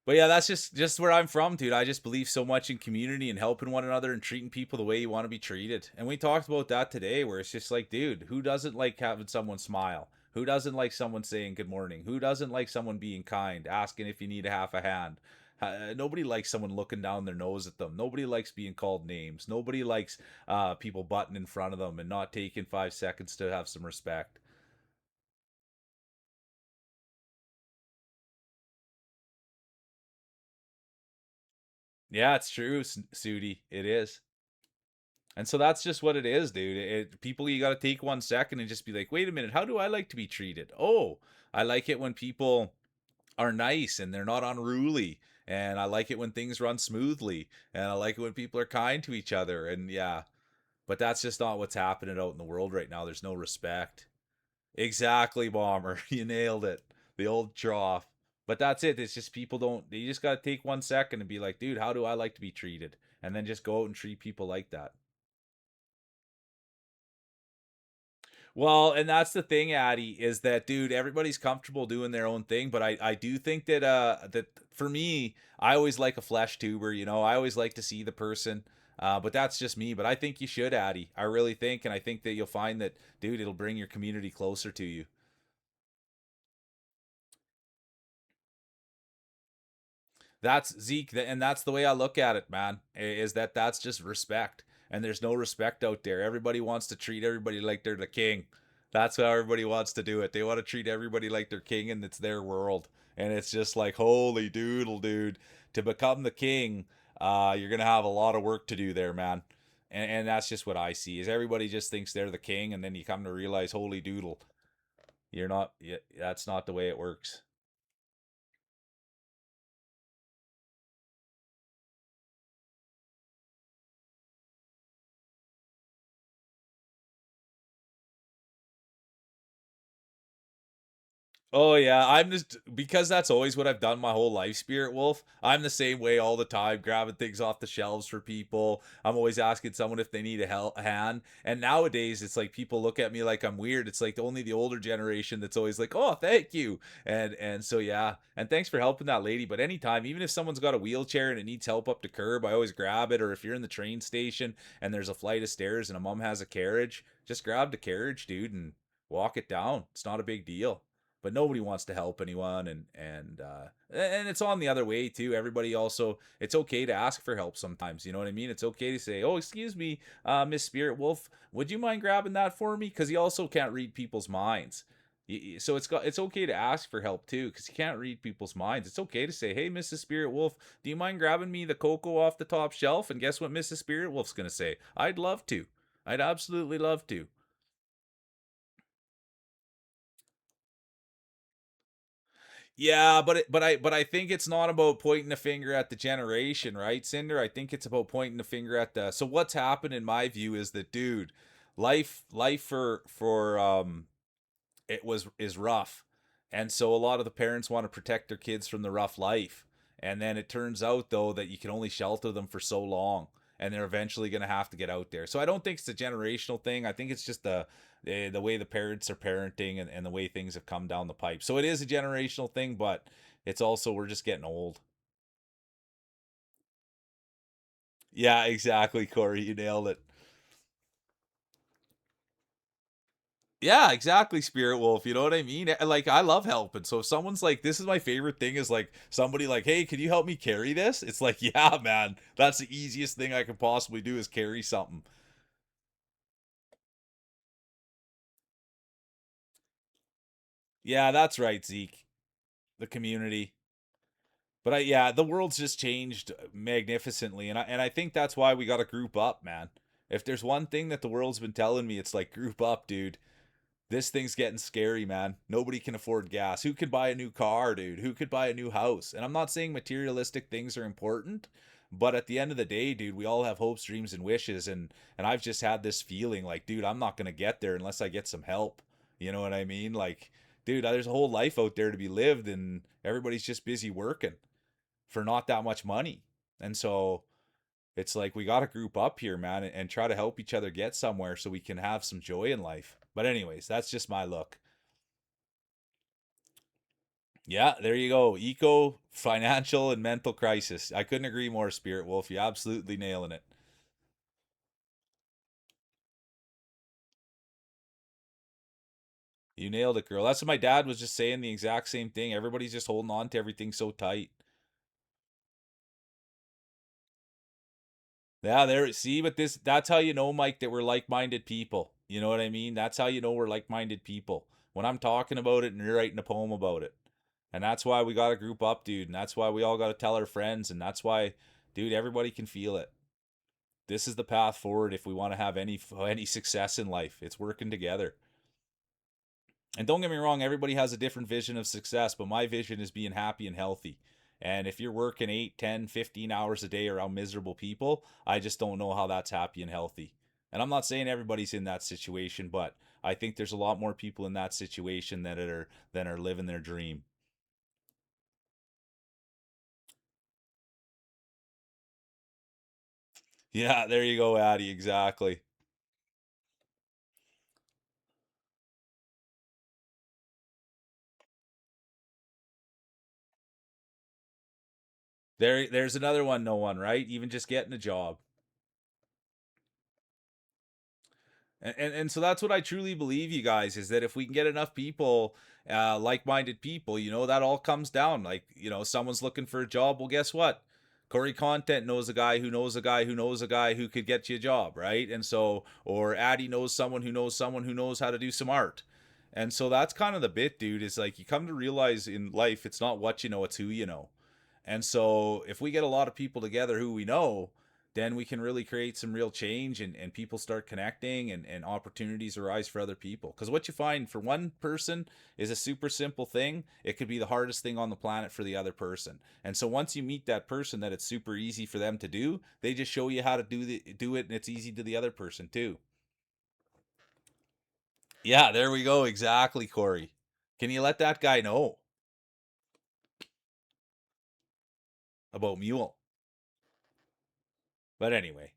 But yeah, that's just where I'm from, dude. I just believe so much in community and helping one another and treating people the way you want to be treated. And we talked about that today, where it's just like, dude, who doesn't like having someone smile? Who doesn't like someone saying good morning? Who doesn't like someone being kind, asking if you need a half a hand? Nobody likes someone looking down their nose at them. Nobody likes being called names. Nobody likes people butting in front of them and not taking 5 seconds to have some respect. Yeah, it's true, Sudi. It is. And so that's just what it is, dude. People, you got to take 1 second and just be like, wait a minute, how do I like to be treated? Oh, I like it when people are nice and they're not unruly And I like it when things run smoothly. And I like it when people are kind to each other. And yeah, but that's just not what's happening out in the world right now. There's no respect. Exactly, Bomber. You nailed it. The old trough. But that's it. It's just people don't. You just got to take 1 second and be like, dude, how do I like to be treated? And then just go out and treat people like that. Well, and that's the thing, Addy, is that dude, everybody's comfortable doing their own thing, but I do think that that for me, I always like a flesh tuber, you know. I always like to see the person. But that's just me. But I think you should, Addy. I really think, and I think that you'll find that, dude, it'll bring your community closer to you. That's Zeke, and that's the way I look at it, man. Is that that's just respect, and there's no respect out there. Everybody wants to treat everybody like they're the king. That's how everybody wants to do it. They want to treat everybody like they're king, and it's their world. And it's just like, holy doodle, dude, to become the king, you're gonna have a lot of work to do there, man. And that's just what I see. Is everybody just thinks they're the king, and then you come to realize, holy doodle, you're not. That's not the way it works. Oh yeah, I'm just because that's always what I've done my whole life, Spirit Wolf. I'm the same way all the time, grabbing things off the shelves for people. I'm always asking someone if they need a hand. And nowadays, it's like people look at me like I'm weird. It's like only the older generation that's always like, "Oh, thank you," and so yeah. And thanks for helping that lady. But anytime, even if someone's got a wheelchair and it needs help up the curb, I always grab it. Or if you're in the train station and there's a flight of stairs and a mom has a carriage, just grab the carriage, dude, and walk it down. It's not a big deal, but nobody wants to help anyone, and it's on the other way too. Everybody also, it's okay to ask for help sometimes, you know what I mean? It's okay to say, oh, excuse me, Miss Spirit Wolf, would you mind grabbing that for me? Because you also can't read people's minds. So it's okay to ask for help too, because you can't read people's minds. It's okay to say, hey, Mrs. Spirit Wolf, do you mind grabbing me the cocoa off the top shelf? And guess what Mrs. Spirit Wolf's gonna say? I'd love to. I'd absolutely love to. Yeah, but I think it's not about pointing the finger at the generation, right, Cinder? I think it's about pointing the finger at the. So what's happened in my view is that, dude, life for it was is rough, and so a lot of the parents want to protect their kids from the rough life, and then it turns out though that you can only shelter them for so long, and they're eventually going to have to get out there. So I don't think it's a generational thing. I think it's just the way the parents are parenting, and the way things have come down the pipe. So it is a generational thing, but it's also we're just getting old. Yeah, exactly, Corey. You nailed it. Yeah, exactly, Spirit Wolf. You know what I mean? Like, I love helping. So if someone's like, this is my favorite thing, is like somebody like, hey, can you help me carry this? It's like, yeah, man, that's the easiest thing I could possibly do is carry something. Yeah, that's right, Zeke. The community. But yeah, the world's just changed magnificently, and I think that's why we got to group up, man. If there's one thing that the world's been telling me, it's like group up, dude. This thing's getting scary, man. Nobody can afford gas. Who could buy a new car, dude? Who could buy a new house? And I'm not saying materialistic things are important, but at the end of the day, dude, we all have hopes, dreams, and wishes, and I've just had this feeling like, dude, I'm not gonna get there unless I get some help. You know what I mean? Like, dude, there's a whole life out there to be lived, and everybody's just busy working for not that much money. And so it's like we got to group up here, man, and try to help each other get somewhere so we can have some joy in life. But anyways, that's just my look. Yeah, there you go. Eco, financial, and mental crisis. I couldn't agree more, Spirit Wolf. You're absolutely nailing it. You nailed it, girl. That's what my dad was just saying, the exact same thing. Everybody's just holding on to everything so tight. Yeah, there. See, but that's how you know, Mike, that we're like minded people. You know what I mean? That's how you know we're like minded people. When I'm talking about it and you're writing a poem about it. And that's why we got to group up, dude. And that's why we all got to tell our friends. And that's why, dude, everybody can feel it. This is the path forward if we want to have any success in life. It's working together. And don't get me wrong, everybody has a different vision of success, but my vision is being happy and healthy. And if you're working 8, 10, 15 hours a day around miserable people, I just don't know how that's happy and healthy. And I'm not saying everybody's in that situation, but I think there's a lot more people in that situation that are living their dream. Yeah, there you go, Addy. Exactly. There's another one, no one, right? Even just getting a job. And so that's what I truly believe, you guys, is that if we can get enough people, like-minded people, that all comes down. Like, someone's looking for a job. Well, guess what? Corey Content knows a guy who knows a guy who knows a guy who could get you a job, right? And so, or Addy knows someone who knows how to do some art. And so that's kind of the bit, dude, is like you come to realize in life, it's not what you know, it's who you know. And so if we get a lot of people together who we know, then we can really create some real change, and people start connecting, and opportunities arise for other people. Because what you find for one person is a super simple thing, it could be the hardest thing on the planet for the other person. And so once you meet that person that it's super easy for them to do, they just show you how to do it, and it's easy to the other person too. Yeah, there we go. Exactly, Corey. Can you let that guy know about Mule? But anyway,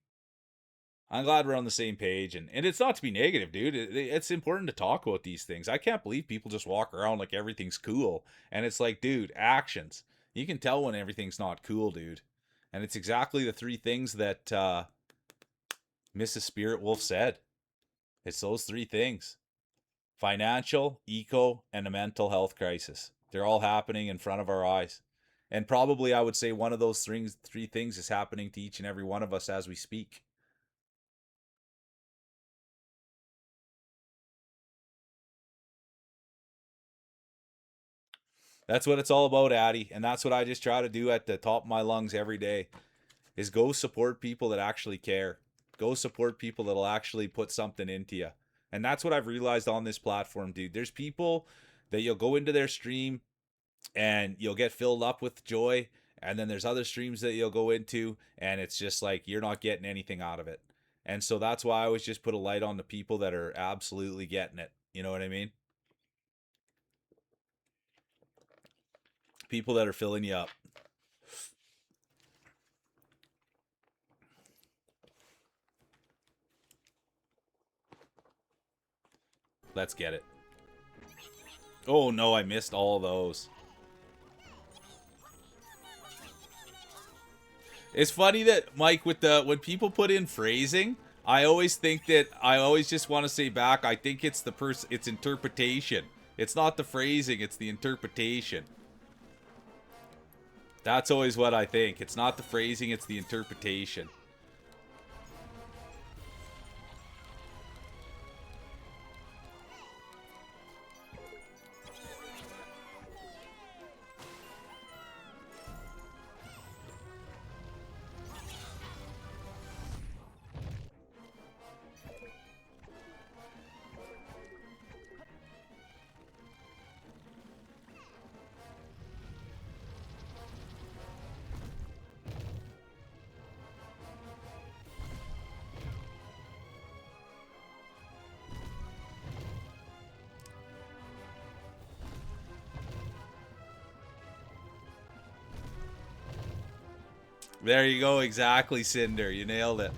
I'm glad we're on the same page, and it's not to be negative, dude. It's important to talk about these things. I can't believe people just walk around like everything's cool, and it's like, dude, actions. You can tell when everything's not cool, dude. And it's exactly the three things that Mrs. Spirit Wolf said. It's those three things: financial, eco, and a mental health crisis. They're all happening in front of our eyes. And probably I would say one of those three things is happening to each and every one of us as we speak. That's what it's all about, Addy. And that's what I just try to do at the top of my lungs every day, is go support people that actually care. Go support people that'll actually put something into you. And that's what I've realized on this platform, dude. There's people that you'll go into their stream and you'll get filled up with joy. And then there's other streams that you'll go into and it's just like you're not getting anything out of it. And so that's why I always just put a light on the people that are absolutely getting it. You know what I mean? People that are filling you up. Let's get it. Oh no, I missed all those. It's funny that, Mike, with when people put in phrasing, I always think that I always just want to say back, I think it's it's interpretation. It's not the phrasing, it's the interpretation. That's always what I think. It's not the phrasing, it's the interpretation. There you go, exactly, Cinder. You nailed it.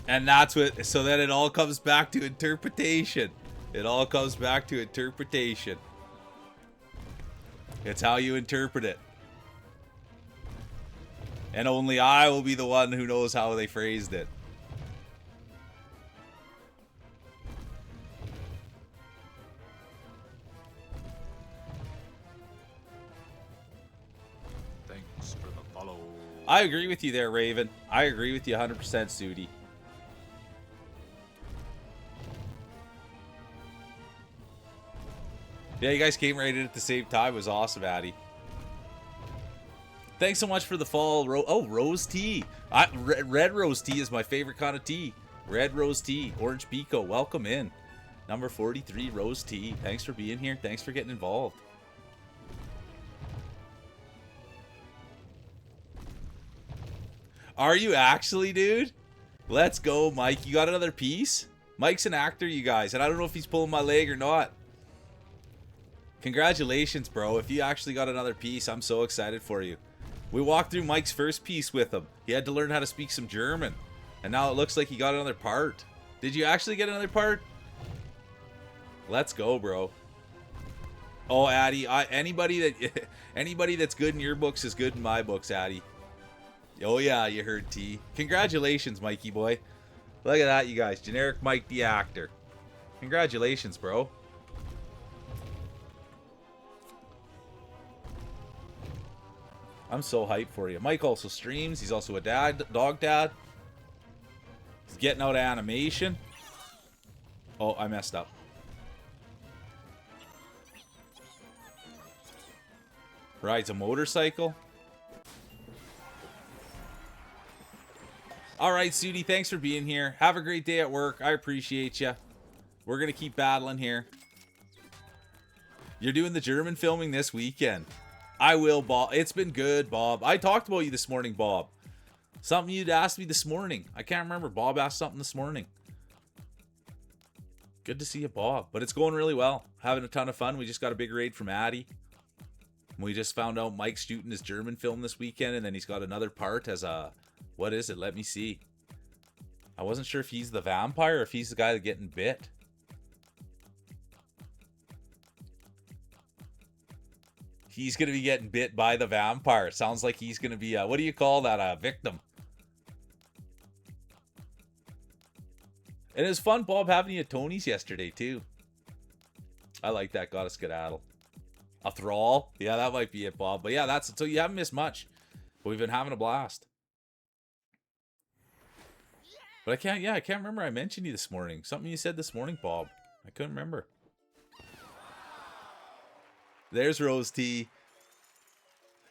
And that's what, so then it all comes back to interpretation. It all comes back to interpretation. It's how you interpret it. And only I will be the one who knows how they phrased it. Thanks for the follow. I agree with you there, Raven. I agree with you 100%, Sudi. Yeah, you guys came right in at the same time. It was awesome, Addy. Thanks so much for the fall. Rose tea. Red rose tea is my favorite kind of tea. Red rose tea. Orange Pico. Welcome in. Number 43, Rose T. Thanks for being here. Thanks for getting involved. Are you actually, dude? Let's go, Mike. You got another piece? Mike's an actor, you guys, and I don't know if he's pulling my leg or not. Congratulations, bro. If you actually got another piece, I'm so excited for you. We walked through Mike's first piece with him. He had to learn how to speak some German. And now it looks like he got another part. Did you actually get another part? Let's go, bro. Oh, Addy, anybody that's good in your books is good in my books, Addy. Oh yeah, you heard T. Congratulations, Mikey boy. Look at that, you guys. Generic Mike the actor. Congratulations, bro. I'm so hyped for you. Mike also streams. He's also a dog dad. He's getting out animation. Oh, I messed up. Rides a motorcycle. Alright, Sudi, thanks for being here. Have a great day at work. I appreciate you. We're going to keep battling here. You're doing the German filming this weekend. I will, Bob. It's been good, Bob. I talked about you this morning, Bob. Something you'd asked me this morning. I can't remember. Bob asked something this morning. Good to see you, Bob. But it's going really well. Having a ton of fun. We just got a big raid from Addy. We just found out Mike's shooting his German film this weekend, and then he's got another part as a... What is it? Let me see. I wasn't sure if he's the vampire or if he's the guy that's getting bit. He's going to be getting bit by the vampire. Sounds like he's going to be a... What do you call that? A victim. And it was fun, Bob, having you at Tony's yesterday, too. I like that. Got a skedaddle. A thrall? Yeah, that might be it, Bob. But yeah, that's... So you haven't missed much. But we've been having a blast. But I can't remember I mentioned you this morning. Something you said this morning, Bob. I couldn't remember. There's Rose T.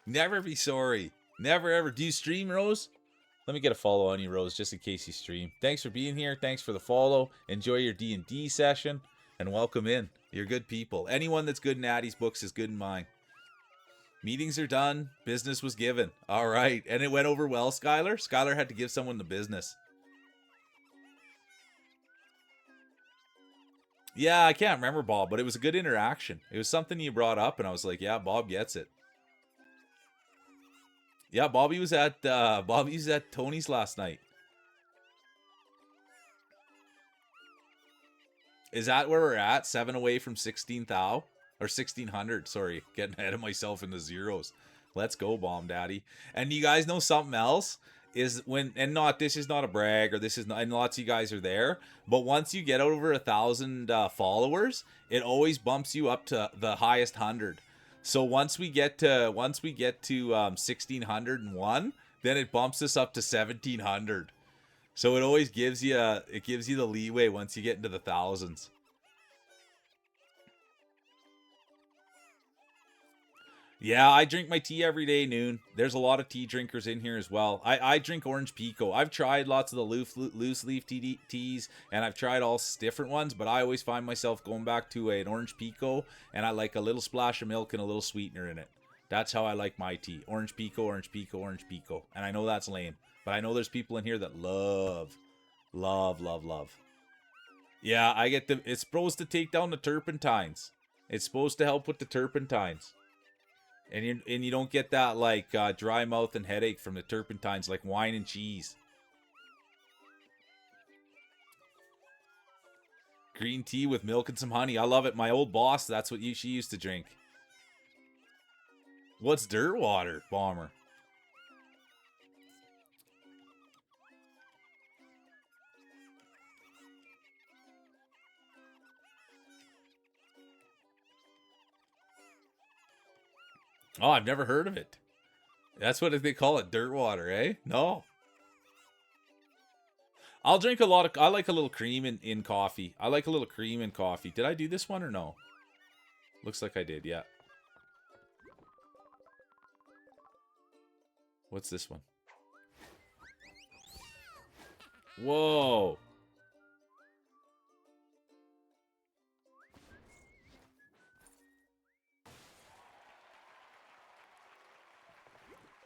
Never be sorry. Never ever. Do you stream, Rose? Let me get a follow on you, Rose, just in case you stream. Thanks for being here. Thanks for the follow. Enjoy your D&D session. And welcome in. You're good people. Anyone that's good in Addy's books is good in mine. Meetings are done. Business was given. All right. And it went over well, Skylar? Skylar had to give someone the business. Yeah, I can't remember, Bob, but it was a good interaction. It was something you brought up, and I was like, yeah, Bob gets it. Yeah, Bobby was at Tony's last night. Is that where we're at? 7 away from 16,000? Or 1,600, sorry. Getting ahead of myself in the zeros. Let's go, Bomb Daddy. And you guys know something else? Is when, and not, this is not a brag, or this is not, and lots of you guys are there, but once you get over 1,000 followers, it always bumps you up to the highest 100. So once we get to 1,601, then it bumps us up to 1,700. So it always gives you the leeway once you get into the thousands. Yeah, I drink my tea every day, Noon. There's a lot of tea drinkers in here as well. I drink orange pico. I've tried lots of the loose leaf teas, and I've tried all different ones, but I always find myself going back to an orange pico, and I like a little splash of milk and a little sweetener in it. That's how I like my tea. Orange pico, orange pico, orange pico. And I know that's lame, but I know there's people in here that love. Yeah, it's supposed to take down the turpentines. It's supposed to help with the turpentines. And you don't get that, like, dry mouth and headache from the turpentines, like wine and cheese. Green tea with milk and some honey. I love it. My old boss, that's what she used to drink. What's dirt water, Bomber? Oh, I've never heard of it. That's what they call it, dirt water, eh? No. I'll drink a lot of... I like a little cream in coffee. I like a little cream in coffee. Did I do this one or no? Looks like I did, yeah. What's this one? Whoa.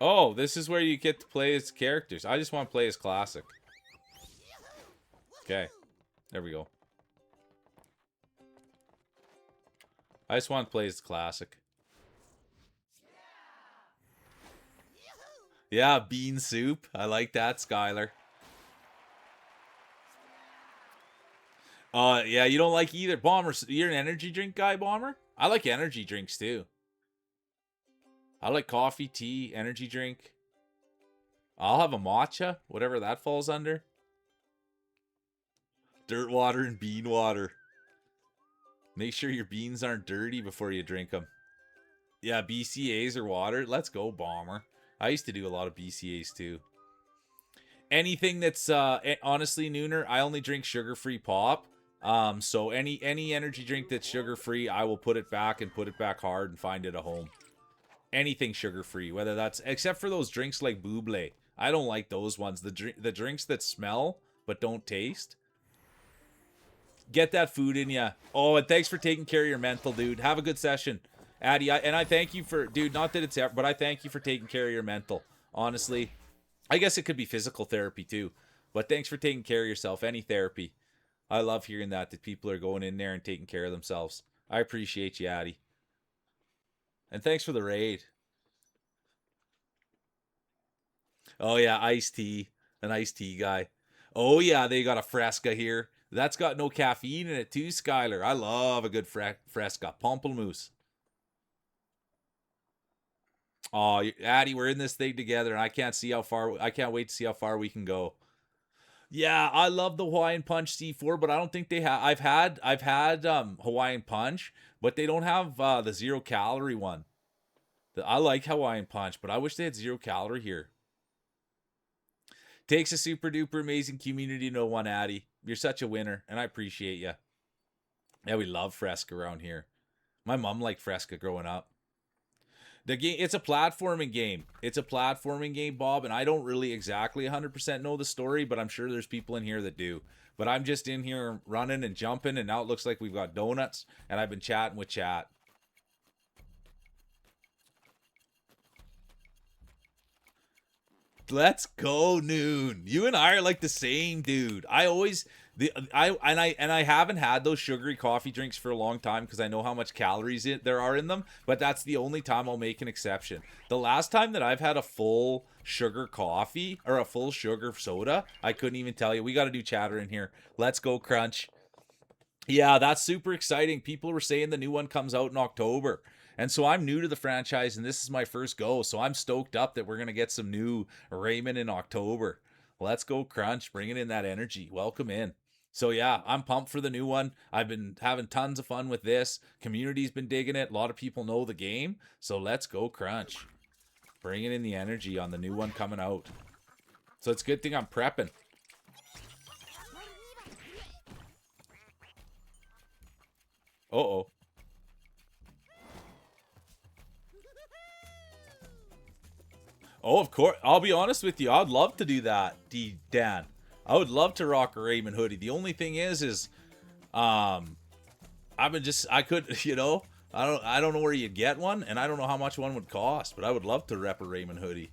Oh, this is where you get to play as characters. I just want to play as classic. Okay. There we go. I just want to play as classic. Yeah, bean soup. I like that, Skylar. Yeah, you don't like either. Bomber, you're an energy drink guy, Bomber? I like energy drinks, too. I like coffee, tea, energy drink. I'll have a matcha, whatever that falls under. Dirt water and bean water. Make sure your beans aren't dirty before you drink them. Yeah, BCAs or water. Let's go, Bomber. I used to do a lot of BCAs, too. Anything that's, honestly, Nooner, I only drink sugar-free pop. So any energy drink that's sugar-free, I will put it back and put it back hard and find it a home. Anything sugar-free, whether that's, except for those drinks like Buble. I don't like those ones. The drinks that smell but don't taste. Get that food in ya. Oh, and thanks for taking care of your mental, dude. Have a good session, Addy. I thank you for, dude, not that it's ever, but I thank you for taking care of your mental. Honestly, I guess it could be physical therapy too, but thanks for taking care of yourself. Any therapy. I love hearing that people are going in there and taking care of themselves. I appreciate you, Addy. And thanks for the raid. Oh, yeah, iced tea. An iced tea guy. Oh, yeah, they got a Fresca here. That's got no caffeine in it, too, Skylar. I love a good Fresca. Pamplemousse. Oh, Addy, we're in this thing together, and I can't wait to see how far we can go. Yeah, I love the Hawaiian Punch C4, but I don't think they have. I've had Hawaiian Punch, but they don't have the 0-calorie one. I like Hawaiian Punch, but I wish they had 0-calorie here. Takes a super duper amazing community to know one, Addy. You're such a winner, and I appreciate you. Yeah, we love Fresca around here. My mom liked Fresca growing up. The game, it's a platforming game. It's a platforming game, Bob, and I don't really exactly 100% know the story, but I'm sure there's people in here that do. But I'm just in here running and jumping, and now it looks like we've got donuts, and I've been chatting with chat. Let's go, Noon. You and I are like the same, dude. I haven't had those sugary coffee drinks for a long time because I know how much calories there are in them, but that's the only time I'll make an exception. The last time that I've had a full sugar coffee or a full sugar soda, I couldn't even tell you. We got to do chatter in here. Let's go, Crunch. Yeah, that's super exciting. People were saying the new one comes out in October. And so I'm new to the franchise, and this is my first go. So I'm stoked up that we're going to get some new Rayman in October. Let's go, Crunch. Bringing in that energy. Welcome in. So yeah, I'm pumped for the new one. I've been having tons of fun with this. Community's been digging it. A lot of people know the game. So let's go, Crunch. Bringing in the energy on the new one coming out. So it's a good thing I'm prepping. Uh-oh. Oh, of course. I'll be honest with you. I'd love to do that, Dan. I would love to rock a Rayman hoodie. The only thing is, I could, I don't know where you get one, and I don't know how much one would cost, but I would love to rep a Rayman hoodie.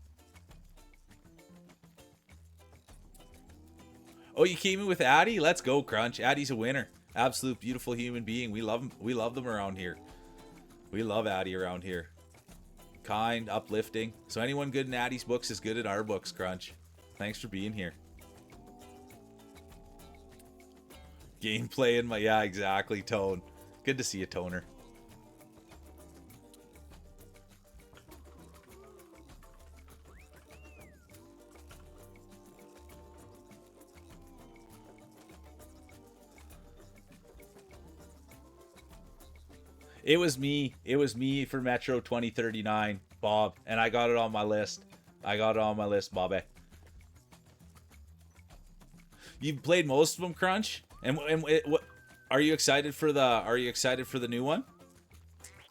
Oh, you came in with Addy? Let's go, Crunch. Addy's a winner. Absolute beautiful human being. We love him. We love them around here. We love Addy around here. Kind, uplifting. So anyone good in Addy's books is good in our books, Crunch. Thanks for being here. Gameplay in my... Yeah, exactly, Tone. Good to see you, Toner. It was me. It was me for Metro 2039, Bob. And I got it on my list. I got it on my list, Bobby. You've played most of them, Crunch? And what are you excited for the new one?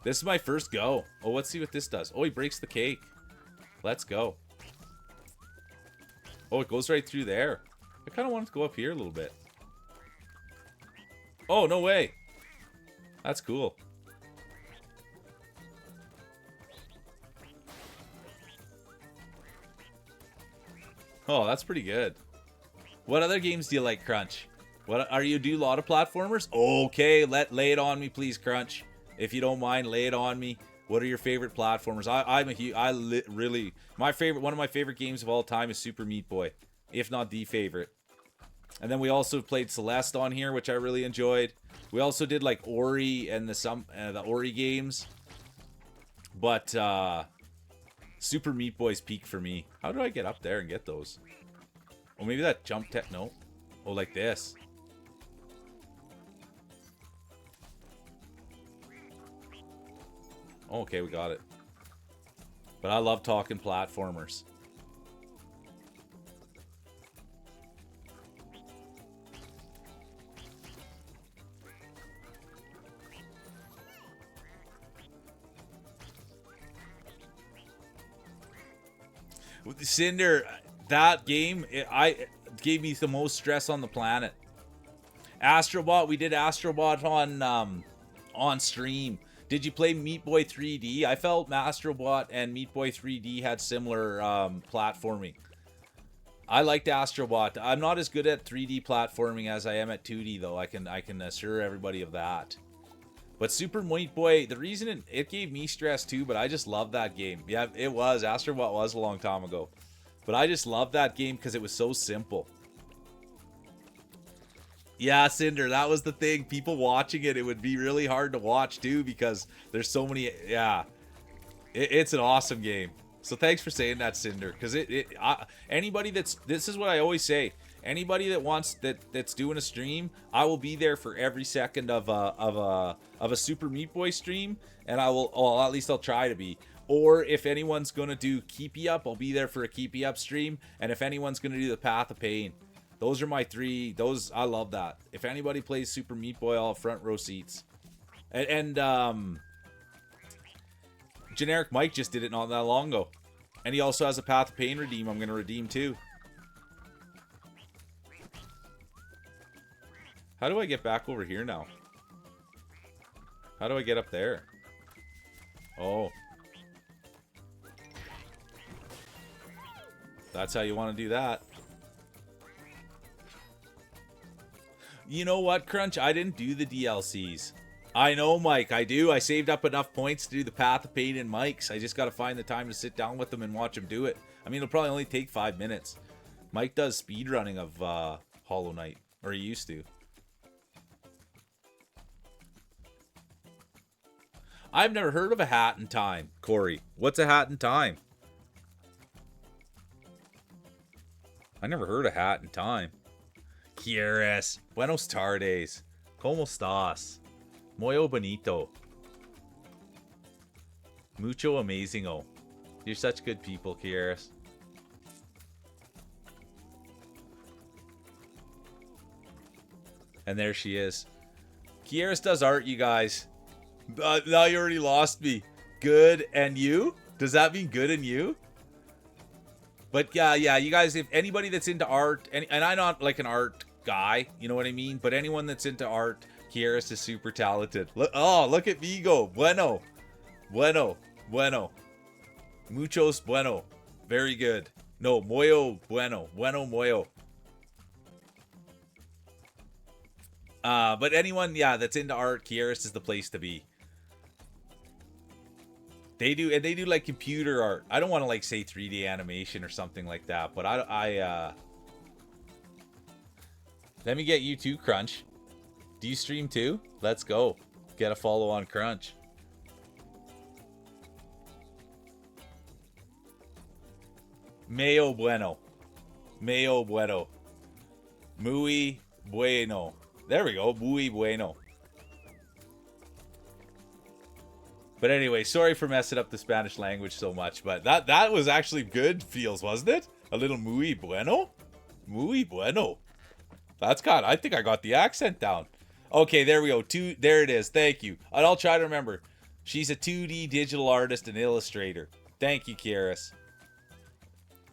This is my first go. Oh, let's see what this does. Oh, he breaks the cake. Let's go. Oh, it goes right through there. I kind of want it to go up here a little bit. Oh, no way. That's cool. Oh, that's pretty good. What other games do you like, Crunch? What are you do a lot of platformers? Okay, lay it on me, please, Crunch. If you don't mind, lay it on me. What are your favorite platformers? Really one of my favorite games of all time is Super Meat Boy, if not the favorite. And then we also played Celeste on here, which I really enjoyed. We also did like Ori and the Ori games. But Super Meat Boy's peak for me. How do I get up there and get those? Oh, maybe that jump tech. No. Oh, like this. Oh, okay, we got it. But I love talking platformers. With the Cinder, that game, it gave me the most stress on the planet. Astrobot, we did Astrobot on stream. Did you play Meat Boy 3D? I felt Astrobot and Meat Boy 3D had similar platforming. I liked Astrobot. I'm not as good at 3D platforming as I am at 2D, though. I can assure everybody of that. But Super Meat Boy, the reason it gave me stress too, but I just love that game. Yeah, it was. Astrobot was a long time ago. But I just love that game because it was so simple. Yeah, Cinder, that was the thing. People watching it would be really hard to watch too because there's so many. Yeah, it's an awesome game. So thanks for saying that, Cinder. Because anybody this is what I always say. Anybody that wants that's doing a stream, I will be there for every second of a Super Meat Boy stream, and I will. Well, at least I'll try to be. Or if anyone's gonna do Keepy Up, I'll be there for a Keepy Up stream. And if anyone's gonna do the Path of Pain, those are my three. Those I love that. If anybody plays Super Meat Boy, I'll have front row seats. And Generic Mike just did it not that long ago, and he also has a Path of Pain redeem. I'm gonna redeem too. How do I get back over here now? How do I get up there? Oh. That's how you want to do that. You know what, Crunch? I didn't do the DLCs. I know, Mike. I do. I saved up enough points to do the Path of Pain and Mike's. I just got to find the time to sit down with them and watch them do it. I mean, it'll probably only take 5 minutes. Mike does speedrunning of Hollow Knight. Or he used to. I've never heard of a hat in time, Corey. What's a hat in time? I never heard of hat in time. Quieres. Buenos tardes. ¿Cómo estás? Muy bonito. Mucho amazingo. You're such good people, Quieres. And there she is. Quieres does art, you guys. Now you already lost me. Good and you? Does that mean good and you? But yeah, you guys, if anybody that's into art, and I'm not like an art guy, you know what I mean? But anyone that's into art, Kieris is super talented. Look at me go. Bueno. Muchos bueno. Very good. No, moyo bueno. Bueno moyo. But anyone, yeah, that's into art, Kieris is the place to be. They do like computer art. I don't want to like say 3D animation or something like that, but let me get you too, Crunch. Do you stream too? Let's go. Get a follow on Crunch. Mayo bueno. Mayo bueno. Muy bueno. There we go. Muy bueno. But anyway, sorry for messing up the Spanish language so much, but that was actually good feels, wasn't it? A little muy bueno? Muy bueno. That's good. I think I got the accent down. Okay, there we go. There it is. Thank you. And I'll try to remember. She's a 2D digital artist and illustrator. Thank you, Kieris.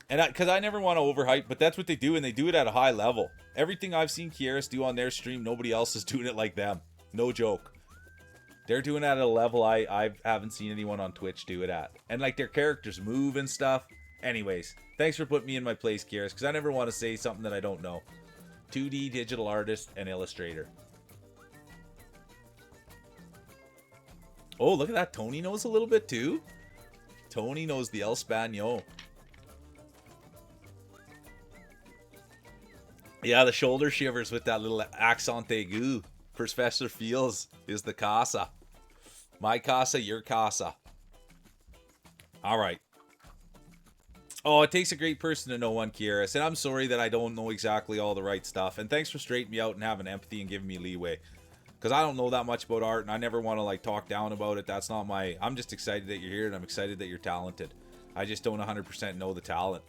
And because I never want to overhype, but that's what they do, and they do it at a high level. Everything I've seen Kieris do on their stream, nobody else is doing it like them. No joke. They're doing it at a level I haven't seen anyone on Twitch do it at. And like their characters move and stuff. Anyways, thanks for putting me in my place, Kieras, because I never want to say something that I don't know. 2D digital artist and illustrator. Oh, look at that. Tony knows a little bit too. Tony knows the El Spaniol. Yeah, the shoulder shivers with that little accent aigu. Professor Feels is the casa. My casa, your casa. All right. Oh, it takes a great person to know one, Kieras, and I'm sorry that I don't know exactly all the right stuff. And thanks for straightening me out and having empathy and giving me leeway. Because I don't know that much about art, and I never want to, like, talk down about it. That's not my... I'm just excited that you're here, and I'm excited that you're talented. I just don't 100% know the talent.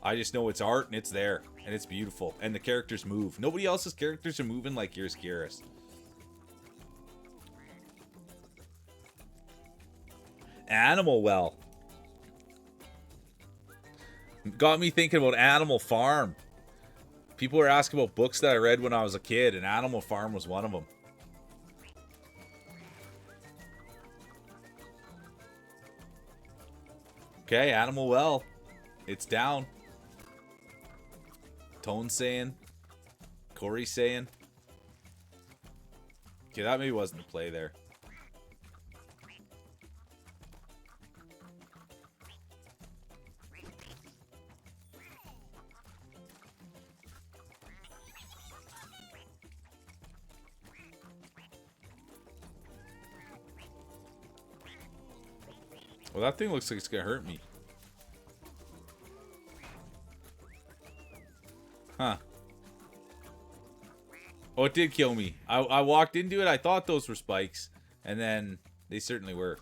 I just know it's art, and it's there, and it's beautiful, and the characters move. Nobody else's characters are moving like yours, Kieras. Animal Well. Got me thinking about Animal Farm. People were asking about books that I read when I was a kid, and Animal Farm was one of them. Okay, Animal Well. It's down. Tone saying. Corey saying. Okay, that maybe wasn't the play there. Well, that thing looks like it's gonna hurt me. Huh. Oh, it did kill me. I walked into it, I thought those were spikes. And then they certainly were.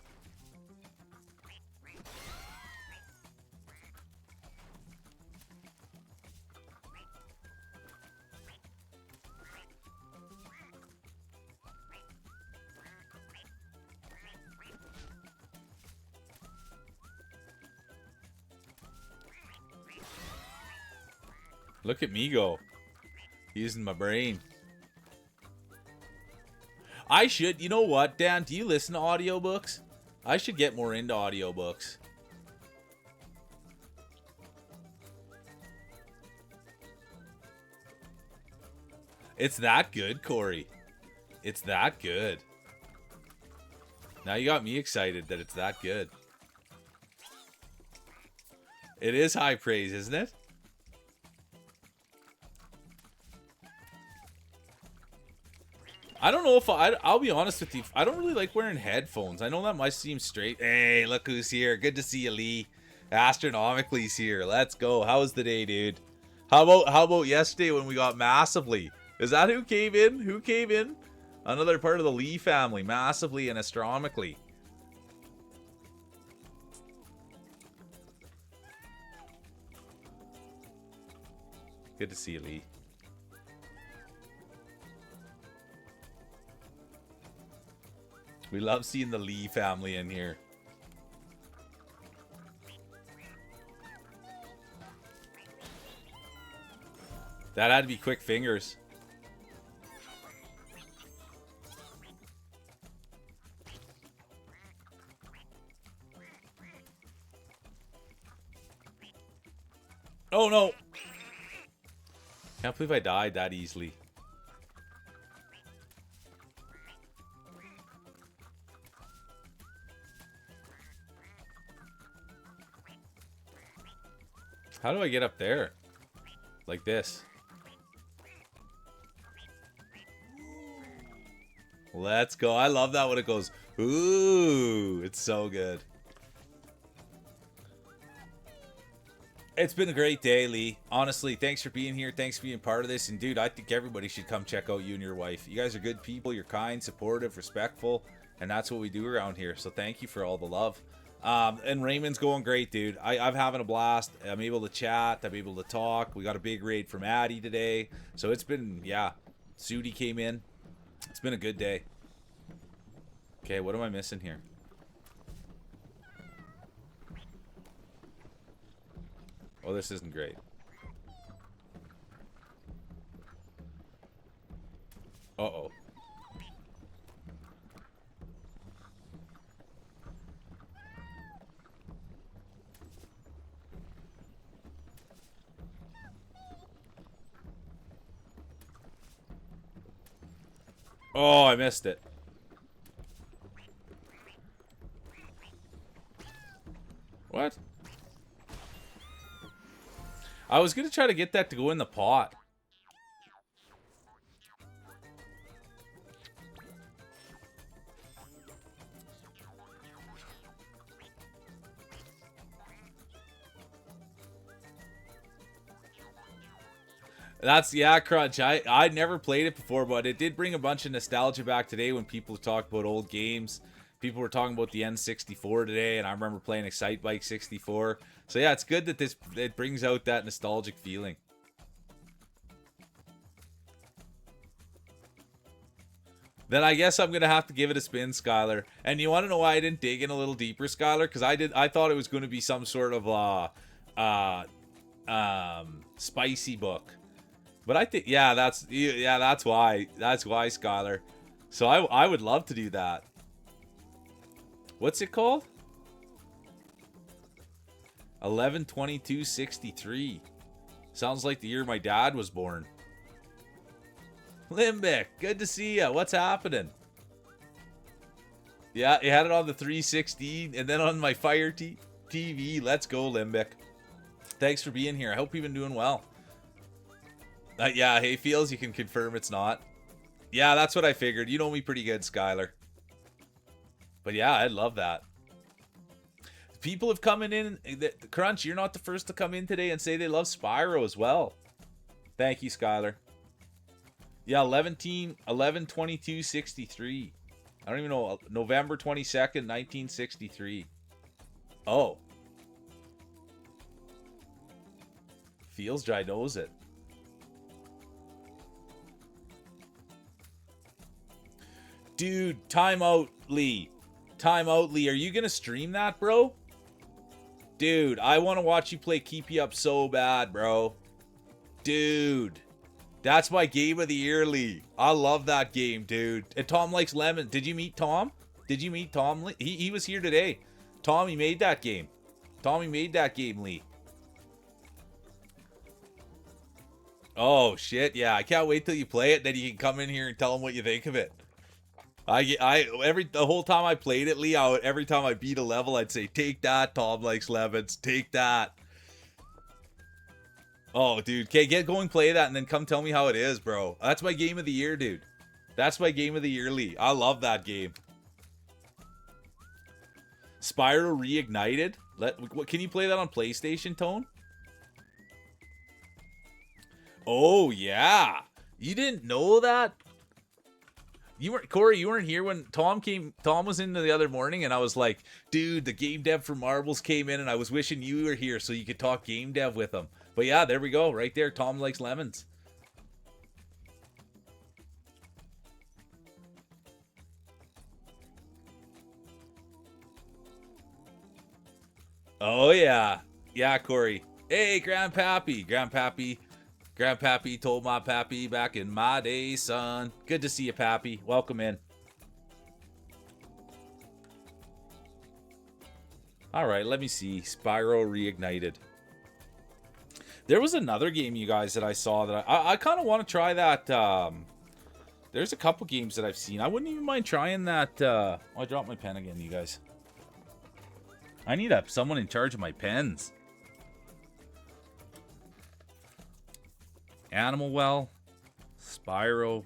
Look at me go. Using my brain. I should, you know what, Dan? Do you listen to audiobooks? I should get more into audiobooks. It's that good, Corey. It's that good. Now you got me excited that it's that good. It is high praise, isn't it? I don't know if I'll be honest with you. I don't really like wearing headphones. I know that might seem straight. Hey, look who's here. Good to see you, Lee. Astronomically's here. Let's go. How was the day, dude? How about yesterday when we got Massively? Is that who came in? Who came in? Another part of the Lee family. Massively and Astronomically. Good to see you, Lee. We love seeing the Lee family in here. That had to be quick fingers. Oh no! Can't believe I died that easily. How do I get up there? Like this. Let's go. I love that when it goes, ooh, it's so good. It's been a great day, Lee. Honestly, thanks for being here. Thanks for being part of this. And dude, I think everybody should come check out you and your wife. You guys are good people. You're kind, supportive, respectful. And that's what we do around here. So thank you for all the love. And Rayman's going great, dude. I'm having a blast. I'm able to chat. I'm able to talk. We got a big raid from Addy today. So it's been, yeah. Sudi came in. It's been a good day. Okay, what am I missing here? Oh, this isn't great. Uh-oh. Oh, I missed it. What? I was going to try to get that to go in the pot. That's, yeah, Crunch. I'd never played it before, but it did bring a bunch of nostalgia back today when people talked about old games. People were talking about the N64 today, and I remember playing Excite Bike 64. So yeah, it's good that it brings out that nostalgic feeling. Then I guess I'm gonna have to give it a spin, Skylar. And you want to know why I didn't dig in a little deeper, Skylar? Because I thought it was going to be some sort of spicy book. But I think, yeah, that's why. That's why, Skylar. So I would love to do that. What's it called? 11/22/63. Sounds like the year my dad was born. Limbic, good to see ya. What's happening? Yeah, you had it on the 360 and then on my Fire TV. Let's go, Limbic. Thanks for being here. I hope you've been doing well. Yeah, Hayfields, you can confirm it's not. Yeah, that's what I figured. You know me pretty good, Skylar. But yeah, I love that. People have come in. Crunch, you're not the first to come in today and say they love Spyro as well. Thank you, Skylar. Yeah, 11/22/63. I don't even know. November 22nd, 1963. Oh. Feels dry knows it. Dude, timeout, Lee. Timeout, Lee. Are you going to stream that, bro? Dude, I want to watch you play Keep You Up so bad, bro. Dude. That's my game of the year, Lee. I love that game, dude. And Tom likes lemon. Did you meet Tom? Did you meet Tom, Lee? He was here today. Tommy made that game. Tommy made that game, Lee. Oh, shit. Yeah, I can't wait till you play it. Then you can come in here and tell him what you think of it. The whole time I played it, Lee, every time I beat a level, I'd say, take that, Tom likes lemons. Take that. Oh, dude. Okay, get going, play that, and then come tell me how it is, bro. That's my game of the year, dude. That's my game of the year, Lee. I love that game. Spyro Reignited? Can you play that on PlayStation, Tone? Oh, yeah. You didn't know that? Corey, you weren't here when Tom was in the other morning, and I was like, dude, the game dev for Marbles came in, and I was wishing you were here so you could talk game dev with him. But yeah, there we go. Right there. Tom likes lemons. Oh, yeah. Yeah, Corey. Hey, Grandpappy. Grandpappy told my pappy back in my day, son. Good to see you, Pappy. Welcome in. All right, let me see. Spyro Reignited. There was another game, you guys, that I saw that I kind of want to try that. There's a couple games that I've seen. I wouldn't even mind trying that. Oh, I dropped my pen again, you guys. I need someone in charge of my pens. Animal Well, Spyro.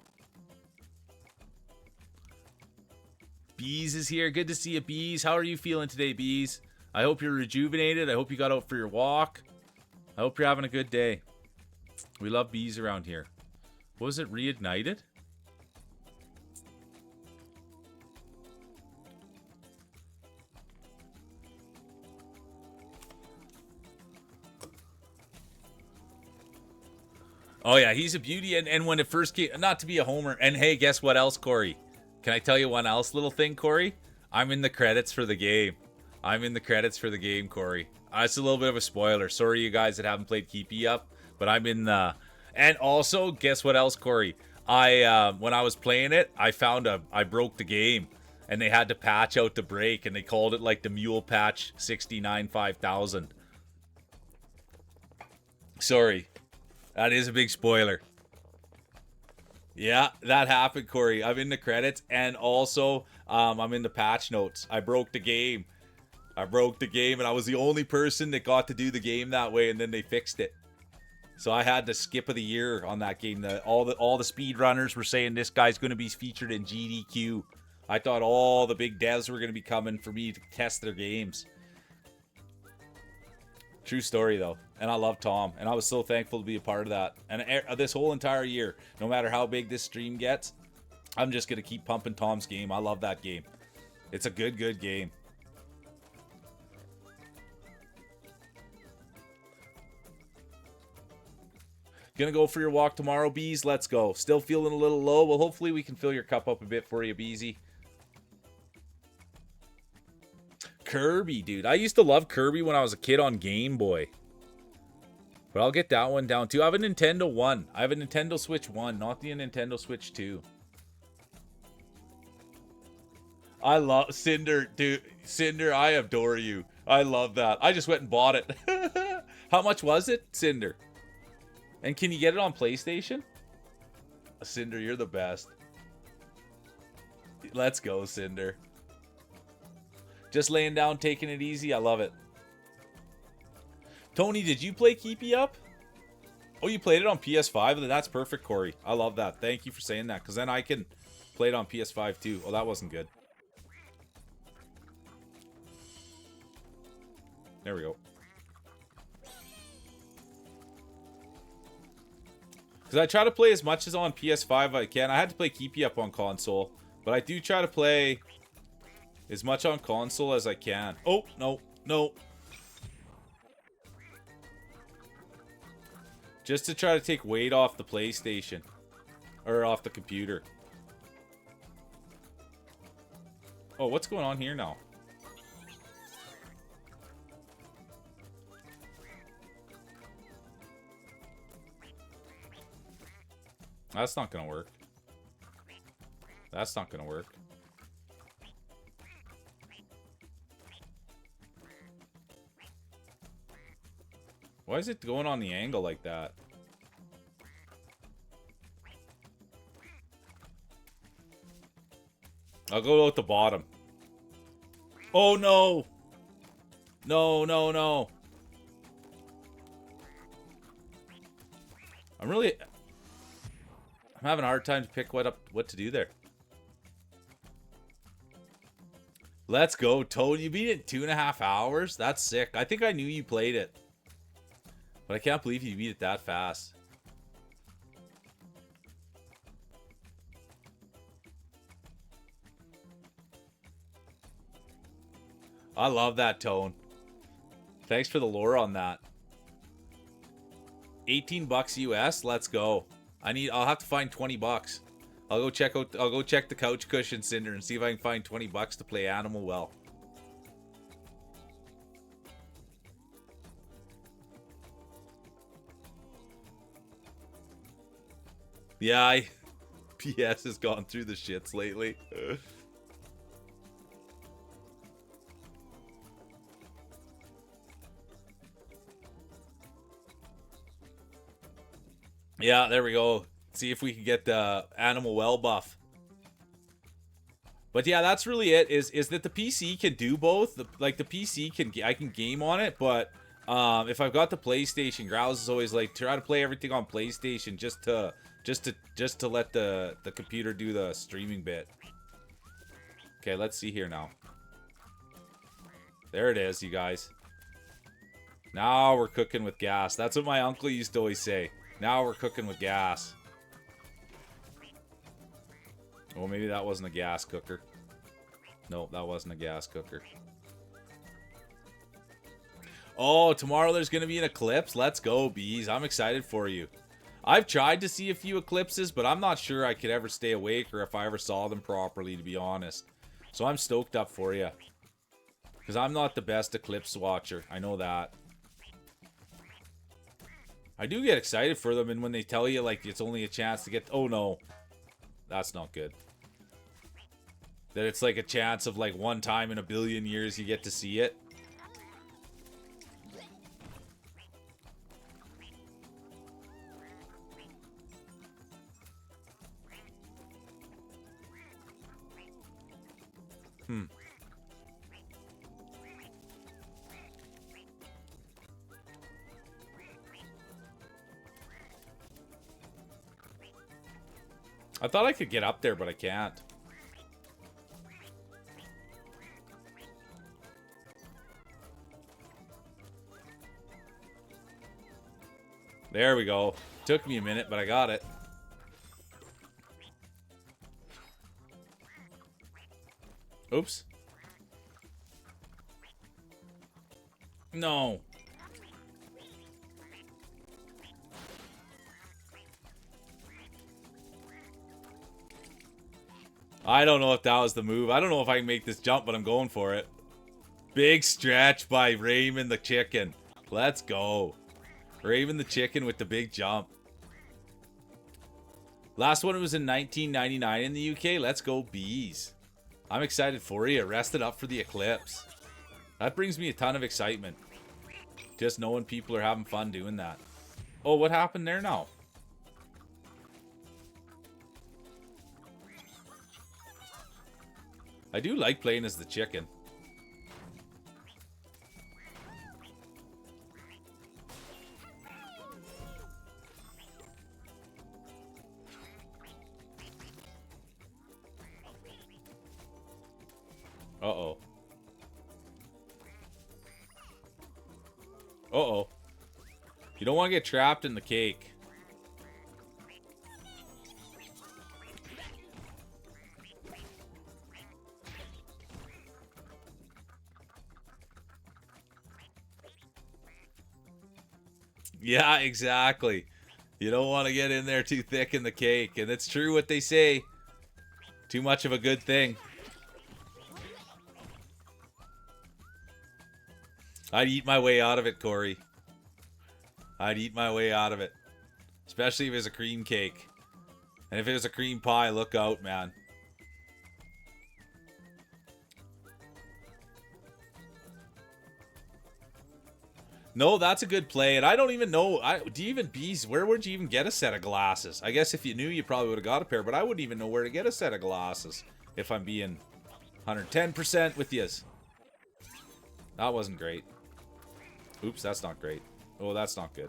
Bees is here. Good to see you, Bees. How are you feeling today, Bees? I hope you're rejuvenated. I hope you got out for your walk. I hope you're having a good day. We love bees around here. What was it? Reignited? Oh, yeah, he's a beauty. And when it first came, not to be a homer. And hey, guess what else, Corey? Can I tell you one else little thing, Corey? I'm in the credits for the game. I'm in the credits for the game, Corey. It's a little bit of a spoiler. Sorry, you guys that haven't played Keep You Up. But I'm in the... And also, guess what else, Corey? When I was playing it, I broke the game. And they had to patch out the break. And they called it like the Mule Patch 69 5000. Sorry. That is a big spoiler. Yeah, that happened, Corey. I'm in the credits, and also I'm in the patch notes. I broke the game. I broke the game, and I was the only person that got to do the game that way, and then they fixed it. So I had the skip of the year on that game. All the speedrunners were saying this guy's going to be featured in GDQ. I thought all the big devs were going to be coming for me to test their games. True story, though. And I love Tom. And I was so thankful to be a part of that. And this whole entire year, no matter how big this stream gets, I'm just going to keep pumping Tom's game. I love that game. It's a good game. Gonna go for your walk tomorrow, Bees. Let's go. Still feeling a little low. Well, hopefully we can fill your cup up a bit for you, Beezy. Kirby, dude. I used to love Kirby when I was a kid on Game Boy. But I'll get that one down too. I have a Nintendo 1. I have a Nintendo Switch 1, not the Nintendo Switch 2. I love Cinder, dude. Cinder, I adore you. I love that. I just went and bought it. How much was it, Cinder? And can you get it on PlayStation? Cinder, you're the best. Let's go, Cinder. Just laying down, taking it easy. I love it. Tony, did you play Keepy Up? Oh, you played it on PS5? Then that's perfect, Corey. I love that. Thank you for saying that, because then I can play it on PS5 too. Oh, that wasn't good. There we go. Because I try to play as much as on PS5 I can. I had to play Keepy Up on console. But I do try to play as much on console as I can. Oh, no. No. Just to try to take weight off the PlayStation. Or off the computer. Oh, what's going on here now? That's not gonna work. That's not gonna work. Why is it going on the angle like that? I'll go out the bottom. Oh no! No, no, no. I'm having a hard time to pick what to do there. Let's go, Toad. You beat it in 2.5 hours? That's sick. I think I knew you played it. But I can't believe you beat it that fast. I love that, Tone. Thanks for the lore on that. 18 bucks US. Let's go. I'll have to find 20 bucks. I'll go check the couch cushion, Cinder, and see if I can find 20 bucks to play Animal Well. Yeah, PS has gone through the shits lately. Yeah, there we go. See if we can get the Animal Well buff. But yeah, that's really it. Is that the PC can do both? Like the PC I can game on it, but if I've got the PlayStation, Grouse is always like try to play everything on PlayStation just to let the computer do the streaming bit. Okay, let's see here now. There it is, you guys. Now we're cooking with gas. That's what my uncle used to always say. Now we're cooking with gas. Well, maybe that wasn't a gas cooker. No, that wasn't a gas cooker. Oh, tomorrow there's going to be an eclipse. Let's go, Bees. I'm excited for you. I've tried to see a few eclipses, but I'm not sure I could ever stay awake or if I ever saw them properly, to be honest. So I'm stoked up for you. Because I'm not the best eclipse watcher. I know that. I do get excited for them, and when they tell you, like, it's only a chance to get... Oh, no. That's not good. That it's like a chance of, like, one time in a billion years you get to see it. I thought I could get up there, but I can't. There we go. Took me a minute, but I got it. Oops. No. I don't know if that was the move. I don't know if I can make this jump, but I'm going for it. Big stretch by Rayman the chicken. Let's go. Rayman the chicken with the big jump. Last one was in 1999 in the UK. Let's go bees. I'm excited for you. Rested up for the eclipse. That brings me a ton of excitement. Just knowing people are having fun doing that. Oh, what happened there now? I do like playing as the chicken. Uh-oh. Uh-oh. You don't want to get trapped in the cake. Yeah, exactly. You don't want to get in there too thick in the cake. And it's true what they say. Too much of a good thing. I'd eat my way out of it, Corey. I'd eat my way out of it. Especially if it's a cream cake. And if it was a cream pie, look out, man. No, that's a good play. And I don't even know. Do you even bees? Where would you even get a set of glasses? I guess if you knew, you probably would have got a pair. But I wouldn't even know where to get a set of glasses. If I'm being 110% with yous. That wasn't great. Oops, that's not great. Oh, that's not good.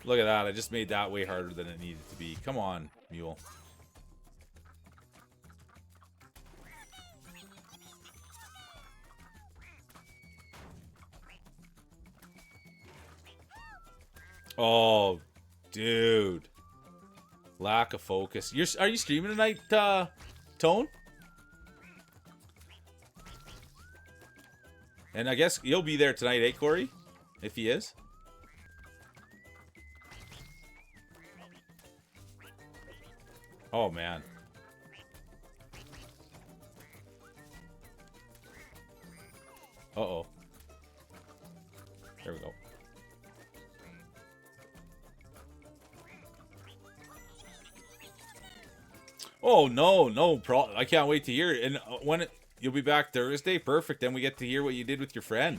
Look at that. I just made that way harder than it needed to be. Come on, mule. Oh, dude. Lack of focus. Are you streaming tonight, Tone? And I guess you'll be there tonight, eh, Corey? If he is. Oh, man. Uh-oh. There we go. Oh, no. I can't wait to hear it. And when you'll be back Thursday? Perfect. Then we get to hear what you did with your friend.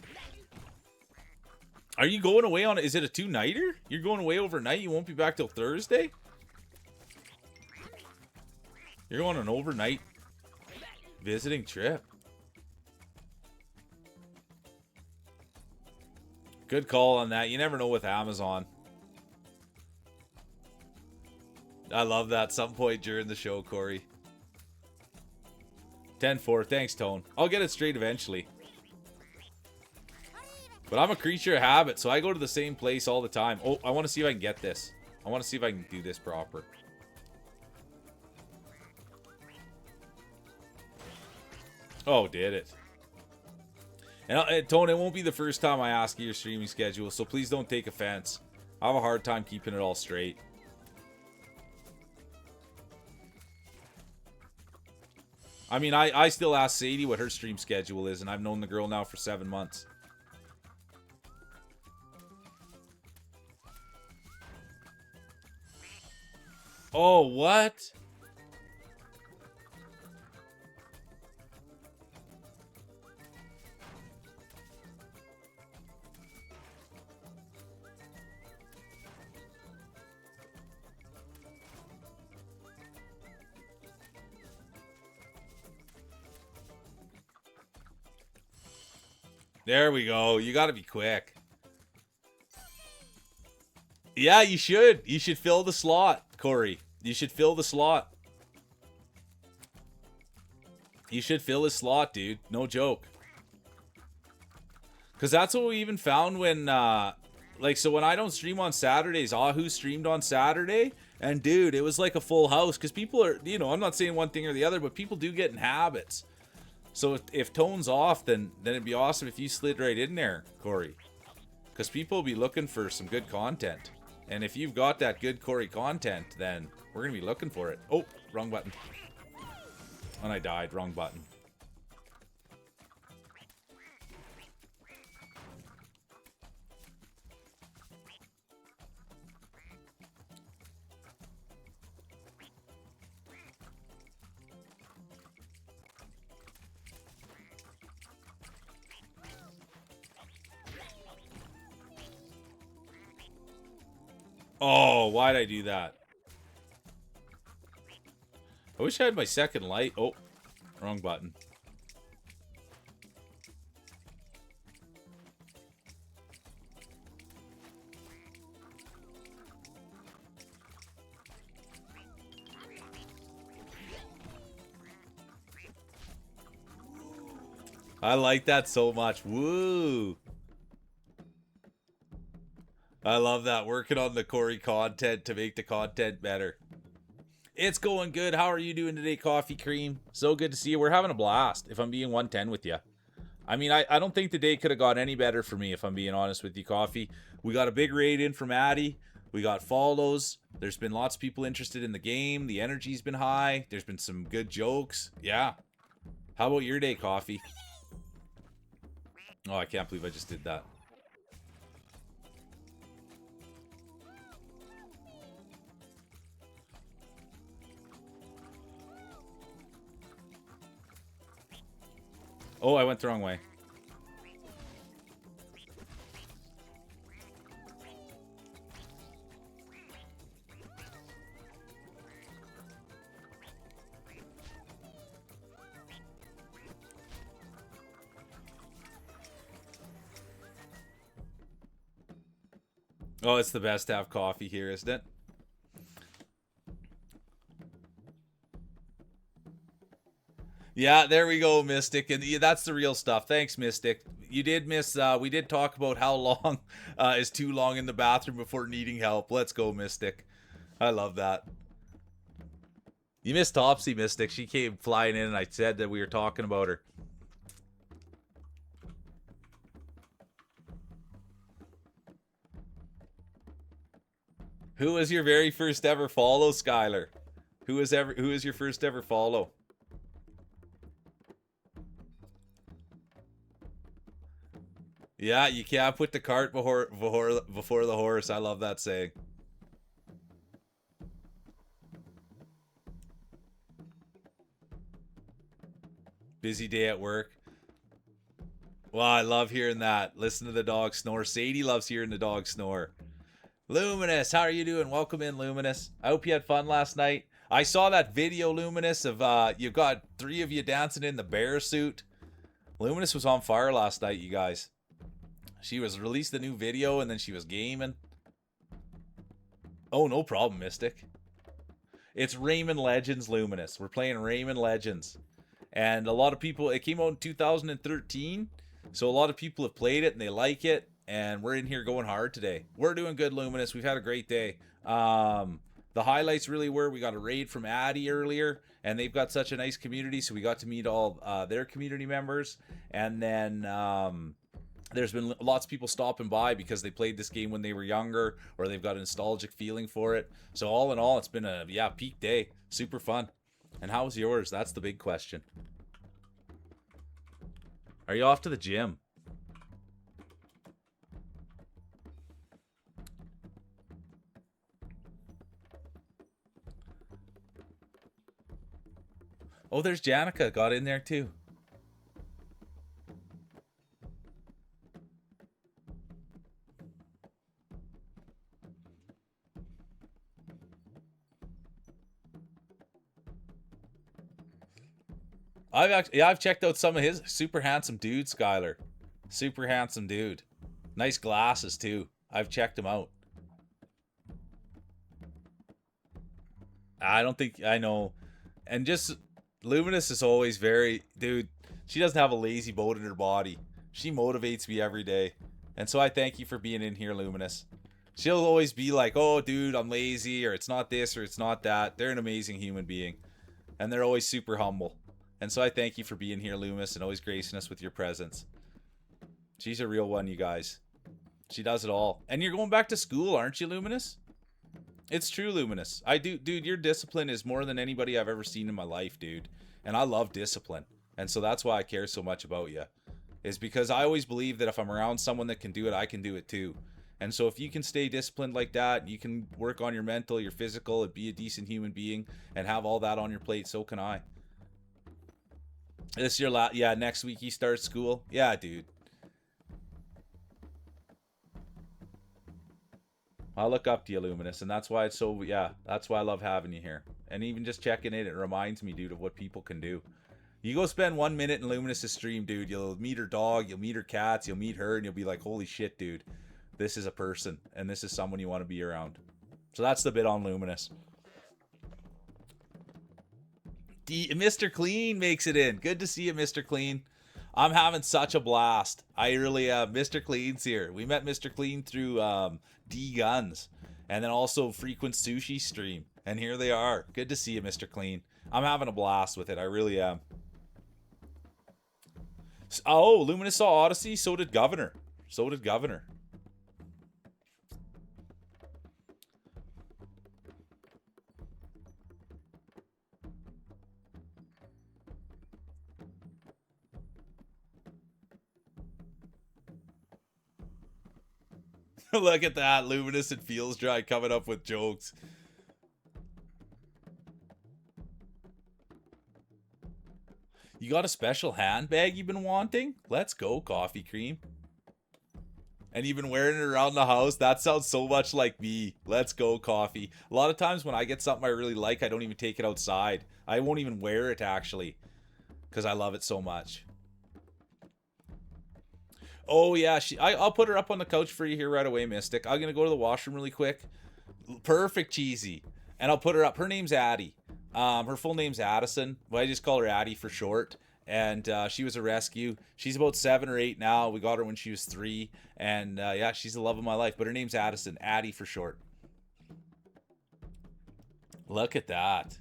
Are you going away on... Is it a two-nighter? You're going away overnight? You won't be back till Thursday? You're going on an overnight visiting trip. Good call on that. You never know with Amazon. I love that. Some point during the show, Corey. 10-4. Thanks, Tone. I'll get it straight eventually. But I'm a creature of habit, so I go to the same place all the time. Oh, I want to see if I can get this. I want to see if I can do this proper. Oh, did it. And Tone, it won't be the first time I ask you your streaming schedule, so please don't take offense. I have a hard time keeping it all straight. I mean, I still ask Sadie what her stream schedule is, and I've known the girl now for 7 months. Oh, what? There we go. You got to be quick. Yeah, you should. You should fill the slot, Corey. You should fill the slot. You should fill his slot, dude. No joke. Because that's what we even found when, like, so when I don't stream on Saturdays, Ahu streamed on Saturday. And, dude, it was like a full house. Because people are, you know, I'm not saying one thing or the other, but people do get in habits. So if tone's off, then it'd be awesome if you slid right in there, Corey. Because people will be looking for some good content. And if you've got that good Corey content, then we're going to be looking for it. Oh, wrong button. And I died. Wrong button. Oh, why'd I do that? I wish I had my second light. Oh, wrong button. I like that so much. Woo! I love that. Working on the Corey content to make the content better. It's going good. How are you doing today, Coffee Cream? So good to see you. We're having a blast, if I'm being 110 with you. I mean, I don't think the day could have got any better for me, if I'm being honest with you, Coffee. We got a big raid in from Addy. We got follows. There's been lots of people interested in the game. The energy's been high. There's been some good jokes. Yeah. How about your day, Coffee? Oh, I can't believe I just did that. Oh, I went the wrong way. Oh, it's the best to have coffee here, isn't it? Yeah, there we go, Mystic. And that's the real stuff. Thanks, Mystic. You did miss, we did talk about how long is too long in the bathroom before needing help. Let's go, Mystic. I love that. You missed Topsy, Mystic. She came flying in and I said that we were talking about her. Who was your very first ever follow, Skylar? Who is your first ever follow? Yeah, you can't put the cart before the horse. I love that saying. Busy day at work. Well, I love hearing that. Listen to the dog snore. Sadie loves hearing the dog snore. Luminous, how are you doing? Welcome in, Luminous. I hope you had fun last night. I saw that video, Luminous, of you've got 3 of you dancing in the bear suit. Luminous was on fire last night, you guys. She was released a new video and then she was gaming. Oh, no problem, Mystic. It's Rayman Legends, Luminous. We're playing Rayman Legends. And a lot of people, it came out in 2013. So a lot of people have played it and they like it. And we're in here going hard today. We're doing good, Luminous. We've had a great day. The highlights really were, we got a raid from Addy earlier. And they've got such a nice community. So we got to meet all their community members. And then there's been lots of people stopping by because they played this game when they were younger. Or they've got a nostalgic feeling for it. So all in all, it's been a, peak day. Super fun. And how was yours? That's the big question. Are you off to the gym? Oh, there's Janica. Got in there too. I've checked out some of his super handsome dudes, Skylar. Super handsome dude. Nice glasses, too. I've checked him out. I don't think I know. And just Luminous is always very, dude, she doesn't have a lazy bone in her body. She motivates me every day. And so I thank you for being in here, Luminous. She'll always be like, oh, dude, I'm lazy, or it's not this, or it's not that. They're an amazing human being. And they're always super humble. And so I thank you for being here, Luminous, and always gracing us with your presence. She's a real one, you guys. She does it all. And you're going back to school, aren't you, Luminous? It's true, Luminous. Dude, your discipline is more than anybody I've ever seen in my life, dude. And I love discipline. And so that's why I care so much about you. Is because I always believe that if I'm around someone that can do it, I can do it too. And so if you can stay disciplined like that, you can work on your mental, your physical, and be a decent human being, and have all that on your plate, so can I. This your yeah, next week you start school? Yeah, dude. I look up to you, Luminous, and that's why it's so, yeah, that's why I love having you here. And even just checking in, it reminds me, dude, of what people can do. You go spend 1 minute in Luminous's stream, dude, you'll meet her dog, you'll meet her cats, you'll meet her, and you'll be like, holy shit, dude. This is a person, and this is someone you want to be around. So that's the bit on Luminous. Mr. Clean makes it in. Good to see you, Mr. Clean. I'm having such a blast. I really, Mr. Clean's here. We met Mr. Clean through D Guns, and then also Frequent Sushi stream. And here they are. Good to see you, Mr. Clean. I'm having a blast with it. I really am. Oh, Luminous saw Odyssey. So did Governor. So did Governor. Look at that. Luminous and Feels Dry coming up with jokes. You got a special handbag you've been wanting? Let's go, Coffee Cream. And you've been wearing it around the house? That sounds so much like me. Let's go, Coffee. A lot of times when I get something I really like, I don't even take it outside. I won't even wear it, actually. Because I love it so much. Oh, yeah. I'll put her up on the couch for you here right away, Mystic. I'm going to go to the washroom really quick. Perfect, Cheesy. And I'll put her up. Her name's Addie. Her full name's Addison, but I just call her Addie for short. And she was a rescue. She's about 7 or 8 now. We got her when she was 3. And yeah, she's the love of my life. But her name's Addison. Addie for short. Look at that.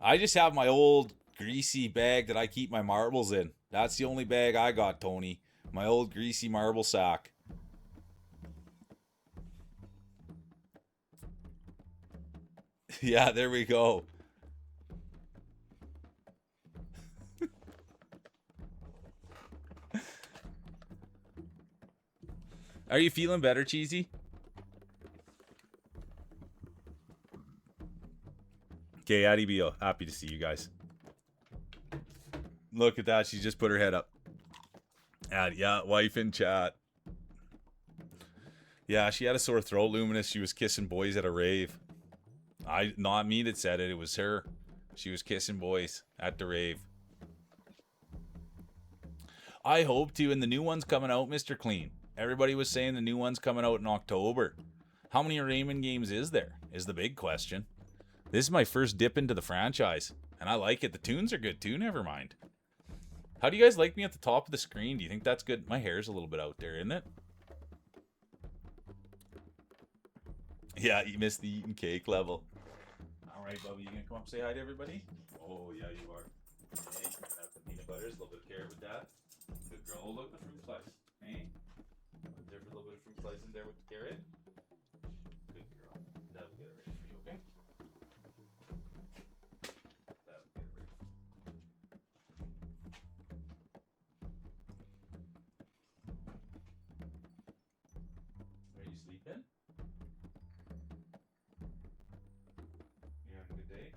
I just have my old greasy bag that I keep my marbles in. That's the only bag I got, Tony. My old greasy marble sack. Yeah, there we go. Are you feeling better, Cheesy? Okay, Addie Beal. Happy to see you guys. Look at that. She just put her head up. Addie, yeah, wife in chat. Yeah, she had a sore throat, Luminous. She was kissing boys at a rave. Not me that said it. It was her. She was kissing boys at the rave. I hope to. And the new one's coming out, Mr. Clean. Everybody was saying the new one's coming out in October. How many Rayman games is there? Is the big question. This is my first dip into the franchise. And I like it. The tunes are good too, never mind. How do you guys like me at the top of the screen? Do you think that's good? My hair's a little bit out there, isn't it? Yeah, you missed the eating cake level. Alright, Bubby, you gonna come up and say hi to everybody? Oh, yeah, you are. Okay, have the peanut butters, a little bit of carrot with that. Good girl. Oh, look, the fruit slice. Hey? There's a little bit of fruit slice in there with the carrot. Good girl. That'll get it ready for you, okay? That'll get it ready. Are you sleeping? You having a good day?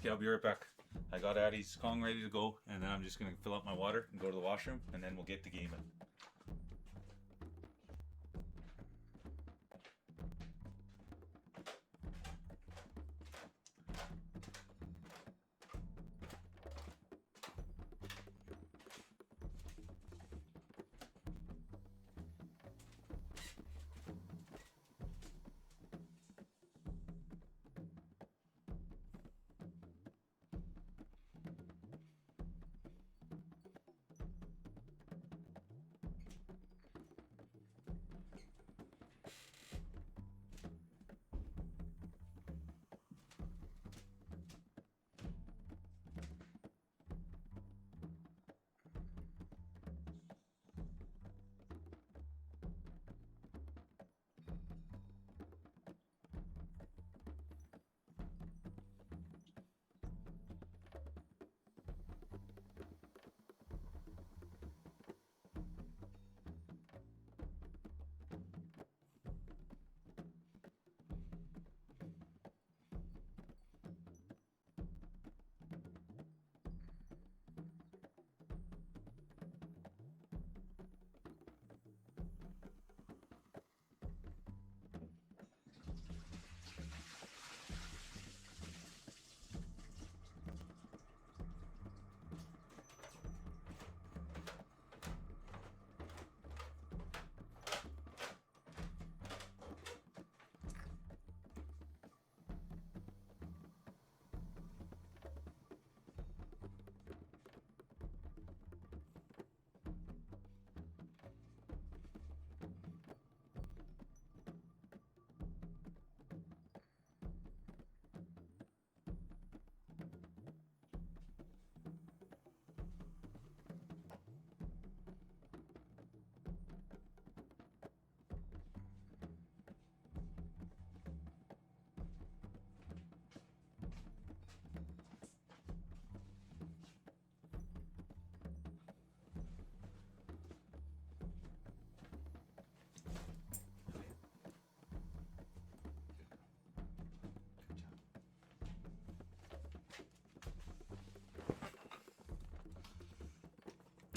Okay, I'll be right back. I got Addie's Kong ready to go, and then I'm just gonna fill up my water and go to the washroom, and then we'll get to gaming.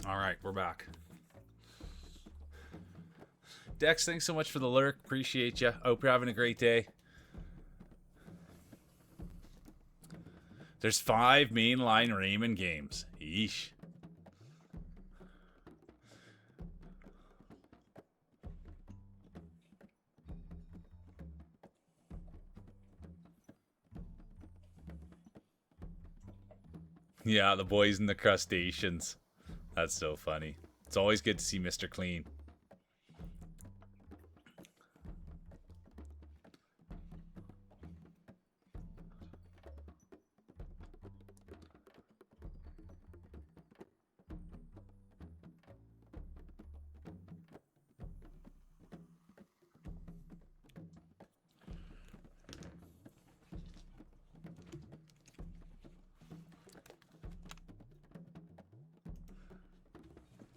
All right, we're back. Dex, thanks so much for the lurk. Appreciate you. Hope you're having a great day. There's 5 mainline Rayman games. Yeesh. Yeah, the boys and the crustaceans. That's so funny. It's always good to see Mr. Clean.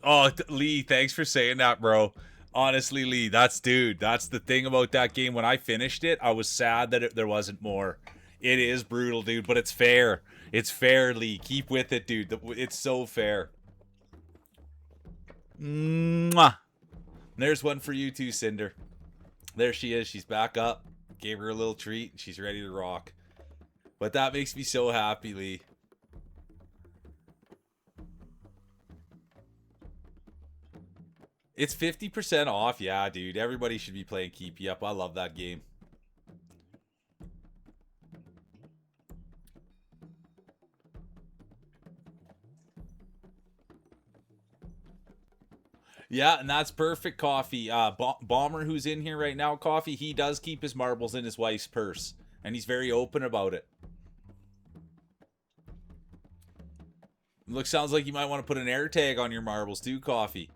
Oh, Lee, thanks for saying that, bro. Honestly, Lee, that's the thing about that game. When I finished it, I was sad that there wasn't more. It is brutal, dude, but it's fair. It's fair, Lee. Keep with it, dude. It's so fair. Mwah. There's one for you too, Cinder. There she is. She's back up. Gave her a little treat. She's ready to rock. But that makes me so happy, Lee. It's 50% off. Yeah, dude. Everybody should be playing Keep You Up. I love that game. Yeah, and that's perfect, Coffee. Bomber, who's in here right now, Coffee, he does keep his marbles in his wife's purse. And he's very open about it. Sounds like you might want to put an air tag on your marbles too, Coffee.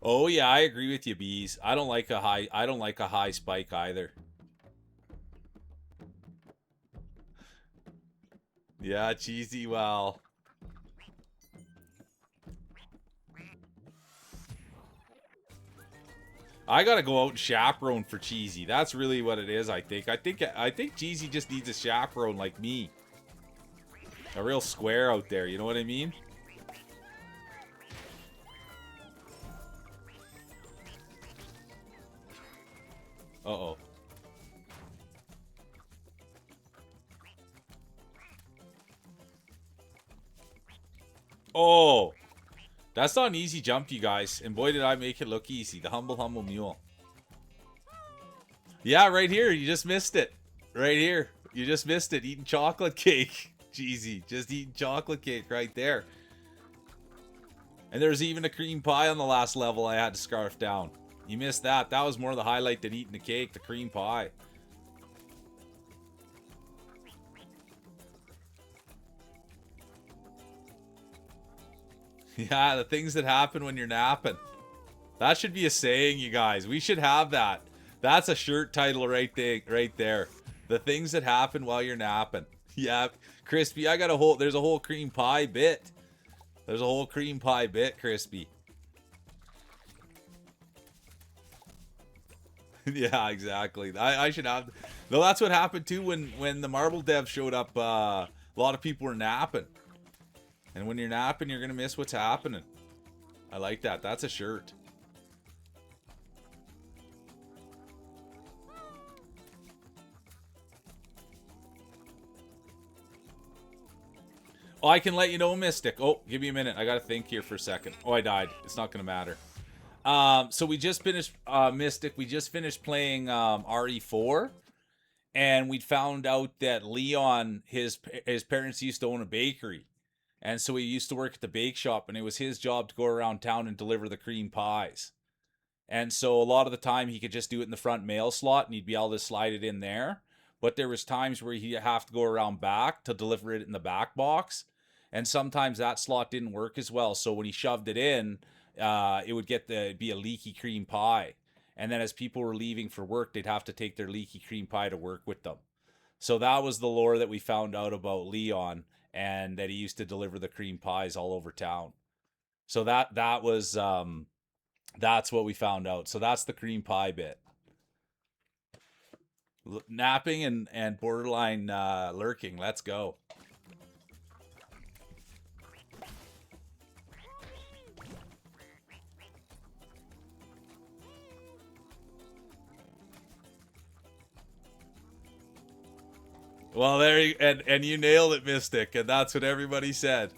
Oh yeah, I agree with you, Bees. I don't like a high spike either. Yeah, cheesy. Well, I gotta go out and chaperone for Cheesy. That's really what it is, I think. I think Cheesy just needs a chaperone like me. A real square out there, you know what I mean? Uh-oh. Oh! That's not an easy jump, you guys. And boy, did I make it look easy. The humble, humble mule. Yeah, right here. You just missed it. Right here. You just missed it. Eating chocolate cake. Jeezy. Just eating chocolate cake right there. And there's even a cream pie on the last level I had to scarf down. You missed that. That was more the highlight than eating the cake. The cream pie. Yeah, the things that happen when you're napping. That should be a saying, you guys. We should have that. That's a shirt title right there. The things that happen while you're napping. Yeah, Crispy, I got a whole... There's a whole cream pie bit. There's a whole cream pie bit, Crispy. Yeah, exactly. I should have... No, that's what happened too when the Marble Dev showed up. A lot of people were napping. And when you're napping, you're going to miss what's happening. I like that. That's a shirt. Oh, I can let you know, Mystic. Oh, give me a minute. I got to think here for a second. Oh, I died. It's not going to matter. So we just finished, Mystic. We just finished playing RE4. And we found out that Leon, his parents used to own a bakery. And so he used to work at the bake shop, and it was his job to go around town and deliver the cream pies. And so a lot of the time he could just do it in the front mail slot, and he'd be able to slide it in there. But there was times where he'd have to go around back to deliver it in the back box. And sometimes that slot didn't work as well. So when he shoved it in, it would be a leaky cream pie. And then as people were leaving for work, they'd have to take their leaky cream pie to work with them. So that was the lore that we found out about Leon, and that he used to deliver the cream pies all over town. So that was that's what we found out. So that's the cream pie bit. Napping and borderline lurking. Let's go. Well, there you, and you nailed it, Mystic, and that's what everybody said.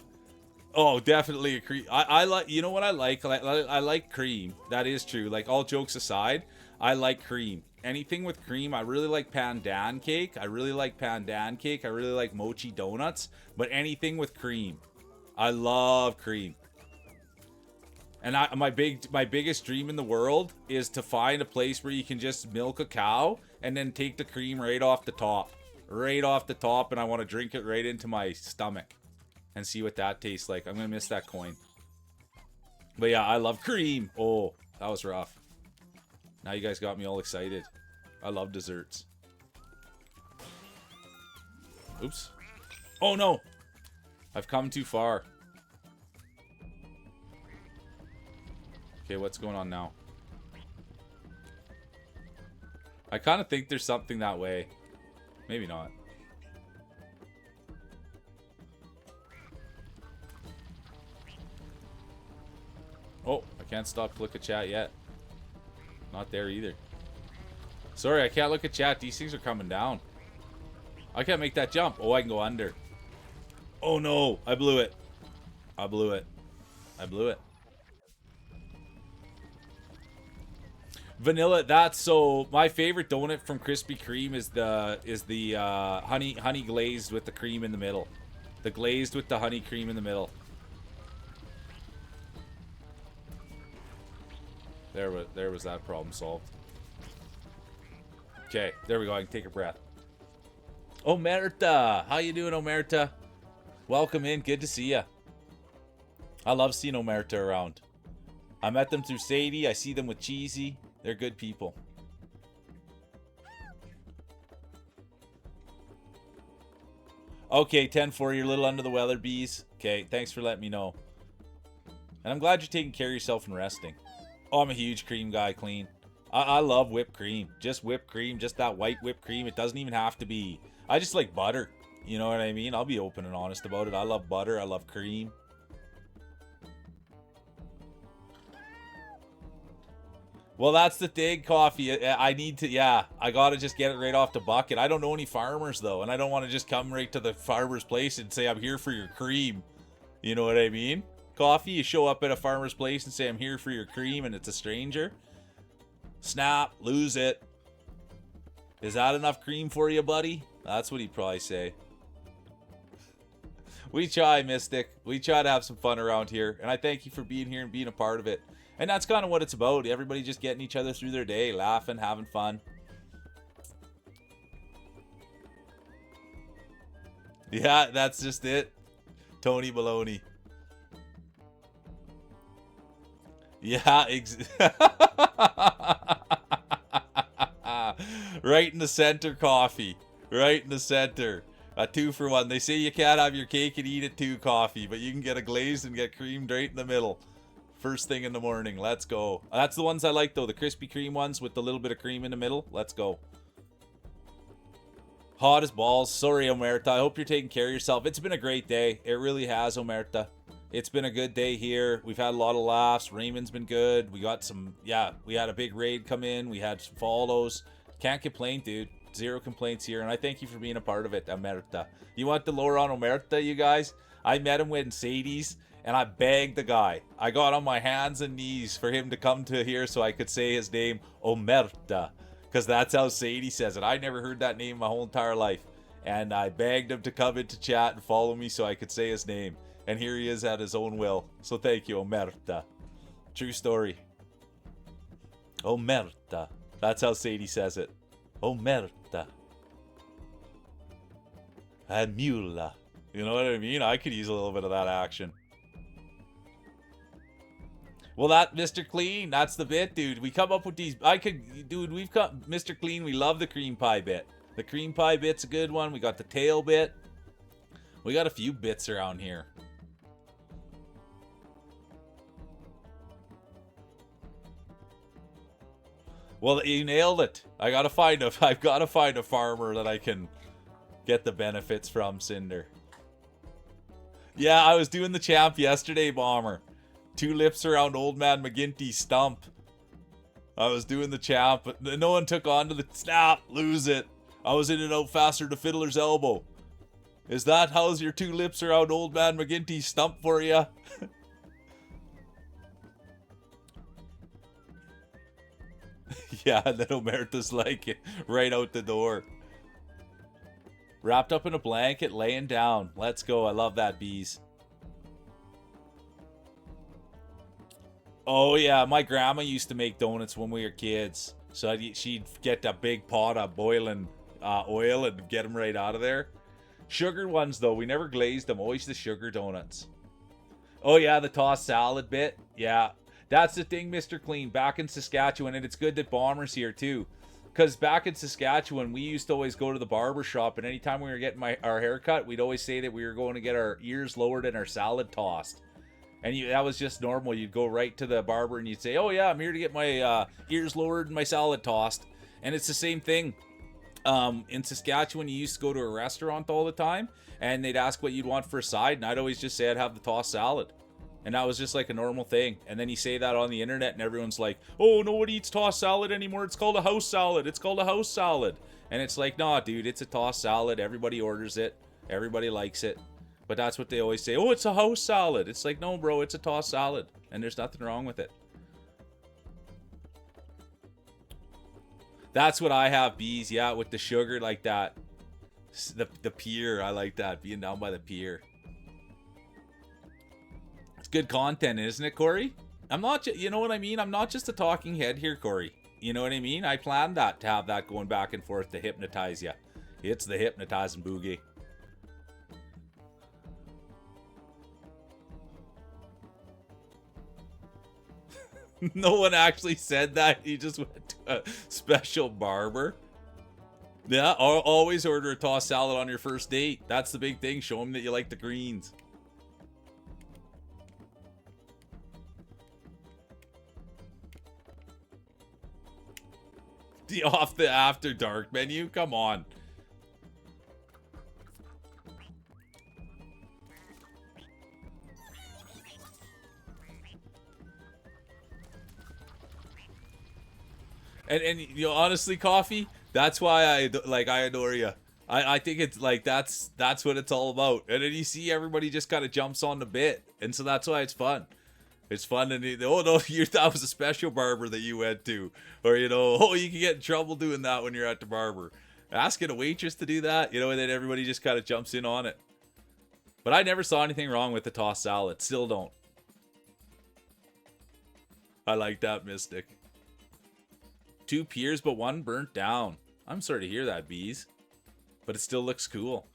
Oh, definitely a cream. I like, you know what I like? I like cream. That is true. Like, all jokes aside, I like cream. Anything with cream. I really like pandan cake. I really like mochi donuts. But anything with cream. I love cream. And my biggest dream in the world is to find a place where you can just milk a cow and then take the cream right off the top. Right off the top, and I want to drink it right into my stomach and see what that tastes like. I'm going to miss that coin. But yeah, I love cream. Oh, that was rough. Now you guys got me all excited. I love desserts. Oops. Oh no! I've come too far. Okay, what's going on now? I kind of think there's something that way. Maybe not. Oh, I can't stop look at chat yet. Not there either. Sorry, I can't look at chat. These things are coming down. I can't make that jump. Oh, I can go under. Oh no, I blew it. I blew it. I blew it. Vanilla, that's so my favorite donut from Krispy Kreme is the honey glazed with the cream in the middle. The glazed with the honey cream in the middle. There was that problem solved. Okay, there we go. I can take a breath. Omerta, how you doing, Omerta? Welcome in. Good to see ya. I love seeing Omerta around. I met them through Sadie. I see them with Cheesy. They're good people. Okay, 10-4, you're a little under the weather, bees. Okay, thanks for letting me know. And I'm glad you're taking care of yourself and resting. Oh, I'm a huge cream guy, clean. I love whipped cream. Just whipped cream, just that white whipped cream. It doesn't even have to be. I just like butter. You know what I mean? I'll be open and honest about it. I love butter. I love cream. Well, that's the thing, coffee. I need to, yeah, I gotta just get it right off the bucket. I don't know any farmers though, and I don't want to just come right to the farmer's place and say I'm here for your cream. You know what I mean? Coffee, you show up at a farmer's place and say I'm here for your cream, and it's a stranger. Snap, lose it. Is that enough cream for you, buddy? That's what he'd probably say. We try, Mystic. We try to have some fun around here, and I thank you for being here and being a part of it. And that's kind of what it's about. Everybody just getting each other through their day, laughing, having fun. Yeah, that's just it. Tony Baloney. Yeah, right in the center, coffee. Right in the center. A 2-for-1. They say you can't have your cake and eat it too, coffee, but you can get a glazed and get creamed right in the middle. First thing in the morning. Let's go. That's the ones I like, though. The Krispy Kreme ones with the little bit of cream in the middle. Let's go. Hot as balls. Sorry, Omerta. I hope you're taking care of yourself. It's been a great day. It really has, Omerta. It's been a good day here. We've had a lot of laughs. Rayman's been good. We got some, yeah, we had a big raid come in. We had some follows. Can't complain, dude. Zero complaints here. And I thank you for being a part of it, Omerta. You want the lore on Omerta, you guys? I met him in Sadie's. And I begged the guy. I got on my hands and knees for him to come to here so I could say his name, Omerta. Because that's how Sadie says it. I never heard that name my whole entire life. And I begged him to come into chat and follow me so I could say his name. And here he is at his own will. So thank you, Omerta. True story. Omerta. That's how Sadie says it. Omerta. Amula. You know what I mean? I could use a little bit of that action. Well, that Mr. Clean, that's the bit, dude. We come up with these. We've got Mr. Clean. We love the cream pie bit. The cream pie bit's a good one. We got the tail bit. We got a few bits around here. Well, you nailed it. I've got to find a farmer that I can get the benefits from, Cinder. Yeah, I was doing the champ yesterday, Bomber. 2 lips around Old Man McGinty's stump. I was doing the champ, but no one took on to the snap. Lose it. I was in and out faster to Fiddler's elbow. Is that how's your 2 lips around Old Man McGinty's stump for you? Yeah, and then Omerta's like right out the door. Wrapped up in a blanket, laying down. Let's go. I love that, bees. Oh, yeah. My grandma used to make donuts when we were kids. So she'd get a big pot of boiling oil and get them right out of there. Sugar ones, though. We never glazed them. Always the sugar donuts. Oh, yeah. The tossed salad bit. Yeah. That's the thing, Mr. Clean. Back in Saskatchewan. And it's good that Bomber's here, too. Because back in Saskatchewan, we used to always go to the barber shop. And anytime we were getting our hair cut, we'd always say that we were going to get our ears lowered and our salad tossed. And that was just normal. You'd go right to the barber and you'd say, oh, yeah, I'm here to get my ears lowered and my salad tossed. And it's the same thing. In Saskatchewan, you used to go to a restaurant all the time. And they'd ask what you'd want for a side. And I'd always just say I'd have the tossed salad. And that was just like a normal thing. And then you say that on the internet and everyone's like, oh, nobody eats tossed salad anymore. It's called a house salad. It's called a house salad. And it's like, nah, dude, it's a tossed salad. Everybody orders it. Everybody likes it. But that's what they always say. Oh, it's a house salad. It's like, no, bro, it's a tossed salad. And there's nothing wrong with it. That's what I have, bees. Yeah, with the sugar like that. The pier. I like that. Being down by the pier. It's good content, isn't it, Corey? I'm not, you know what I mean? I'm not just a talking head here, Corey. You know what I mean? I planned that to have that going back and forth to hypnotize you. It's the hypnotizing boogie. No one actually said that. He just went to a special barber. Yeah, always order a tossed salad on your first date. That's the big thing. Show them that you like the greens. Off the after dark menu? Come on. And you know, honestly, Coffee, that's why I adore you. I think it's like that's what it's all about. And then you see everybody just kind of jumps on the bit, and so that's why it's fun. It's fun, and oh no, that was a special barber that you went to, or you know, oh, you can get in trouble doing that when you're at the barber. Asking a waitress to do that, you know, and then everybody just kind of jumps in on it. But I never saw anything wrong with the tossed salad. Still don't. I like that, Mystic. 2 piers, but 1 burnt down. I'm sorry to hear that, Bees. But it still looks cool.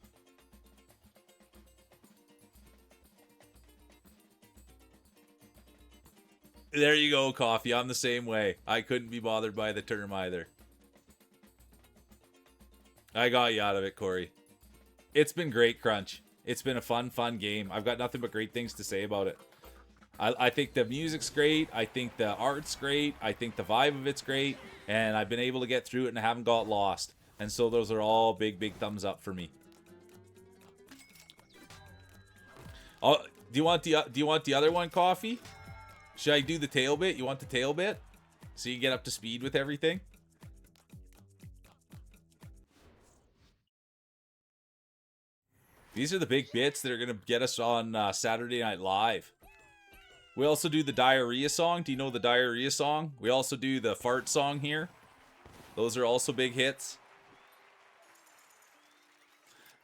There you go, Coffee. I'm the same way. I couldn't be bothered by the term either. I got you out of it, Corey. It's been great, Crunch. It's been a fun game. I've got nothing but great things to say about it. I think the music's great. I think the art's great. I think the vibe of it's great. And I've been able to get through it and I haven't got lost. And so those are all big thumbs up for me. Oh, do you want the other one, Coffee? Should I do the tail bit? You want the tail bit? So you get up to speed with everything? These are the big bits that are going to get us on Saturday Night Live. We also do the diarrhea song. Do you know the diarrhea song? We also do the fart song here. Those are also big hits.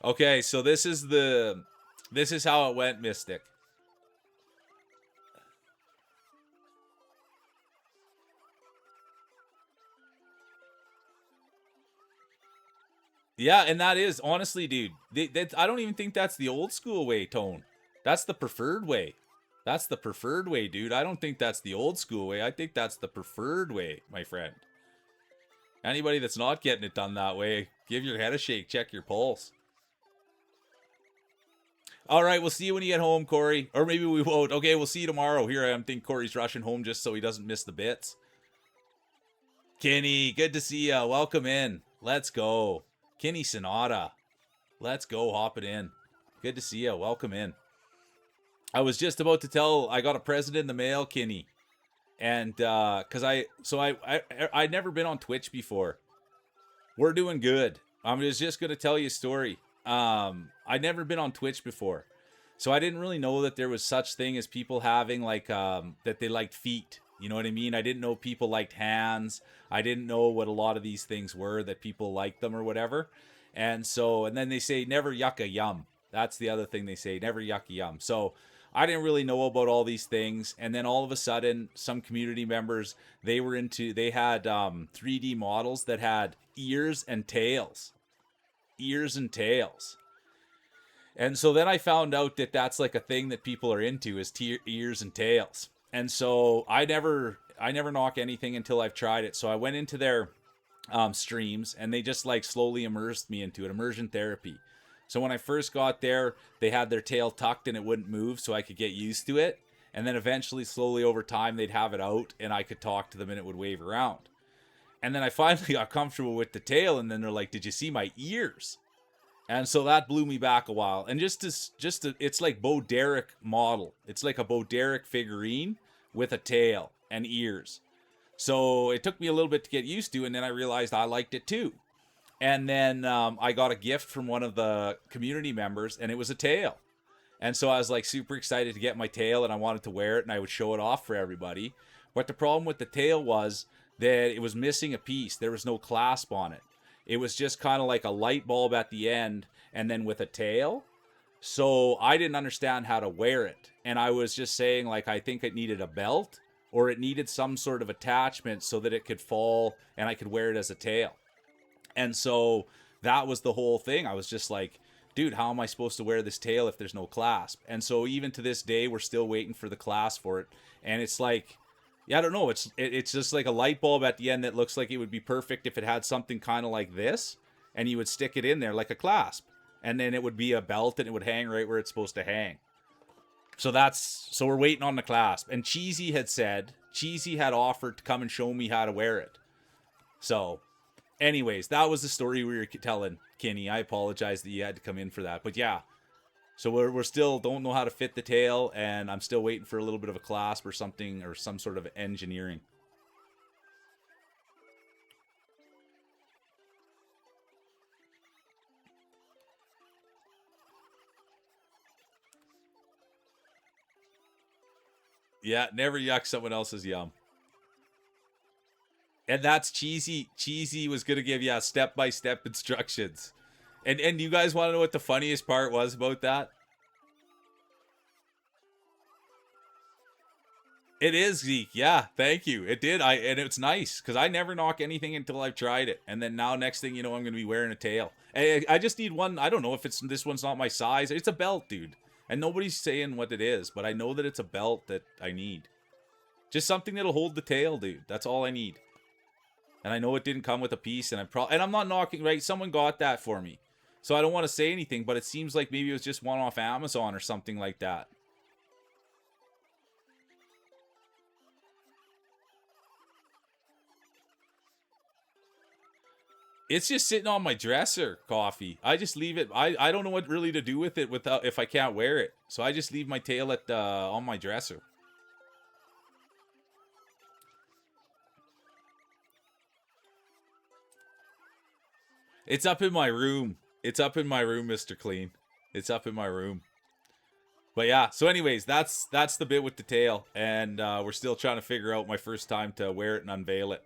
Okay, so this is how it went, Mystic. Yeah, and that is, honestly, dude, I don't even think that's the old school way, Tone. That's the preferred way. That's the preferred way, dude. I don't think that's the old school way. I think that's the preferred way, my friend. Anybody that's not getting it done that way, give your head a shake. Check your pulse. All right, we'll see you when you get home, Corey. Or maybe we won't. Okay, we'll see you tomorrow. Here I am. Think Corey's rushing home just so he doesn't miss the bits. Kenny, good to see ya. Welcome in. Let's go. Kenny Sonata. Let's go. Hop it in. Good to see ya. Welcome in. I was just about to tell, I got a present in the mail, Kenny. And, cause I'd never been on Twitch before. We're doing good. I was just going to tell you a story. I'd never been on Twitch before. So I didn't really know that there was such thing as people having like, that they liked feet. You know what I mean? I didn't know people liked hands. I didn't know what a lot of these things were, that people liked them or whatever. And then they say, never yuck a yum. That's the other thing they say, never yuck a yum. So I didn't really know about all these things. And then all of a sudden, some community members, they had 3D models that had ears and tails. Ears and tails. And so then I found out that that's like a thing that people are into, is ears and tails. And so I never knock anything until I've tried it. So I went into their streams and they just like slowly immersed me into it, immersion therapy. So when I first got there, they had their tail tucked and it wouldn't move so I could get used to it. And then eventually, slowly over time, they'd have it out and I could talk to them and it would wave around. And then I finally got comfortable with the tail and then they're like, did you see my ears? And so that blew me back a while. And it's like Bo Derek model. It's like a Bo Derek figurine with a tail and ears. So it took me a little bit to get used to, and then I realized I liked it too. And then I got a gift from one of the community members, and it was a tail. And so I was like super excited to get my tail, and I wanted to wear it, and I would show it off for everybody. But the problem with the tail was that it was missing a piece. There was no clasp on it. It was just kind of like a light bulb at the end, and then with a tail. So I didn't understand how to wear it. And I was just saying, like, I think it needed a belt, or it needed some sort of attachment so that it could fall and I could wear it as a tail. And so that was the whole thing. I was just like, dude, how am I supposed to wear this tail if there's no clasp? And so even to this day, we're still waiting for the clasp for it. And it's like, yeah, I don't know. It's just like a light bulb at the end that looks like it would be perfect if it had something kind of like this, and you would stick it in there like a clasp. And then it would be a belt and it would hang right where it's supposed to hang. So we're waiting on the clasp. And Cheesy had offered to come and show me how to wear it. So Anyways, that was the story we were telling, Kenny. I apologize that you had to come in for that. But yeah, so we're still don't know how to fit the tail, and I'm still waiting for a little bit of a clasp or something, or some sort of engineering. Yeah, never yuck someone else's yum. And that's cheesy. Cheesy was gonna give you step-by-step instructions. And you guys want to know what the funniest part was about that? It is, Zeke. Yeah, thank you. It did. And it's nice because I never knock anything until I've tried it, and then now next thing you know, I'm gonna be wearing a tail. I just need one. I don't know if it's this one's not my size. It's a belt, dude, and nobody's saying what it is, but I know that it's a belt that I need. Just something that'll hold the tail, dude. That's all I need. And I know it didn't come with a piece, and I'm not knocking. Right, someone got that for me, so I don't want to say anything. But it seems like maybe it was just one off Amazon or something like that. It's just sitting on my dresser, coffee. I just leave it. I don't know what really to do with it without if I can't wear it. So I just leave my tail at on my dresser. It's up in my room. It's up in my room, Mr. Clean. It's up in my room. But yeah, so anyways, that's the bit with the tail, and we're still trying to figure out my first time to wear it and unveil it.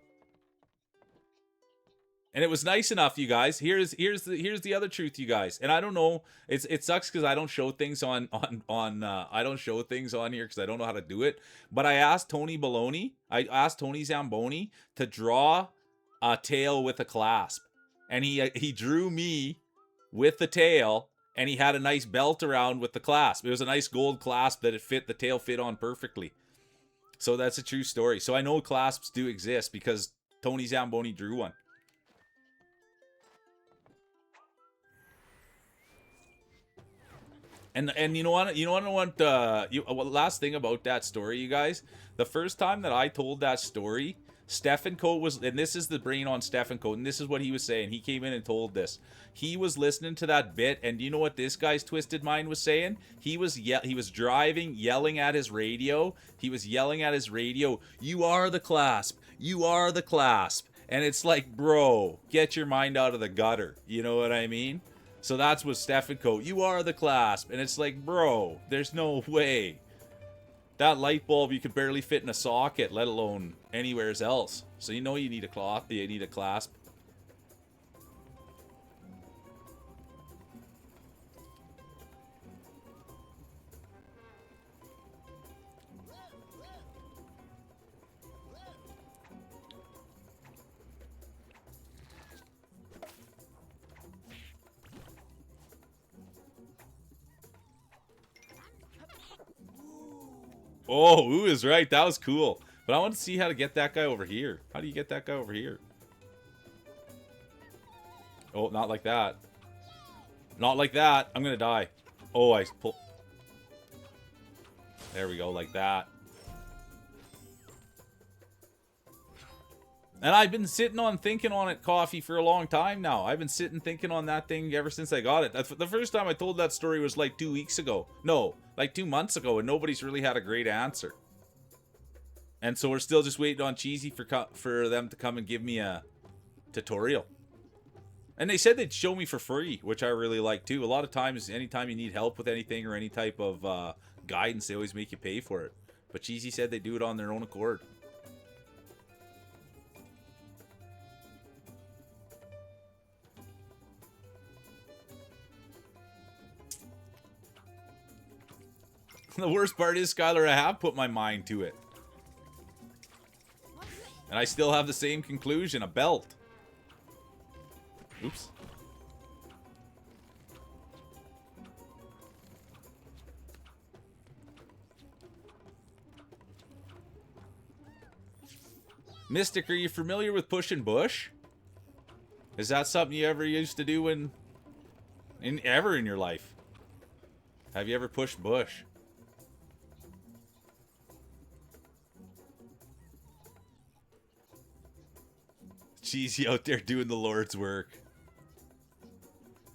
And it was nice enough, you guys. Here's the other truth, you guys. And I don't know, it sucks because I don't show things on I don't show things on here because I don't know how to do it. But I asked Tony Zamboni to draw a tail with a clasp, and he drew me with the tail, and he had a nice belt around with the clasp. It was a nice gold clasp that the tail fit on perfectly. So that's a true story. So I know clasps do exist because Tony Zamboni drew one. And you know what? Last thing about that story, you guys. The first time that I told that story, Stefan Coat was, and this is the brain on Stefan Coat, and this is what he was saying. He came in and told this. He was listening to that bit, and you know what this guy's twisted mind was saying? He was driving, yelling at his radio. He was yelling at his radio, "You are the clasp. You are the clasp." And it's like, bro, get your mind out of the gutter. You know what I mean? So that's what Stefan Coat, "You are the clasp." And it's like, bro, there's no way. That light bulb you could barely fit in a socket, let alone anywhere else. So you know you need a cloth, you need a clasp. Oh, Ooh is right. That was cool. But I want to see how to get that guy over here. How do you get that guy over here? Oh, not like that. Not like that. I'm going to die. Oh, I pull. There we go, like that. And I've been sitting on thinking on it, Coffee, for a long time now. I've been sitting thinking on that thing ever since I got it. The first time I told that story was like 2 weeks ago. No, like 2 months ago, and nobody's really had a great answer. And so we're still just waiting on Cheesy for them to come and give me a tutorial. And they said they'd show me for free, which I really like too. A lot of times, anytime you need help with anything or any type of guidance, they always make you pay for it. But Cheesy said they do it on their own accord. The worst part is, Skylar, I have put my mind to it. And I still have the same conclusion, a belt. Oops. Mystic, are you familiar with pushing bush? Is that something you ever used to do ever in your life? Have you ever pushed bush? Cheesy out there doing the Lord's work.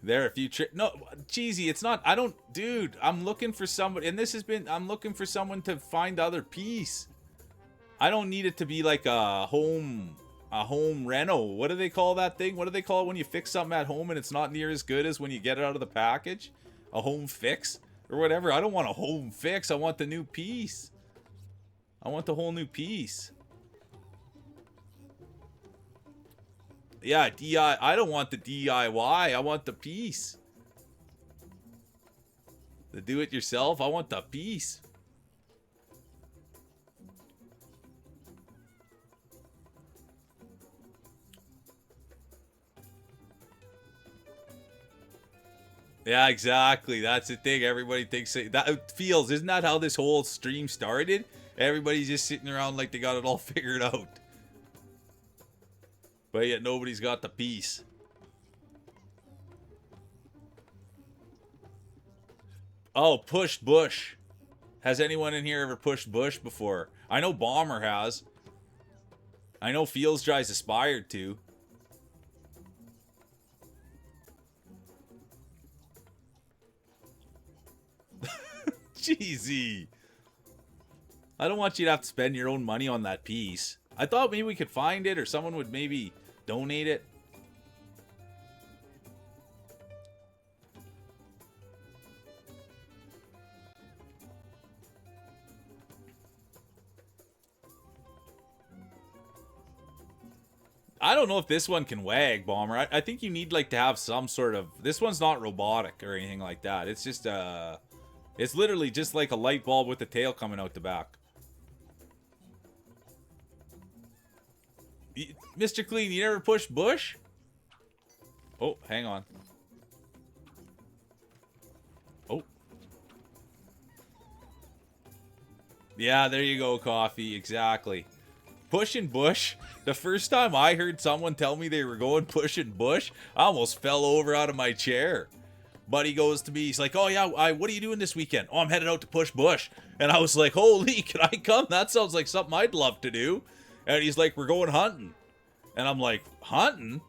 There, if you no, Cheesy, it's not. I don't, dude. I'm looking for somebody, and this has been. I'm looking for someone to find other peace. I don't need it to be like a home reno. What do they call that thing? What do they call it when you fix something at home and it's not near as good as when you get it out of the package? A home fix or whatever. I don't want a home fix. I want the new piece. I want the whole new piece. Yeah, I don't want the DIY. I want the piece. The do-it-yourself. I want the piece. Yeah, exactly. That's the thing. Everybody thinks that feels. Isn't that how this whole stream started? Everybody's just sitting around like they got it all figured out. But yet nobody's got the piece. Oh, push bush. Has anyone in here ever pushed bush before? I know Bomber has. I know Fields Dry's aspired to. Jeezy. I don't want you to have to spend your own money on that piece. I thought maybe we could find it or someone would maybe donate it. I don't know if this one can wag, Bomber. I think you need like to have some sort of... This one's not robotic or anything like that. It's just it's literally just like a light bulb with the tail coming out the back. Mr. Clean, you never pushed bush? Oh, hang on. Oh. Yeah, there you go, Coffee. Exactly. Pushing bush. The first time I heard someone tell me they were going pushing bush, I almost fell over out of my chair. Buddy goes to me, he's like, oh yeah, what are you doing this weekend? Oh, I'm headed out to push bush. And I was like, holy, can I come? That sounds like something I'd love to do. And he's like, we're going hunting. And I'm like, hunting?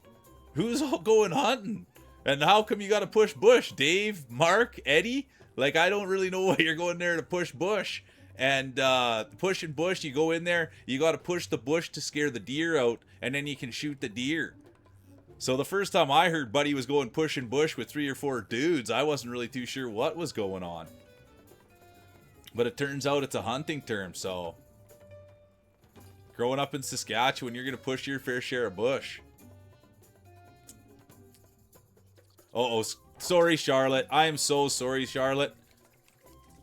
Who's all going hunting? And how come you got to push bush? Dave, Mark, Eddie? Like, I don't really know why you're going there to push bush. And pushing bush, you go in there, you got to push the bush to scare the deer out, and then you can shoot the deer. So the first time I heard Buddy was going pushing bush with 3 or 4 dudes, I wasn't really too sure what was going on. But it turns out it's a hunting term, so... Growing up in Saskatchewan, you're going to push your fair share of bush. Uh-oh, sorry, Charlotte. I am so sorry, Charlotte.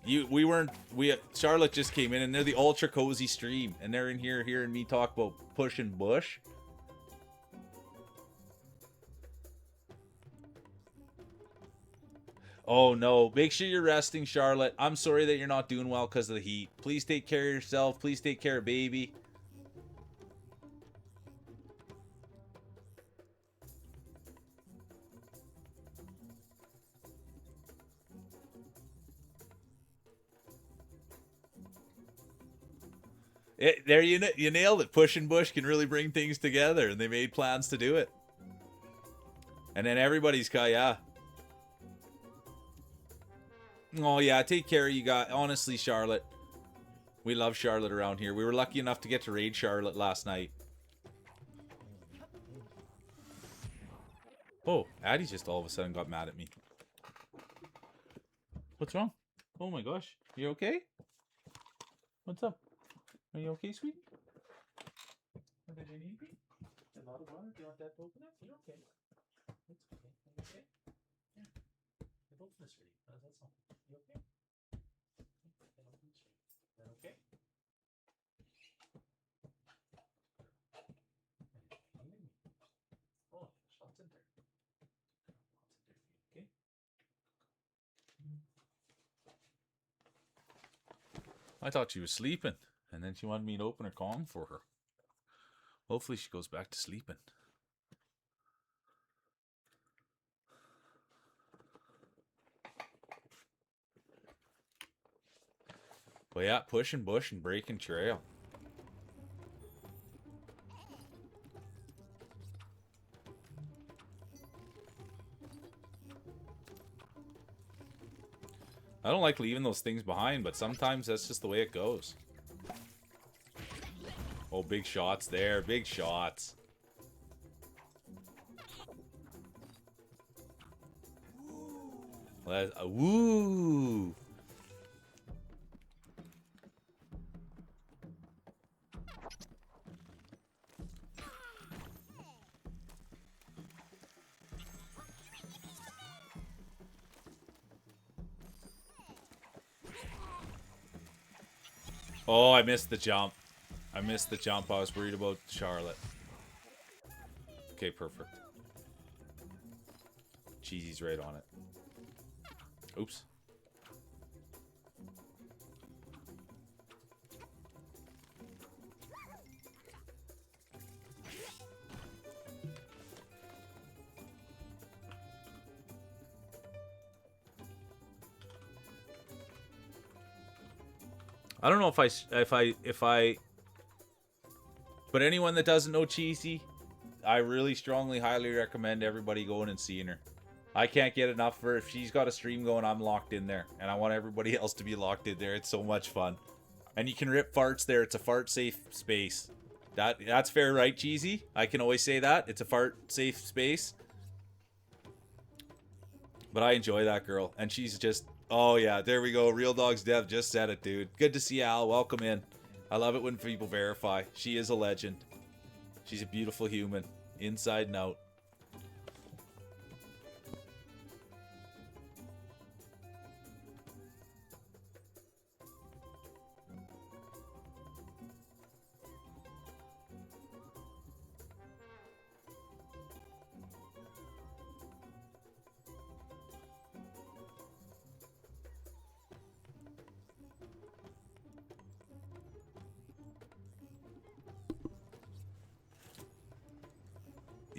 Charlotte just came in, and they're the ultra cozy stream, and they're in here hearing me talk about pushing bush. Oh no, make sure you're resting, Charlotte. I'm sorry that you're not doing well because of the heat. Please take care of yourself. Please take care of baby. There you nailed it. Pushing bush can really bring things together, and they made plans to do it. And then everybody's got, yeah. Oh yeah, take care of you guys. Honestly, Charlotte, we love Charlotte around here. We were lucky enough to get to raid Charlotte last night. Oh, Addie just all of a sudden got mad at me. What's wrong? Oh my gosh, you okay? What's up? Are you okay, sweet? Did you need me? A lot of water? Do you want that to open it? You're okay. It's okay. Are you okay? Yeah. I've opened this for you. That's all. You okay? I opened this for you. Is that okay? Oh, there's lots in there. Lots in there for you, okay? I thought she was sleeping. And then she wanted me to open her Kong for her. Hopefully she goes back to sleeping. But yeah, pushing bush and breaking trail. I don't like leaving those things behind, but sometimes that's just the way it goes. Oh, big shots there. Big shots. Woo! Oh, I missed the jump. I missed the jump. I was worried about Charlotte. Okay, perfect. Cheesy's right on it. Oops. I don't know if I but anyone that doesn't know Cheesy, I really strongly highly recommend everybody going and seeing her. I can't get enough of her. If she's got a stream going, I'm locked in there. And I want everybody else to be locked in there. It's so much fun. And you can rip farts there. It's a fart safe space. That's fair, right, Cheesy? I can always say that. It's a fart safe space. But I enjoy that girl. And she's just... Oh, yeah. There we go. Real Dogs Dev just said it, dude. Good to see Al. Welcome in. I love it when people verify. She is a legend. She's a beautiful human. Inside and out.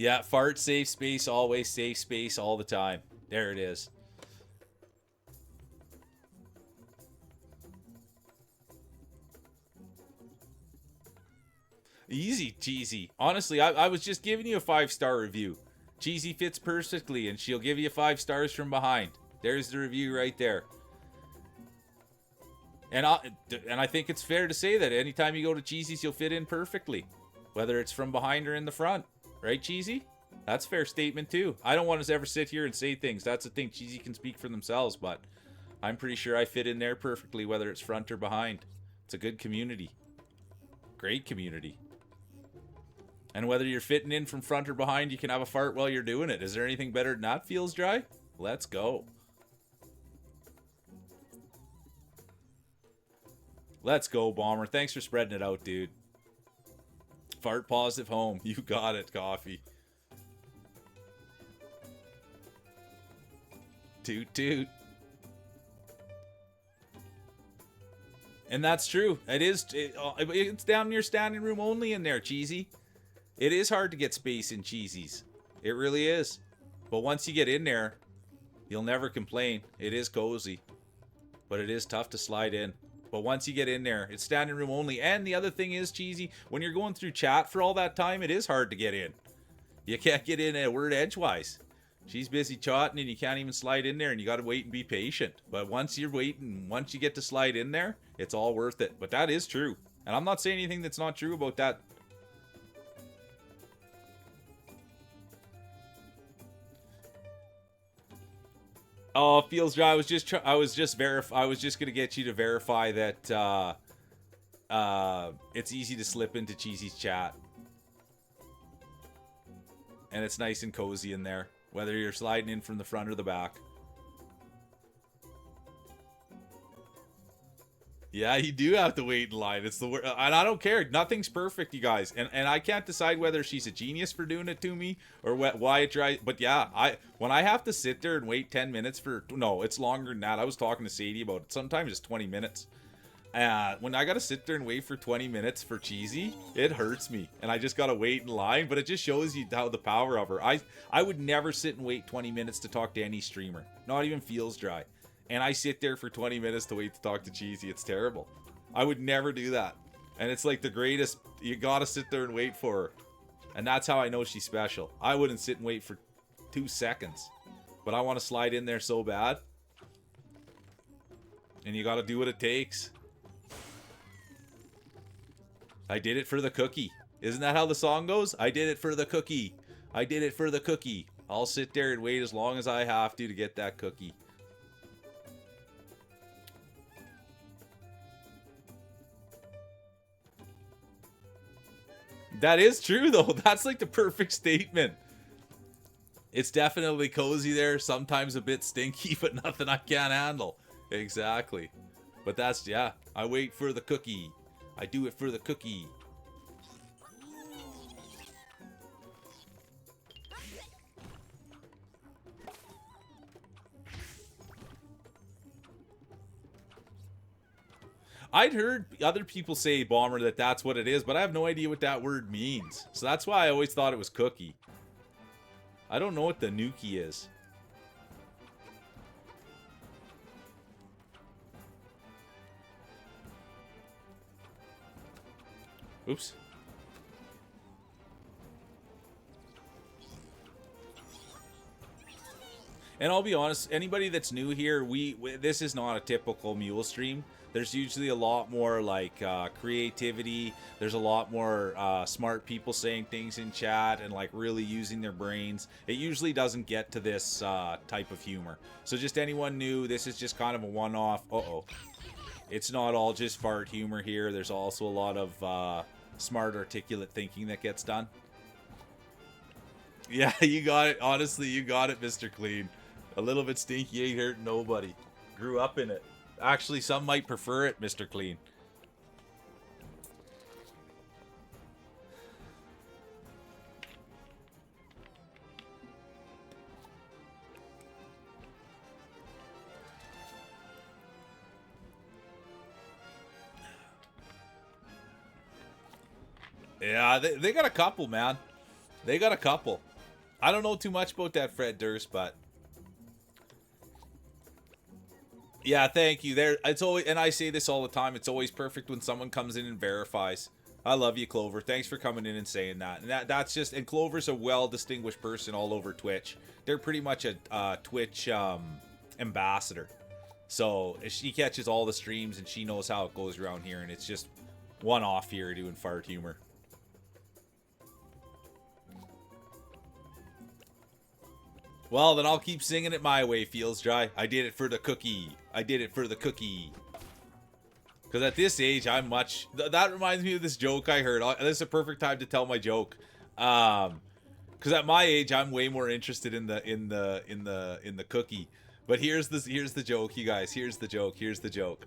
Yeah, fart safe space, always safe space all the time. There it is. Easy, Cheesy. Honestly, I was just giving you a 5-star review. Cheesy fits perfectly, and she'll give you 5 stars from behind. There's the review right there. And I think it's fair to say that anytime you go to Cheesy's, you'll fit in perfectly. Whether it's from behind or in the front. Right, Cheesy? That's a fair statement, too. I don't want to ever sit here and say things. That's the thing. Cheesy can speak for themselves, but I'm pretty sure I fit in there perfectly, whether it's front or behind. It's a good community. Great community. And whether you're fitting in from front or behind, you can have a fart while you're doing it. Is there anything better than that? Feels dry? Let's go. Let's go, Bomber. Thanks for spreading it out, dude. Fart positive home. You got it, Coffee. Toot toot. And that's true. It's down near standing room only in there, Cheesy. It is hard to get space in Cheesy's. It really is. But once you get in there, you'll never complain. It is cozy. But it is tough to slide in. But once you get in there, it's standing room only. And the other thing is, Cheesy, when you're going through chat for all that time, it is hard to get in. You can't get in a word edgewise. She's busy chatting and you can't even slide in there and you got to wait and be patient. But once you're waiting, once you get to slide in there, it's all worth it. But that is true. And I'm not saying anything that's not true about that. Oh, it feels dry. I was just gonna get you to verify that it's easy to slip into Cheesy's chat. And it's nice and cozy in there, whether you're sliding in from the front or the back. Yeah, you do have to wait in line. It's the worst. And I don't care. Nothing's perfect, you guys. And I can't decide whether she's a genius for doing it to me or why it dries. But yeah, when I have to sit there and wait 10 minutes for... No, it's longer than that. I was talking to Sadie about it. Sometimes it's 20 minutes. When I got to sit there and wait for 20 minutes for Cheesy, it hurts me. And I just got to wait in line. But it just shows you how the power of her. I would never sit and wait 20 minutes to talk to any streamer. Not even Feels Dry. And I sit there for 20 minutes to wait to talk to Cheesy. It's terrible. I would never do that. And it's like the greatest. You gotta sit there and wait for her. And that's how I know she's special. I wouldn't sit and wait for 2 seconds. But I want to slide in there so bad. And you gotta do what it takes. I did it for the cookie. Isn't that how the song goes? I did it for the cookie. I did it for the cookie. I'll sit there and wait as long as I have to get that cookie. That is true, though. That's like the perfect statement. It's definitely cozy there. Sometimes a bit stinky, but nothing I can't handle. Exactly. But that's, yeah. I wait for the cookie. I do it for the cookie. I'd heard other people say, Bomber, that that's what it is, but I have no idea what that word means. So that's why I always thought it was cookie. I don't know what the Nuki is. Oops. And I'll be honest, anybody that's new here, this is not a typical mule stream. There's usually a lot more like creativity. There's a lot more smart people saying things in chat and like really using their brains. It usually doesn't get to this type of humor. So just anyone new, this is just kind of a one-off. Uh-oh. It's not all just fart humor here. There's also a lot of smart, articulate thinking that gets done. Yeah, you got it. Honestly, you got it, Mr. Clean. A little bit stinky ain't hurting nobody. Grew up in it. Actually, some might prefer it, Mr. Clean. Yeah, they got a couple, man. They got a couple. I don't know too much about that Fred Durst, but yeah, thank you. There, it's always, and I say this all the time. It's always perfect when someone comes in and verifies. I love you, Clover. Thanks for coming in and saying that. And that's just, and Clover's a well-distinguished person all over Twitch. They're pretty much a Twitch ambassador. So she catches all the streams and she knows how it goes around here. And it's just one off here doing fart humor. Well, then I'll keep singing it my way, Feels Dry. I did it for the cookie. I did it for the cookie. Because at this age, I'm much... that reminds me of this joke I heard. This is a perfect time to tell my joke. Because at my age, I'm way more interested in the cookie. But here's the joke, you guys. Here's the joke.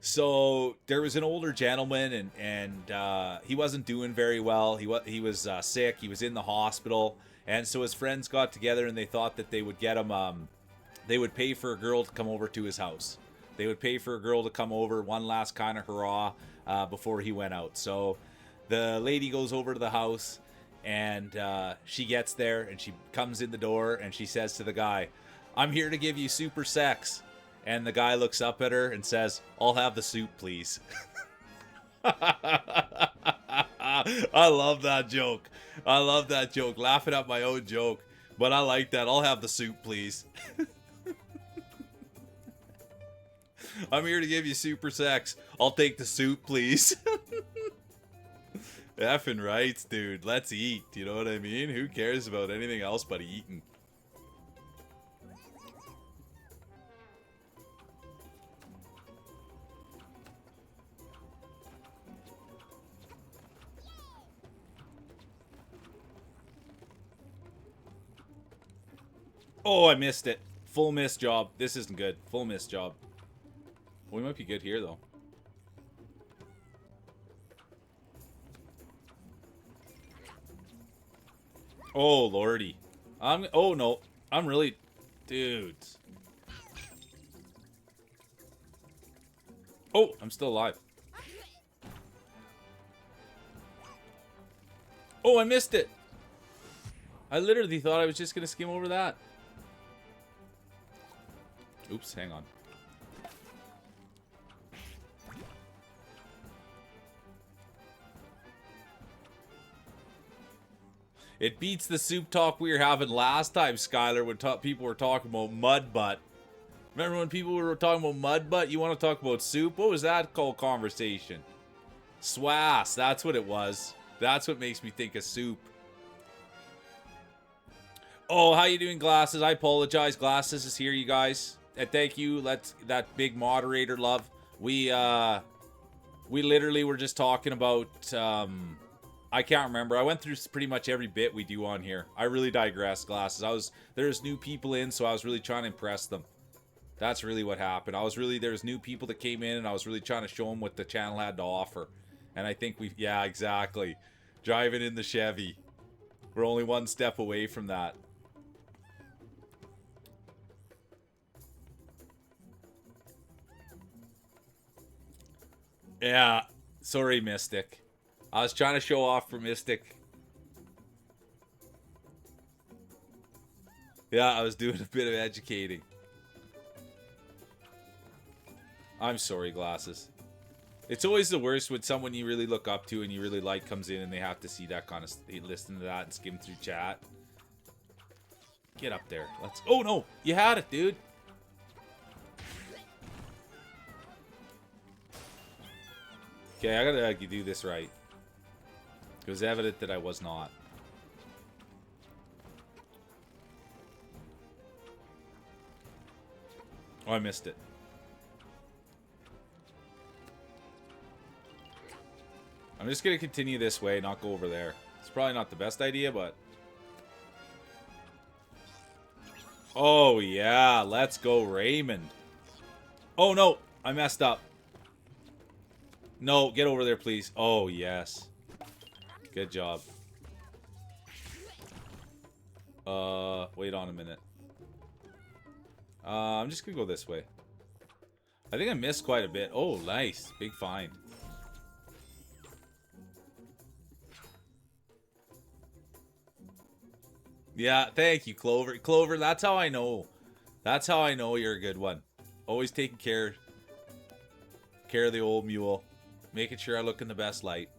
So there was an older gentleman, and he wasn't doing very well. He was sick. He was in the hospital. And so his friends got together and they thought that they would get him, they would pay for a girl to come over to his house. They would pay for a girl to come over, one last kind of hurrah, before he went out. So the lady goes over to the house and she gets there and she comes in the door and she says to the guy, "I'm here to give you super sex." And the guy looks up at her and says, "I'll have the soup, please." I love that joke. I love that joke. Laughing at my own joke. But I like that. I'll have the soup, please. I'm here to give you super sex. I'll take the soup, please. Effing rights, dude. Let's eat. You know what I mean? Who cares about anything else but eating? Oh, I missed it. Full miss job. This isn't good. Full miss job. We might be good here, though. Oh, lordy. Oh, no. I'm really... Dudes. Oh, I'm still alive. Oh, I missed it. I literally thought I was just going to skim over that. Oops, hang on. It beats the soup talk we were having last time, Skylar, when people were talking about mud butt. Remember when people were talking about mud butt? You want to talk about soup? What was that called conversation? Swass, that's what it was. That's what makes me think of soup. Oh, how you doing, Glasses? I apologize. Glasses is here, you guys. And thank you. That big moderator love. We literally were just talking about I can't remember. I went through pretty much every bit we do on here. I really digress, Glasses. There's new people in, so I was really trying to impress them. That's really what happened. There's new people that came in, and I was really trying to show them what the channel had to offer. And I think yeah, exactly. Driving in the Chevy. We're only one step away from that. Yeah. Sorry, Mystic. I was trying to show off for Mystic. Yeah, I was doing a bit of educating. I'm sorry, Glasses. It's always the worst when someone you really look up to and you really like comes in and they have to see that kind of listen to that and skim through chat. Get up there. Let's. Oh no, you had it, dude. Okay, I gotta do this right. It was evident that I was not. Oh, I missed it. I'm just gonna continue this way, not go over there. It's probably not the best idea, but... Oh, yeah. Let's go, Rayman. Oh, no. I messed up. No, get over there, please. Oh, yes. Good job. Wait on a minute. I'm just gonna go this way. I think I missed quite a bit. Oh, nice. Big find. Yeah, thank you, Clover. Clover, that's how I know. That's how I know you're a good one. Always taking care of the old mule. Making sure I look in the best light.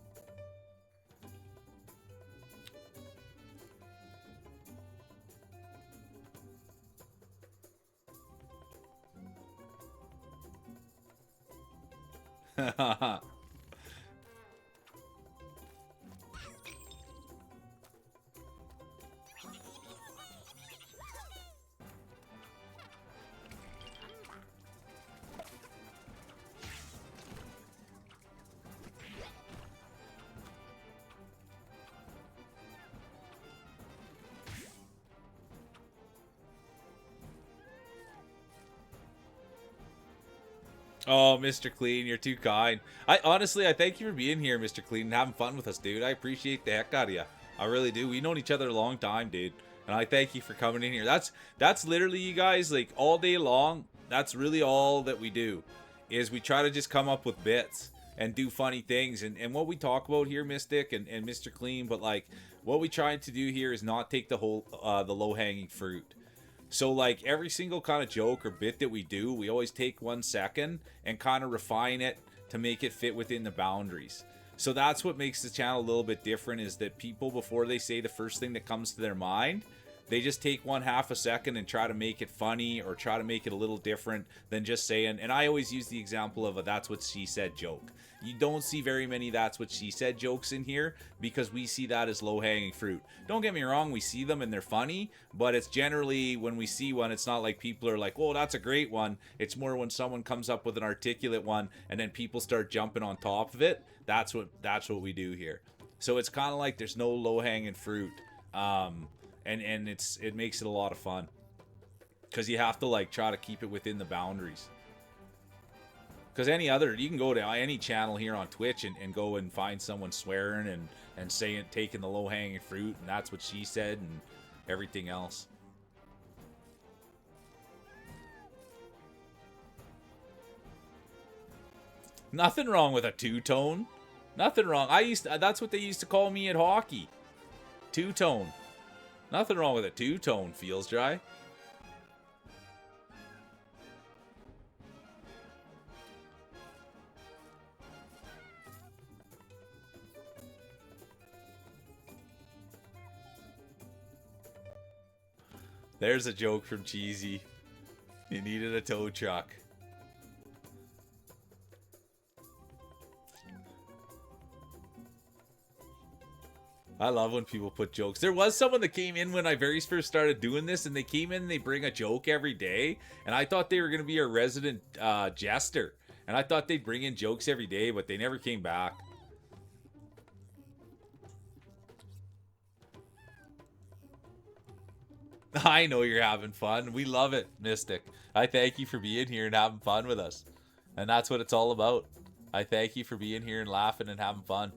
Oh, Mr. Clean, you're too kind. I thank you for being here, Mr. Clean, and having fun with us, dude. I appreciate the heck out of you. I really do. We've known each other a long time, dude. And I thank you for coming in here. That's literally, you guys, like, all day long, that's really all that we do. Is we try to just come up with bits and do funny things. And what we talk about here, Mystic and Mr. Clean, but, like, what we try to do here is not take the whole, the low-hanging fruit. So, like, every single kind of joke or bit that we do, we always take 1 second and kind of refine it to make it fit within the boundaries. So that's what makes the channel a little bit different, is that people, before they say the first thing that comes to their mind, they just take 1/2 a second and try to make it funny or try to make it a little different than just saying, and I always use the example of a "that's what she said" joke. You don't see very many "that's what she said" jokes in here because we see that as low-hanging fruit. Don't get me wrong, we see them and they're funny, but it's generally, when we see one, it's not like people are like, "Oh, that's a great one." It's more when someone comes up with an articulate one and then people start jumping on top of it. That's what we do here. So it's kind of like there's no low-hanging fruit. And it makes it a lot of fun. Because you have to, like, try to keep it within the boundaries. Because you can go to any channel here on Twitch and go and find someone swearing and saying, taking the low-hanging fruit, and that's what she said, and everything else. Nothing wrong with a two-tone. Nothing wrong. That's what they used to call me at hockey. Two-tone. Nothing wrong with a two-tone, Feels Dry. There's a joke from Cheesy. You needed a tow truck. I love when people put jokes. There was someone that came in when I very first started doing this, and they came in and they bring a joke every day, and I thought they were going to be a resident jester, and I thought they'd bring in jokes every day, but they never came back. I know you're having fun. We love it, Mystic. I thank you for being here and having fun with us, and that's what it's all about. I thank you for being here and laughing and having fun.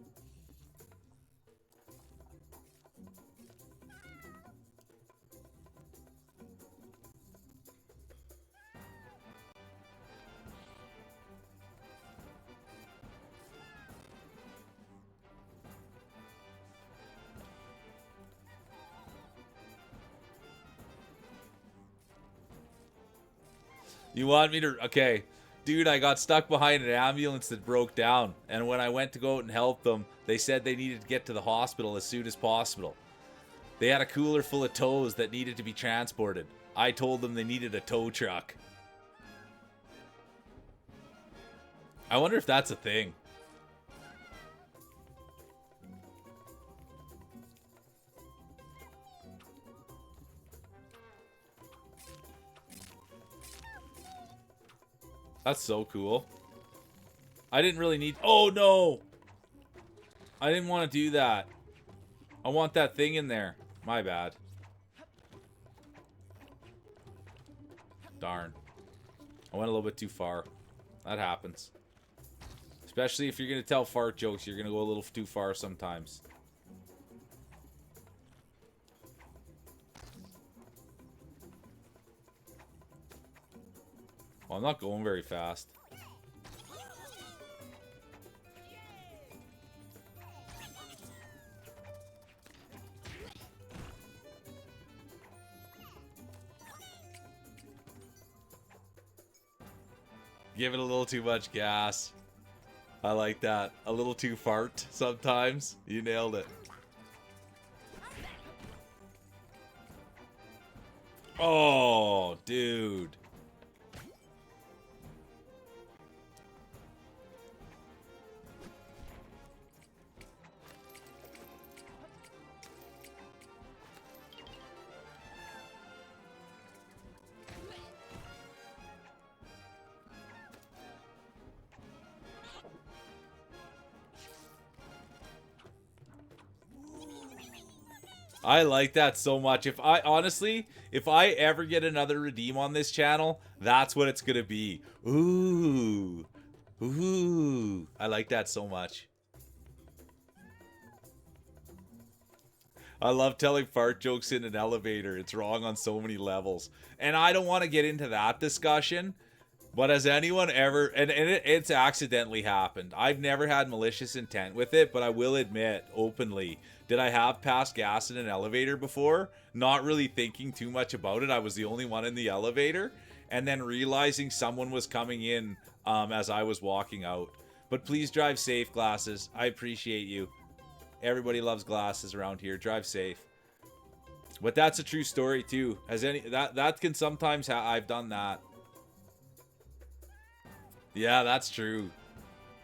You want me to... Okay. Dude, I got stuck behind an ambulance that broke down. And when I went to go out and help them, they said they needed to get to the hospital as soon as possible. They had a cooler full of tows that needed to be transported. I told them they needed a tow truck. I wonder if that's a thing. That's so cool. I didn't really need... Oh, no! I didn't want to do that. I want that thing in there. My bad. Darn. I went a little bit too far. That happens. Especially if you're going to tell fart jokes, you're going to go a little too far sometimes. Well, I'm not going very fast. Give it a little too much gas. I like that. A little too fart sometimes. You nailed it. Oh, dude. I like that so much. If I ever get another redeem on this channel, that's what it's gonna be. Ooh. Ooh. I like that so much. I love telling fart jokes in an elevator. It's wrong on so many levels. And I don't want to get into that discussion. But has anyone ever... And it's accidentally happened. I've never had malicious intent with it, but I will admit openly, did I have passed gas in an elevator before? Not really thinking too much about it. I was the only one in the elevator. And then realizing someone was coming in as I was walking out. But please drive safe, Glasses. I appreciate you. Everybody loves Glasses around here. Drive safe. But that's a true story too. That can sometimes... I've done that. Yeah, that's true.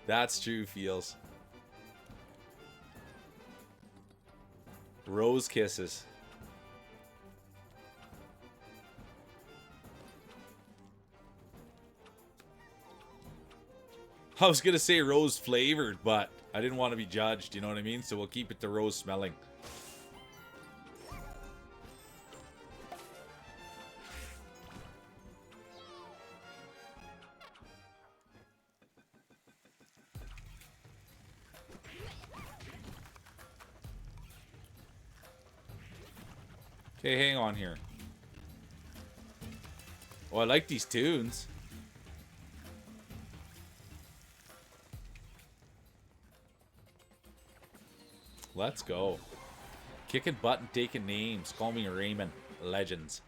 That's true, Feels. Rose kisses. I was gonna say rose flavored, but I didn't want to be judged, you know what I mean? So we'll keep it to rose smelling. Okay, hang on here. Oh, I like these tunes. Let's go. Kicking butt and taking names. Call me Rayman. Legends.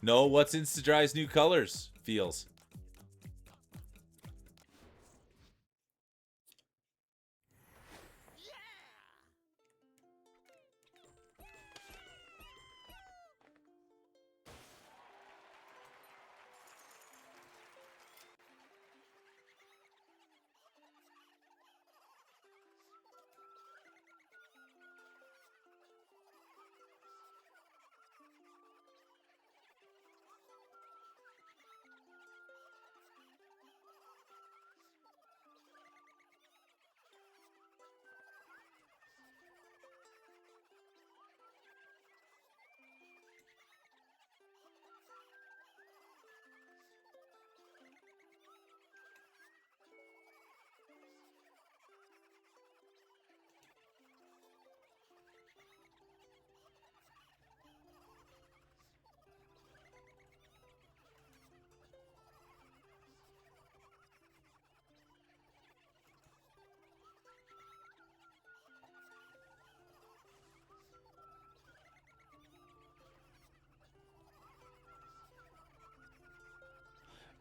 No, what's Insta-Dry's new colors? Feels.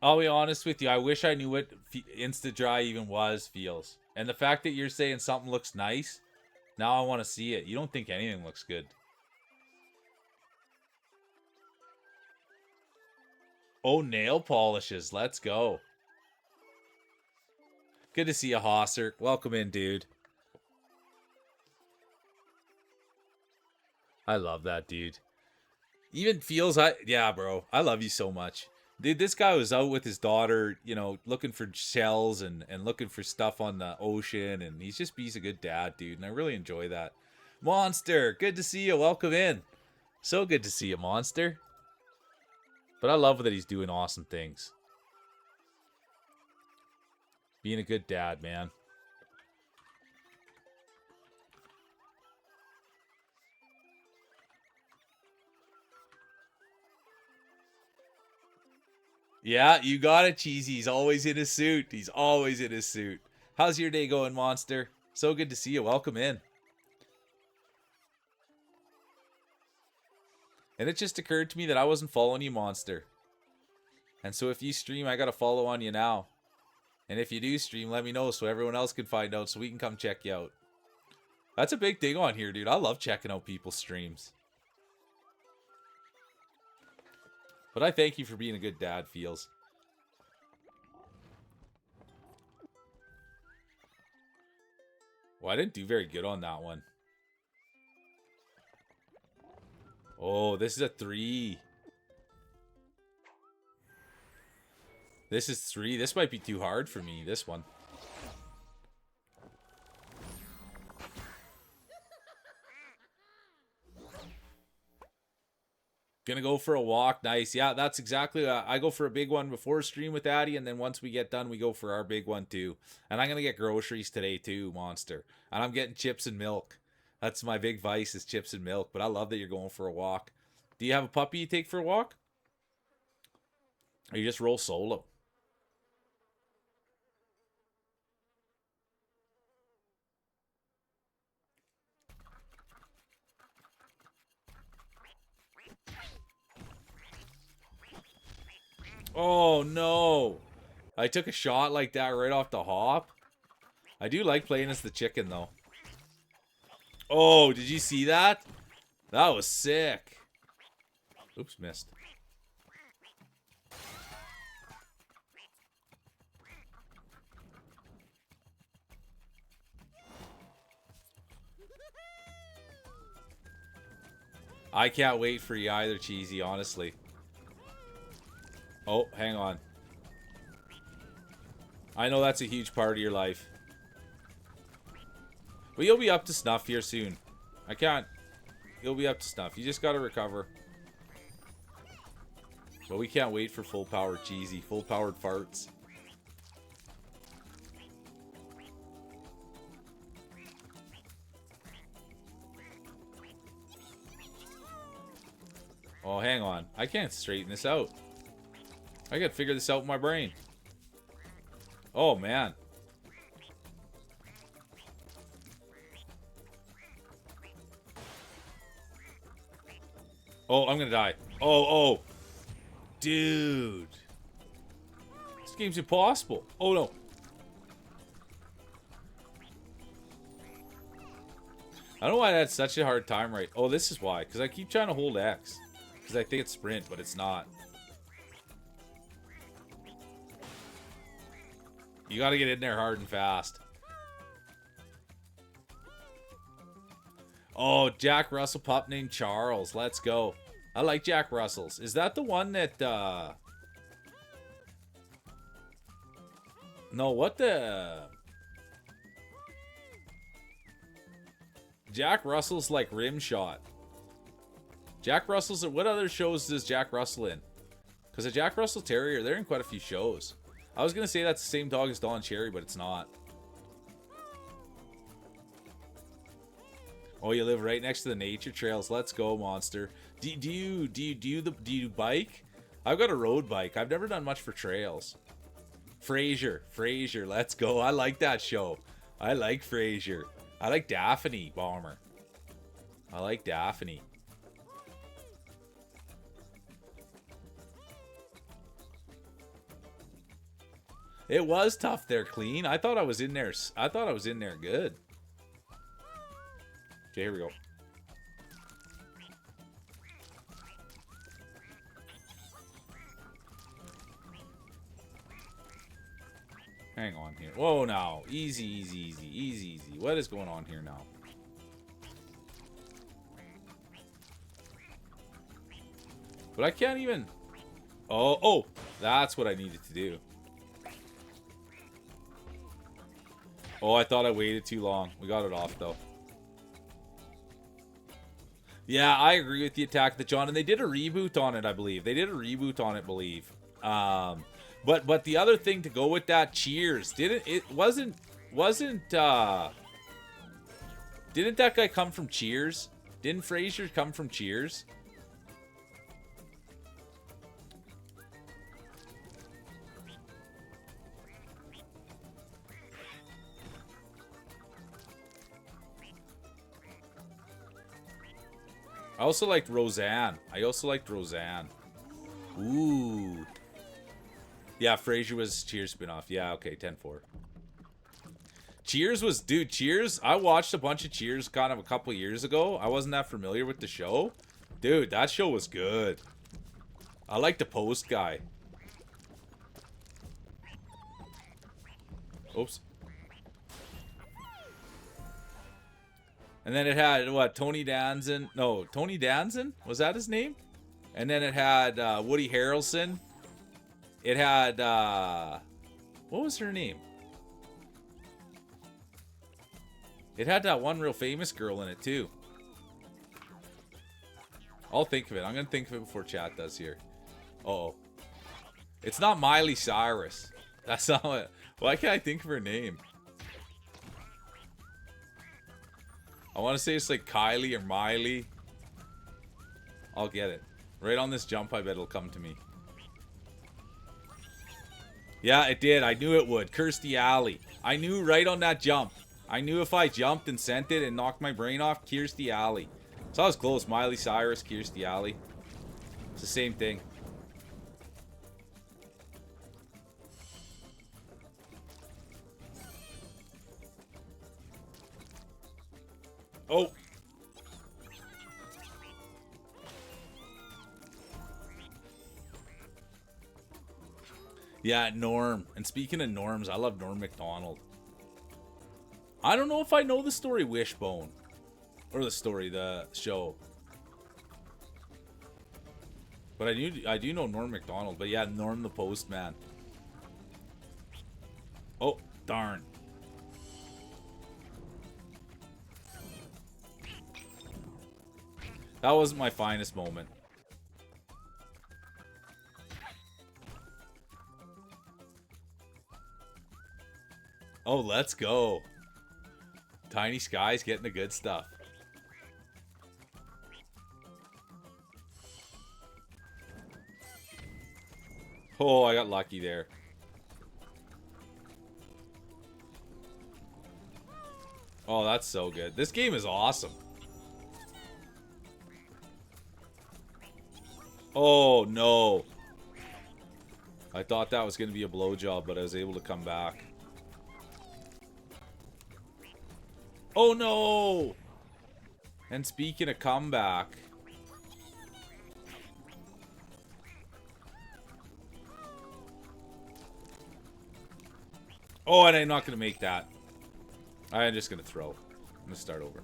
I'll be honest with you. I wish I knew what Insta Dry even was, feels. And the fact that you're saying something looks nice, now I want to see it. You don't think anything looks good. Oh, nail polishes. Let's go. Good to see you, Hosser. Welcome in, dude. I love that, dude. Even feels, yeah, bro. I love you so much. Dude, this guy was out with his daughter, you know, looking for shells and looking for stuff on the ocean. And he's a good dad, dude. And I really enjoy that. Monster, good to see you. Welcome in. So good to see you, Monster. But I love that he's doing awesome things. Being a good dad, man. Yeah, you got it, Cheesy. He's always in his suit. He's always in his suit. How's your day going, Monster? So good to see you. Welcome in. And it just occurred to me that I wasn't following you, Monster. And so if you stream, I got to follow on you now. And if you do stream, let me know so everyone else can find out so we can come check you out. That's a big thing on here, dude. I love checking out people's streams. But I thank you for being a good dad, feels. Well, I didn't do very good on that one. Oh, this is a 3. This is 3. This might be too hard for me, this one. Gonna go for a walk. Nice. Yeah, that's exactly. I go for a big one before stream with Addy, and then once we get done, we go for our big one too. And I'm gonna get groceries today too, Monster. And I'm getting chips and milk. That's my big vice is chips and milk. But I love that you're going for a walk. Do you have a puppy you take for a walk? Or you just roll solo? Oh, no. I took a shot like that right off the hop. I do like playing as the chicken, though. Oh, did you see that? That was sick. Oops, missed. I can't wait for you either, Cheesy, honestly. Oh, hang on. I know that's a huge part of your life. But you'll be up to snuff here soon. I can't. You'll be up to snuff. You just gotta recover. But we can't wait for full power Cheesy. Full powered farts. Oh, hang on. I can't straighten this out. I gotta figure this out in my brain. Oh, man. Oh, I'm gonna die. Oh. Dude. This game's impossible. Oh, no. I don't know why I had such a hard time right. Oh, this is why. Because I keep trying to hold X. Because I think it's sprint, but it's not. You gotta get in there hard and fast. Oh, Jack Russell pup named Charles. Let's go. I like Jack Russells. Is that the one that, No, what the... Jack Russell's like Rim Shot. Jack Russell's... What other shows does Jack Russell in? Because a Jack Russell Terrier, they're in quite a few shows. I was going to say that's the same dog as Don Cherry, but it's not. Oh, you live right next to the nature trails. Let's go, Monster. Do you bike? I've got a road bike. I've never done much for trails. Frasier, let's go. I like that show. I like Frasier. I like Daphne, Bomber. I like Daphne. It was tough there, clean. I thought I was in there. I thought I was in there good. Okay, here we go. Hang on here. Whoa, now. Easy, easy, easy, easy, easy. What is going on here now? But I can't even... Oh, that's what I needed to do. Oh, I thought I waited too long. We got it off, though. Yeah, I agree with the Attack of the John, and they did a reboot on it, I believe. They did a reboot on it, believe. But the other thing to go with that, Cheers, didn't that guy come from Cheers? Didn't Frasier come from Cheers? I also liked Roseanne. Ooh. Yeah, Frasier was Cheers spinoff. Yeah, okay, 10-4. Cheers was... Dude, Cheers... I watched a bunch of Cheers kind of a couple years ago. I wasn't that familiar with the show. Dude, that show was good. I like the Post guy. Oops. And then it had, what, Tony Danza? No, Tony Danza? Was that his name? And then it had Woody Harrelson. It had, what was her name? It had that one real famous girl in it, too. I'll think of it. I'm going to think of it before chat does here. Uh-oh. It's not Miley Cyrus. That's not what... Why can't I think of her name? I want to say it's like Kylie or Miley. I'll get it. Right on this jump, I bet it'll come to me. Yeah, it did. I knew it would. Kirstie Alley. I knew right on that jump. I knew if I jumped and sent it and knocked my brain off, Kirstie Alley. So I was close. Miley Cyrus, Kirstie Alley. It's the same thing. Oh. Yeah, Norm. And speaking of Norms, I love Norm Macdonald. I don't know if I know the story Wishbone. Or the show. But I do know Norm Macdonald. But yeah, Norm the Postman. Oh, darn. That wasn't my finest moment. Oh, let's go. Tiny Sky's getting the good stuff. Oh, I got lucky there. Oh, that's so good. This game is awesome. Oh, no. I thought that was going to be a blowjob, but I was able to come back. Oh, no. And speaking of comeback. Oh, and I'm not going to make that. I'm just going to throw. I'm going to start over.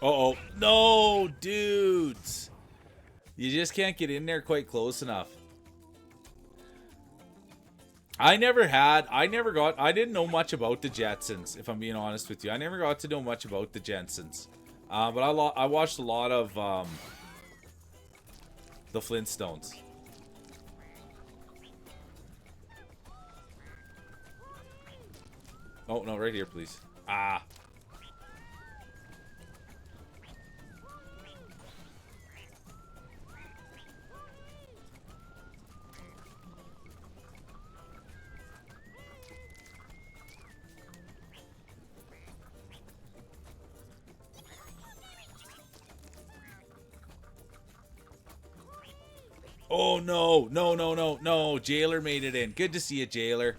Uh-oh. No, dudes. You just can't get in there quite close enough. I didn't know much about the Jetsons, if I'm being honest with you. I never got to know much about the Jetsons. But I watched a lot of the Flintstones. Oh, no, right here, please. Ah. Oh, no. No, no, no, no. Jailer made it in. Good to see you, Jailer.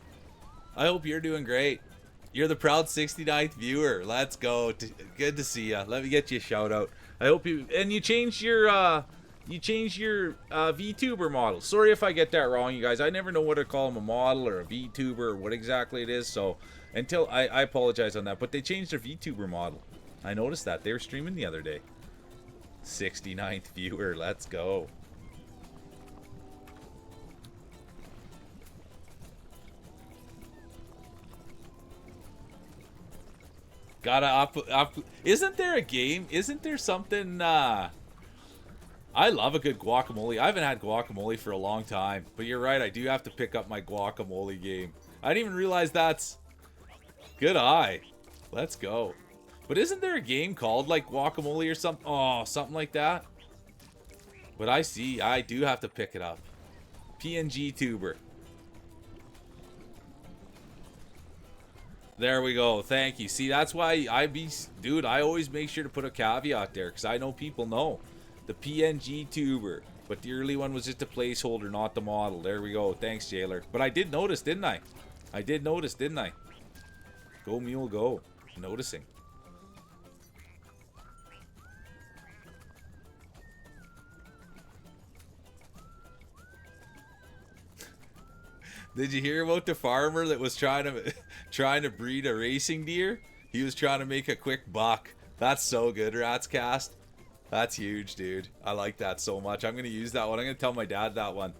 I hope you're doing great. You're the proud 69th viewer. Let's go. Good to see you. Let me get you a shout out. I hope you... And you changed your... VTuber model. Sorry if I get that wrong, you guys. I never know what to call them, a model or a VTuber or what exactly it is. So, until... I apologize on that. But they changed their VTuber model. I noticed that. They were streaming the other day. 69th viewer. Let's go. Gotta up. Isn't there a game? Isn't there something? I love a good guacamole. I haven't had guacamole for a long time, but you're right. I do have to pick up my guacamole game. I didn't even realize that's good eye. Let's go. But isn't there a game called like guacamole or something? Oh, something like that. But I do have to pick it up. PNG tuber. There we go. Thank you. See, that's why dude, I always make sure to put a caveat there because I know people know. The PNG tuber. But the early one was just a placeholder, not the model. There we go. Thanks, Jailer. But I did notice, didn't I? I did notice, didn't I? Go, mule, go. Noticing. Did you hear about the farmer that was trying to breed a racing deer? He was trying to make a quick buck. That's so good, Rats Cast. That's huge, dude. I like that so much. I'm gonna use that one. I'm gonna tell my dad that one.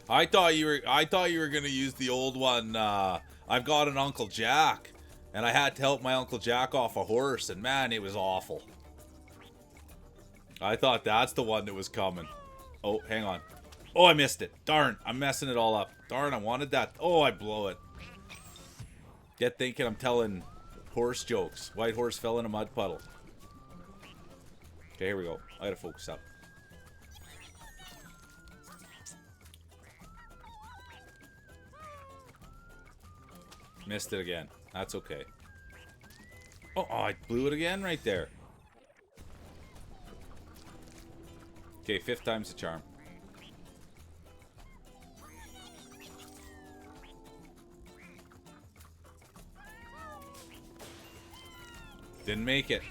I thought you were gonna use the old one. I've got an Uncle Jack, and I had to help my Uncle Jack off a horse, and man, it was awful. I thought that's the one that was coming. Oh, hang on. Oh, I missed it. Darn, I'm messing it all up. Darn, I wanted that. Oh, I blow it. Get thinking I'm telling horse jokes. White horse fell in a mud puddle. Okay, here we go. I gotta focus up. Missed it again. That's okay. Oh, I blew it again right there. Okay, 5th time's the charm. Didn't make it.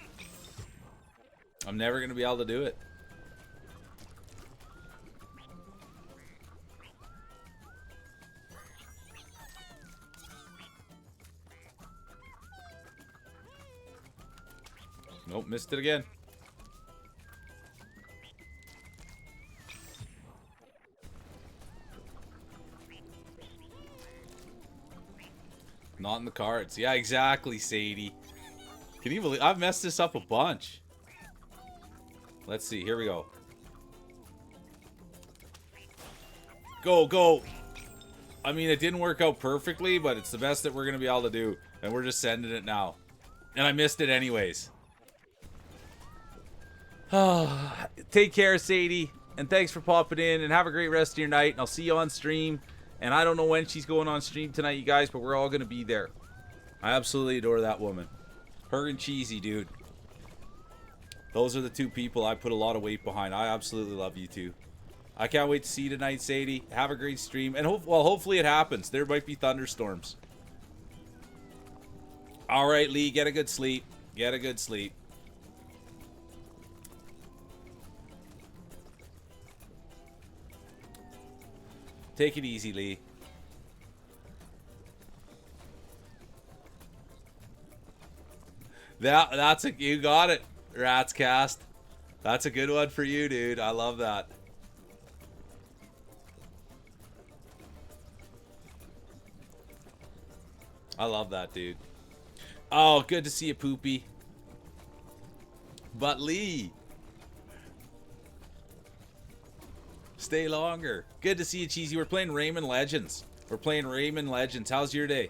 I'm never going to be able to do it. Nope, missed it again. Not in the cards. Yeah, exactly, Sadie. Can you believe I've messed this up a bunch? Let's see. Here we go. Go, go. I mean, it didn't work out perfectly, but it's the best that we're going to be able to do. And we're just sending it now. And I missed it anyways. Take care, Sadie, and thanks for popping in, and have a great rest of your night, and I'll see you on stream. And I don't know when she's going on stream tonight, you guys, but we're all going to be there. I absolutely adore that woman. Her and Cheesy, dude. Those are the two people I put a lot of weight behind. I absolutely love you two. I can't wait to see you tonight, Sadie. Have a great stream, and hopefully it happens. There might be thunderstorms. All right, Lee, get a good sleep. Get a good sleep. Take it easy, Lee. That's you got it, Rats Cast. That's a good one for you, dude. I love that. I love that, dude. Oh, good to see you, Poopy. But Lee, stay longer. Good to see you, Cheesy. We're playing Rayman Legends. We're playing Rayman Legends. How's your day?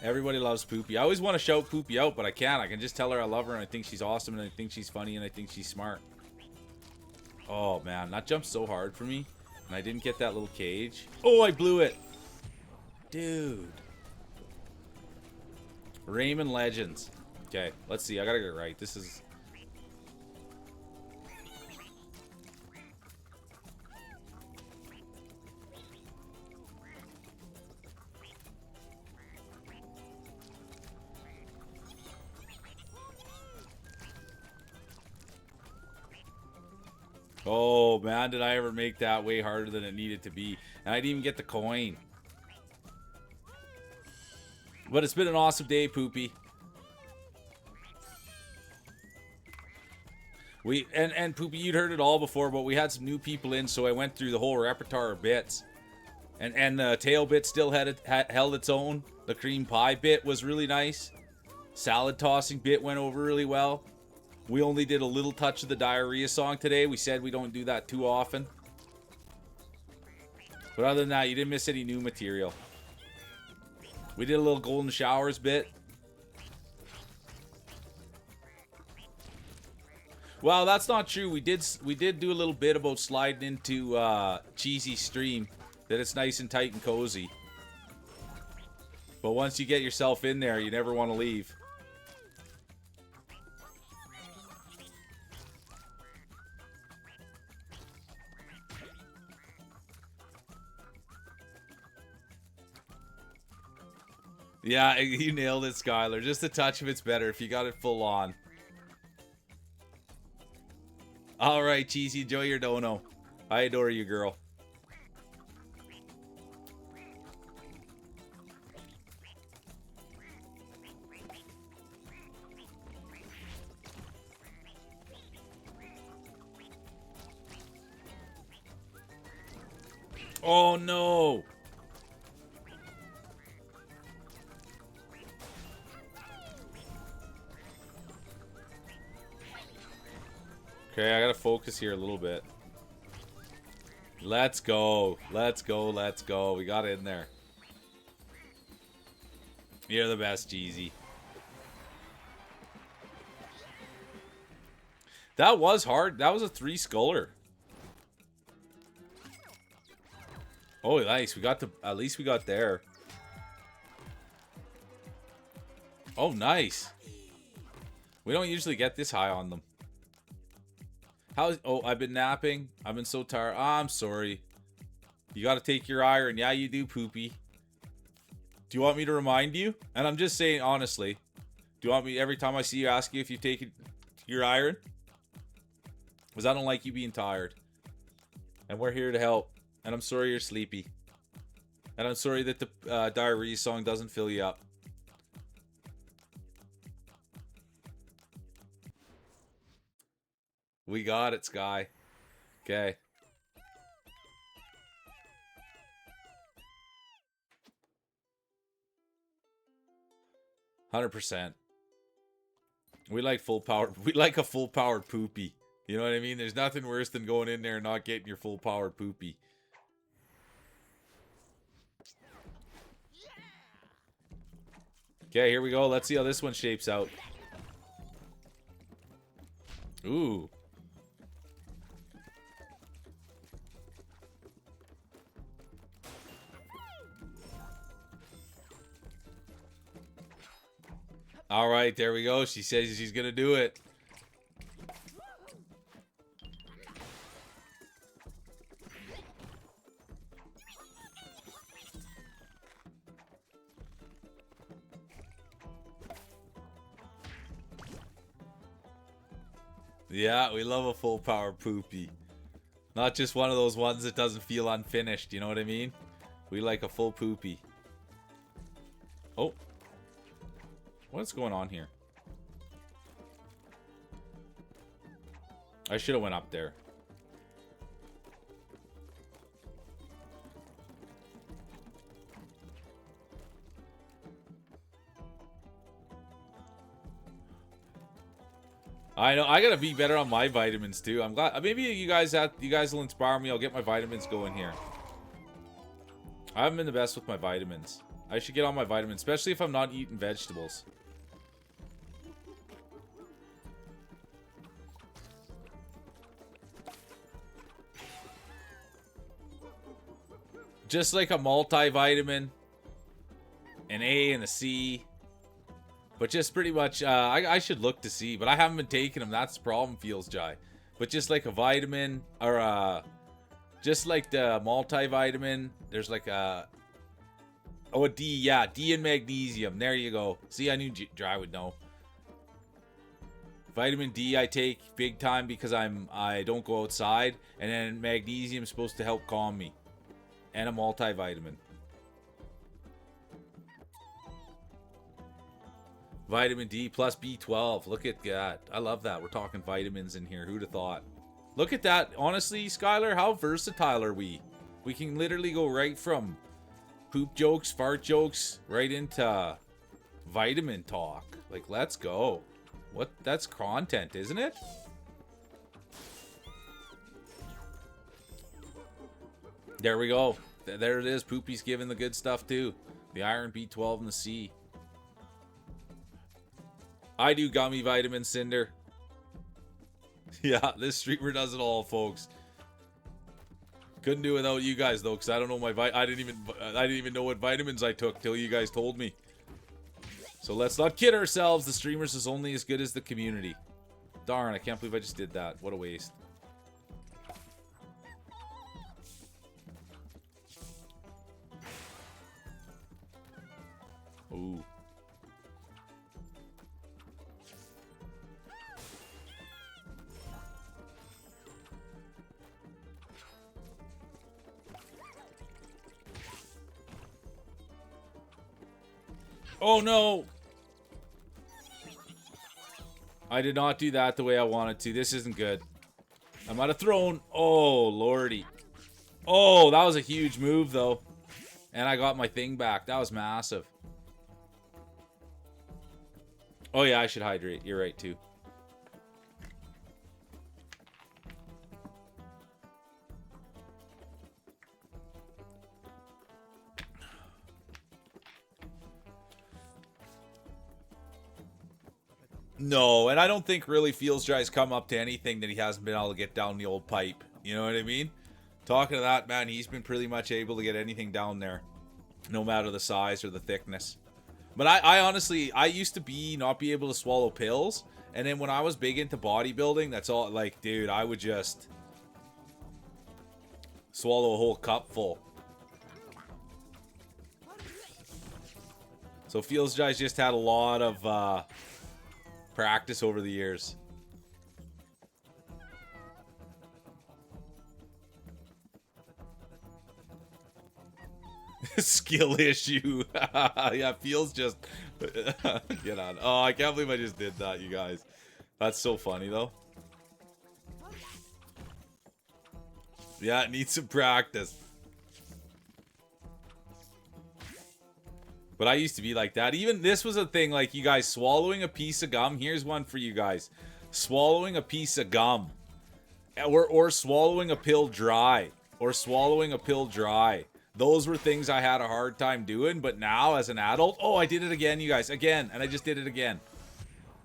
Everybody loves Poopy. I always want to shout Poopy out, but I can't. I can just tell her I love her and I think she's awesome and I think she's funny and I think she's smart. Oh, man. That jumped so hard for me. And I didn't get that little cage. Oh, I blew it. Dude. Rayman Legends. Okay, let's see. I gotta get it right. This is... Oh, man, did I ever make that way harder than it needed to be. And I didn't even get the coin. But it's been an awesome day, Poopy. And Poopy, you'd heard it all before, but we had some new people in, so I went through the whole repertoire of bits. And the tail bit still held its own. The cream pie bit was really nice. Salad tossing bit went over really well. We only did a little touch of the diarrhea song today. We said we don't do that too often. But other than that, you didn't miss any new material. We did a little golden showers bit. Well, that's not true. We did do a little bit about sliding into Cheesy Stream. That it's nice and tight and cozy. But once you get yourself in there, you never want to leave. Yeah, you nailed it, Skylar. Just a touch of it's better if you got it full on. All right, Cheesy, enjoy your dono. I adore you, girl. Oh, no. Okay, I gotta focus here a little bit. Let's go. Let's go. Let's go. We got in there. You're the best, Jeezy. That was hard. That was a 3-sculler. Oh, nice. We got the... At least we got there. Oh, nice. We don't usually get this high on them. Oh, I've been napping. I've been so tired. Oh, I'm sorry. You got to take your iron. Yeah, you do, Poopy. Do you want me to remind you? And I'm just saying, honestly. Do you want me, every time I see you, ask you if you've taken your iron? Because I don't like you being tired. And we're here to help. And I'm sorry you're sleepy. And I'm sorry that the diarrhea song doesn't fill you up. We got it, Sky. Okay. %. We like full power. We like a full powered Poopy. You know what I mean? There's nothing worse than going in there and not getting your full powered Poopy. Okay, here we go. Let's see how this one shapes out. Ooh. All right, there we go. She says she's gonna do it. Yeah, we love a full power Poopy. Not just one of those ones that doesn't feel unfinished, you know what I mean? We like a full Poopy. Oh. What's going on here? I should have went up there. I know. I gotta be better on my vitamins too. I'm glad. Maybe you guys will inspire me. I'll get my vitamins going here. I haven't been the best with my vitamins. I should get on my vitamins, especially if I'm not eating vegetables. just like a multivitamin, an A and a C. But just pretty much, I should look to see, but I haven't been taking them. That's the problem, Feels Jai. But just like a vitamin, or just like the multivitamin, there's like a D, yeah, D and magnesium. There you go. See, I knew Jai would know. Vitamin D I take big time because I don't go outside, and then magnesium is supposed to help calm me, and a multivitamin. Vitamin D plus B12. Look at that. I love that. We're talking vitamins in here. Who'd have thought? Look at that. Honestly, Skylar, how versatile are we? We can literally go right from poop jokes, fart jokes, right into vitamin talk. Like, let's go. What? That's content, isn't it? There we go. There it is. Poopy's giving the good stuff too. The iron, B12, and the C. I do gummy vitamin, Cinder. Yeah, this streamer does it all, folks. Couldn't do it without you guys though, because I don't know I didn't even know what vitamins I took till you guys told me. So let's not kid ourselves. The streamers is only as good as the community. Darn, I can't believe I just did that. What a waste. Ooh. Oh no! I did not do that the way I wanted to. This isn't good. I'm out of throne. Oh, lordy. Oh, that was a huge move, though. And I got my thing back. That was massive. Oh, yeah, I should hydrate. You're right, too. No, and I don't think really Feels Dry's come up to anything that he hasn't been able to get down the old pipe. You know what I mean? Talking to that, man, he's been pretty much able to get anything down there. No matter the size or the thickness. But I honestly, I used to not be able to swallow pills. And then when I was big into bodybuilding, that's all, like, dude, I would just swallow a whole cup full. So Feels Dry's just had a lot of, practice over the years. Skill issue. Yeah, Feels just get on. Oh, I can't believe I just did that, you guys. That's so funny though. Yeah, it needs some practice. But I used to be like that. Even this was a thing, like, you guys swallowing a piece of gum. Here's one for you guys. Swallowing a piece of gum. Or swallowing a pill dry. Or swallowing a pill dry. Those were things I had a hard time doing. But now, as an adult... Oh, I did it again, you guys. Again. And I just did it again.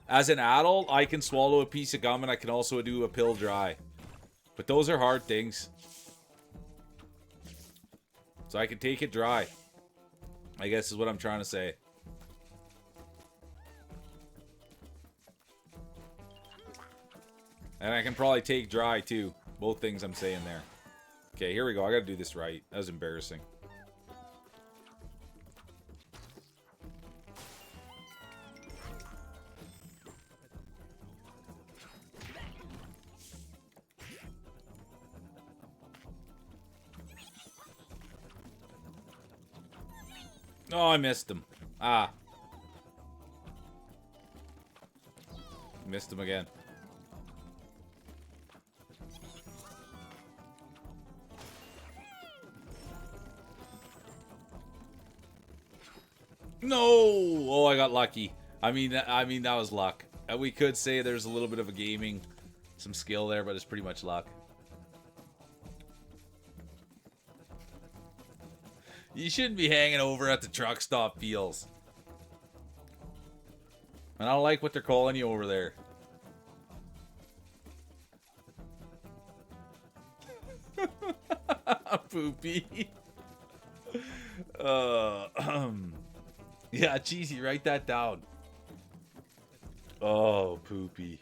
As an adult, I can swallow a piece of gum and I can also do a pill dry. But those are hard things. So I can take it dry, I guess is what I'm trying to say. And I can probably take dry too. Both things I'm saying there. Okay, here we go. I gotta do this right. That was embarrassing. Oh, I missed him. Ah. Missed him again. No! Oh, I got lucky. I mean, that was luck. We could say there's a little bit of a gaming, some skill there, but it's pretty much luck. You shouldn't be hanging over at the truck stop, Feels. And I don't like what they're calling you over there. Poopy. Yeah, cheesy, write that down. Oh, poopy.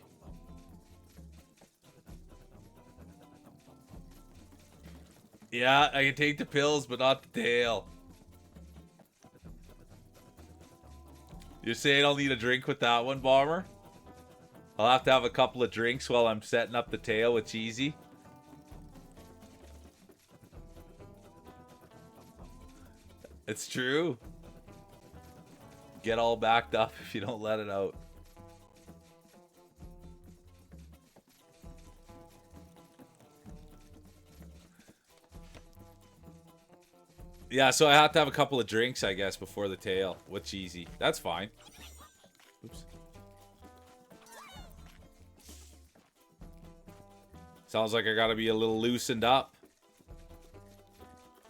Yeah, I can take the pills, but not the tail. You're saying I'll need a drink with that one, Bomber? I'll have to have a couple of drinks while I'm setting up the tail with Cheesy. It's true. Get all backed up if you don't let it out. Yeah, so I have to have a couple of drinks, I guess, before the tail with Cheesy. That's fine. Oops. Sounds like I gotta be a little loosened up.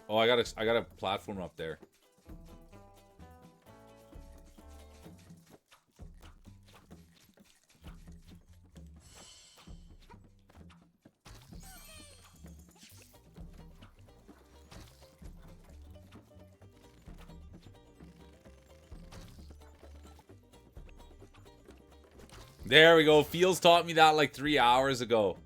Oh, I got a platform up there. There we go. Feels taught me that like 3 hours ago.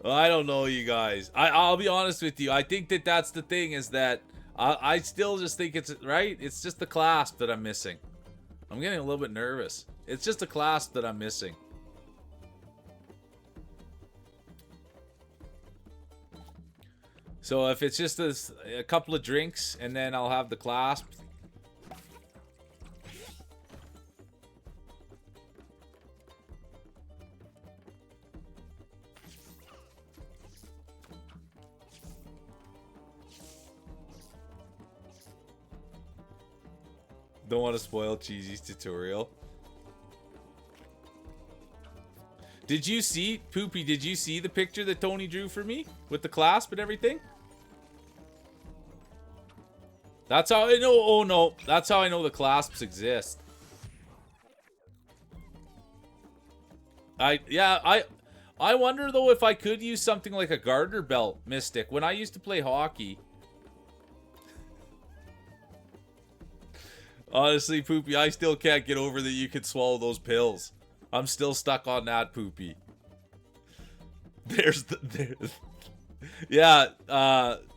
I don't know, you guys. I'll be honest with you. I think that that's the thing, is that I still just think it's right. It's just the clasp that I'm missing. I'm getting a little bit nervous. It's just the clasp that I'm missing. So if it's just a couple of drinks and then I'll have the clasp. Don't want to spoil Cheesy's tutorial. Did you see, Poopy, did you see the picture that Tony drew for me? With the clasp and everything? That's how I know, oh no, that's how I know the clasps exist. I wonder though if I could use something like a garter belt, Mystic. When I used to play hockey. Honestly, Poopy, I still can't get over that you can swallow those pills. I'm still stuck on that, Poopy. Yeah,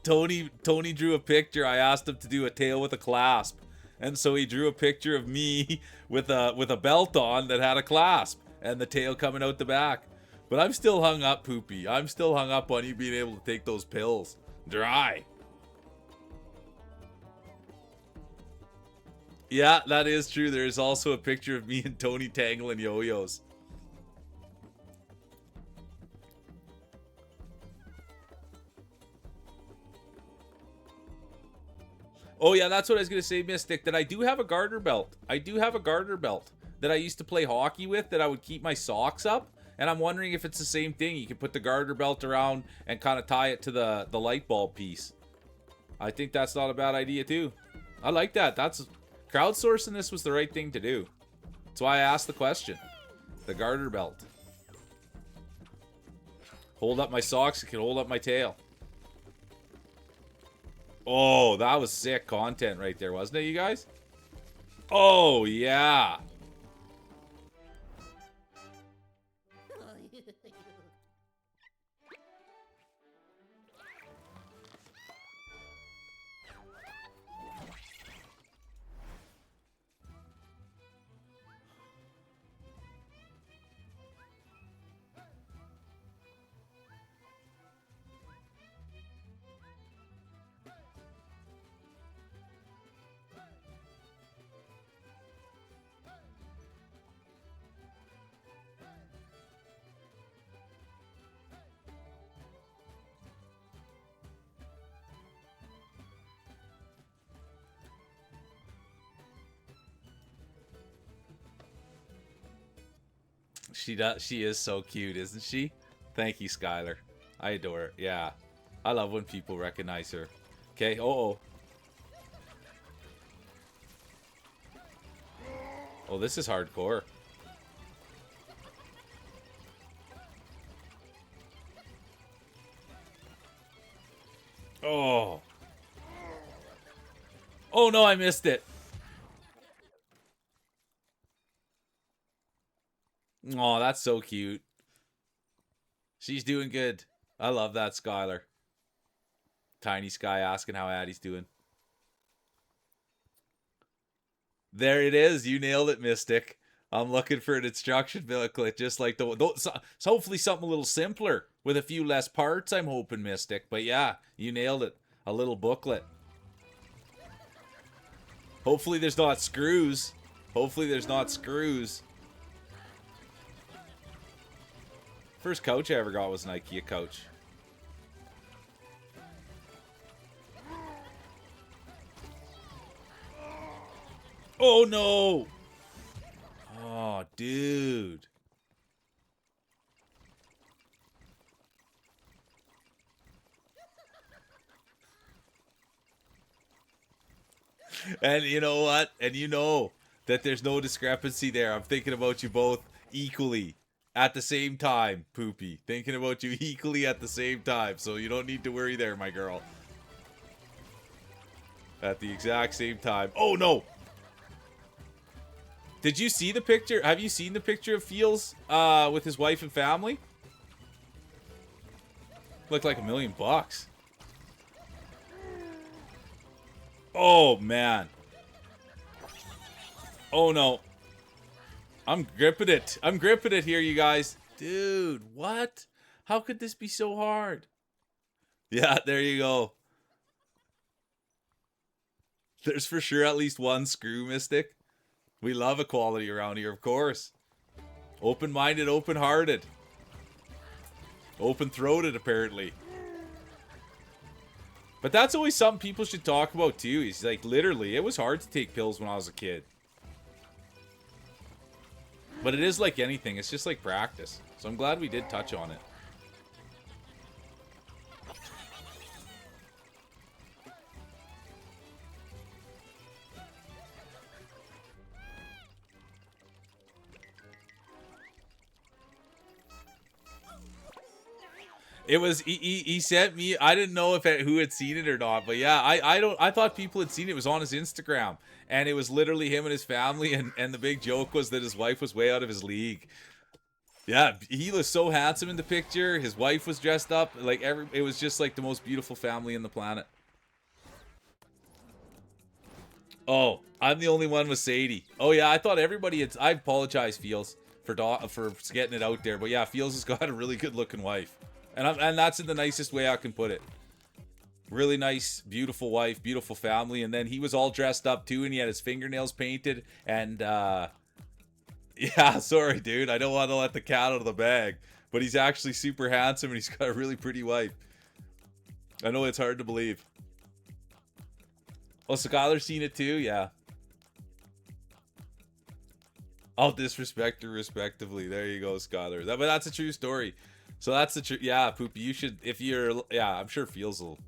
Tony drew a picture. I asked him to do a tail with a clasp. And so he drew a picture of me with a belt on that had a clasp and the tail coming out the back. But I'm still hung up, Poopy. I'm still hung up on you being able to take those pills dry. Yeah, that is true. There is also a picture of me and Tony tangling yo-yos. Oh yeah, that's what I was going to say, Mystic, that I do have a garter belt. I do have a garter belt that I used to play hockey with that I would keep my socks up. And I'm wondering if it's the same thing. You can put the garter belt around and kind of tie it to the light bulb piece. I think that's not a bad idea too. I like that. That's... Crowdsourcing this was the right thing to do. That's why I asked the question. The garter belt. Hold up my socks, it can hold up my tail. Oh, that was sick content right there, wasn't it, you guys? Oh, yeah. She is so cute, isn't she? Thank you, Skylar. I adore her. Yeah. I love when people recognize her. Okay, Oh, this is hardcore. Oh. Oh no, I missed it. Oh, that's so cute. She's doing good. I love that, Skylar. Tiny Sky asking how Addie's doing. There it is. You nailed it, Mystic. I'm looking for an instruction booklet, just like so hopefully something a little simpler with a few less parts, I'm hoping, Mystic. But yeah, you nailed it. A little booklet. Hopefully there's not screws. Hopefully there's not screws. First couch I ever got was an IKEA couch. Oh no! Oh, dude. And you know what? And you know that there's no discrepancy there. I'm thinking about you both equally at the same time, Poopy. Thinking about you equally at the same time. So you don't need to worry there, my girl. At the exact same time. Oh, no! Did you see the picture? Have you seen the picture of Feels with his wife and family? Looked like $1 million. Oh, man. Oh, no. I'm gripping it. I'm gripping it here, you guys. Dude, what? How could this be so hard? Yeah, there you go. There's for sure at least one screw, Mystic. We love equality around here, of course. Open-minded, open-hearted. Open-throated, apparently. But that's always something people should talk about, too. He's like, literally, it was hard to take pills when I was a kid. But it is like anything. It's just like practice. So I'm glad we did touch on it. It was he sent me. I didn't know if who had seen it or not, but yeah, I thought people had seen it. It was on his Instagram, and it was literally him and his family, and the big joke was that his wife was way out of his league. Yeah, he was so handsome in the picture. His wife was dressed up like it was just like the most beautiful family in the planet. Oh, I'm the only one with Sadie. Oh yeah, I thought everybody had. I apologize, Feels, for getting it out there, but yeah, Feels has got a really good looking wife. And that's in the nicest way I can put it. Really nice, beautiful wife, beautiful family. And then he was all dressed up too, and he had his fingernails painted. And yeah, sorry, dude. I don't want to let the cat out of the bag. But he's actually super handsome, and he's got a really pretty wife. I know it's hard to believe. Oh, Skylar's seen it too? Yeah. I'll disrespect her respectively. There you go, Skylar. But that's a true story. So that's the truth. Yeah, Poopy, you should, if you're, yeah, I'm sure Feels will.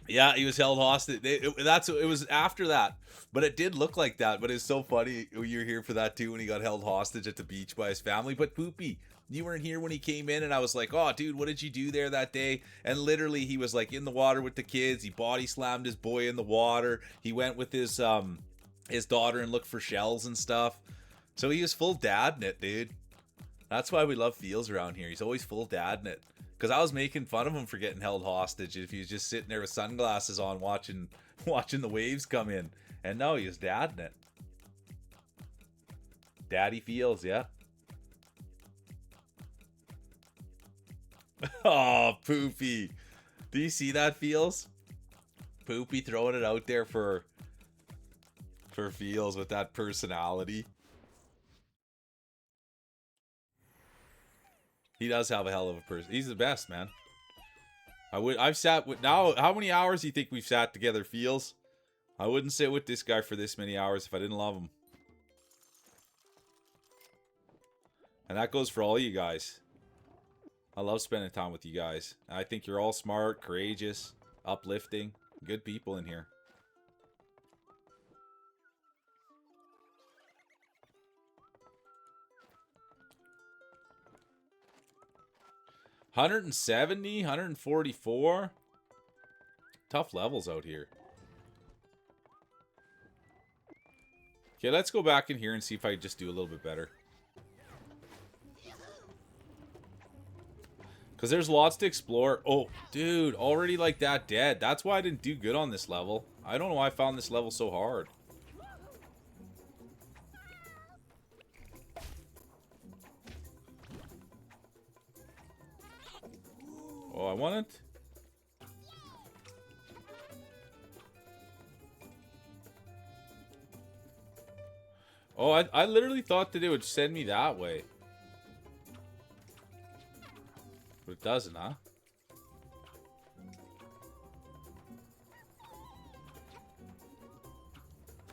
Yeah, he was held hostage. It was after that, but it did look like that. But it's so funny you're here for that too when he got held hostage at the beach by his family. But Poopy, you weren't here when he came in, and I was like, oh, dude, what did you do there that day? And literally, he was like in the water with the kids. He body slammed his boy in the water. He went with his daughter and looked for shells and stuff. So he was full dad in it, dude. That's why we love Feels around here. He's always full dad in it. Because I was making fun of him for getting held hostage if he was just sitting there with sunglasses on watching the waves come in. And no, he was dad in it. Daddy Feels, yeah. Oh, Poopy. Do you see that, Feels? Poopy throwing it out there for Feels with that personality. He does have a hell of a person. He's the best, man. I've sat with, now, how many hours do you think we've sat together, Feels? I wouldn't sit with this guy for this many hours if I didn't love him. And that goes for all you guys. I love spending time with you guys. I think you're all smart, courageous, uplifting, good people in here. $170, 144. Tough levels out here. Okay, let's go back in here and see if I just do a little bit better. Because there's lots to explore. Oh, dude, already like that dead. That's why I didn't do good on this level. I don't know why I found this level so hard. Oh, I want it. Oh, I literally thought that it would send me that way. But it doesn't, huh?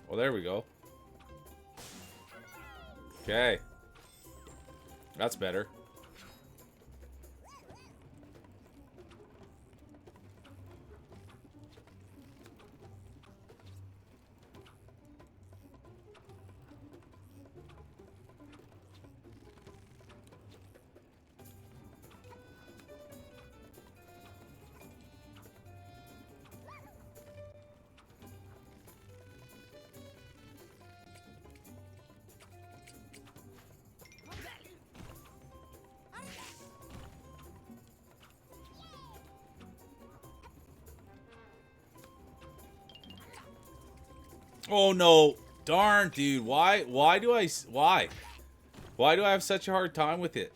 Well, there we go. Okay. That's better. Oh no. Darn, dude. Why do I have such a hard time with it?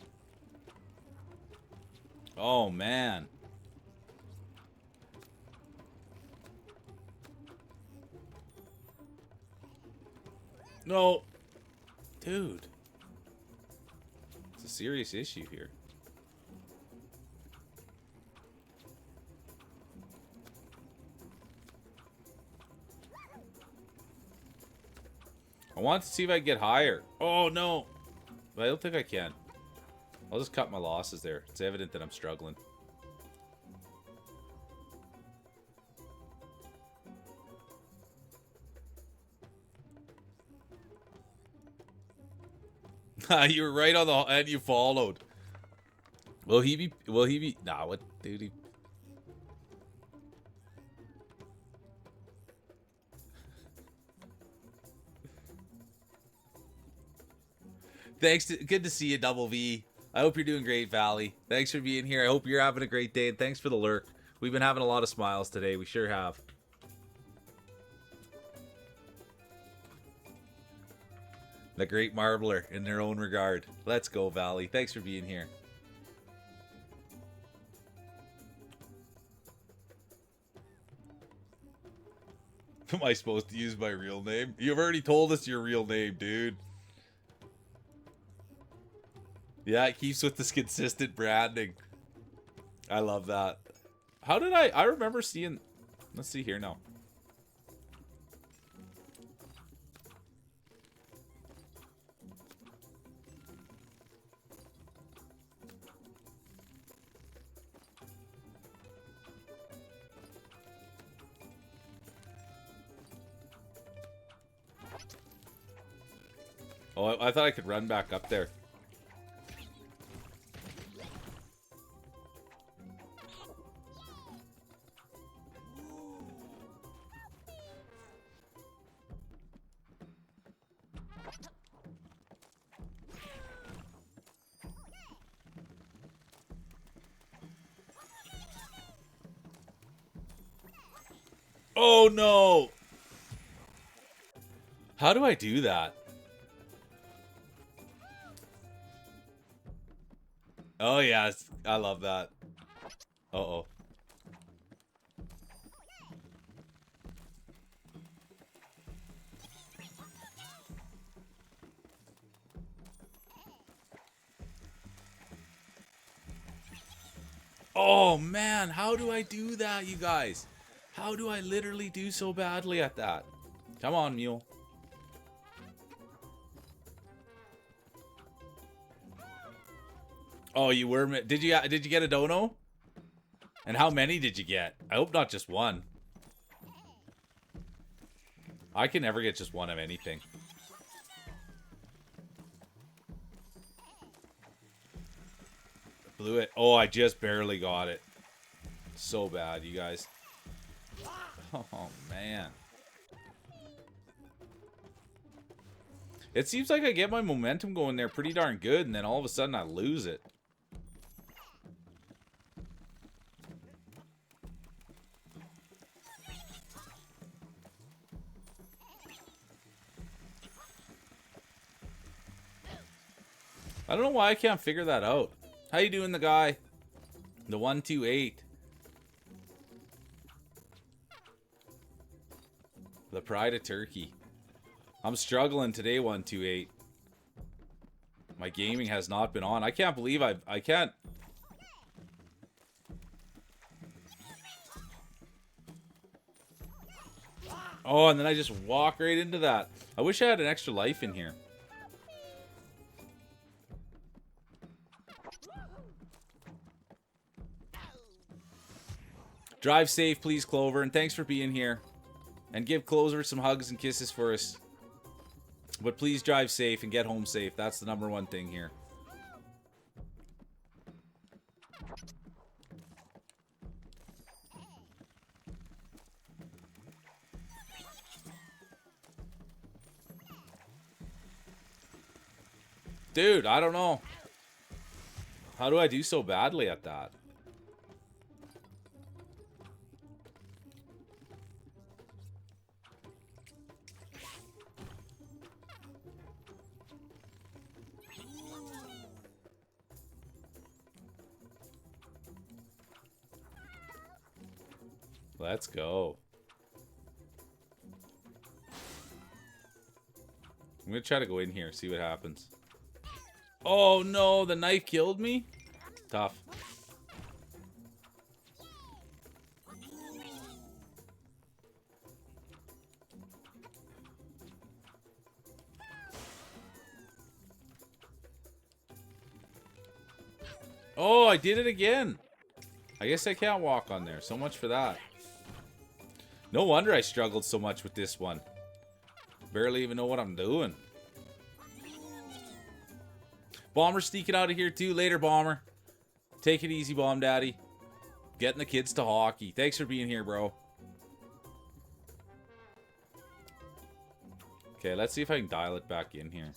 Oh man. No. Dude. It's a serious issue here. I want to see if I can get higher. Oh, no. But I don't think I can. I'll just cut my losses there. It's evident that I'm struggling. You were right on the... And you followed. Will he be... Nah, what... Dude, he... Thanks. Good to see you, Double V. I hope you're doing great, Valley. Thanks for being here. I hope you're having a great day, and thanks for the lurk. We've been having a lot of smiles today. We sure have. The great marbler in their own regard. Let's go, Valley. Thanks for being here. Am I supposed to use my real name? You've already told us your real name, dude. Yeah, it keeps with this consistent branding. I love that. How did I remember seeing... Let's see here now. Oh, I thought I could run back up there. Oh no! How do I do that? Oh yes, I love that. Uh-oh. Oh man, how do I do that, you guys? How do I literally do so badly at that? Come on, mule. Oh, you were. Did you get a dono? And how many did you get? I hope not just one. I can never get just one of anything. Blew it. Oh, I just barely got it. So bad, you guys. Oh, man. It seems like I get my momentum going there pretty darn good, and then all of a sudden I lose it. I don't know why I can't figure that out. How you doing, the guy? The 128. The pride of Turkey. I'm struggling today, 128. My gaming has not been on. I can't believe I can't. Oh, and then I just walk right into that. I wish I had an extra life in here. Drive safe, please, Clover, and thanks for being here. And give Clover some hugs and kisses for us. But please drive safe and get home safe. That's the #1 thing here. Dude, I don't know. How do I do so badly at that? Let's go. I'm gonna try to go in here, see what happens. Oh no, the knife killed me? Tough. Oh, I did it again. I guess I can't walk on there. So much for that. No wonder I struggled so much with this one. Barely even know what I'm doing. Bomber sneaking out of here too. Later, Bomber. Take it easy, Bomb Daddy. Getting the kids to hockey. Thanks for being here, bro. Okay, let's see if I can dial it back in here.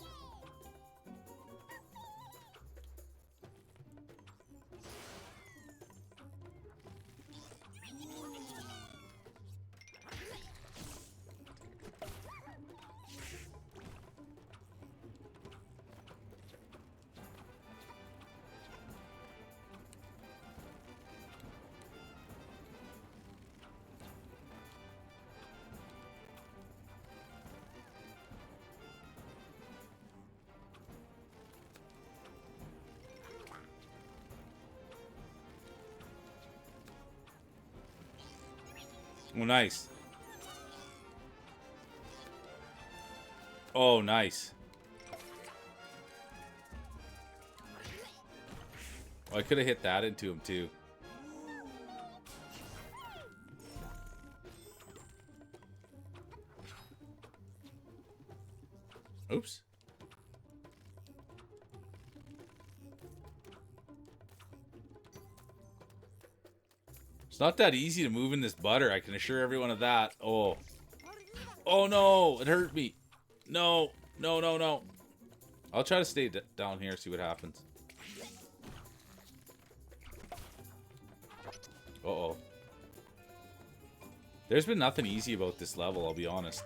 Oh, nice. Oh, nice. Oh, I could have hit that into him, too. Oops. It's not that easy to move in this butter. I can assure everyone of that. Oh. Oh, no. It hurt me. No. No, no, no. I'll try to stay down here, see what happens. Uh-oh. There's been nothing easy about this level, I'll be honest.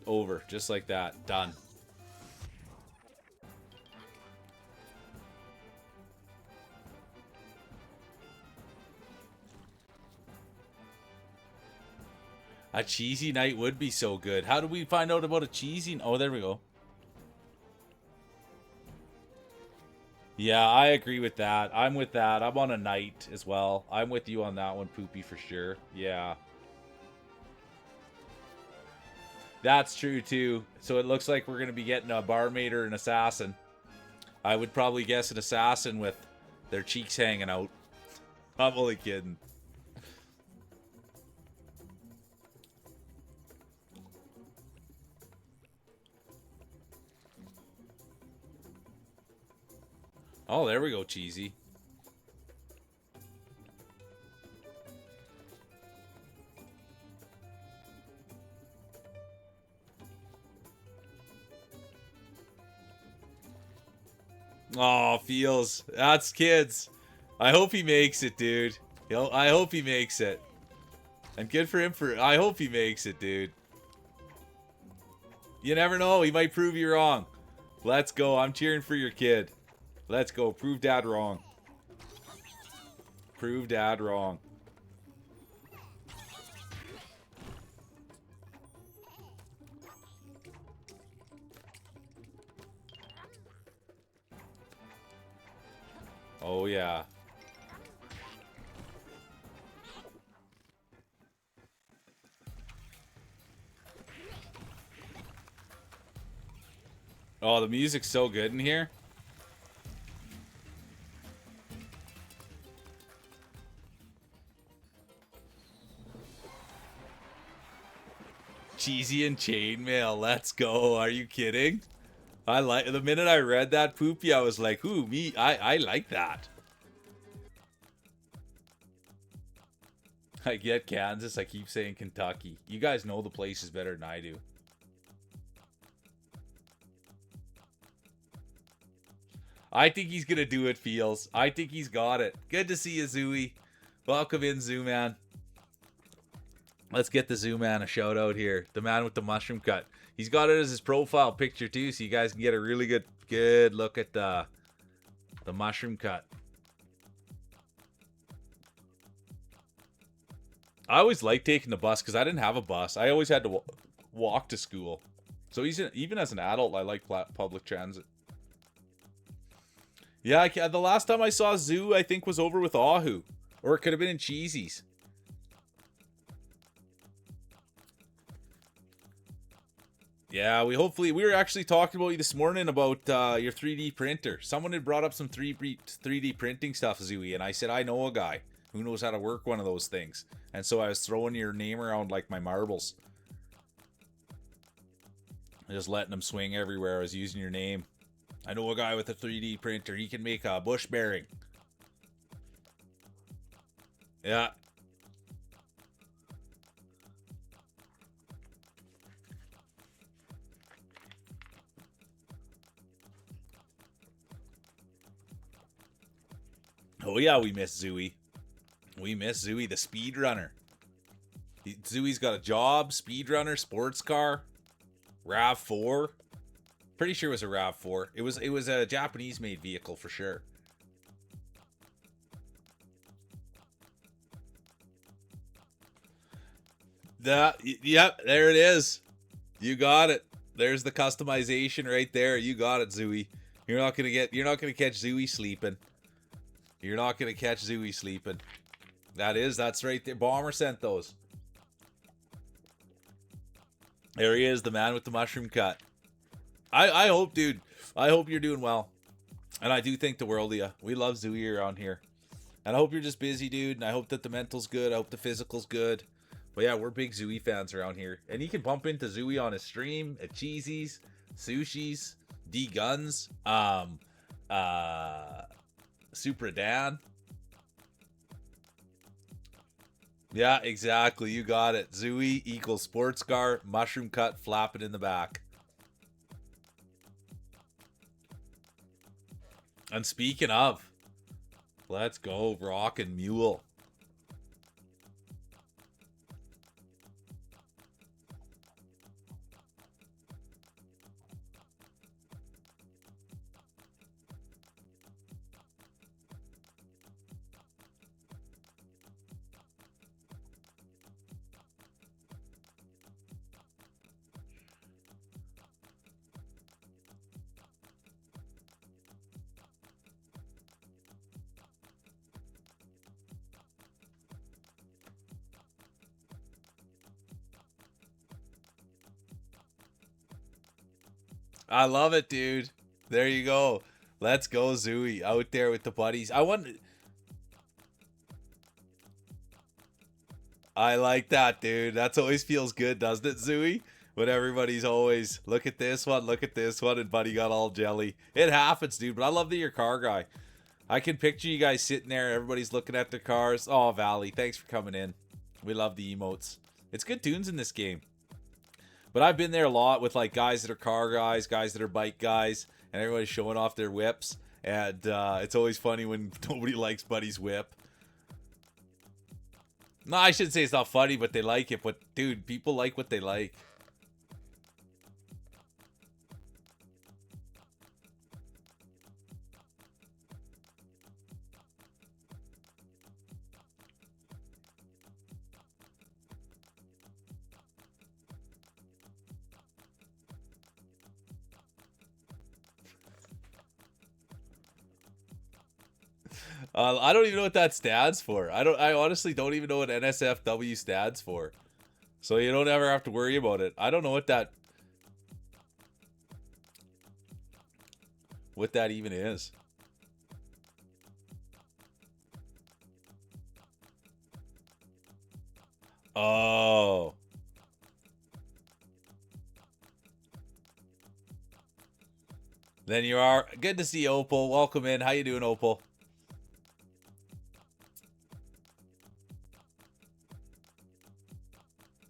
Over. Just like that. Done. A cheesy night would be so good. How do we find out about a cheesy... Oh, there we go. Yeah, I agree with that. I'm with that. I'm on a night as well. I'm with you on that one, Poopy, for sure. Yeah. That's true, too. So it looks like we're going to be getting a barmaid or an assassin. I would probably guess an assassin with their cheeks hanging out. I'm only kidding. Oh, there we go, Cheesy. Oh, feels. That's kids. I hope he makes it, dude. I hope he makes it. And good for him for... I hope he makes it, dude. You never know. He might prove you wrong. Let's go. I'm cheering for your kid. Let's go. Prove Dad wrong. Prove Dad wrong. Oh, yeah. Oh, the music's so good in here. Cheesy and chainmail. Let's go. Are you kidding? I like the minute I read that, Poopy, I was like, ooh, me, I like that. I get Kansas. I keep saying Kentucky. You guys know the places better than I do. I think he's going to do it, Feels. I think he's got it. Good to see you, Zooey. Welcome in, Zoo Man. Let's get the Zoo Man a shout out here. The man with the mushroom cut. He's got it as his profile picture too, so you guys can get a really good look at the mushroom cut. I always liked taking the bus because I didn't have a bus. I always had to walk to school. So even as an adult, I like public transit. Yeah, the last time I saw Zoo, I think, was over with Ahu. Or it could have been in Cheesy's. Yeah, we were actually talking about you this morning about your 3D printer. Someone had brought up some 3D printing stuff, Zooey, and I said, I know a guy who knows how to work one of those things. And so I was throwing your name around like my marbles. Just letting them swing everywhere. I was using your name. I know a guy with a 3D printer. He can make a bush bearing. Yeah. Oh yeah, we miss Zooey. We miss Zooey, the speedrunner. Zooey's got a job, speedrunner, sports car, RAV4. Pretty sure it was a RAV4. It was a Japanese-made vehicle for sure. Yep, there it is. You got it. There's the customization right there. You got it, Zooey. You're not gonna catch Zooey sleeping. You're not gonna catch Zooey sleeping. That's right there. Bomber sent those. There he is, the man with the mushroom cut. I hope, dude. I hope you're doing well. And I do think the world of you. We love Zooey around here. And I hope you're just busy, dude. And I hope that the mental's good. I hope the physical's good. But yeah, we're big Zooey fans around here. And you can bump into Zooey on his stream at Cheesy's, Sushi's, D Guns, Supra Dan. Yeah, exactly. You got it. Zooey equals sports car, mushroom cut, flapping in the back. And speaking of, let's go, rockin' mule. I love it, dude. There you go. Let's go, Zooey. Out there with the buddies. I like that, dude. That's always feels good, doesn't it, Zooey? When everybody's always, look at this one, and buddy got all jelly. It happens, dude, but I love that you're a car guy. I can picture you guys sitting there, everybody's looking at their cars. Oh, Valley, thanks for coming in. We love the emotes. It's good tunes in this game. But I've been there a lot with like guys that are car guys, guys that are bike guys, and everybody's showing off their whips. And it's always funny when nobody likes Buddy's whip. No, I shouldn't say it's not funny, but they like it. But dude, people like what they like. I don't even know what that stands for. I honestly don't even know what NSFW stands for. So you don't ever have to worry about it. I don't know what that even is. Oh. Then you are. Good to see Opal. Welcome in. How you doing, Opal?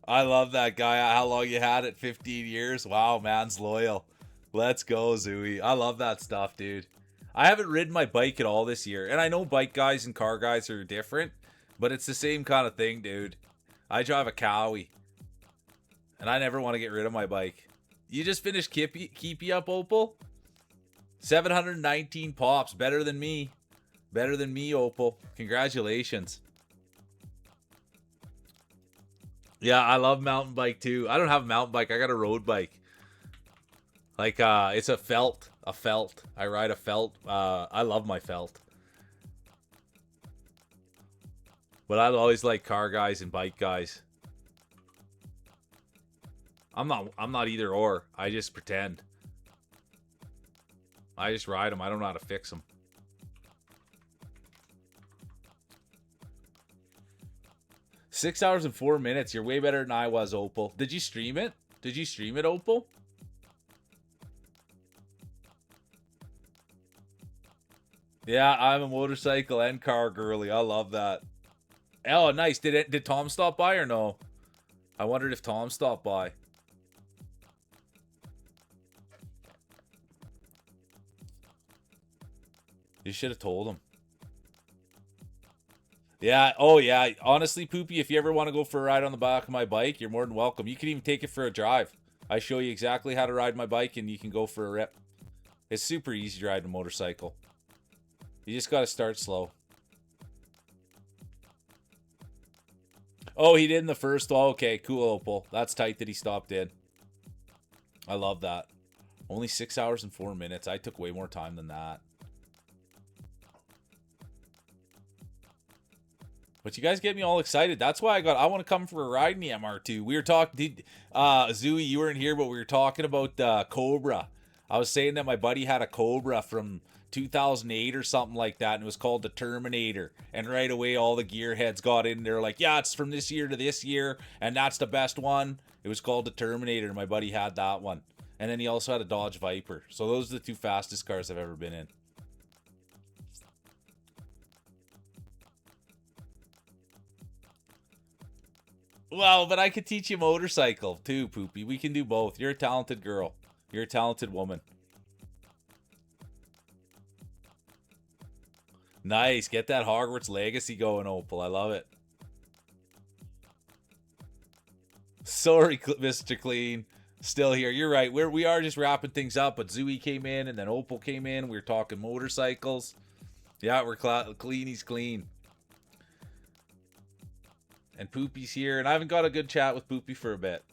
I love that guy. How long you had it? 15 years? Wow, man's loyal. Let's go, Zooey. I love that stuff, dude. I haven't ridden my bike at all this year. And I know bike guys and car guys are different, but it's the same kind of thing, dude. I drive a Cowie. And I never want to get rid of my bike. You just finished Keepy up, Opal? 719 pops. Better than me. Better than me, Opal. Congratulations. Yeah, I love mountain bike too. I don't have a mountain bike. I got a road bike. Like, it's a felt. I ride a felt. I love my felt. But I always like car guys and bike guys. I'm not either or. I just pretend. I just ride them. I don't know how to fix them. Six hours and 4 minutes. You're way better than I was, Opal. Did you stream it? Did you stream it, Opal? Yeah, I'm a motorcycle and car girly. I love that. Oh, nice. Did Tom stop by or no? I wondered if Tom stopped by. You should have told him. Yeah, oh yeah. Honestly, Poopy, if you ever want to go for a ride on the back of my bike, you're more than welcome. You can even take it for a drive. I show you exactly how to ride my bike and you can go for a rip. It's super easy to ride a motorcycle. You just got to start slow. Oh, he did in the first. Oh, okay, cool, Opal. That's tight that he stopped in. I love that. Only 6 hours and 4 minutes. I took way more time than that. But you guys get me all excited. That's why I want to come for a ride in the MR2. We were talking, Zooey, you weren't here, but we were talking about Cobra. I was saying that my buddy had a Cobra from 2008 or something like that, and it was called the Terminator. And right away, all the gearheads got in there like, yeah, it's from this year to this year, and that's the best one. It was called the Terminator, and my buddy had that one. And then he also had a Dodge Viper. So those are the two fastest cars I've ever been in. Well, but I could teach you motorcycle too, Poopy. We can do both. You're a talented girl. You're a talented woman. Nice. Get that Hogwarts legacy going, Opal. I love it. Sorry, Mr. Clean. Still here. You're right. We are just wrapping things up, but Zooey came in and then Opal came in. We were talking motorcycles. Yeah, we're clean. He's clean. And Poopy's here, and I haven't got a good chat with Poopy for a bit.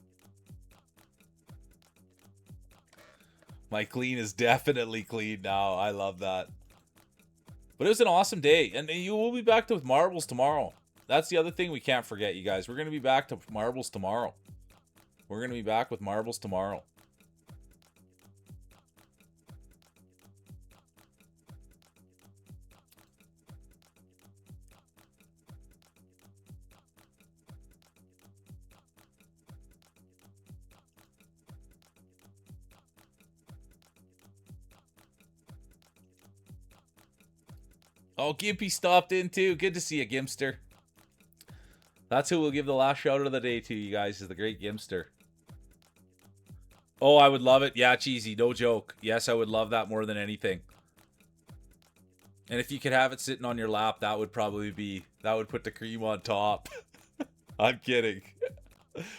My clean is definitely clean now. I love that. But it was an awesome day, and you will be back with marbles tomorrow. That's the other thing we can't forget, you guys. We're going to be back to marbles tomorrow. We're going to be back with marbles tomorrow. Oh, Gimpy stopped in too. Good to see you, Gimpster. That's who we'll give the last shout out of the day to, you guys, is the great Gimpster. Oh, I would love it. Yeah, Cheesy, no joke. Yes, I would love that more than anything. And if you could have it sitting on your lap, that would probably be, that would put the cream on top. I'm kidding.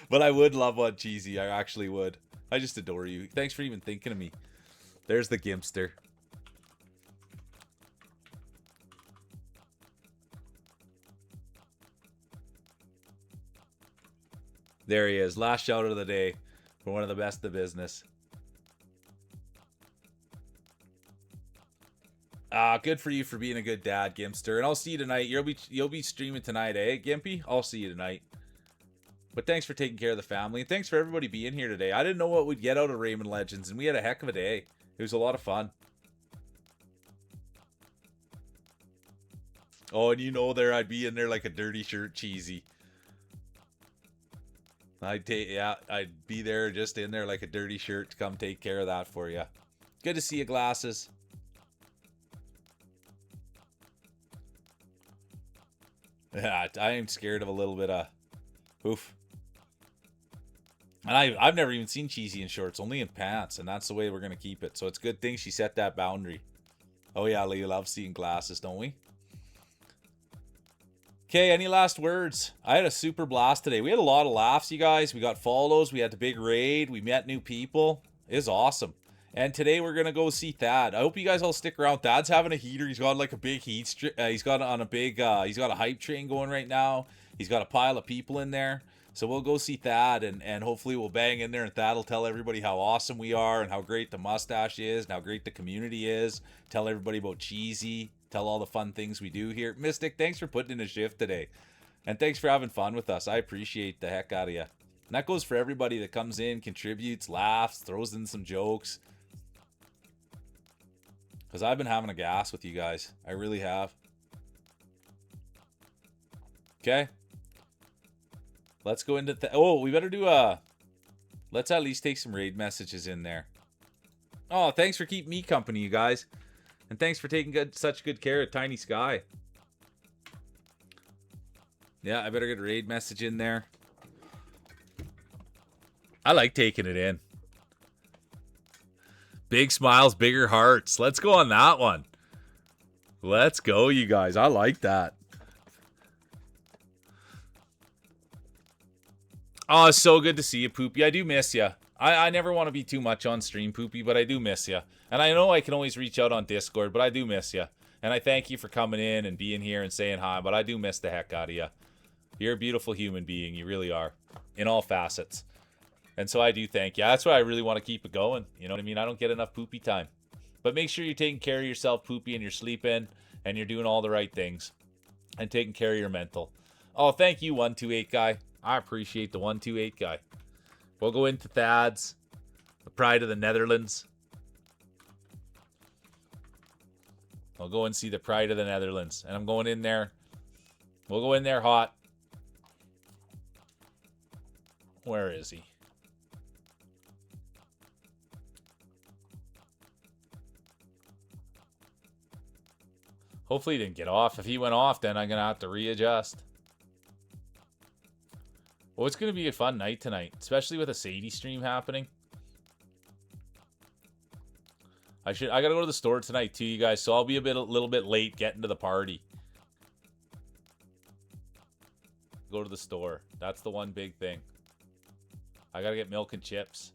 But I would love one, Cheesy. I actually would. I just adore you. Thanks for even thinking of me. There's the Gimpster. There he is. Last shout out of the day for one of the best of the business. Good for you for being a good dad, Gimpster. And I'll see you tonight. You'll be streaming tonight, eh, Gimpy? I'll see you tonight. But thanks for taking care of the family. And thanks for everybody being here today. I didn't know what we'd get out of Rayman Legends, and we had a heck of a day. It was a lot of fun. Oh, and you know there I'd be in there like a dirty shirt, Cheesy. I'd be there just in there like a dirty shirt to come take care of that for you. Good to see you, Glasses. Yeah, I am scared of a little bit of oof. And I've never even seen Cheesy in shorts, only in pants, and that's the way we're gonna keep it. So it's a good thing she set that boundary. Oh yeah, we love seeing Glasses, don't we? Okay, any last words? I had a super blast today. We had a lot of laughs, you guys. We got follows. We had the big raid. We met new people. It was awesome. And today we're going to go see Thad. I hope you guys all stick around. Thad's having a heater. He's got like a big heat. He's got on a big, he's got a hype train going right now. He's got a pile of people in there. So we'll go see Thad and hopefully we'll bang in there and Thad will tell everybody how awesome we are and how great the mustache is and how great the community is. Tell everybody about Cheesy. Tell all the fun things we do here. Mystic, thanks for putting in a shift today. And thanks for having fun with us. I appreciate the heck out of you. And that goes for everybody that comes in, contributes, laughs, throws in some jokes. Because I've been having a gas with you guys. I really have. Okay. Let's go into... oh, we better do a... let's at least take some raid messages in there. Oh, thanks for keeping me company, you guys. And thanks for taking such good care of Tiny Sky. Yeah, I better get a raid message in there. I like taking it in. Big smiles, bigger hearts. Let's go on that one. Let's go, you guys. I like that. Oh, it's so good to see you, Poopy. I do miss you. I never want to be too much on stream, Poopy, but I do miss you. And I know I can always reach out on Discord, but I do miss you. And I thank you for coming in and being here and saying hi, but I do miss the heck out of you. You're a beautiful human being. You really are. In all facets. And so I do thank you. That's why I really want to keep it going. You know what I mean? I don't get enough Poopy time. But make sure you're taking care of yourself, Poopy, and you're sleeping, and you're doing all the right things. And taking care of your mental. Oh, thank you, 128 guy. I appreciate the 128 guy. We'll go into Thad's, the pride of the Netherlands. I'll go and see the pride of the Netherlands. And I'm going in there. We'll go in there hot. Where is he? Hopefully he didn't get off. If he went off, then I'm going to have to readjust. Well, it's going to be a fun night tonight, especially with a Sadie stream happening. I got to go to the store tonight too, you guys, so I'll be a little bit late getting to the party. Go to the store. That's the one big thing. I got to get milk and chips.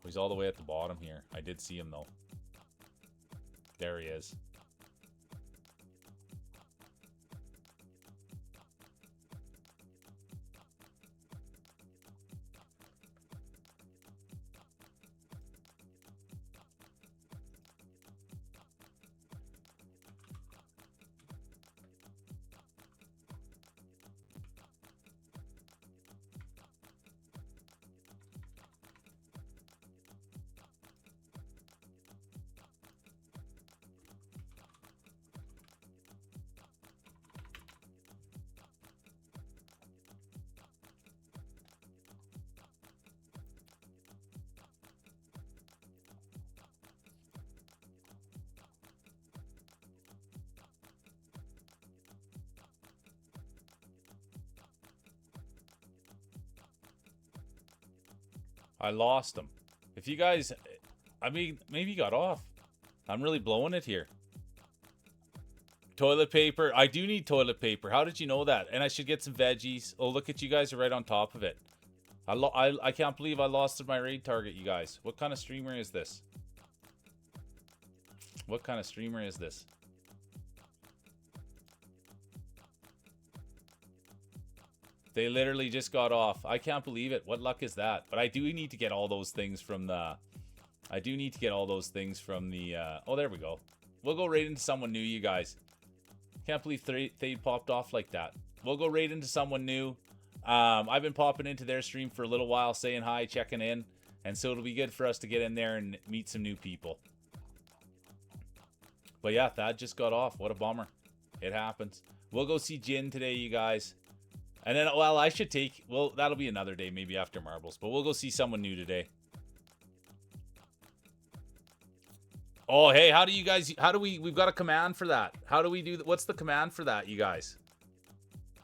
He's all the way at the bottom here. I did see him though. There he is. I lost him. If you guys... I mean, maybe he got off. I'm really blowing it here. Toilet paper. I do need toilet paper. How did you know that? And I should get some veggies. Oh, look at you guys are right on top of it. I can't believe I lost my raid target, you guys. What kind of streamer is this? What kind of streamer is this? They literally just got off. I can't believe it. What luck is that? But I do need to get all those things from the... I do need to get all those things from the... Oh, there we go. We'll go right into someone new, you guys. Can't believe they popped off like that. We'll go right into someone new. I've been popping into their stream for a little while, saying hi, checking in. And so it'll be good for us to get in there and meet some new people. But yeah, Thad just got off. What a bummer. It happens. We'll go see Jin today, you guys. And then, well, I should take... Well, that'll be another day, maybe after Marbles. But we'll go see someone new today. Oh, hey, how do you guys... How do we... We've got a command for that. How do we do... What's the command for that, you guys?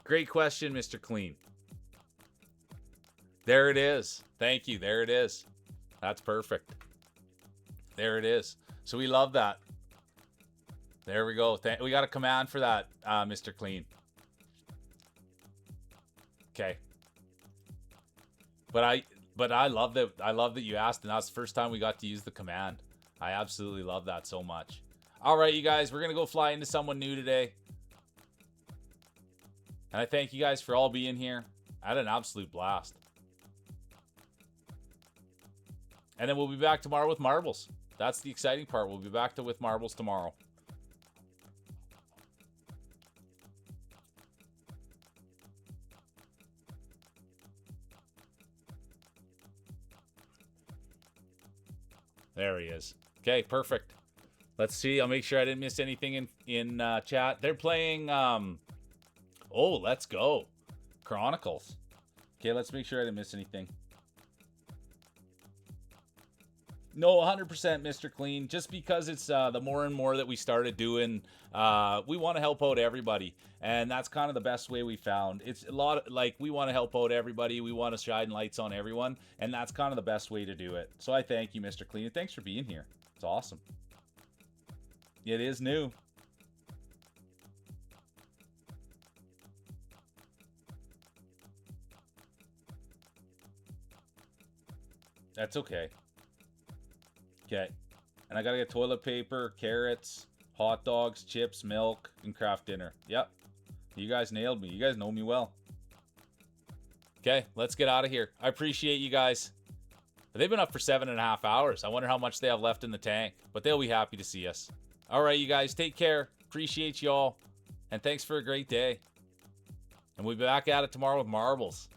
Great question, Mr. Clean. There it is. Thank you. There it is. That's perfect. There it is. So we love that. There we go. We got a command for that, Mr. Clean. Okay. But I love that. I love that you asked, and that's the first time we got to use the command. I absolutely love that so much. All right, you guys, we're gonna go fly into someone new today, and I thank you guys for all being here. I had an absolute blast. And then we'll be back tomorrow with marbles. That's the exciting part. We'll be back with marbles tomorrow. There he is. Okay, perfect. Let's see. I'll make sure I didn't miss anything in chat. They're playing... Oh, let's go. Chronicles. Okay, let's make sure I didn't miss anything. No, 100% Mr. Clean. Just because it's the more and more that we started doing, we want to help out everybody. And that's kind of the best way we found. It's a lot of, like, we want to help out everybody. We want to shine lights on everyone. And that's kind of the best way to do it. So I thank you, Mr. Clean. And thanks for being here. It's awesome. It is new. That's okay. Okay. And I gotta get toilet paper, carrots, hot dogs, chips, milk, and craft dinner. Yep. You guys nailed me. You guys know me well. Okay, let's get out of here. I appreciate you guys. They've been up for 7.5 hours. I wonder how much they have left in the tank. But they'll be happy to see us. All right, you guys. Take care. Appreciate y'all. And thanks for a great day. And we'll be back at it tomorrow with marbles.